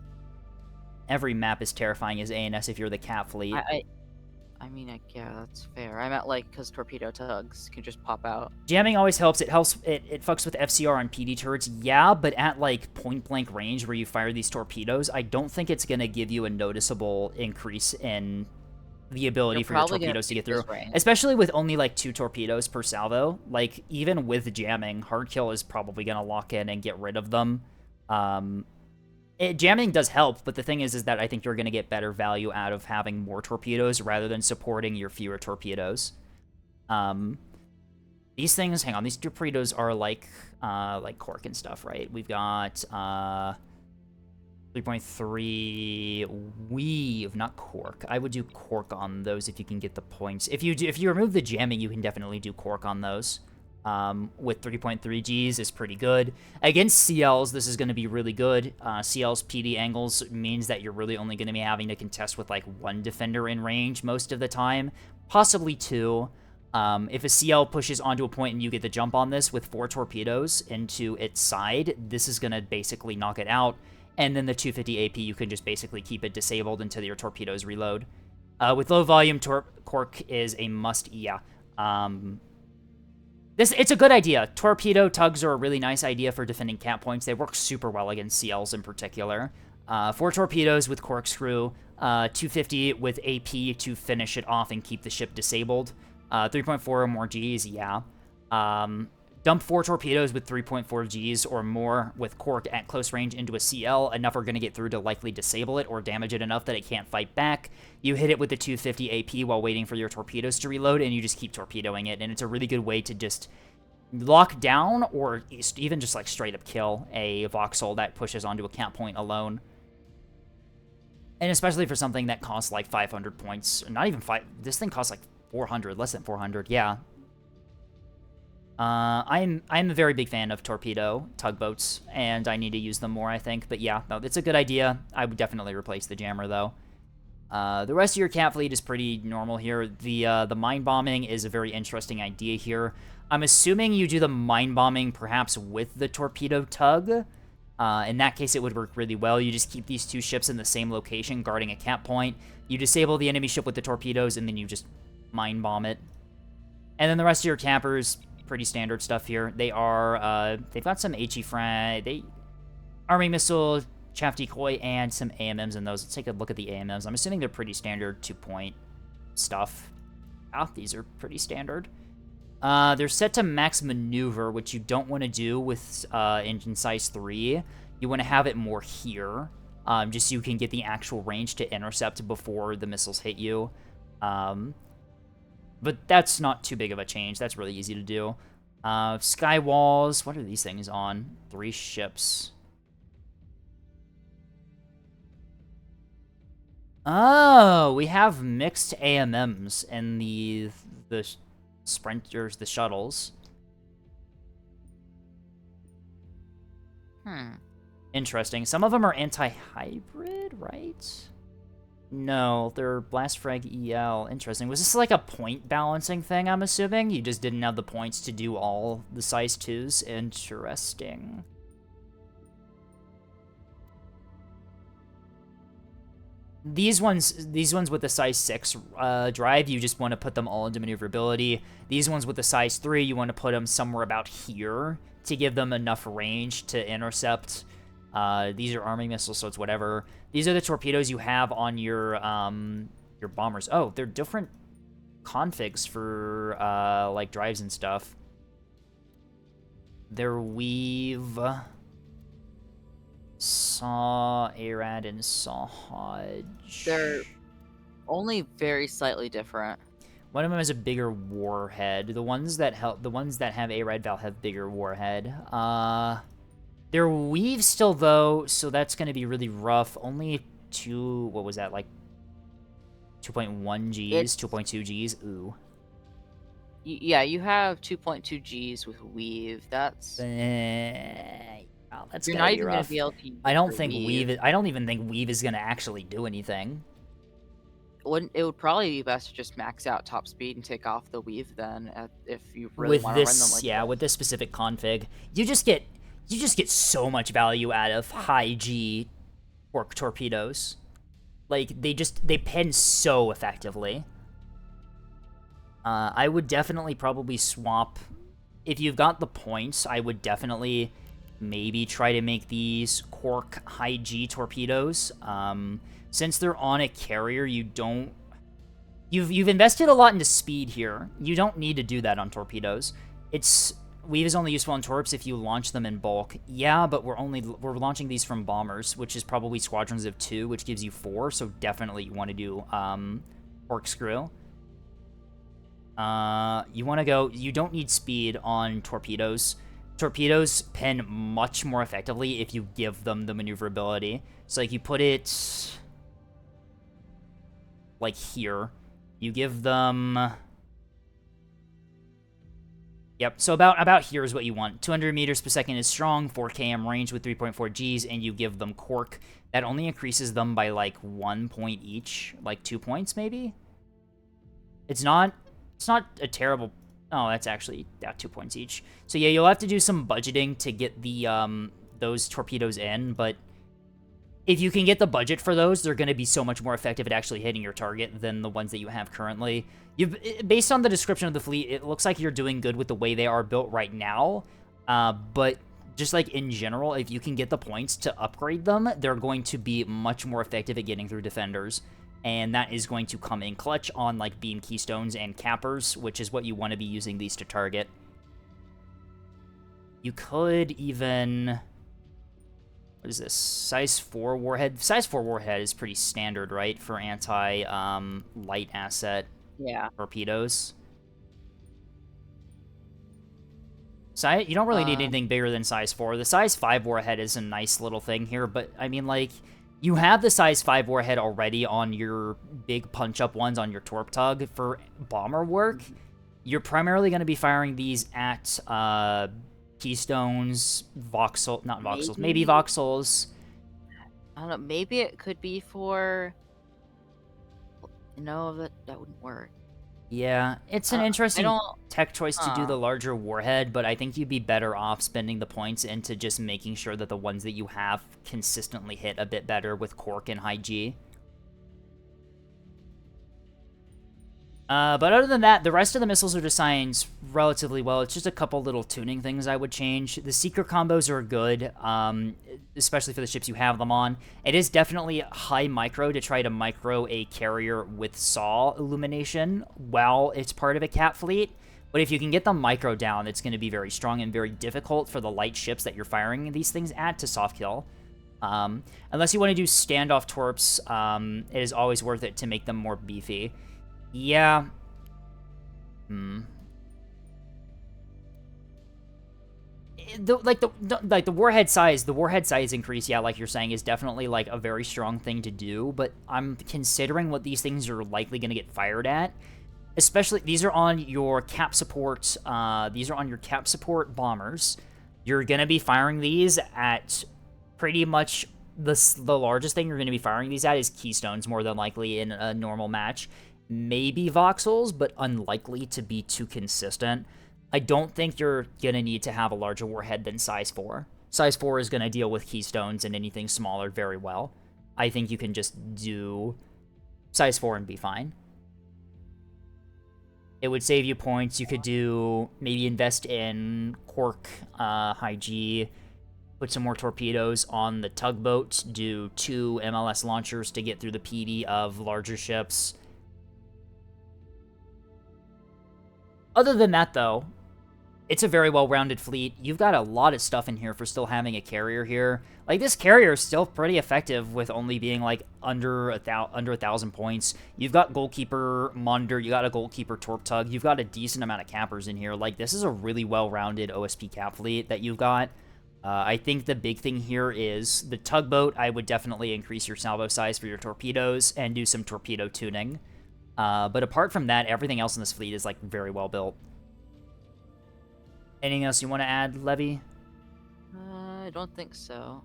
Every map is terrifying as ANS if you're the cat fleet. I mean, yeah, that's fair. I meant like because torpedo tugs can just pop out. Jamming always helps. It fucks with FCR on PD turrets, yeah, but at like point blank range where you fire these torpedoes, I don't think it's gonna give you a noticeable increase in the ability for your torpedoes to get through. Especially with only like 2 torpedoes per salvo. Like even with jamming, hard kill is probably gonna lock in and get rid of them. Jamming does help, but the thing is that I think you're going to get better value out of having more torpedoes rather than supporting your fewer torpedoes. These things, hang on, these torpedoes are like cork and stuff, right? We've got 3.3 weave, not cork. I would do cork on those if you can get the points. If you remove the jamming, you can definitely do cork on those. With 3.3 Gs is pretty good. Against CLs, this is going to be really good. CL's PD angles means that you're really only going to be having to contest with like 1 defender in range most of the time, possibly 2. If a CL pushes onto a point and you get the jump on this with 4 torpedoes into its side, this is going to basically knock it out. And then the 250 AP, you can just basically keep it disabled until your torpedoes reload. With low volume, cork is a must, yeah. It's a good idea. Torpedo tugs are a really nice idea for defending cap points. They work super well against CLs in particular. 4 torpedoes with corkscrew, 250 with AP to finish it off and keep the ship disabled. 3.4 or more Gs, yeah. Dump 4 torpedoes with 3.4 Gs or more with cork at close range into a CL. Enough are going to get through to likely disable it or damage it enough that it can't fight back. You hit it with the 250 AP while waiting for your torpedoes to reload, and you just keep torpedoing it. And it's a really good way to just lock down or even just like straight up kill a voxel that pushes onto a cap point alone. And especially for something that costs like 500 points. Not even 5. This thing costs like 400, less than 400, yeah. I'm a very big fan of torpedo tugboats, and I need to use them more, I think. But yeah, no, it's a good idea. I would definitely replace the jammer, though. The rest of your cat fleet is pretty normal here. The mine bombing is a very interesting idea here. I'm assuming you do the mine bombing perhaps with the torpedo tug. In that case, it would work really well. You just keep these 2 ships in the same location, guarding a cap point. You disable the enemy ship with the torpedoes, and then you just mine bomb it. And then the rest of your cappers, pretty standard stuff here. They are, they've got some HE frag, arming missile, chaff decoy, and some AMMs in those. Let's take a look at the AMMs. I'm assuming they're pretty standard 2-point stuff. These are pretty standard. They're set to max maneuver, which you don't want to do with engine size 3. You want to have it more here, just so you can get the actual range to intercept before the missiles hit you. But that's not too big of a change. That's really easy to do. Sky walls. What are these things on? 3 ships. Oh, we have mixed AMMs in the sprinters, the shuttles. Interesting. Some of them are anti-hybrid, right? No, they're blast frag EL. Interesting. Was this like a point balancing thing, I'm assuming? You just didn't have the points to do all the size 2s? Interesting. These ones with the size 6 drive, you just want to put them all into maneuverability. These ones with the size 3, you want to put them somewhere about here to give them enough range to intercept. These are arming missiles, so it's whatever. These are the torpedoes you have on your bombers. Oh, they're different configs for like drives and stuff. They're weave, saw, ARAD, and saw Hodge. They're only very slightly different. One of them has a bigger warhead. The ones that have ARAD valve have bigger warhead. They're weave still, though, so that's going to be really rough. Only 2, what was that, like 2.1 Gs, 2.2 Gs? Ooh. Yeah, you have 2.2 Gs with weave. That's... Oh, that's You're gonna not be even rough. going to be able to use I don't for think weave. I don't even think weave is going to actually do anything. It would probably be best to just max out top speed and take off the weave then, if you really want to run them like with this specific config. You just get you just get so much value out of high G Quark torpedoes. Like, they pen so effectively. I would definitely probably swap... If you've got the points, I would definitely maybe try to make these Quark high G torpedoes. Since they're on a carrier, you don't... You've invested a lot into speed here. You don't need to do that on torpedoes. Weave is only useful on torps if you launch them in bulk. Yeah, but we're launching these from bombers, which is probably squadrons of 2, which gives you 4, so definitely you want to do corkscrew. You don't need speed on torpedoes. Torpedoes pen much more effectively if you give them the maneuverability. So like you put it like here. You give them... Yep, so about here is what you want. 200 meters per second is strong, 4 km range with 3.4 Gs, and you give them cork. That only increases them by, like, 1 point each. Like, 2 points, maybe? It's not a terrible... Oh, that's actually 2 points each. So yeah, you'll have to do some budgeting to get the those torpedoes in, but if you can get the budget for those, they're going to be so much more effective at actually hitting your target than the ones that you have currently. Based on the description of the fleet, it looks like you're doing good with the way they are built right now, but just like in general, if you can get the points to upgrade them, they're going to be much more effective at getting through defenders, and that is going to come in clutch on like beam keystones and cappers, which is what you want to be using these to target. You could even... What is this? Size 4 warhead? Size 4 warhead is pretty standard, right? For anti-light asset torpedoes. You don't really need anything bigger than size 4. The size 5 warhead is a nice little thing here, but, I mean, like, you have the size 5 warhead already on your big punch-up ones on your torp tug for bomber work. You're primarily going to be firing these at, keystones, not voxels, maybe voxels. I don't know, maybe it could be for... No, that wouldn't work. Yeah, it's an interesting tech choice to do the Huh. larger warhead, but I think you'd be better off spending the points into just making sure that the ones that you have consistently hit a bit better with cork and high G. But other than that, the rest of the missiles are designed relatively well. It's just a couple little tuning things I would change. The seeker combos are good, especially for the ships you have them on. It is definitely high micro to try to micro a carrier with SAW illumination while it's part of a cat fleet. But if you can get the micro down, it's going to be very strong and very difficult for the light ships that you're firing these things at to soft kill. Unless you want to do standoff torps, it is always worth it to make them more beefy. Yeah. The warhead size increase, yeah, like you're saying, is definitely like a very strong thing to do, but I'm considering what these things are likely going to get fired at. Especially, these are on your cap support, bombers. You're going to be firing these at pretty much the largest thing you're going to be firing these at is keystones, more than likely, in a normal match. Maybe voxels, but unlikely to be too consistent. I don't think you're going to need to have a larger warhead than size 4. Size 4 is going to deal with keystones and anything smaller very well. I think you can just do size 4 and be fine. It would save you points. You could maybe invest in cork, high G, put some more torpedoes on the tugboat, do 2 MLS launchers to get through the PD of larger ships. Other than that, though, it's a very well-rounded fleet. You've got a lot of stuff in here for still having a carrier here. Like, this carrier is still pretty effective with only being, like, under 1,000 points. You've got goalkeeper monitor, you got a goalkeeper torp tug, you've got a decent amount of cappers in here. Like, this is a really well-rounded OSP cap fleet that you've got. I think the big thing here is the tugboat. I would definitely increase your salvo size for your torpedoes and do some torpedo tuning. But apart from that, everything else in this fleet is, like, very well built. Anything else you want to add, Levy? I don't think so.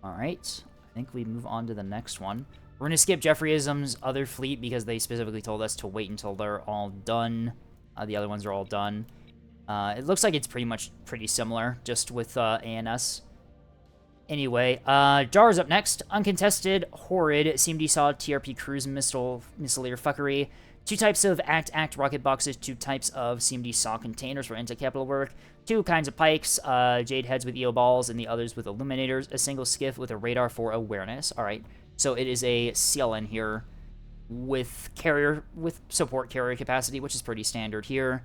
Alright, I think we move on to the next one. We're going to skip Jeffreyism's other fleet because they specifically told us to wait until they're all done. The other ones are all done. It looks like it's pretty similar, just with ANS. Anyway, Jar's up next. Uncontested, Horrid, CMD Saw, TRP Cruise Missileer Fuckery. 2 types of Act rocket boxes, 2 types of CMD Saw containers for anti-capital work, 2 kinds of pikes, Jade heads with EO balls, and the others with illuminators, a single skiff with a radar for awareness. Alright, so it is a CLN here with support carrier capacity, which is pretty standard here.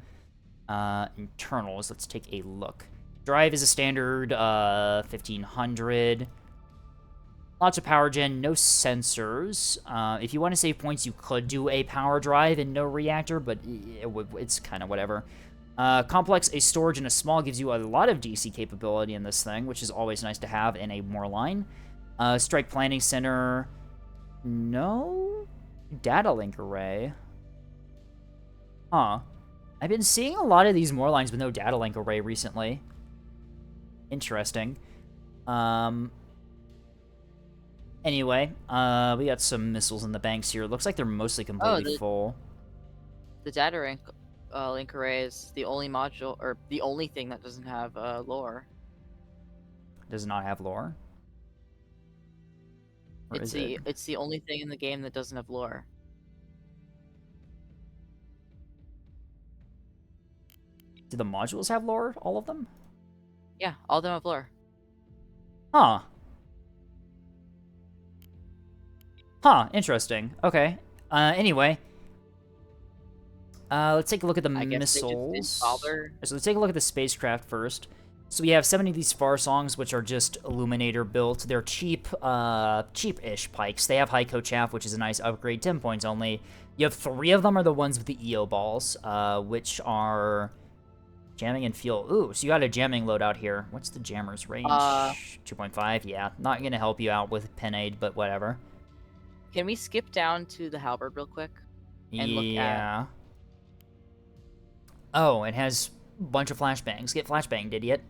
Internals, let's take a look. Drive is a standard 1500. Lots of power gen, no sensors. If you want to save points, you could do a power drive and no reactor, but it's kind of whatever. Complex, a storage, and a small gives you a lot of DC capability in this thing, which is always nice to have in a Moorline. Strike Planning Center, no data link array. Huh. I've been seeing a lot of these Moorlines with no data link array recently. Interesting. Anyway, we got some missiles in the banks here. Looks like they're mostly completely full. The data link array is the only module, or the only thing that doesn't have lore. Does not have lore? Or It's the only thing in the game that doesn't have lore. Do the modules have lore? All of them? Yeah, all of them have lore. Huh. Huh, interesting. Okay. Anyway. Let's take a look at the missiles. So let's take a look at the spacecraft first. So we have 7 of these Far Songs, which are just Illuminator built. They're cheap, cheap-ish pikes. They have Heiko Chaff, which is a nice upgrade, 10 points only. You have 3 of them are the ones with the EO balls, which are jamming and fuel. Ooh, so you got a jamming loadout here. What's the jammer's range? 2.5, yeah. Not gonna help you out with pin aid, but whatever. Can we skip down to the halberd real quick? And look at... Oh, it has a bunch of flashbangs. Get flashbanged, idiot.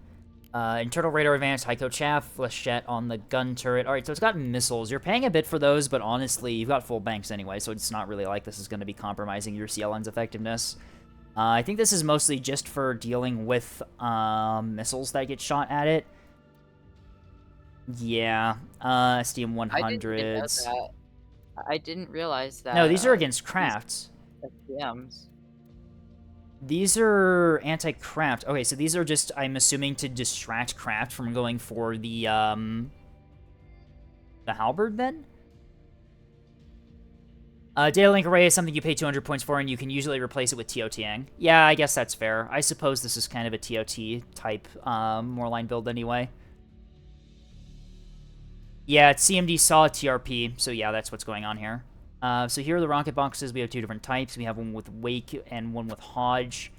Internal radar advance, Heiko Chaff, flechette on the gun turret. Alright, so it's got missiles. You're paying a bit for those, but honestly, you've got full banks anyway, so it's not really like this is going to be compromising your CLN's effectiveness. I think this is mostly just for dealing with missiles that get shot at it. Yeah, STM 100s. I didn't realize that. No, these are against crafts. STMs. These are anti-craft. Okay, so these are just, I'm assuming, to distract craft from going for the halberd, then? Data link array is something you pay 200 points for, and you can usually replace it with TOTing. Yeah, I guess that's fair. I suppose this is kind of a TOT-type Moorline build anyway. Yeah, it's CMD Saw TRP, so yeah, that's what's going on here. So here are the rocket boxes. We have 2 different types. We have one with Wake and one with Hodge.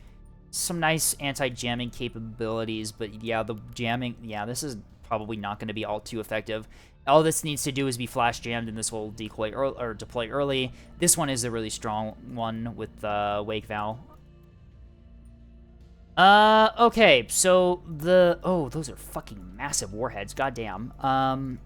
Some nice anti-jamming capabilities, but yeah, the jamming, yeah, this is probably not going to be all too effective. All this needs to do is be flash jammed, and this will decoy or deploy early. This one is a really strong one with Wake Val. Okay, so oh, those are fucking massive warheads. Goddamn.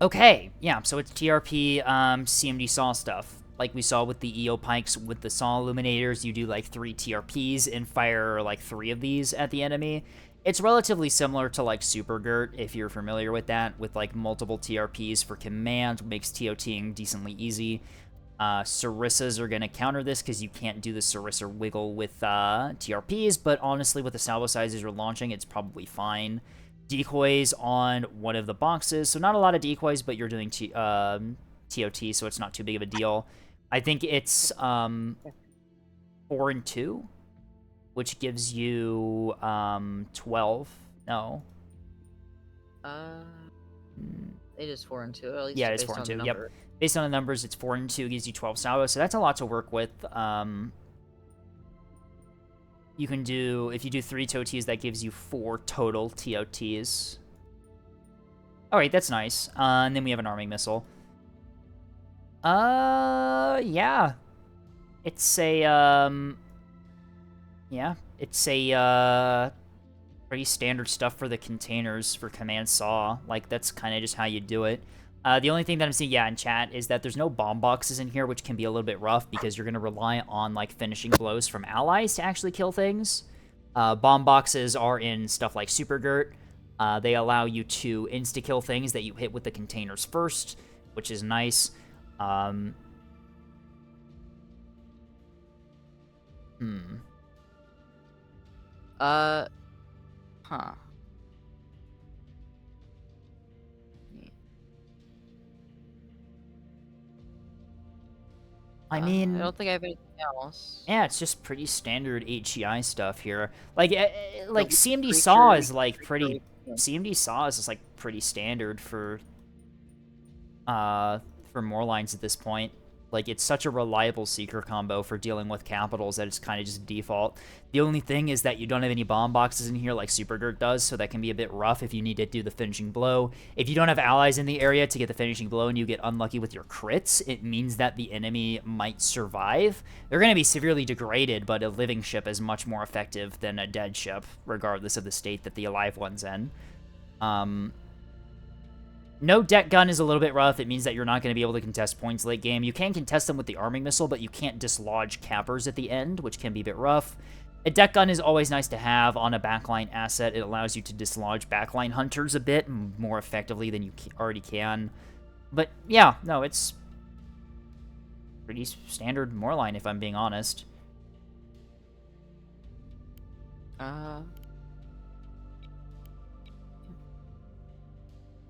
Okay, yeah, so it's TRP, CMD Saw stuff. Like we saw with the EO pikes, with the Saw Illuminators, you do like 3 TRPs and fire like 3 of these at the enemy. It's relatively similar to like Super Gert, if you're familiar with that, with like multiple TRPs for command, makes TOTing decently easy. Sarissas are going to counter this because you can't do the Sarissa wiggle with TRPs, but honestly, with the salvo sizes you're launching, it's probably fine. Decoys on one of the boxes, so not a lot of decoys, but you're doing TOT, so it's not too big of a deal. I think it's 4 and 2, which gives you 12. No. It is 4 and 2. At least yeah, it's 4 and 2. Yep. Based on the numbers, it's 4 and 2, gives you 12 salvo, so that's a lot to work with. You can do, if you do 3 TOTs, that gives you 4 total TOTs. Alright, that's nice. And then we have an arming missile. Yeah. It's a, yeah, it's a, pretty standard stuff for the containers for Command Saw. Like, that's kind of just how you do it. The only thing that I'm seeing, yeah, in chat, is that there's no bomb boxes in here, which can be a little bit rough because you're going to rely on, like, finishing blows from allies to actually kill things. Bomb boxes are in stuff like Super Gert. They allow you to insta-kill things that you hit with the containers first, which is nice. Hmm. Huh. I mean, I don't think I have anything else. yeah, it's just pretty standard HEI stuff here. Like, Like CMD creature- Saw is like creature- pretty. CMD Saw is like pretty standard for more lines at this point. Like, it's such a reliable Seeker combo for dealing with capitals that it's kind of just default. The only thing is that you don't have any bomb boxes in here like Super Dirt does, so that can be a bit rough if you need to do the finishing blow. If you don't have allies in the area to get the finishing blow and you get unlucky with your crits, it means that the enemy might survive. They're going to be severely degraded, but a living ship is much more effective than a dead ship, regardless of the state that the alive one's in. No deck gun is a little bit rough. It means that you're not going to be able to contest points late game. You can contest them with the arming missile, but you can't dislodge cappers at the end, which can be a bit rough. A deck gun is always nice to have on a backline asset. It allows you to dislodge backline hunters a bit more effectively than you already can. But yeah, no, it's pretty standard Moorline, if I'm being honest.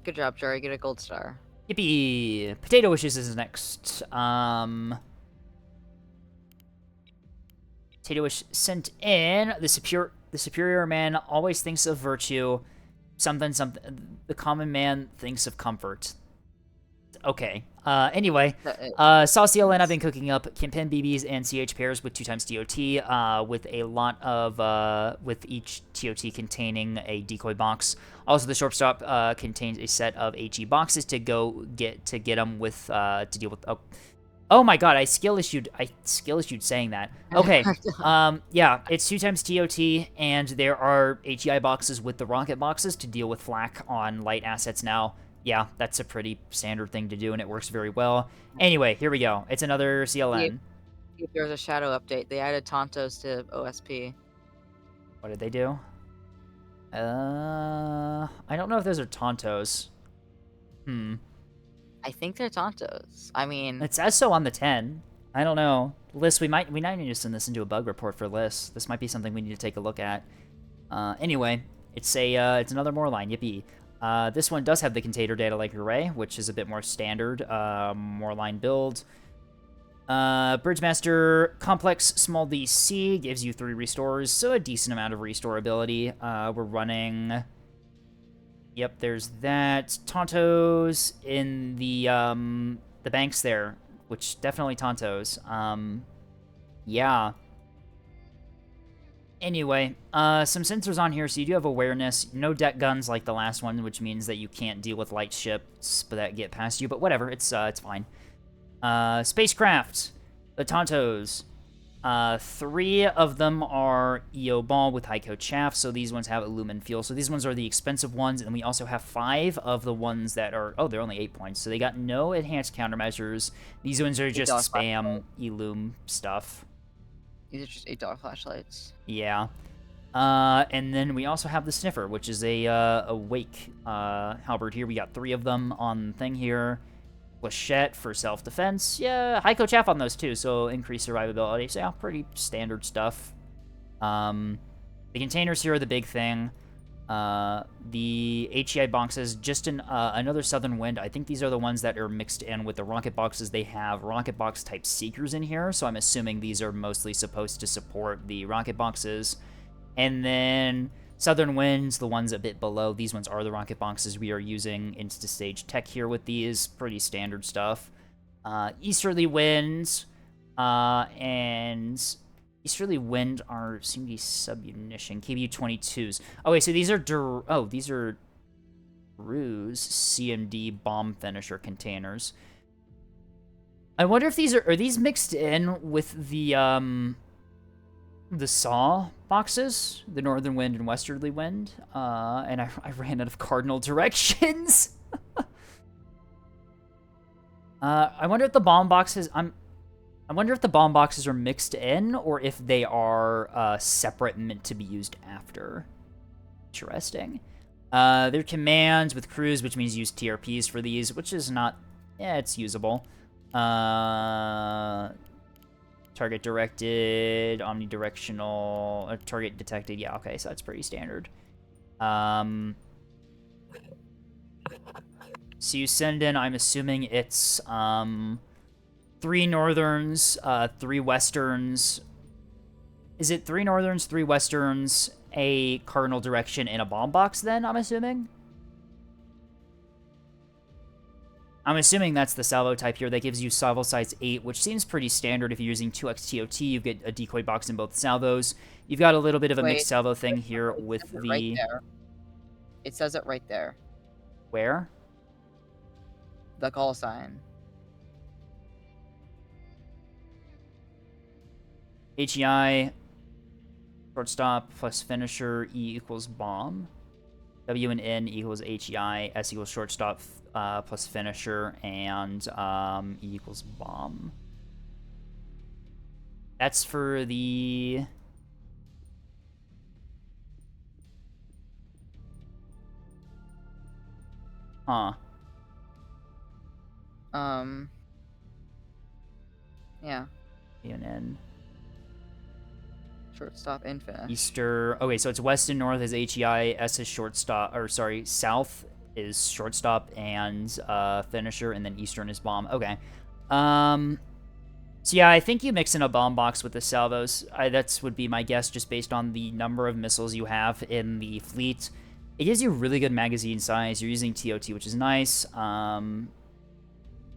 Good job, Jerry. Get a gold star. Yippee! Potato Wishes is next. Potato Wish sent in. The superior man always thinks of virtue. Something. The common man thinks of comfort. Okay. Anyway, Saucy LN I've been cooking up Kimpen BBs and CH pairs with 2x TOT, with a lot of, with each TOT containing a decoy box. Also, the shortstop contains a set of HE boxes to get them with, to deal with, oh my god, I skill issued saying that. Okay, yeah, it's 2x TOT, and there are HEI boxes with the rocket boxes to deal with flak on light assets now. Yeah, that's a pretty standard thing to do, and it works very well. Anyway, here we go. It's another CLN. If there's a shadow update, they added Tontos to OSP. What did they do? I don't know if those are Tontos. I think they're Tontos. I mean, It says so on the 10. I don't know. Liz, we might need to send this into a bug report for Liz. This might be something we need to take a look at. Anyway, it's another Moorline. Yippee. This one does have the container data like Array, which is a bit more standard, Moorline build. Bridgemaster Complex Small DC gives you 3 restores, so a decent amount of restorability. We're running... Yep, there's that. Tontos in the banks there, which definitely Tontos. Yeah. Anyway, some sensors on here, so you do have awareness. No deck guns like the last one, which means that you can't deal with light ships that get past you, but whatever, it's fine. Spacecraft, the Tontos. 3 of them are EO Ball with Heiko Chaff, so these ones have Illumin Fuel. So these ones are the expensive ones, and we also have 5 of the ones that are... Oh, they're only 8 points, so they got no enhanced countermeasures. These ones are just spam Illum stuff. These are just $8 flashlights. Yeah. And then we also have the Sniffer, which is a Wake halberd here. We got 3 of them on the thing here. Flechette for self-defense. Yeah, Heiko Chaff on those too, so increased survivability. So yeah, pretty standard stuff. The containers here are the big thing. The HEI boxes, just another Southern Wind. I think these are the ones that are mixed in with the rocket boxes. They have rocket box type Seekers in here, so I'm assuming these are mostly supposed to support the rocket boxes. And then Southern Winds, the ones a bit below, these ones are the rocket boxes. We are using Insta-Stage tech here with these, pretty standard stuff. Easterly Winds, and Easterly Wind are seem to be submunition, KBU-22s. Okay, so these are these are Ruse CMD bomb finisher containers. I wonder if these are these mixed in with the Saw boxes, the Northern Wind and Westerly Wind, and I ran out of cardinal directions. I wonder if the bomb boxes, I wonder if the bomb boxes are mixed in or if they are separate and meant to be used after. Interesting. They're commands with crews, which means use TRPs for these, which is not... Yeah, it's usable. Target directed, omnidirectional, target detected. Yeah, okay, so that's pretty standard. So you send in, I'm assuming it's 3 northerns, 3 westerns. Is it 3 northerns, 3 westerns, a cardinal direction, and a bomb box then, I'm assuming? I'm assuming that's the salvo type here. That gives you salvo size 8, which seems pretty standard. If you're using 2x TOT, you get a decoy box in both salvos. You've got a little bit of a mixed salvo thing here with the... Right there. It says it right there. Where? The call sign. HEI, shortstop plus finisher, E equals bomb. W and N equals HEI, S equals shortstop plus finisher, and E equals bomb. That's for the... Huh. Yeah. E and N. Shortstop and finish. Easter. Okay, so it's west and north is HEI, S is shortstop, or sorry, south is shortstop and finisher, and then eastern is bomb. Okay. So yeah, I think you mix in a bomb box with the salvos. That's would be my guess, just based on the number of missiles you have in the fleet. It gives you really good magazine size. You're using TOT, which is nice.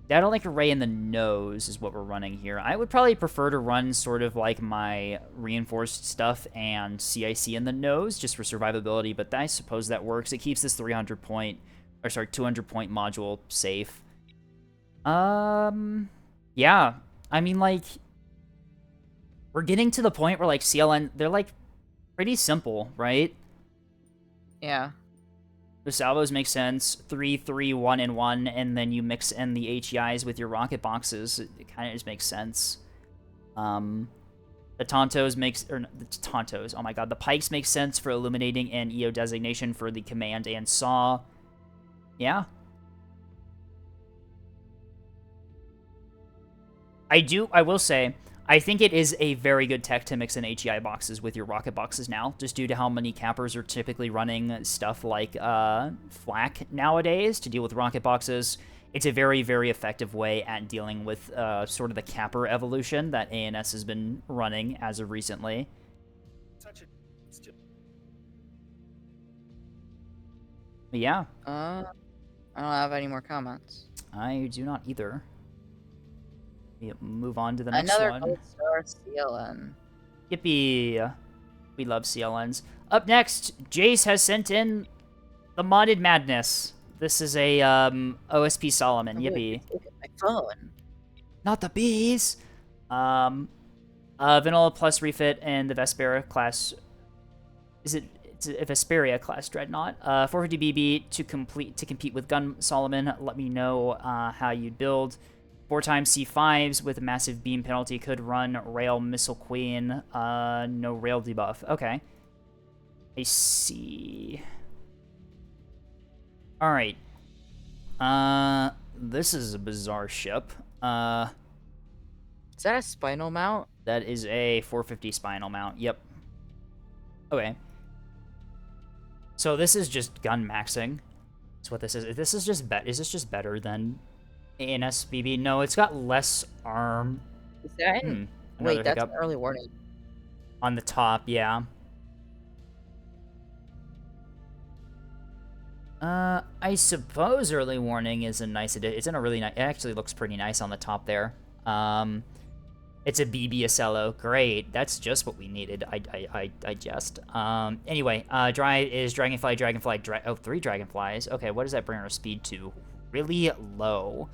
Data link array in the nose is what we're running here. I would probably prefer to run sort of like my reinforced stuff and CIC in the nose just for survivability, but I suppose that works. It keeps this 200 point module safe. Yeah. I mean, like, we're getting to the point where, like, CLN, they're, like, pretty simple, right? Yeah. The salvos make sense. 3, 3, 1, and 1, and then you mix in the HEIs with your rocket boxes. It kind of just makes sense. The Tontos makes... Or, the Tontos, oh my god. The Pikes make sense for illuminating and EO designation for the command and saw. Yeah. I will say, I think it is a very good tech to mix in HEI boxes with your rocket boxes now, just due to how many cappers are typically running stuff like flak nowadays to deal with rocket boxes. It's a very, very effective way at dealing with sort of the capper evolution that ANS has been running as of recently. But yeah. I don't have any more comments. I do not either. We move on to the next Another one. gold star CLN. Yippee. We love CLNs. Up next, Jace has sent in the modded madness. This is a OSP Solomon. Yippee. Look at my phone. Not the bees. Vanilla plus refit and the Vesperia class. Is it? It's a Vesperia class dreadnought. 450 BB to compete with Gun Solomon. Let me know how you'd build. 4x C5s with a massive beam penalty could run Rail Missile Queen. No rail debuff. Okay. I see. Alright. This is a bizarre ship. Is that a spinal mount? That is a 450 spinal mount. Yep. Okay. So this is just gun maxing. That's what this is. This is just is this just better than ANS BB? No, it's got less arm. Is there any? Wait, that's an early warning. On the top, yeah. I suppose early warning is a nice addition. It's in a really nice. It actually looks pretty nice on the top there. It's a BB Acello. Great. That's just what we needed. I just. Anyway, Dragonfly. 3 Dragonflies. Okay, what does that bring our speed to? Really low.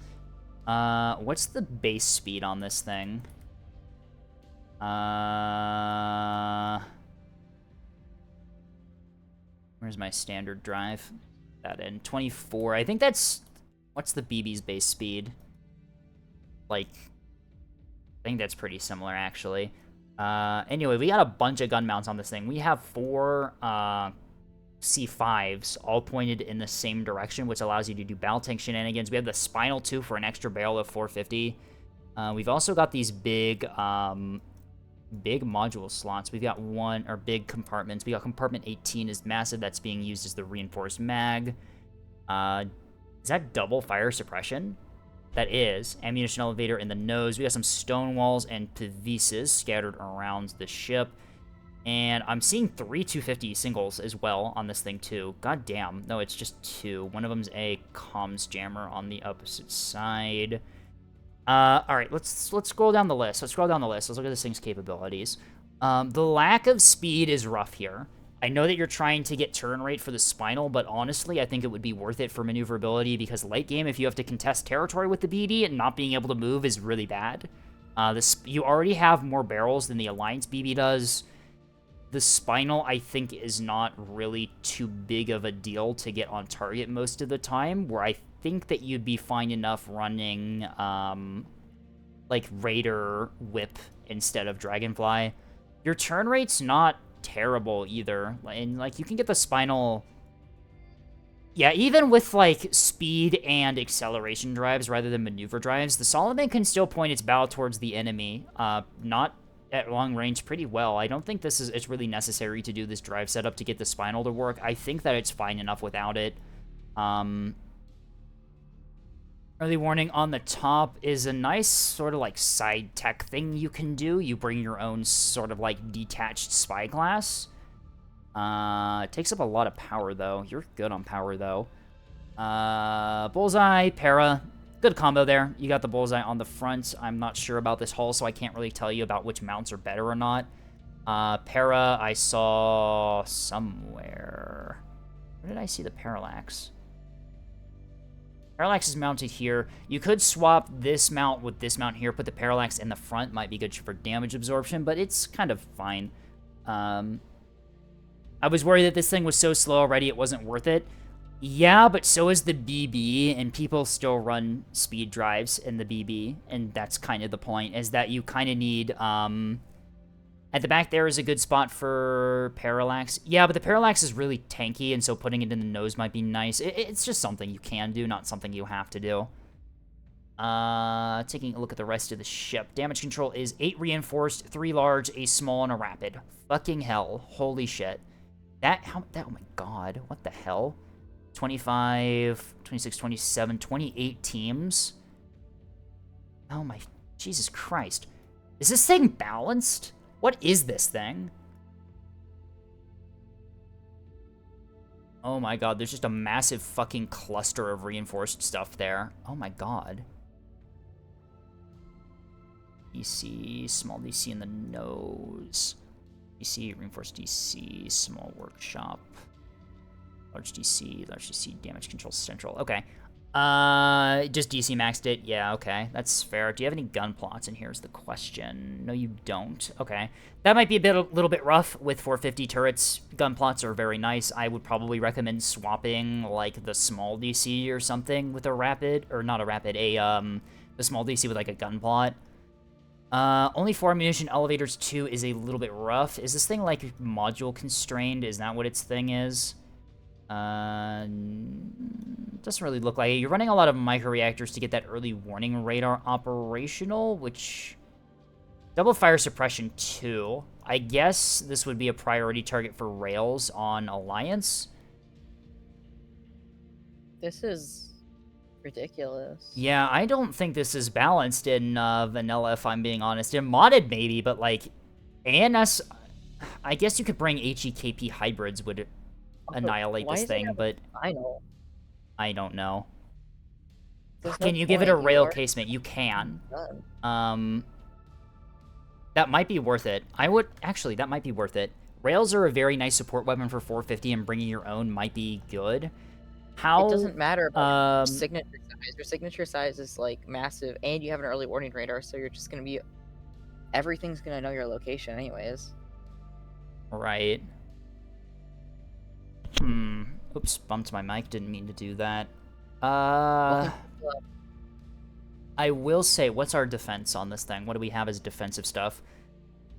What's the base speed on this thing? Where's my standard drive? That in 24. I think that's... What's the BB's base speed? Like... I think that's pretty similar, actually. Anyway, we got a bunch of gun mounts on this thing. We have 4 C5s all pointed in the same direction, which allows you to do battle tank shenanigans. We have the Spinal 2 for an extra barrel of 450. We've also got these big module slots. We've got big compartments. We got compartment 18 is massive. That's being used as the reinforced mag. Is that double fire suppression? That is. Ammunition elevator in the nose. We got some stone walls and pavises scattered around the ship. And I'm seeing 3 250 singles as well on this thing, too. God damn. No, it's just 2. One of them's a comms jammer on the opposite side. Alright, let's scroll down the list. Let's look at this thing's capabilities. The lack of speed is rough here. I know that you're trying to get turn rate for the Spinal, but honestly, I think it would be worth it for maneuverability because late game, if you have to contest territory with the BB and not being able to move is really bad. You already have more barrels than the Alliance BB does. The Spinal, I think, is not really too big of a deal to get on target most of the time, where I think that you'd be fine enough running, like, Raider Whip instead of Dragonfly. Your turn rate's not terrible either, and, like, you can get the Spinal... Yeah, even with, like, speed and acceleration drives rather than maneuver drives, the Solomon can still point its bow towards the enemy, not at long range pretty well. I don't think it's really necessary to do this drive setup to get the Spinal to work. I think that it's fine enough without it. Early warning on the top is a nice sort of like side tech thing you can do. You bring your own sort of like detached spyglass. It takes up a lot of power though. You're good on power though. Bullseye, para. Good combo there. You got the bullseye on the front. I'm not sure about this hull, so I can't really tell you about which mounts are better or not. Para, I saw somewhere. Where did I see the parallax? Parallax is mounted here. You could swap this mount with this mount here, put the parallax in the front. Might be good for damage absorption, but it's kind of fine. I was worried that this thing was so slow already it wasn't worth it. Yeah, but so is the BB, and people still run speed drives in the BB, and that's kind of the point, is that you kind of need, at the back there is a good spot for parallax. Yeah, but the parallax is really tanky, and so putting it in the nose might be nice. It's just something you can do, not something you have to do. Taking a look at the rest of the ship. Damage control is 8 reinforced, 3 large, a small, and a rapid. Fucking hell. Holy shit. Oh my god, what the hell? 25, 26, 27, 28 teams. Oh my, Jesus Christ. Is this thing balanced? What is this thing? Oh my god, there's just a massive fucking cluster of reinforced stuff there. Oh my god. DC, small DC in the nose. DC, reinforced DC, small workshop. Large DC, damage control central. Okay. Just DC maxed it. Yeah, okay. That's fair. Do you have any gun plots in here is the question. No, you don't. Okay. That might be a little bit rough with 450 turrets. Gun plots are very nice. I would probably recommend swapping, like, the small DC or something with a rapid. Or not a rapid, the small DC with, like, a gun plot. Only 4 ammunition elevators 2 is a little bit rough. Is this thing, like, module constrained? Is that what its thing is? Doesn't really look like it. You're running a lot of microreactors to get that early warning radar operational, which... Double fire suppression 2. I guess this would be a priority target for rails on Alliance. This is ridiculous. Yeah, I don't think this is balanced in vanilla, if I'm being honest. In modded, maybe, but, like, ANS... I guess you could bring HEKP hybrids would annihilate this thing, but... I don't know. Can you give it a rail casement? You can. That might be worth it. Actually, that might be worth it. Rails are a very nice support weapon for 450, and bringing your own might be good. It doesn't matter about signature size. Your signature size is, like, massive, and you have an early warning radar, so you're just gonna be... Everything's gonna know your location anyways. Right. Oops, bumped my mic. Didn't mean to do that. I will say, what's our defense on this thing? What do we have as defensive stuff?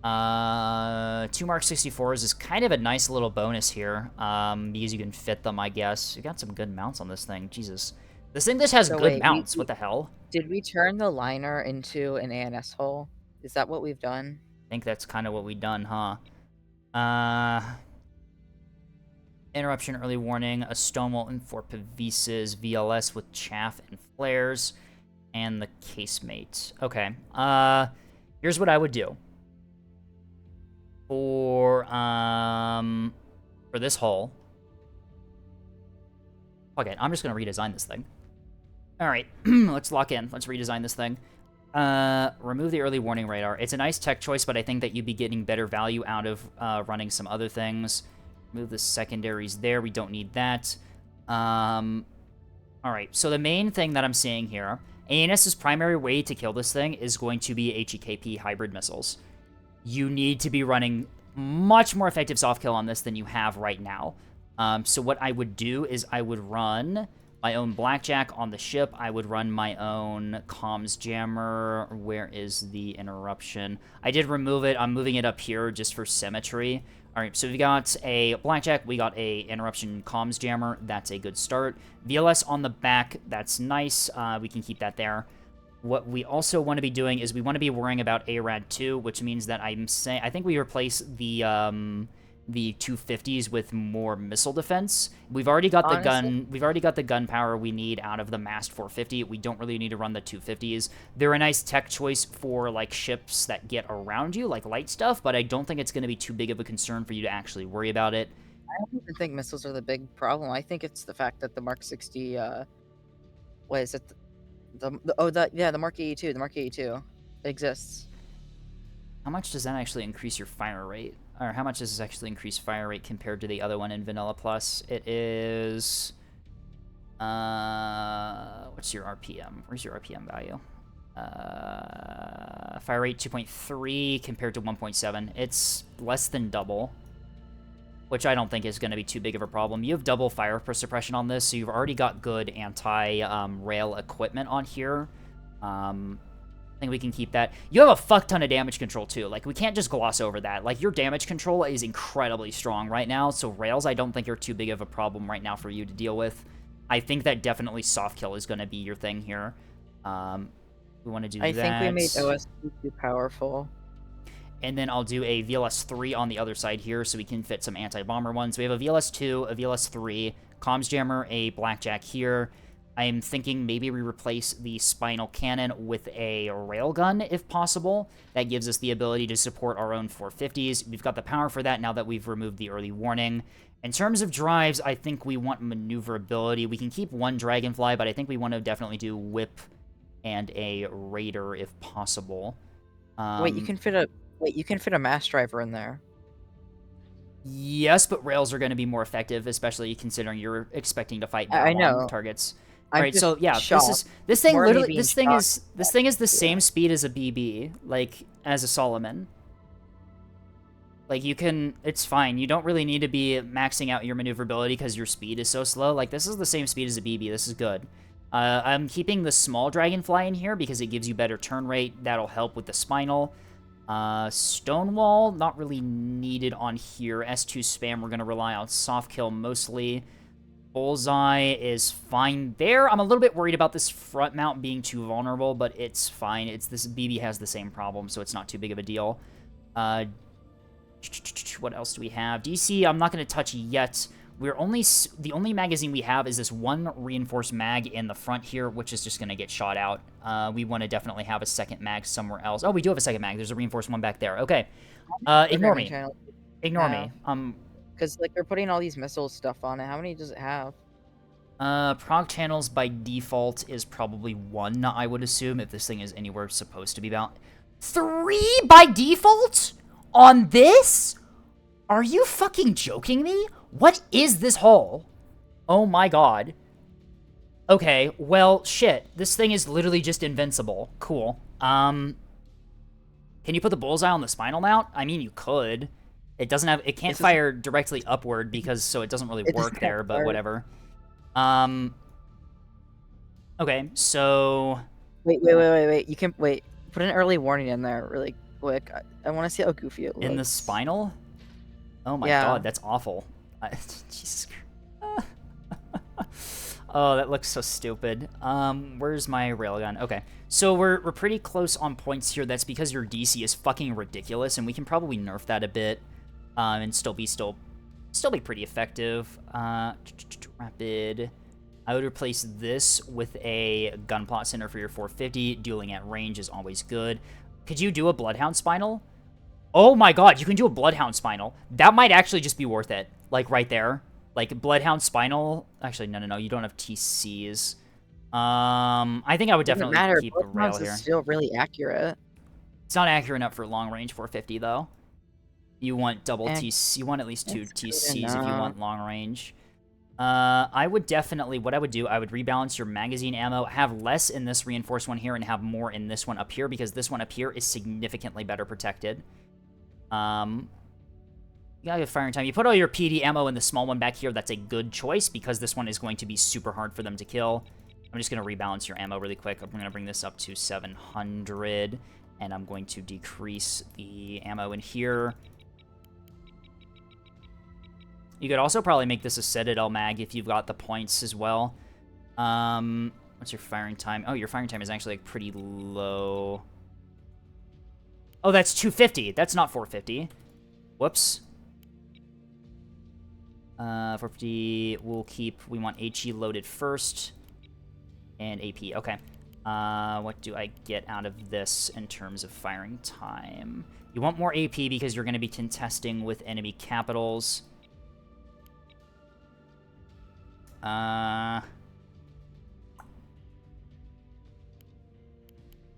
2 Mark 64s is kind of a nice little bonus here, because you can fit them, I guess. You got some good mounts on this thing. Jesus. This thing just has So good wait, mounts. What the hell? Did we turn the liner into an ANS hull? Is that what we've done? I think that's kind of what we done, huh? Interruption, early warning, a stonewall and 4 Pavises, VLS with chaff and flares, and the casemate. Okay. Here's what I would do. For this hull. Fuck it, I'm just gonna redesign this thing. Alright, let's lock in. Let's redesign this thing. Remove the early warning radar. It's a nice tech choice, but I think that you'd be getting better value out of running some other things. Move the secondaries there. We don't need that. Alright, so the main thing that I'm seeing here, ANS's primary way to kill this thing is going to be HEKP hybrid missiles. You need to be running much more effective soft kill on this than you have right now. So what I would do is I would run my own Blackjack on the ship. I would run my own comms jammer. Where is the interruption? I did remove it. I'm moving it up here just for symmetry. All right, so we got a Blackjack. We got a interruption comms jammer. That's a good start. VLS on the back. That's nice. We can keep that there. What we also want to be doing is we want to be worrying about ARAD 2, which means that I think we replace the 250s with more missile defense. We've already got the gun. We've already got the gun power we need out of the MAST 450. We don't really need to run the 250s. They're a nice tech choice for like ships that get around you, like light stuff. But I don't think it's going to be too big of a concern for you to actually worry about it. I don't even think missiles are the big problem. I think it's the fact that the Mark 60. What is it? The Mark 82. The Mark 82 exists. How much does that actually increase your fire rate? Or how much does this actually increase fire rate compared to the other one in Vanilla Plus? It is... what's your RPM? Where's your RPM value? Fire rate 2.3 compared to 1.7. It's less than double, which I don't think is going to be too big of a problem. You have double fire suppression on this, so you've already got good anti-rail equipment on here. I think we can keep that. You have a fuck ton of damage control, too. Like, we can't just gloss over that. Like, your damage control is incredibly strong right now, so rails I don't think are too big of a problem right now for you to deal with. I think that definitely soft kill is going to be your thing here. We want to do that. I think we made OSP too powerful. And then I'll do a VLS 3 on the other side here so we can fit some anti-bomber ones. We have a VLS 2, a VLS 3, comms jammer, a Blackjack here. I'm thinking maybe we replace the spinal cannon with a railgun, if possible. That gives us the ability to support our own 450s. We've got the power for that now that we've removed the early warning. In terms of drives, I think we want maneuverability. We can keep one Dragonfly, but I think we want to definitely do Whip and a Raider, if possible. Wait, you can fit a mass driver in there. Yes, but rails are going to be more effective, especially considering you're expecting to fight I know. targets. I'm Right, so yeah, shocked. this thing More me literally being this thing is the Yeah. same speed as a BB, like as a Solomon. Like it's fine. You don't really need to be maxing out your maneuverability because your speed is so slow. Like this is the same speed as a BB. This is good. I'm keeping the small Dragonfly in here because it gives you better turn rate. That'll help with the spinal. Stonewall, not really needed on here. S2 spam, we're gonna rely on soft kill mostly. Bullseye is fine there. I'm a little bit worried about this front mount being too vulnerable, but it's fine. This BB has the same problem, so it's not too big of a deal. What else do we have? DC, I'm not going to touch yet. The only magazine we have is this one reinforced mag in the front here, which is just going to get shot out. We want to definitely have a second mag somewhere else. Oh, we do have a second mag. There's a reinforced one back there. Okay. Ignore me. Ignore me. Because, like, they're putting all these missile stuff on it. How many does it have? Prog channels by default is probably 1, I would assume, if this thing is anywhere supposed to be about. 3 by default? On this? Are you fucking joking me? What is this hull? Oh my god. Okay, well, shit. This thing is literally just invincible. Cool. Can you put the bullseye on the spinal mount? I mean, you could. It can't fire directly upward so it doesn't really work there, but whatever. Okay, so Wait. You can wait. Put an early warning in there really quick. I want to see how goofy it looks. In the spinal? Oh my Yeah. god, that's awful. Jesus. Oh, that looks so stupid. Where's my railgun? Okay, so we're pretty close on points here. That's because your DC is fucking ridiculous, and we can probably nerf that a bit, and still be pretty effective. Rapid. I would replace this with a gunpot center for your 450. Dueling at range is always good. Could you do a Bloodhound Spinal? Oh my god, you can do a Bloodhound Spinal. That might actually just be worth it. Like, right there. Like, Bloodhound Spinal... Actually, no, you don't have TCs. I think I would definitely keep a rail here. Is still really accurate. It's not accurate enough for long range 450, though. You want double TC... You want at least 2 TCs if you want long range. I would definitely... What I would do, I would rebalance your magazine ammo, have less in this reinforced one here, and have more in this one up here, because this one up here is significantly better protected. You gotta get firing time. You put all your PD ammo in the small one back here. That's a good choice because this one is going to be super hard for them to kill. I'm just going to rebalance your ammo really quick. I'm going to bring this up to 700, and I'm going to decrease the ammo in here. You could also probably make this a Citadel mag if you've got the points as well. What's your firing time? Oh, your firing time is actually like pretty low. Oh, that's 250. That's not 450. Whoops. 450, we want HE loaded first. And AP, okay. What do I get out of this in terms of firing time? You want more AP because you're going to be contesting with enemy capitals.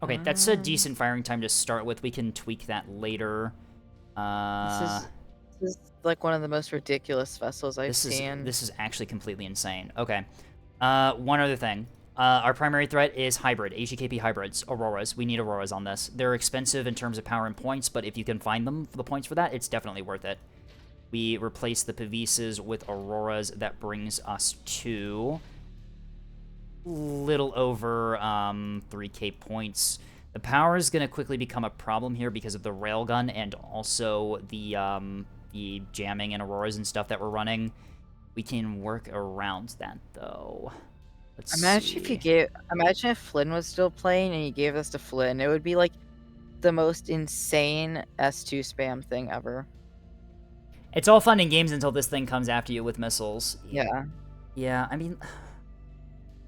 Okay, that's a decent firing time to start with. We can tweak that later. This is like one of the most ridiculous vessels I've seen. This is actually completely insane. Okay. One other thing. Our primary threat is hybrid, HEKP hybrids, Auroras. We need Auroras on this. They're expensive in terms of power and points, but if you can find them for the points for that, it's definitely worth it. We replace the Pavises with Auroras. That brings us to little over 3k points. The power is going to quickly become a problem here because of the railgun and also the jamming and Auroras and stuff that we're running. We can work around that, though. Let's see. Imagine if Flynn was still playing and he gave this to Flynn. It would be like the most insane S2 spam thing ever. It's all fun in games until this thing comes after you with missiles. Yeah. Yeah, I mean...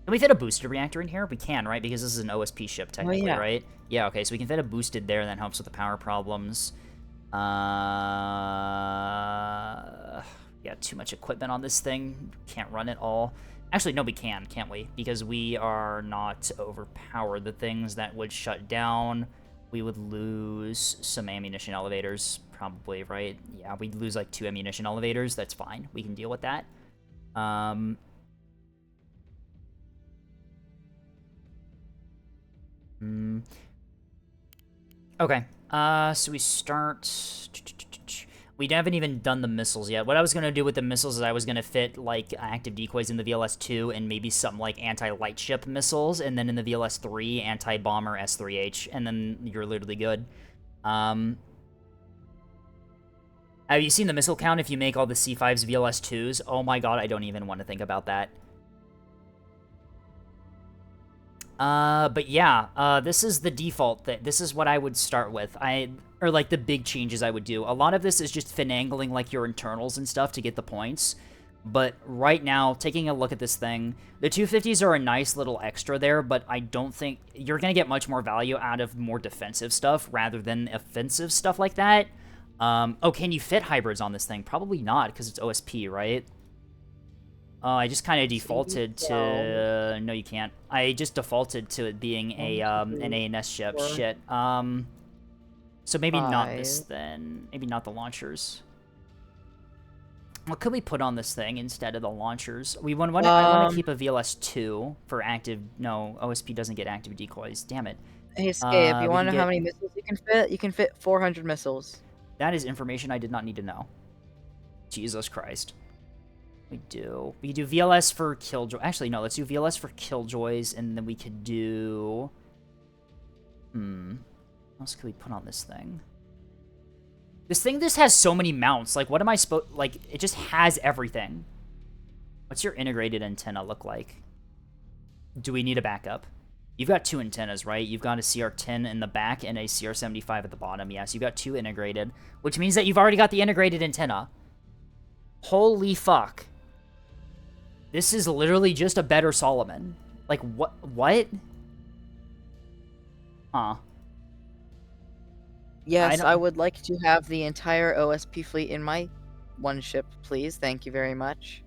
Can we fit a boosted reactor in here? We can, right? Because this is an OSP ship, technically, right? Yeah, okay, so we can fit a boosted there, and that helps with the power problems. Yeah, too much equipment on this thing. Can't run it all. Actually, no, we can, can't we? Because we are not overpowered. The things that would shut down, we would lose some ammunition elevators, probably, right? Yeah, we'd lose like 2 ammunition elevators. That's fine. We can deal with that. Okay, so we start... We haven't even done the missiles yet. What I was going to do with the missiles is I was going to fit, like, active decoys in the VLS-2 and maybe some, like, anti-light ship missiles, and then in the VLS-3, anti-bomber S-3H, and then you're literally good. Have you seen the missile count if you make all the C5s VLS-2s? Oh my god, I don't even want to think about that. But yeah, this is the default. This is what I would start with. Or like the big changes I would do. A lot of this is just finagling like your internals and stuff to get the points. But right now, taking a look at this thing, the 250s are a nice little extra there, but I don't think you're going to get much more value out of more defensive stuff rather than offensive stuff like that. Oh, can you fit hybrids on this thing? Probably not, because it's OSP, right? I just kind of defaulted to... No, you can't. I just defaulted to it being a an ANS ship. Shit. So maybe not this then. Maybe not the launchers. What could we put on this thing instead of the launchers? I want to keep a VLS-2 for active... No, OSP doesn't get active decoys. Damn it. Hey, Skip, you want to know how many missiles you can fit? You can fit 400 missiles. That is information I did not need to know. Jesus Christ. We do VLS for Killjoy. Actually, no, let's do VLS for Killjoys, and then we could do What else can we put on this thing? This thing just has so many mounts. Like, what am I supposed... Like, it just has everything. What's your integrated antenna look like? Do we need a backup? You've got 2 antennas, right? You've got a CR10 in the back and a CR75 at the bottom. Yes, you've got 2 integrated, which means that you've already got the integrated antenna. Holy fuck. This is literally just a better Solomon. Like, what? What? Huh. Yes, I would like to have the entire OSP fleet in my one ship, please. Thank you very much.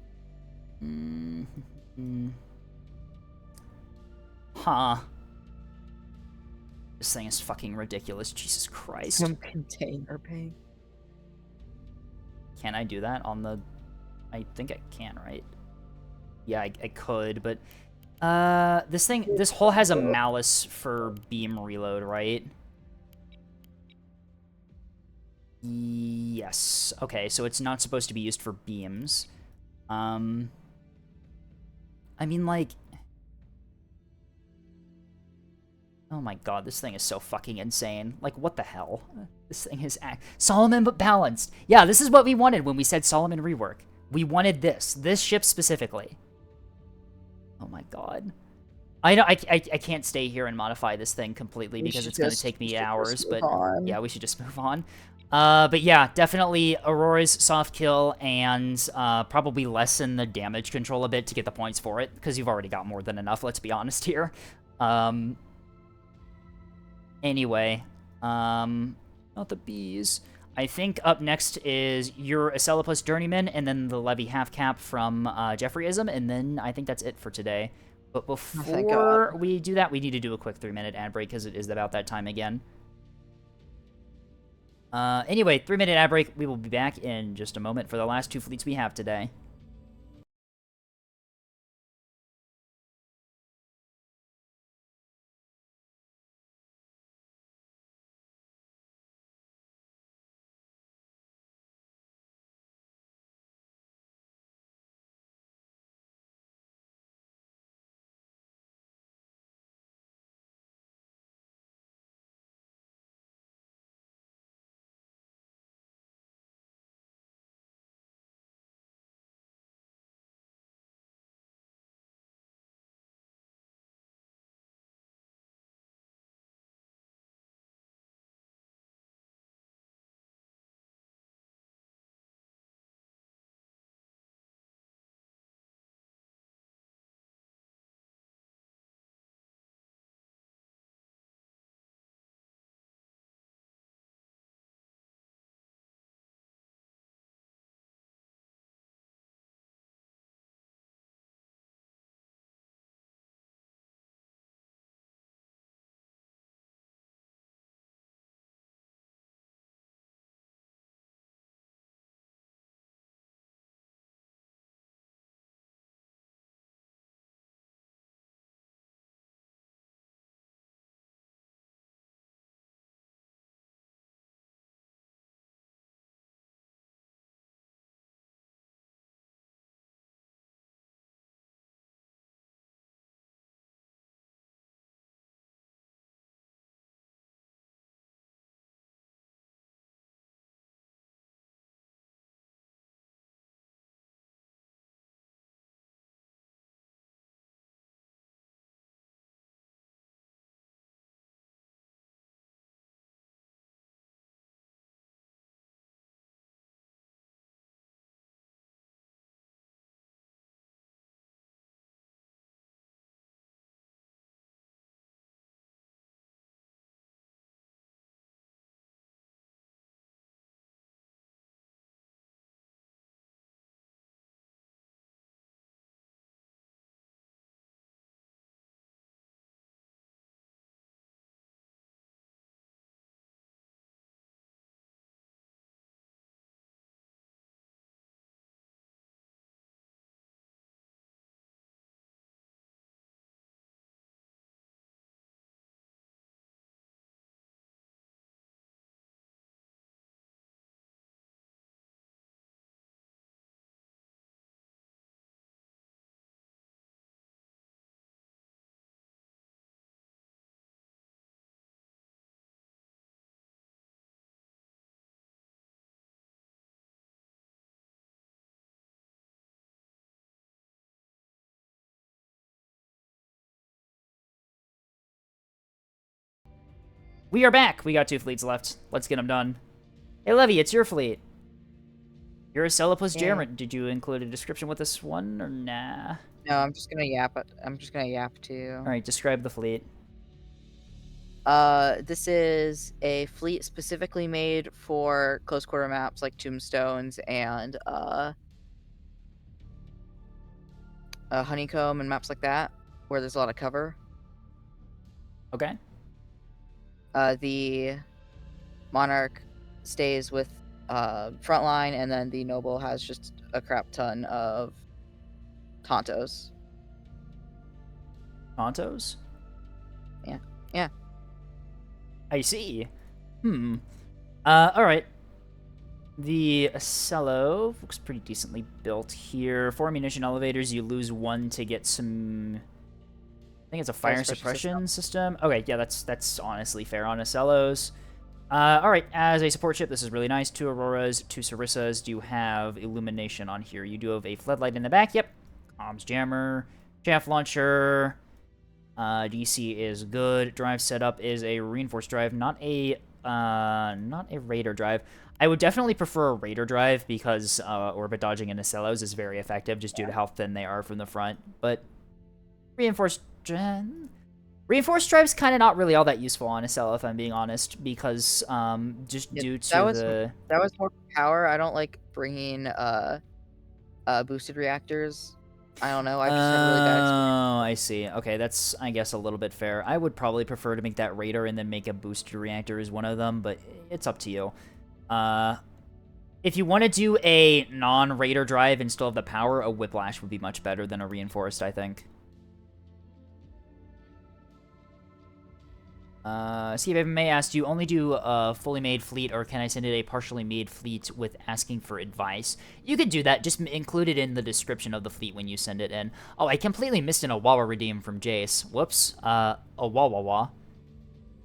Huh. This thing is fucking ridiculous. Jesus Christ. Some container pay. Can I do that on the... I think I can, right? Yeah, I could, but... this hull has a malice for beam reload, right? Yes. Okay, so it's not supposed to be used for beams. I mean, like... Oh my god, this thing is so fucking insane. Like, what the hell? This thing is... Solomon but balanced. Yeah, this is what we wanted when we said Solomon rework. We wanted this. This ship specifically. Oh my god. I know I can't stay here and modify this thing completely because it's going to take me hours, but yeah, we should just move on. But yeah, definitely Aurora's soft kill and probably lessen the damage control a bit to get the points for it, because you've already got more than enough, let's be honest here. Anyway, not the bees. I think up next is your Acelopus Journeyman, and then the Levy half cap from Jeffreyism, and then I think that's it for today. But before we do that, we need to do a quick 3-minute ad break, because it is about that time again. Anyway, 3-minute ad break. We will be back in just a moment for the last 2 fleets we have today. We are back. We got 2 fleets left. Let's get them done. Hey, Levy, it's your fleet. You're a Sella plus Yeah. Jeremy. Did you include a description with this one, or nah? No, I'm just gonna yap. I'm just gonna yap too. All right, describe the fleet. This is a fleet specifically made for close quarter maps like Tombstones and Honeycomb and maps like that, where there's a lot of cover. Okay. The Monarch stays with frontline, and then the Noble has just a crap ton of Tontos. Tontos? Yeah. Yeah. I see. Alright. The Acello looks pretty decently built here. 4 ammunition elevators, you lose 1 to get some... I think it's a fire suppression system. Okay, yeah, that's honestly fair on Acellos. Alright, as a support ship, this is really nice. 2 Auroras, 2 Sarissas. Do you have illumination on here? You do have a floodlight in the back. Yep. Comms jammer. Chaff launcher. DC is good. Drive setup is a reinforced drive, not a radar drive. I would definitely prefer a radar drive because orbit dodging in Acellos is very effective just due to how thin they are from the front. But reinforced drive's kind of not really all that useful on Acello, if I'm being honest, because just due to that was more power. I don't like bringing boosted reactors. I don't know. I just had really bad experience. Oh, I see. Okay, that's, I guess, a little bit fair. I would probably prefer to make that radar and then make a booster reactor as one of them, but it's up to you. If you want to do a non-radar drive and still have the power, a Whiplash would be much better than a reinforced, I think. Steve May asked, do you only do a fully made fleet, or can I send it a partially made fleet with asking for advice? You could do that. Just include it in the description of the fleet when you send it in. Oh, I completely missed an Awawa redeem from Jace. Whoops. Awawa.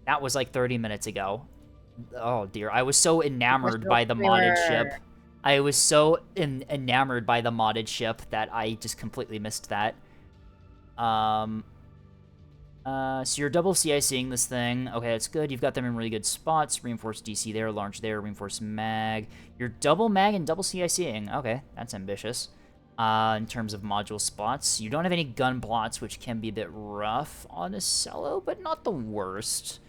That was like 30 minutes ago. Oh, dear. I was so enamored by the modded ship. I was so enamored by the modded ship that I just completely missed that. So you're double CICing this thing. Okay, that's good. You've got them in really good spots. Reinforced DC there, large there, reinforced mag. You're double mag and double CICing. Okay, that's ambitious. In terms of module spots. You don't have any gun plots, which can be a bit rough on Acello, but not the worst.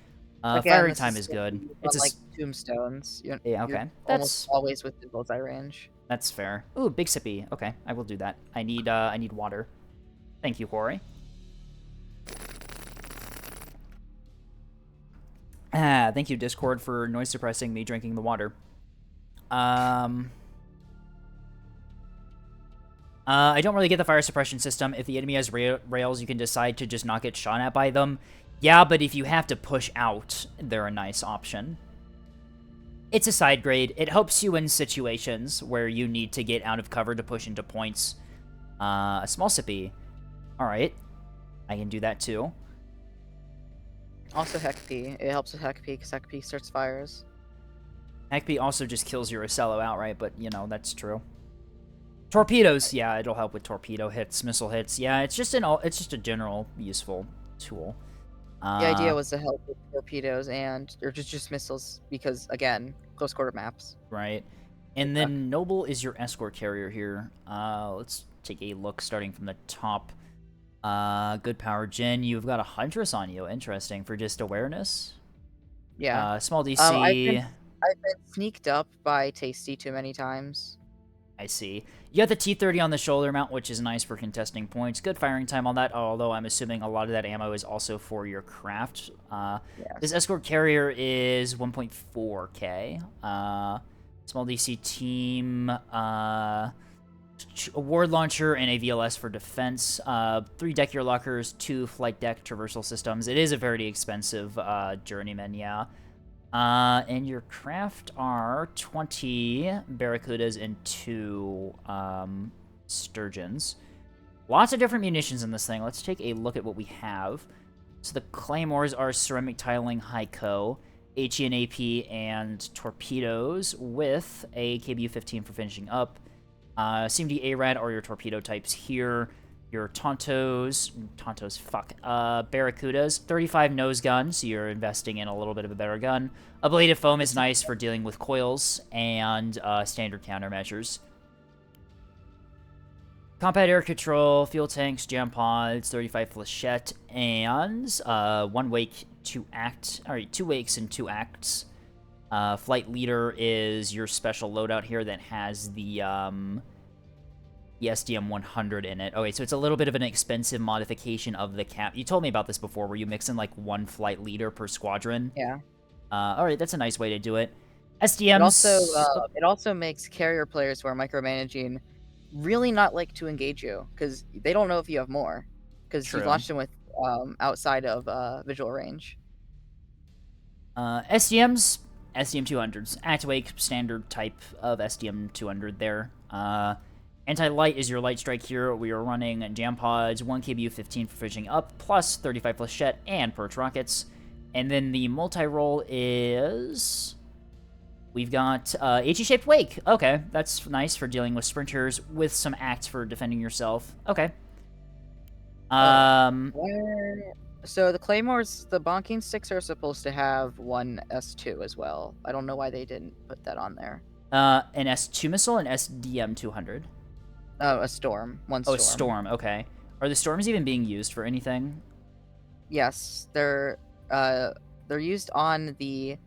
Firing time is good. It's like Tombstones. Yeah, okay. You're That's almost always within bullseye range. That's fair. Ooh, big sippy. Okay, I will do that. I need water. Thank you, Hori. Thank you, Discord, for noise suppressing me drinking the water. I don't really get the fire suppression system. If the enemy has rails, you can decide to just not get shot at by them. Yeah, but if you have to push out, they're a nice option. It's a side grade. It helps you in situations where you need to get out of cover to push into points. A small sippy. Alright. I can do that too. Also HECP. It helps with HECP because HECP starts fires. HECP also just kills your Acello outright, but, you know, that's true. Torpedoes, yeah, it'll help with torpedo hits, missile hits. Yeah, it's just a general useful tool. The idea was to help with torpedoes or just missiles because, again, close quarter maps. Right. And then Noble is your escort carrier here. Let's take a look starting from the top. Good power gen. You've got a Huntress on you. Interesting. For just awareness? Yeah. Small DC. I've been sneaked up by Tasty too many times. I see. You got the T-30 on the shoulder mount, which is nice for contesting points. Good firing time on that, although I'm assuming a lot of that ammo is also for your craft. Yes. This escort carrier is 1.4k. Small DC team, a ward launcher, and a VLS for defense. 3 deck gear lockers, 2 flight deck traversal systems. It is a very expensive journeyman, yeah. And your craft are 20 Barracudas and 2 Sturgeons. Lots of different munitions in this thing. Let's take a look at what we have. So the Claymores are ceramic tiling, Hyco, HE and AP, and torpedoes with a KBU-15 for finishing up. CMD ARAD are your torpedo types here. your Barracudas, 35 nose gun, so you're investing in a little bit of a better gun. Ablative foam is nice for dealing with coils and standard countermeasures. Combat air control, fuel tanks, jam pods, 35 flechette, and 1 wake, 2 act. Alright, 2 wakes and 2 acts. Flight leader is your special loadout here that has the SDM 100 in it. Okay, so it's a little bit of an expensive modification of the cap. You told me about this before, where you mix in like 1 flight leader per squadron. Yeah. Alright, that's a nice way to do it. SDMs... It also makes carrier players who are micromanaging really not like to engage you, because they don't know if you have more, because you've launched them with outside of visual range. SDMs, SDM 200s. Act-Wake, standard type of SDM 200 there. Anti-light is your light strike here. We are running jam pods, 1 KBU 15 for fishing up, plus 35 flechette and perch rockets. And then the multi-roll is... We've got HE-shaped wake. Okay, that's nice for dealing with sprinters with some acts for defending yourself. Okay. So the claymores, the bonking sticks are supposed to have 1 S2 as well. I don't know why they didn't put that on there. An S2 missile and SDM 200. Oh, a storm. 1 storm. Oh, a storm. Okay. Are the storms even being used for anything? Yes, they're used on the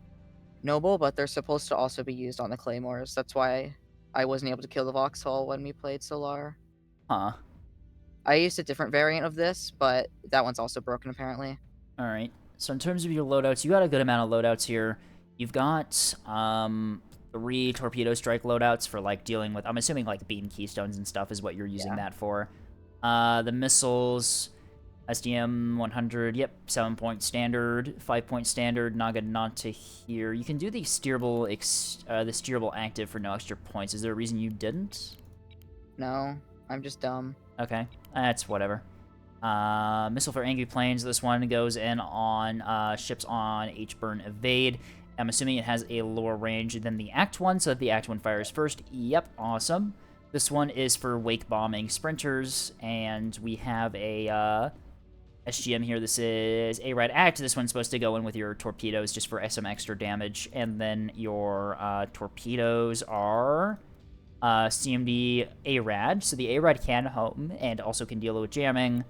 Noble, but they're supposed to also be used on the claymores. That's why I wasn't able to kill the Vauxhall when we played Solar. Huh. I used a different variant of this, but that one's also broken apparently. Alright. So in terms of your loadouts, you got a good amount of loadouts here. You've got 3 torpedo strike loadouts for like dealing with, I'm assuming like beam keystones and stuff is what you're using that for. The missiles, SDM 100, yep, 7-point standard, 5-point standard, Naginata here. You can do the steerable active for no extra points. Is there a reason you didn't? No, I'm just dumb. Okay, that's whatever. Missile for angry planes. This one goes in on ships on H-burn evade. I'm assuming it has a lower range than the Act 1, so that the Act 1 fires first. Yep, awesome. This one is for wake bombing sprinters, and we have a SGM here. This is A-Rad Act. This one's supposed to go in with your torpedoes just for some extra damage, and then your torpedoes are CMD A-Rad. So the A-Rad can home and also can deal with jamming.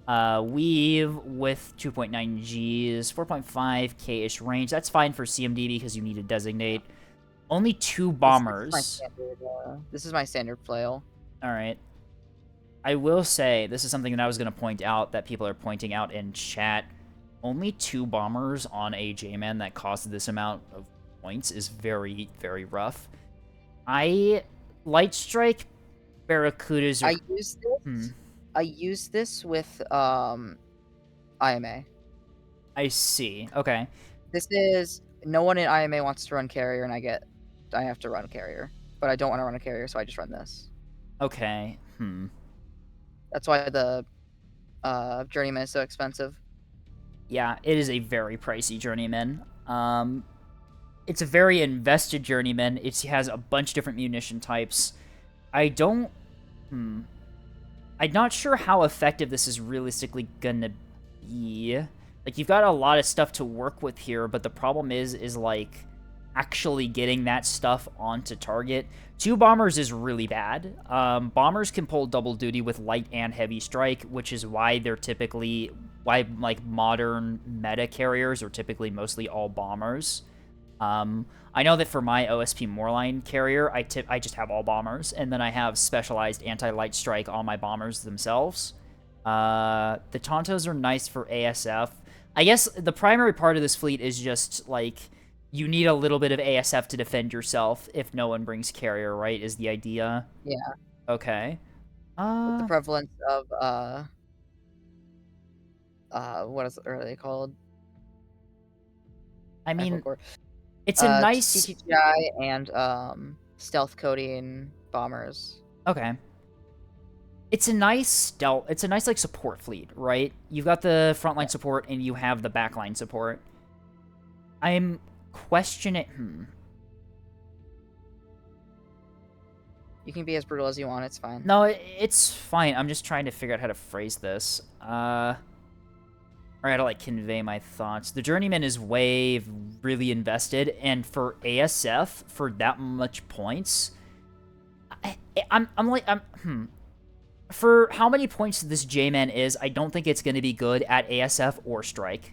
Weave with 2.9 Gs, 4.5 K-ish range. That's fine for CMD because you need to designate. Only 2 bombers. This is my standard flail. Alright. I will say, this is something that I was going to point out that people are pointing out in chat. Only 2 bombers on a J-Man that cost this amount of points is very, very rough. Light Strike Barracudas are... I used this with IMA. I see. Okay. This is... No one in IMA wants to run carrier, and I have to run a carrier. But I don't want to run a carrier, so I just run this. Okay. That's why the Journeyman is so expensive. Yeah, it is a very pricey Journeyman. It's a very invested Journeyman. It has a bunch of different munition types. I'm not sure how effective this is realistically gonna be. Like, you've got a lot of stuff to work with here, but the problem is like, actually getting that stuff onto target. 2 bombers is really bad. Bombers can pull double duty with light and heavy strike, which is why they're typically... why, like, modern meta carriers are typically mostly all bombers. I know that for my OSP Moorline carrier, I just have all bombers, and then I have specialized anti-light strike on my bombers themselves. The Tontos are nice for ASF. I guess the primary part of this fleet is just, like, you need a little bit of ASF to defend yourself if no one brings carrier, right, is the idea? Yeah. Okay. With the prevalence of, what are they called? I mean... It's a nice... CTGI and stealth coding bombers. Okay. It's a nice stealth... It's a nice, like, support fleet, right? You've got the frontline support and you have the backline support. I'm questioning... You can be as brutal as you want. It's fine. No, it's fine. I'm just trying to figure out how to phrase this. Or how to, like, convey my thoughts. The Journeyman is really invested, and for ASF, for that much points, For how many points this J-Man is, I don't think it's going to be good at ASF or Strike.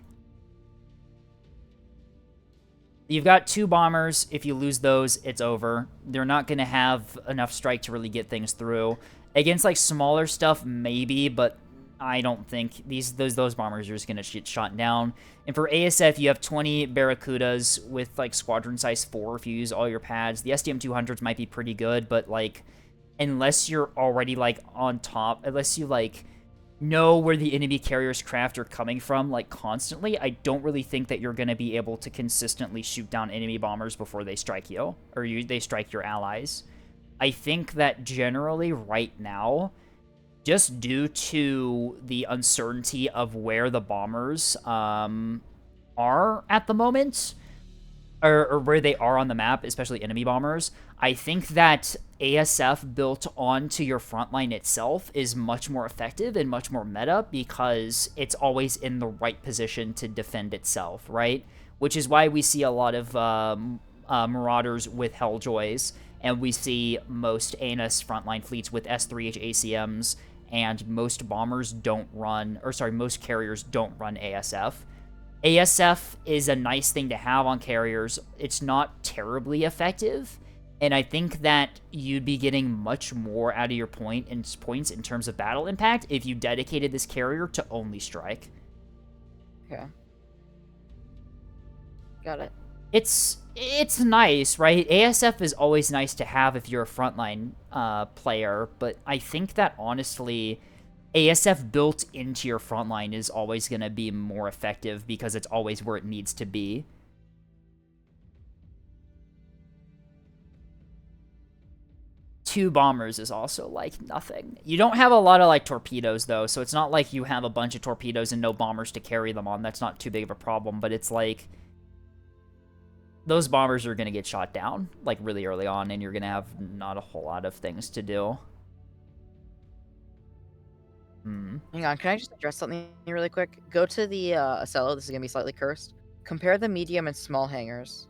You've got 2 bombers. If you lose those, it's over. They're not going to have enough strike to really get things through. Against, like, smaller stuff, maybe, but I don't think those bombers are just going to get shot down. And for ASF, you have 20 Barracudas with, like, squadron size 4 if you use all your pads. The SDM-200s might be pretty good, but, like, unless you're already, like, on top, unless you, like, know where the enemy carrier's craft are coming from, like, constantly, I don't really think that you're going to be able to consistently shoot down enemy bombers before they strike you, or they strike your allies. I think that generally right now, just due to the uncertainty of where the bombers are at the moment, or where they are on the map, especially enemy bombers, I think that ASF built onto your frontline itself is much more effective and much more meta because it's always in the right position to defend itself, right? Which is why we see a lot of Marauders with Helljoys, and we see most ANS frontline fleets with S3H ACMs, and most bombers don't run, or sorry, most carriers don't run ASF. ASF is a nice thing to have on carriers. It's not terribly effective, and I think that you'd be getting much more out of your points in terms of battle impact if you dedicated this carrier to only strike. Okay. Got it. It's nice, right? ASF is always nice to have if you're a frontline player, but I think that honestly, ASF built into your frontline is always going to be more effective because it's always where it needs to be. Two bombers is also, like, nothing. You don't have a lot of, like, torpedoes, though, so it's not like you have a bunch of torpedoes and no bombers to carry them on. That's not too big of a problem, but it's like those bombers are going to get shot down, like, really early on, and you're going to have not a whole lot of things to do. Hang on, can I just address something really quick? Go to the Acello. This is going to be slightly cursed. Compare the medium and small hangars.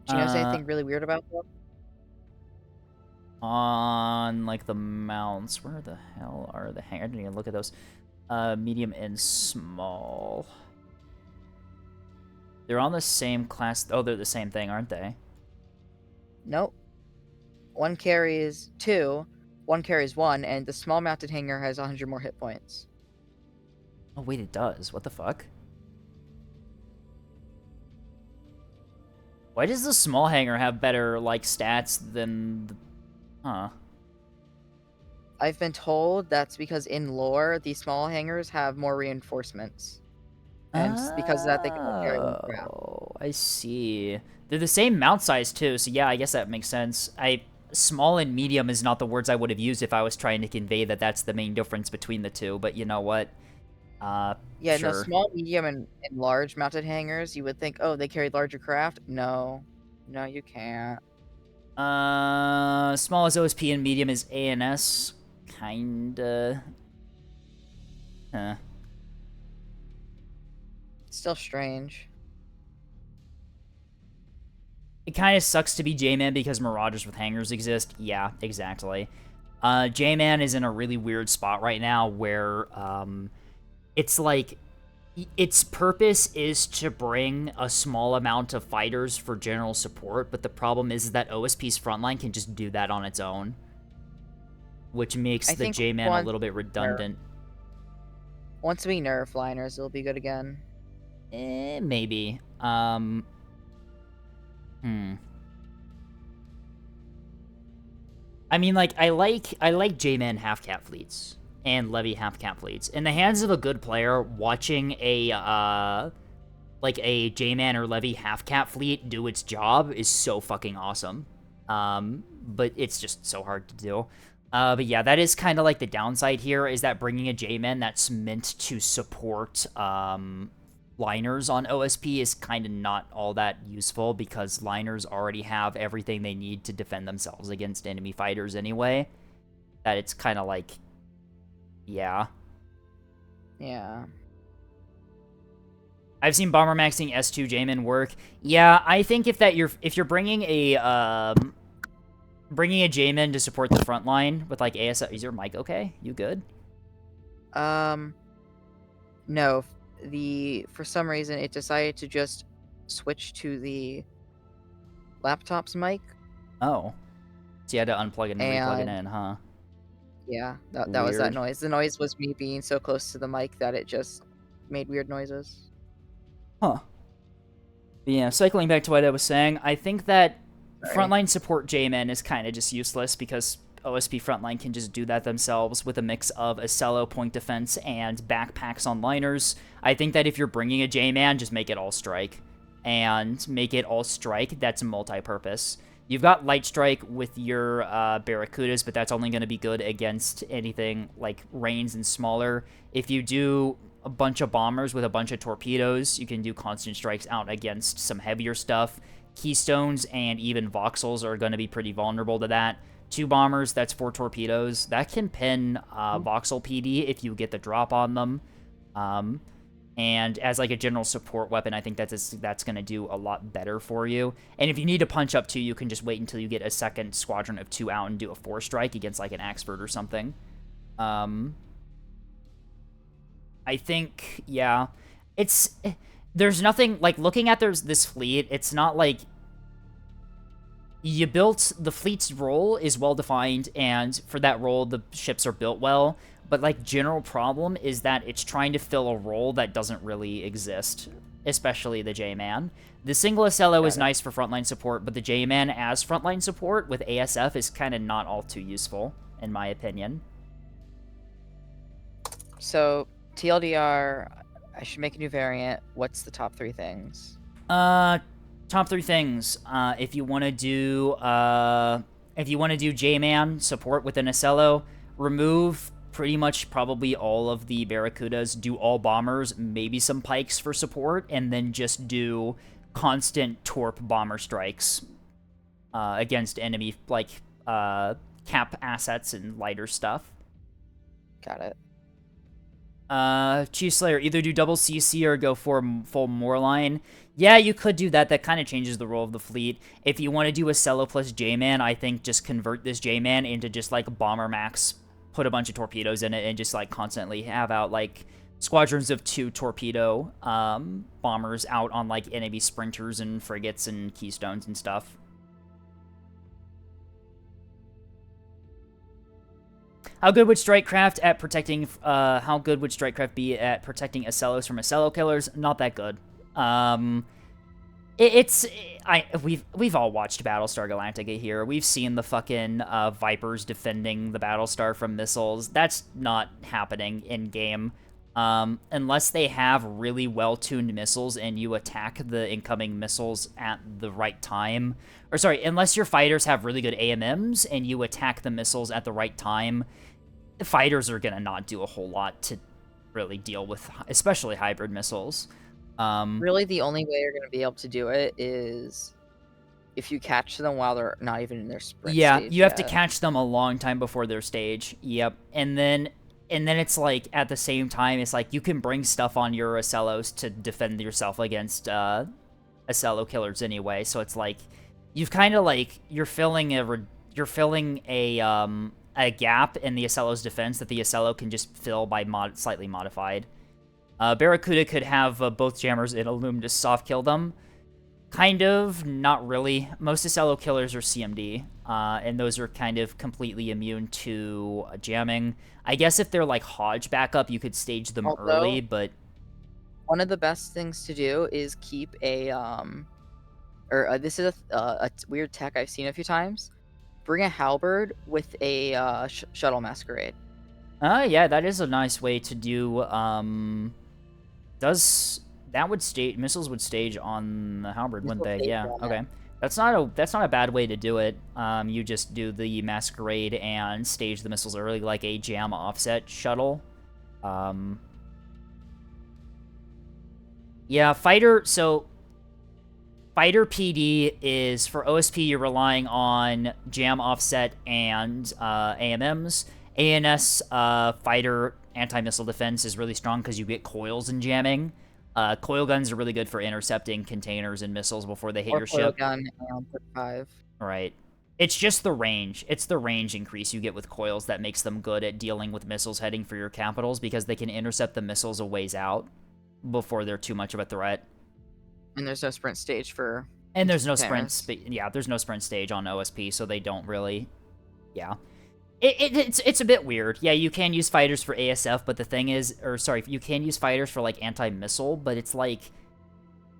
Do you notice anything really weird about them? On, like, the mounts. Where the hell are the hangars? I didn't even look at those. Medium and small. They're on the same class. Oh, they're the same thing, aren't they? Nope. One carries 2, one carries 1, and the small mounted hangar has 100 more hit points. Oh, wait, it does. What the fuck? Why does the small hangar have better, like, stats than the... Huh. I've been told that's because in lore, the small hangars have more reinforcements. And because of that, they can carry one crap. Oh, I see. They're the same mount size, too, so yeah, I guess that makes sense. Small and medium is not the words I would have used if I was trying to convey that that's the main difference between the two, but you know what? Yeah, sure. no, small, medium, and large mounted hangars, you would think, oh, they carry larger craft. No. No, you can't. Small is OSP and medium is ANS. Kinda. Huh. Still strange. It kind of sucks to be J-Man because Marauders with hangars exist. Yeah, exactly. J-Man is in a really weird spot right now where it's like its purpose is to bring a small amount of fighters for general support, but the problem is that OSP's frontline can just do that on its own, which makes the J-Man a little bit redundant. Once we nerf liners, it'll be good again. Maybe. I mean, like, I like J-Man half-cap fleets and Levy half-cap fleets. In the hands of a good player, watching a, like, a J-Man or Levy half-cap fleet do its job is so fucking awesome. But it's just so hard to do. But yeah, that is kind of like the downside here, is that bringing a J-Man that's meant to support, liners on OSP is kind of not all that useful because liners already have everything they need to defend themselves against enemy fighters anyway. That it's kind of like, yeah. Yeah. I've seen bomber maxing S2 Jamin work. Yeah, I think if you're bringing a Jamin to support the front line with like ASL, is your mic okay? You good? No. For some reason it decided to just switch to the laptop's mic. Oh. So you had to unplug it and replug it And- in, huh? Yeah, that was that Weird. noise. The noise was me being so close to the mic that it just made weird noises. Huh. But yeah, cycling back to what I was saying, I think that Sorry. frontline support J-Men is kind of just useless because OSP frontline can just do that themselves with a mix of Acello, point defense, and backpacks on liners. I think that if you're bringing a J-Man, just make it all strike. And make it all strike, that's multi-purpose. You've got Light Strike with your Barracudas, but that's only going to be good against anything like Rains and smaller. If you do a bunch of bombers with a bunch of torpedoes, you can do constant strikes out against some heavier stuff. Keystones and even Voxels are going to be pretty vulnerable to that. 2 bombers, that's 4 torpedoes. That can pin Voxel PD if you get the drop on them. And as like a general support weapon, I think that's going to do a lot better for you. And if you need to punch up 2, you can just wait until you get a second squadron of 2 out and do a 4 strike against like an Axford or something. I think, yeah, there's nothing, like, looking at this fleet, it's not like, the fleet's role is well-defined, and for that role, the ships are built well, but, like, general problem is that it's trying to fill a role that doesn't really exist, especially the J-Man. The single Acello is nice for frontline support, but the J-Man as frontline support with ASF is kind of not all too useful, in my opinion. So, TLDR, I should make a new variant. What's the top 3 things? Top 3 things. If you want to do J-Man support with an Acello, remove pretty much probably all of the Barracudas, do all bombers, maybe some pikes for support, and then just do constant Torp bomber strikes against enemy, like, cap assets and lighter stuff. Got it. Chief Slayer, either do double CC or go for full Moorline. Yeah, you could do that. That kind of changes the role of the fleet. If you want to do a Cello plus J-Man, I think just convert this J-Man into just, like, Bomber Max, put a bunch of torpedoes in it, and just, like, constantly have out, like, squadrons of 2 torpedo bombers out on, like, enemy sprinters and frigates and keystones and stuff. How good would Strikecraft at protecting? How good would Strikecraft be at protecting Acellos from Acello killers? Not that good. We've all watched Battlestar Galactica here. We've seen the fucking Vipers defending the Battlestar from missiles. That's not happening in game. Unless they have really well-tuned missiles and you attack the incoming missiles at the right time. Or sorry, unless your fighters have really good AMMs and you attack the missiles at the right time, the fighters are gonna not do a whole lot to really deal with, especially hybrid missiles. Really, the only way you're going to be able to do it is if you catch them while they're not even in their sprint stage you have to yet. catch them a long time before their stage. Yep. And then it's like, at the same time, it's like, you can bring stuff on your Acellos to defend yourself against Acello killers anyway, so it's like, you've kind of like, you're filling a gap in the Acello's defense that the Acello can just fill by slightly modified. Barracuda could have both jammers and Illum to soft kill them. Kind of, not really. Most Acello killers are CMD, and those are kind of completely immune to jamming. I guess if they're like Hodge backup, you could stage them early, but... One of the best things to do is keep a, this is a weird tech I've seen a few times. Bring a halberd with a shuttle masquerade. Yeah, that is a nice way to do, missiles would stage on the halberd, wouldn't they? Yeah, okay. That's not a bad way to do it. You just do the masquerade and stage the missiles early, like a jam offset shuttle. Yeah, fighter. So fighter PD is for OSP. You're relying on jam offset and AMMs. ANS fighter anti-missile defense is really strong because you get coils and jamming. Coil guns are really good for intercepting containers and missiles before they hit Or your foil ship. gun and put 5. Right. It's just the range. It's the range increase you get with coils that makes them good at dealing with missiles heading for your capitals because they can intercept the missiles a ways out before they're too much of a threat. And there's no sprint stage for. And there's no containers. yeah, there's no sprint stage on OSP, so they don't really, yeah. It's a bit weird. Yeah, you can use fighters for ASF, but the thing is, or sorry, you can use fighters for like anti-missile, but it's like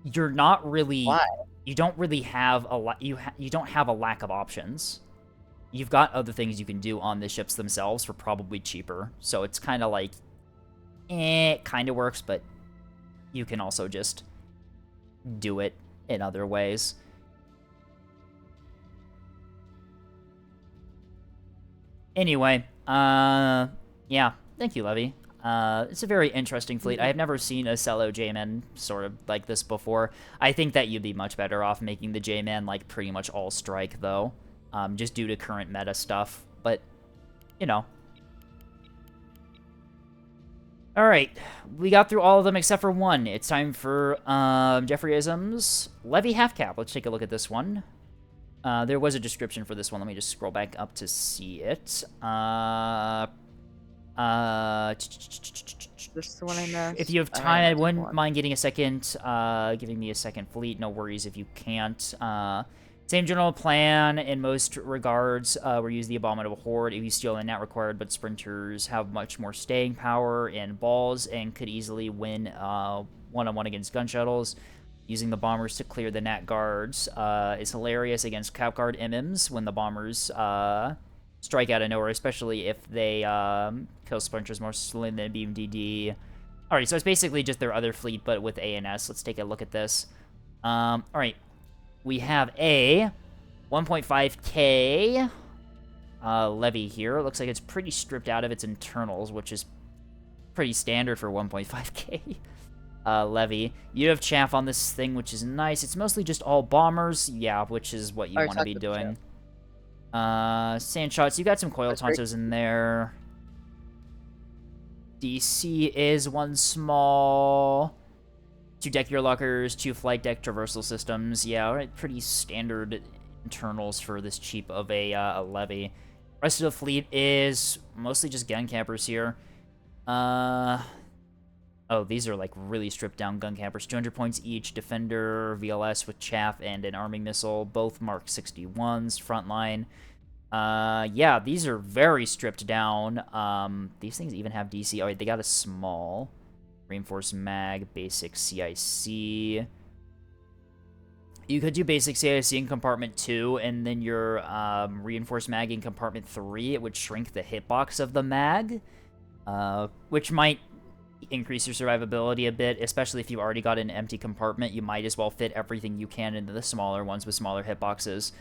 you're not really. Why? You don't really have a lot. You don't have a lack of options. You've got other things you can do on the ships themselves for probably cheaper. So it's kind of like, it kind of works, but you can also just do it in other ways. Anyway, yeah, thank you, Levy. It's a very interesting fleet. I have never seen a Cello J-Man sort of like this before. I think that you'd be much better off making the J-Man like pretty much all strike, though, just due to current meta stuff. But, you know. All right, we got through all of them except for one. It's time for Jeffreyism's Levy Half Cap. Let's take a look at this one. There was a description for this one. Let me just scroll back up to see it. This is the one I missed. If you have time, I wouldn't mind getting a second, giving me a second fleet. No worries if you can't. Same general plan in most regards. We use the Abominable Horde. If you steal, and not required, but sprinters have much more staying power and balls and could easily win one-on-one against gun shuttles. Using the bombers to clear the Nat guards is hilarious against Cap Guard MMs when the bombers strike out of nowhere, especially if they kill sprinters more slowly than BMDD. Alright, so it's basically just their other fleet, but with ANS. Let's take a look at this. Alright, we have a 1.5k levy here. It looks like it's pretty stripped out of its internals, which is pretty standard for 1.5k. Levy. You have chaff on this thing, which is nice. It's mostly just all bombers. Yeah, which is what you want to be doing. Sand shots. You got some coil taunters in there. DC is one small. 2 deck gear lockers, 2 flight deck traversal systems. Yeah, alright, pretty standard internals for this cheap of a levy. Rest of the fleet is mostly just gun campers here. Oh, these are like really stripped down gun campers. 200 points each. Defender, VLS with chaff and an arming missile. Both Mark 61s. Frontline. Yeah, these are very stripped down. These things even have DC. Oh, they got a small. Reinforced mag. Basic CIC. You could do basic CIC in compartment 2, and then your reinforced mag in compartment 3. It would shrink the hitbox of the mag. Which might increase your survivability a bit, especially if you've already got an empty compartment. You might as well fit everything you can into the smaller ones with smaller hitboxes.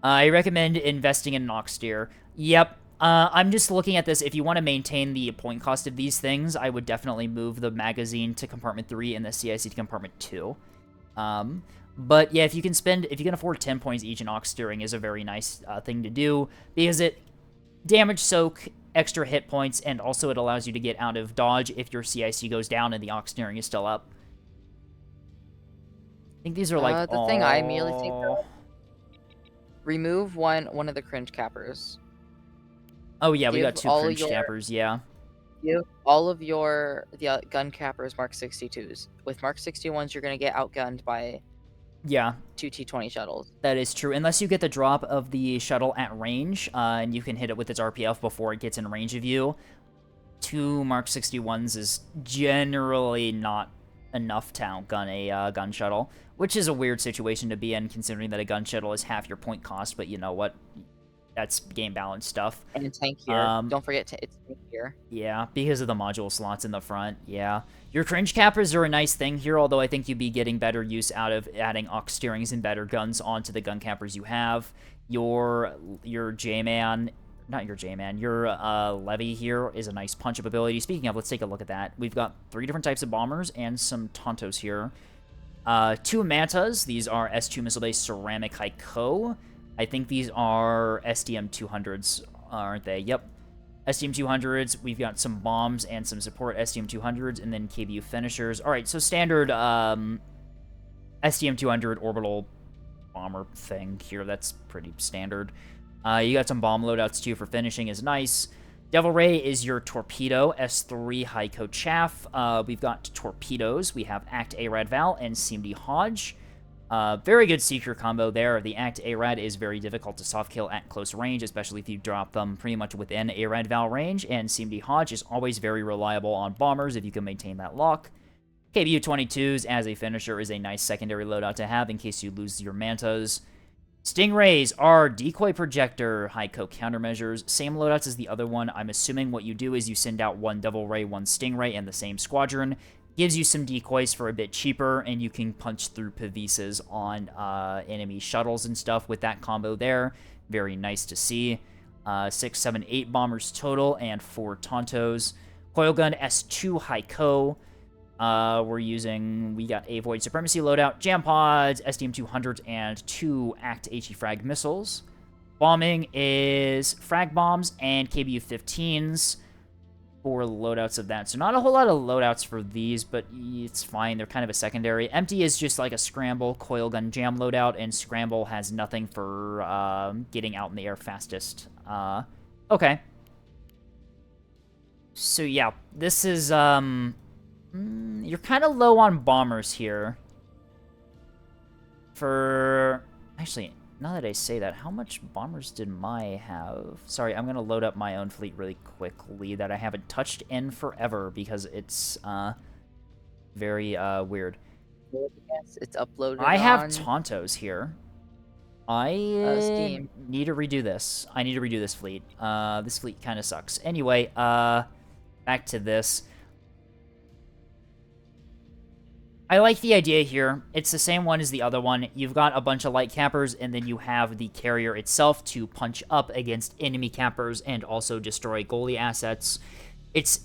I recommend investing in Noxtier. Yep, I'm just looking at this. If you want to maintain the point cost of these things, I would definitely move the magazine to compartment 3 and the CIC to compartment 2. But yeah, if you can afford 10 points each, and Ox Steering is a very nice thing to do, because it damage soak, extra hit points, and also it allows you to get out of dodge if your CIC goes down and the Ox Steering is still up. I think these are like the thing I immediately think of, remove one of the cringe cappers. Oh yeah, we got 2 all cringe cappers, yeah. Give all of the gun cappers Mark 62s. With Mark 61s, you're going to get outgunned by Yeah, 2 T-20 shuttles. that is true. Unless you get the drop of the shuttle at range, and you can hit it with its RPF before it gets in range of you. 2 Mark 61s is generally not enough to outgun a gun shuttle, which is a weird situation to be in, considering that a gun shuttle is half your point cost, but you know what? That's game balance stuff. And it's tankier. Don't forget, it's tankier. Yeah, because of the module slots in the front, yeah. Your cringe cappers are a nice thing here, although I think you'd be getting better use out of adding Ox Steerings and better guns onto the gun cappers you have. Your J-Man not your J-Man, your Levy here is a nice punch-up ability. Speaking of, let's take a look at that. We've got 3 different types of bombers and some Tontos here. 2 Mantas. These are S2 missile-based ceramic Haiko. I think these are SDM 200s, aren't they? Yep. SDM 200s. We've got some bombs and some support SDM 200s, and then KBU finishers. All right, so standard SDM 200 orbital bomber thing here. That's pretty standard. You got some bomb loadouts too for finishing is nice. Devil Ray is your torpedo, S3 Haiko Chaff. We've got torpedoes. We have Act A-Rad Val and CMD Hodge. Very good Seeker combo there. The Act A-Rad is very difficult to soft kill at close range, especially if you drop them pretty much within A-Rad Val range, and CMD Hodge is always very reliable on bombers if you can maintain that lock. KBU 22s as a finisher is a nice secondary loadout to have in case you lose your Mantas. Stingrays are decoy projector, Haiko countermeasures. Same loadouts as the other one. I'm assuming what you do is you send out 1 Devil Ray, 1 Stingray in the same squadron. Gives you some decoys for a bit cheaper, and you can punch through Pavises on enemy shuttles and stuff with that combo there. Very nice to see. 6, 7, 8 bombers total, and 4 Tontos. Coilgun S2 Haiko. We got a Void Supremacy loadout, Jam Pods, SDM 200s, and 2 Act HE Frag missiles. Bombing is Frag Bombs and KBU 15s for loadouts of that. So not a whole lot of loadouts for these, but it's fine. They're kind of a secondary. Empty is just like a Scramble Coilgun Jam loadout, and Scramble has nothing for getting out in the air fastest. Okay. So yeah, this is... you're kind of low on bombers here. Actually, now that I say that, how much bombers did Mai have? Sorry, I'm going to load up my own fleet really quickly that I haven't touched in forever because it's very weird. Yes, it's uploaded. I have on Tontos here. I Steam. need to redo this. I need to redo this fleet. This fleet kind of sucks. Anyway, back to this. I like the idea here. It's the same one as the other one. You've got a bunch of light cappers, and then you have the carrier itself to punch up against enemy cappers and also destroy goalie assets. It's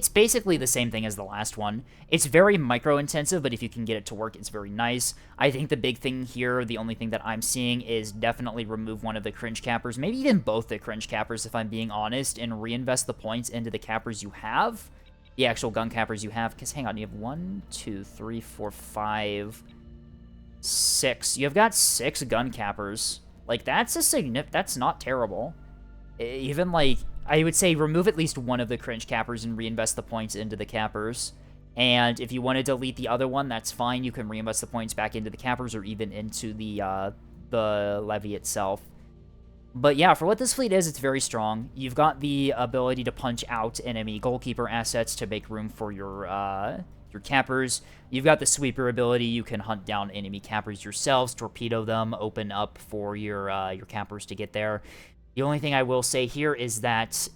basically the same thing as the last one. It's very micro-intensive, but if you can get it to work, it's very nice. I think the big thing here, the only thing that I'm seeing, is definitely remove one of the cringe cappers, maybe even both the cringe cappers, if I'm being honest, and reinvest the points into the cappers you have. The actual gun cappers you have, because hang on, you have 1, 2, 3, 4, 5, 6. You've got 6 gun cappers. Like, that's not terrible. Even, like, I would say remove at least one of the cringe cappers and reinvest the points into the cappers. And if you want to delete the other one, that's fine. You can reinvest the points back into the cappers or even into the levy itself. But yeah, for what this fleet is, it's very strong. You've got the ability to punch out enemy goalkeeper assets to make room for your cappers. You've got the sweeper ability. You can hunt down enemy cappers yourselves, torpedo them, open up for your cappers to get there. The only thing I will say here is that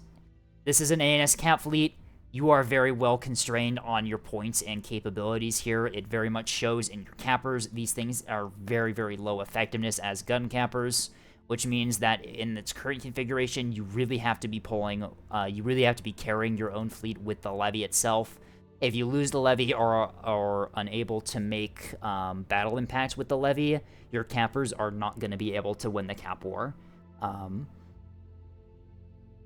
this is an ANS cap fleet. You are very well constrained on your points and capabilities here. It very much shows in your cappers. These things are very, very low effectiveness as gun cappers, which means that in its current configuration, you really have to be carrying your own fleet with the levy itself. If you lose the levy or are unable to make battle impacts with the levy, your cappers are not going to be able to win the cap war.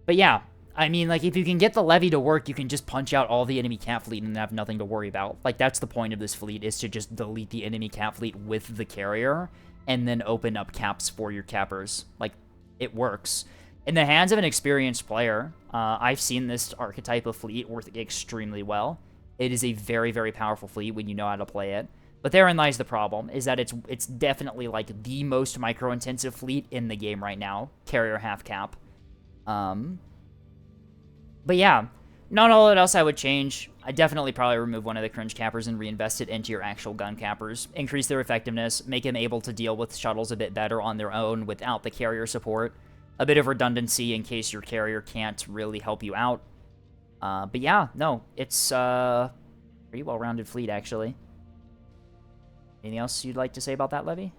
But yeah, I mean, like, if you can get the levy to work, you can just punch out all the enemy cap fleet and have nothing to worry about. Like, that's the point of this fleet, is to just delete the enemy cap fleet with the carrier and then open up caps for your cappers. Like, it works. In the hands of an experienced player, I've seen this archetype of fleet work extremely well. It is a very, very powerful fleet when you know how to play it. But therein lies the problem, is that it's definitely, like, the most micro-intensive fleet in the game right now. Carrier half cap. But yeah, not all else I would change. I definitely probably remove one of the cringe cappers and reinvest it into your actual gun cappers. Increase their effectiveness, make them able to deal with shuttles a bit better on their own without the carrier support. A bit of redundancy in case your carrier can't really help you out. But yeah, no, it's a pretty well-rounded fleet, actually. Anything else you'd like to say about that, Levy?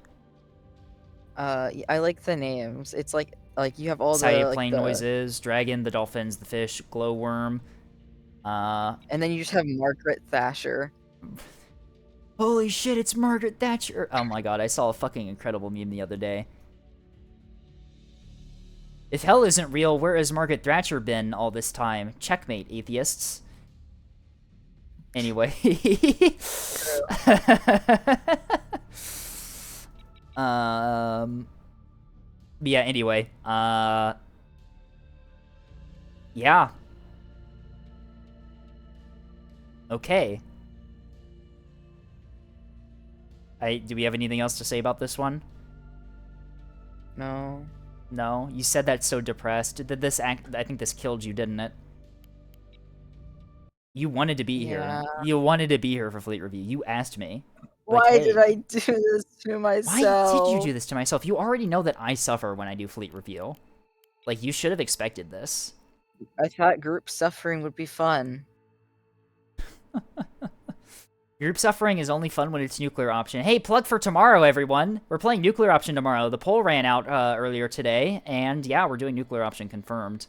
I like the names. It's like Like you have all That's how you the plane noises, dragon, the dolphins, the fish, glowworm. and then you just have Margaret Thatcher. Holy shit, it's Margaret Thatcher! Oh my god, I saw a fucking incredible meme the other day. If hell isn't real, where has Margaret Thatcher been all this time? Checkmate, atheists. Anyway. Yeah, anyway. Yeah. Okay. Do we have anything else to say about this one? No. No? You said that so depressed. Did this act... I think this killed you, didn't it? You wanted to be here. You wanted to be here for Fleet Review. You asked me. Like, Why hey, did I do this to myself? why did you do this to myself? You already know that I suffer when I do Fleet Review. Like, you should have expected this. I thought group suffering would be fun. Group suffering is only fun when it's nuclear option. Hey, plug for tomorrow, everyone. We're playing nuclear option tomorrow. The poll ran out earlier today, and yeah, we're doing nuclear option confirmed.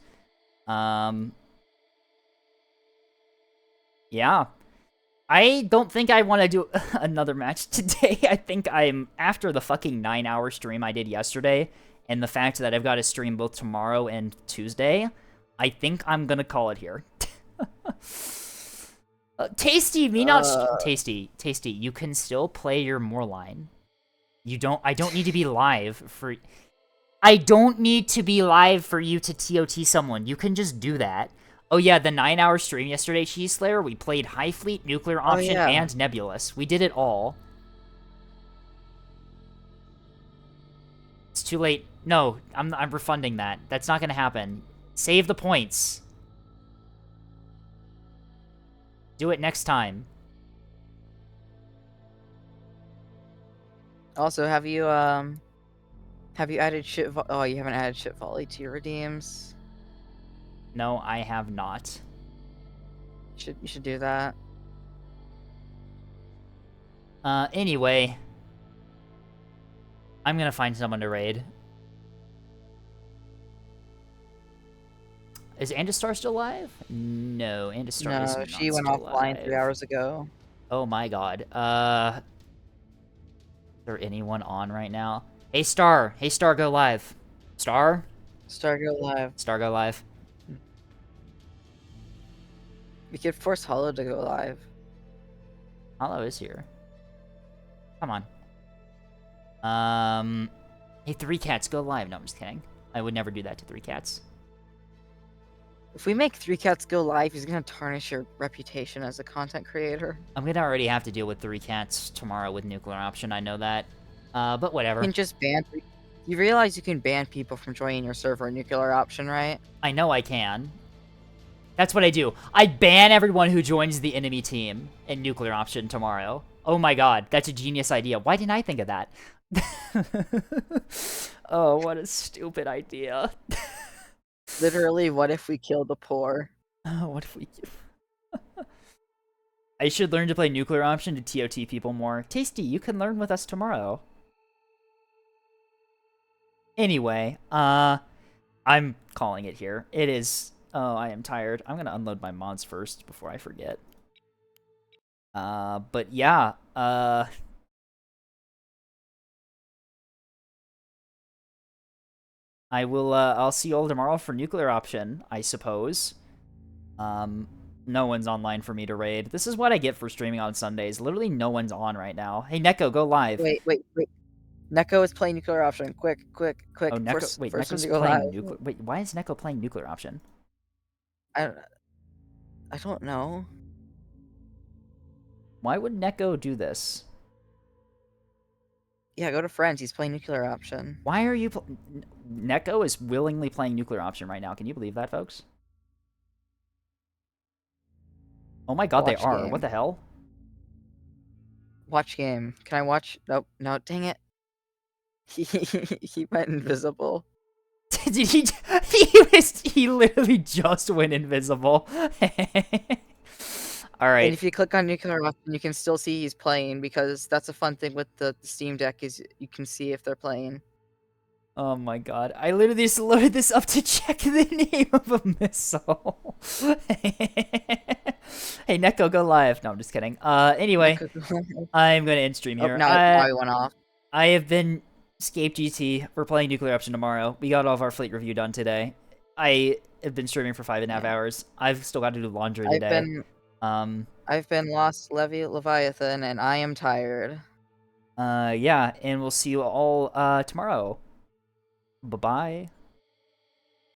Yeah. I don't think I want to do another match today. I think I'm, after the fucking 9-hour stream I did yesterday, and the fact that I've got to stream both tomorrow and Tuesday, I think I'm gonna call it here. Tasty, me not Tasty, you can still play your Moorline. I don't need to be live for... I don't need to be live for you to TOT someone. You can just do that. Oh yeah, the 9-hour stream yesterday, Cheese Slayer, we played High Fleet, Nuclear Option, and Nebulous. We did it all. It's too late. No, I'm refunding that. That's not gonna happen. Save the points. Do it next time. Also, have you added shit? Oh, you haven't added shit volley to your redeems. No, I have not. You should do that. Anyway. I'm gonna find someone to raid. Is Andestar still alive? No, Andestar is not she went still offline alive. 3 hours ago. Oh my god. Is there anyone on right now? Hey Star! Hey Star, go live. Star? Star go live. Star, go live. We could force Hollow to go live. Hollow is here. Come on. Hey, 3 Cats, go live. No, I'm just kidding. I would never do that to 3 Cats. If we make 3 Cats go live, he's gonna tarnish your reputation as a content creator. I'm gonna already have to deal with 3 Cats tomorrow with nuclear option, I know that. But whatever. You can just ban... You realize you can ban people from joining your server in nuclear option, right? I know I can. That's what I do. I ban everyone who joins the enemy team in nuclear option tomorrow. Oh my god, that's a genius idea. Why didn't I think of that? Oh, what a stupid idea. Literally, what if we kill the poor? Oh, what if we... I should learn to play nuclear option to TOT people more. Tasty, you can learn with us tomorrow. Anyway, I'm calling it here. It is... Oh, I am tired. I'm gonna unload my mods first before I forget. But yeah, I will, I'll see you all tomorrow for nuclear option, I suppose. No one's online for me to raid. This is what I get for streaming on Sundays. Literally no one's on right now. Hey, Neko, go live. Wait. Neko is playing nuclear option. Quick. Oh, Neko, wait, Neko's playing nuclear... Wait, why is Neko playing nuclear option? I don't know. Why would Neko do this? Yeah, go to friends. He's playing nuclear option. Why are you... Neko is willingly playing nuclear option right now. Can you believe that, folks? Oh my god, Watch they are. game. What the hell? Watch game. Can I watch? Nope. No, dang it. He went invisible. Did he? He literally just went invisible. All right. And if you click on nuclear option, you can still see he's playing, because that's a fun thing with the Steam Deck is you can see if they're playing. Oh my god. I literally just loaded this up to check the name of a missile. Hey, Neko, go live. No, I'm just kidding. Anyway, I'm gonna end stream Oh, here. now he went off. I have been Scape GT. We're playing Nuclear Option tomorrow. We got all of our fleet review done today. I have been streaming for 5.5 hours. I've still got to do laundry today. I've been LostLeviathan, and I am tired. Yeah, and we'll see you all tomorrow. Bye-bye.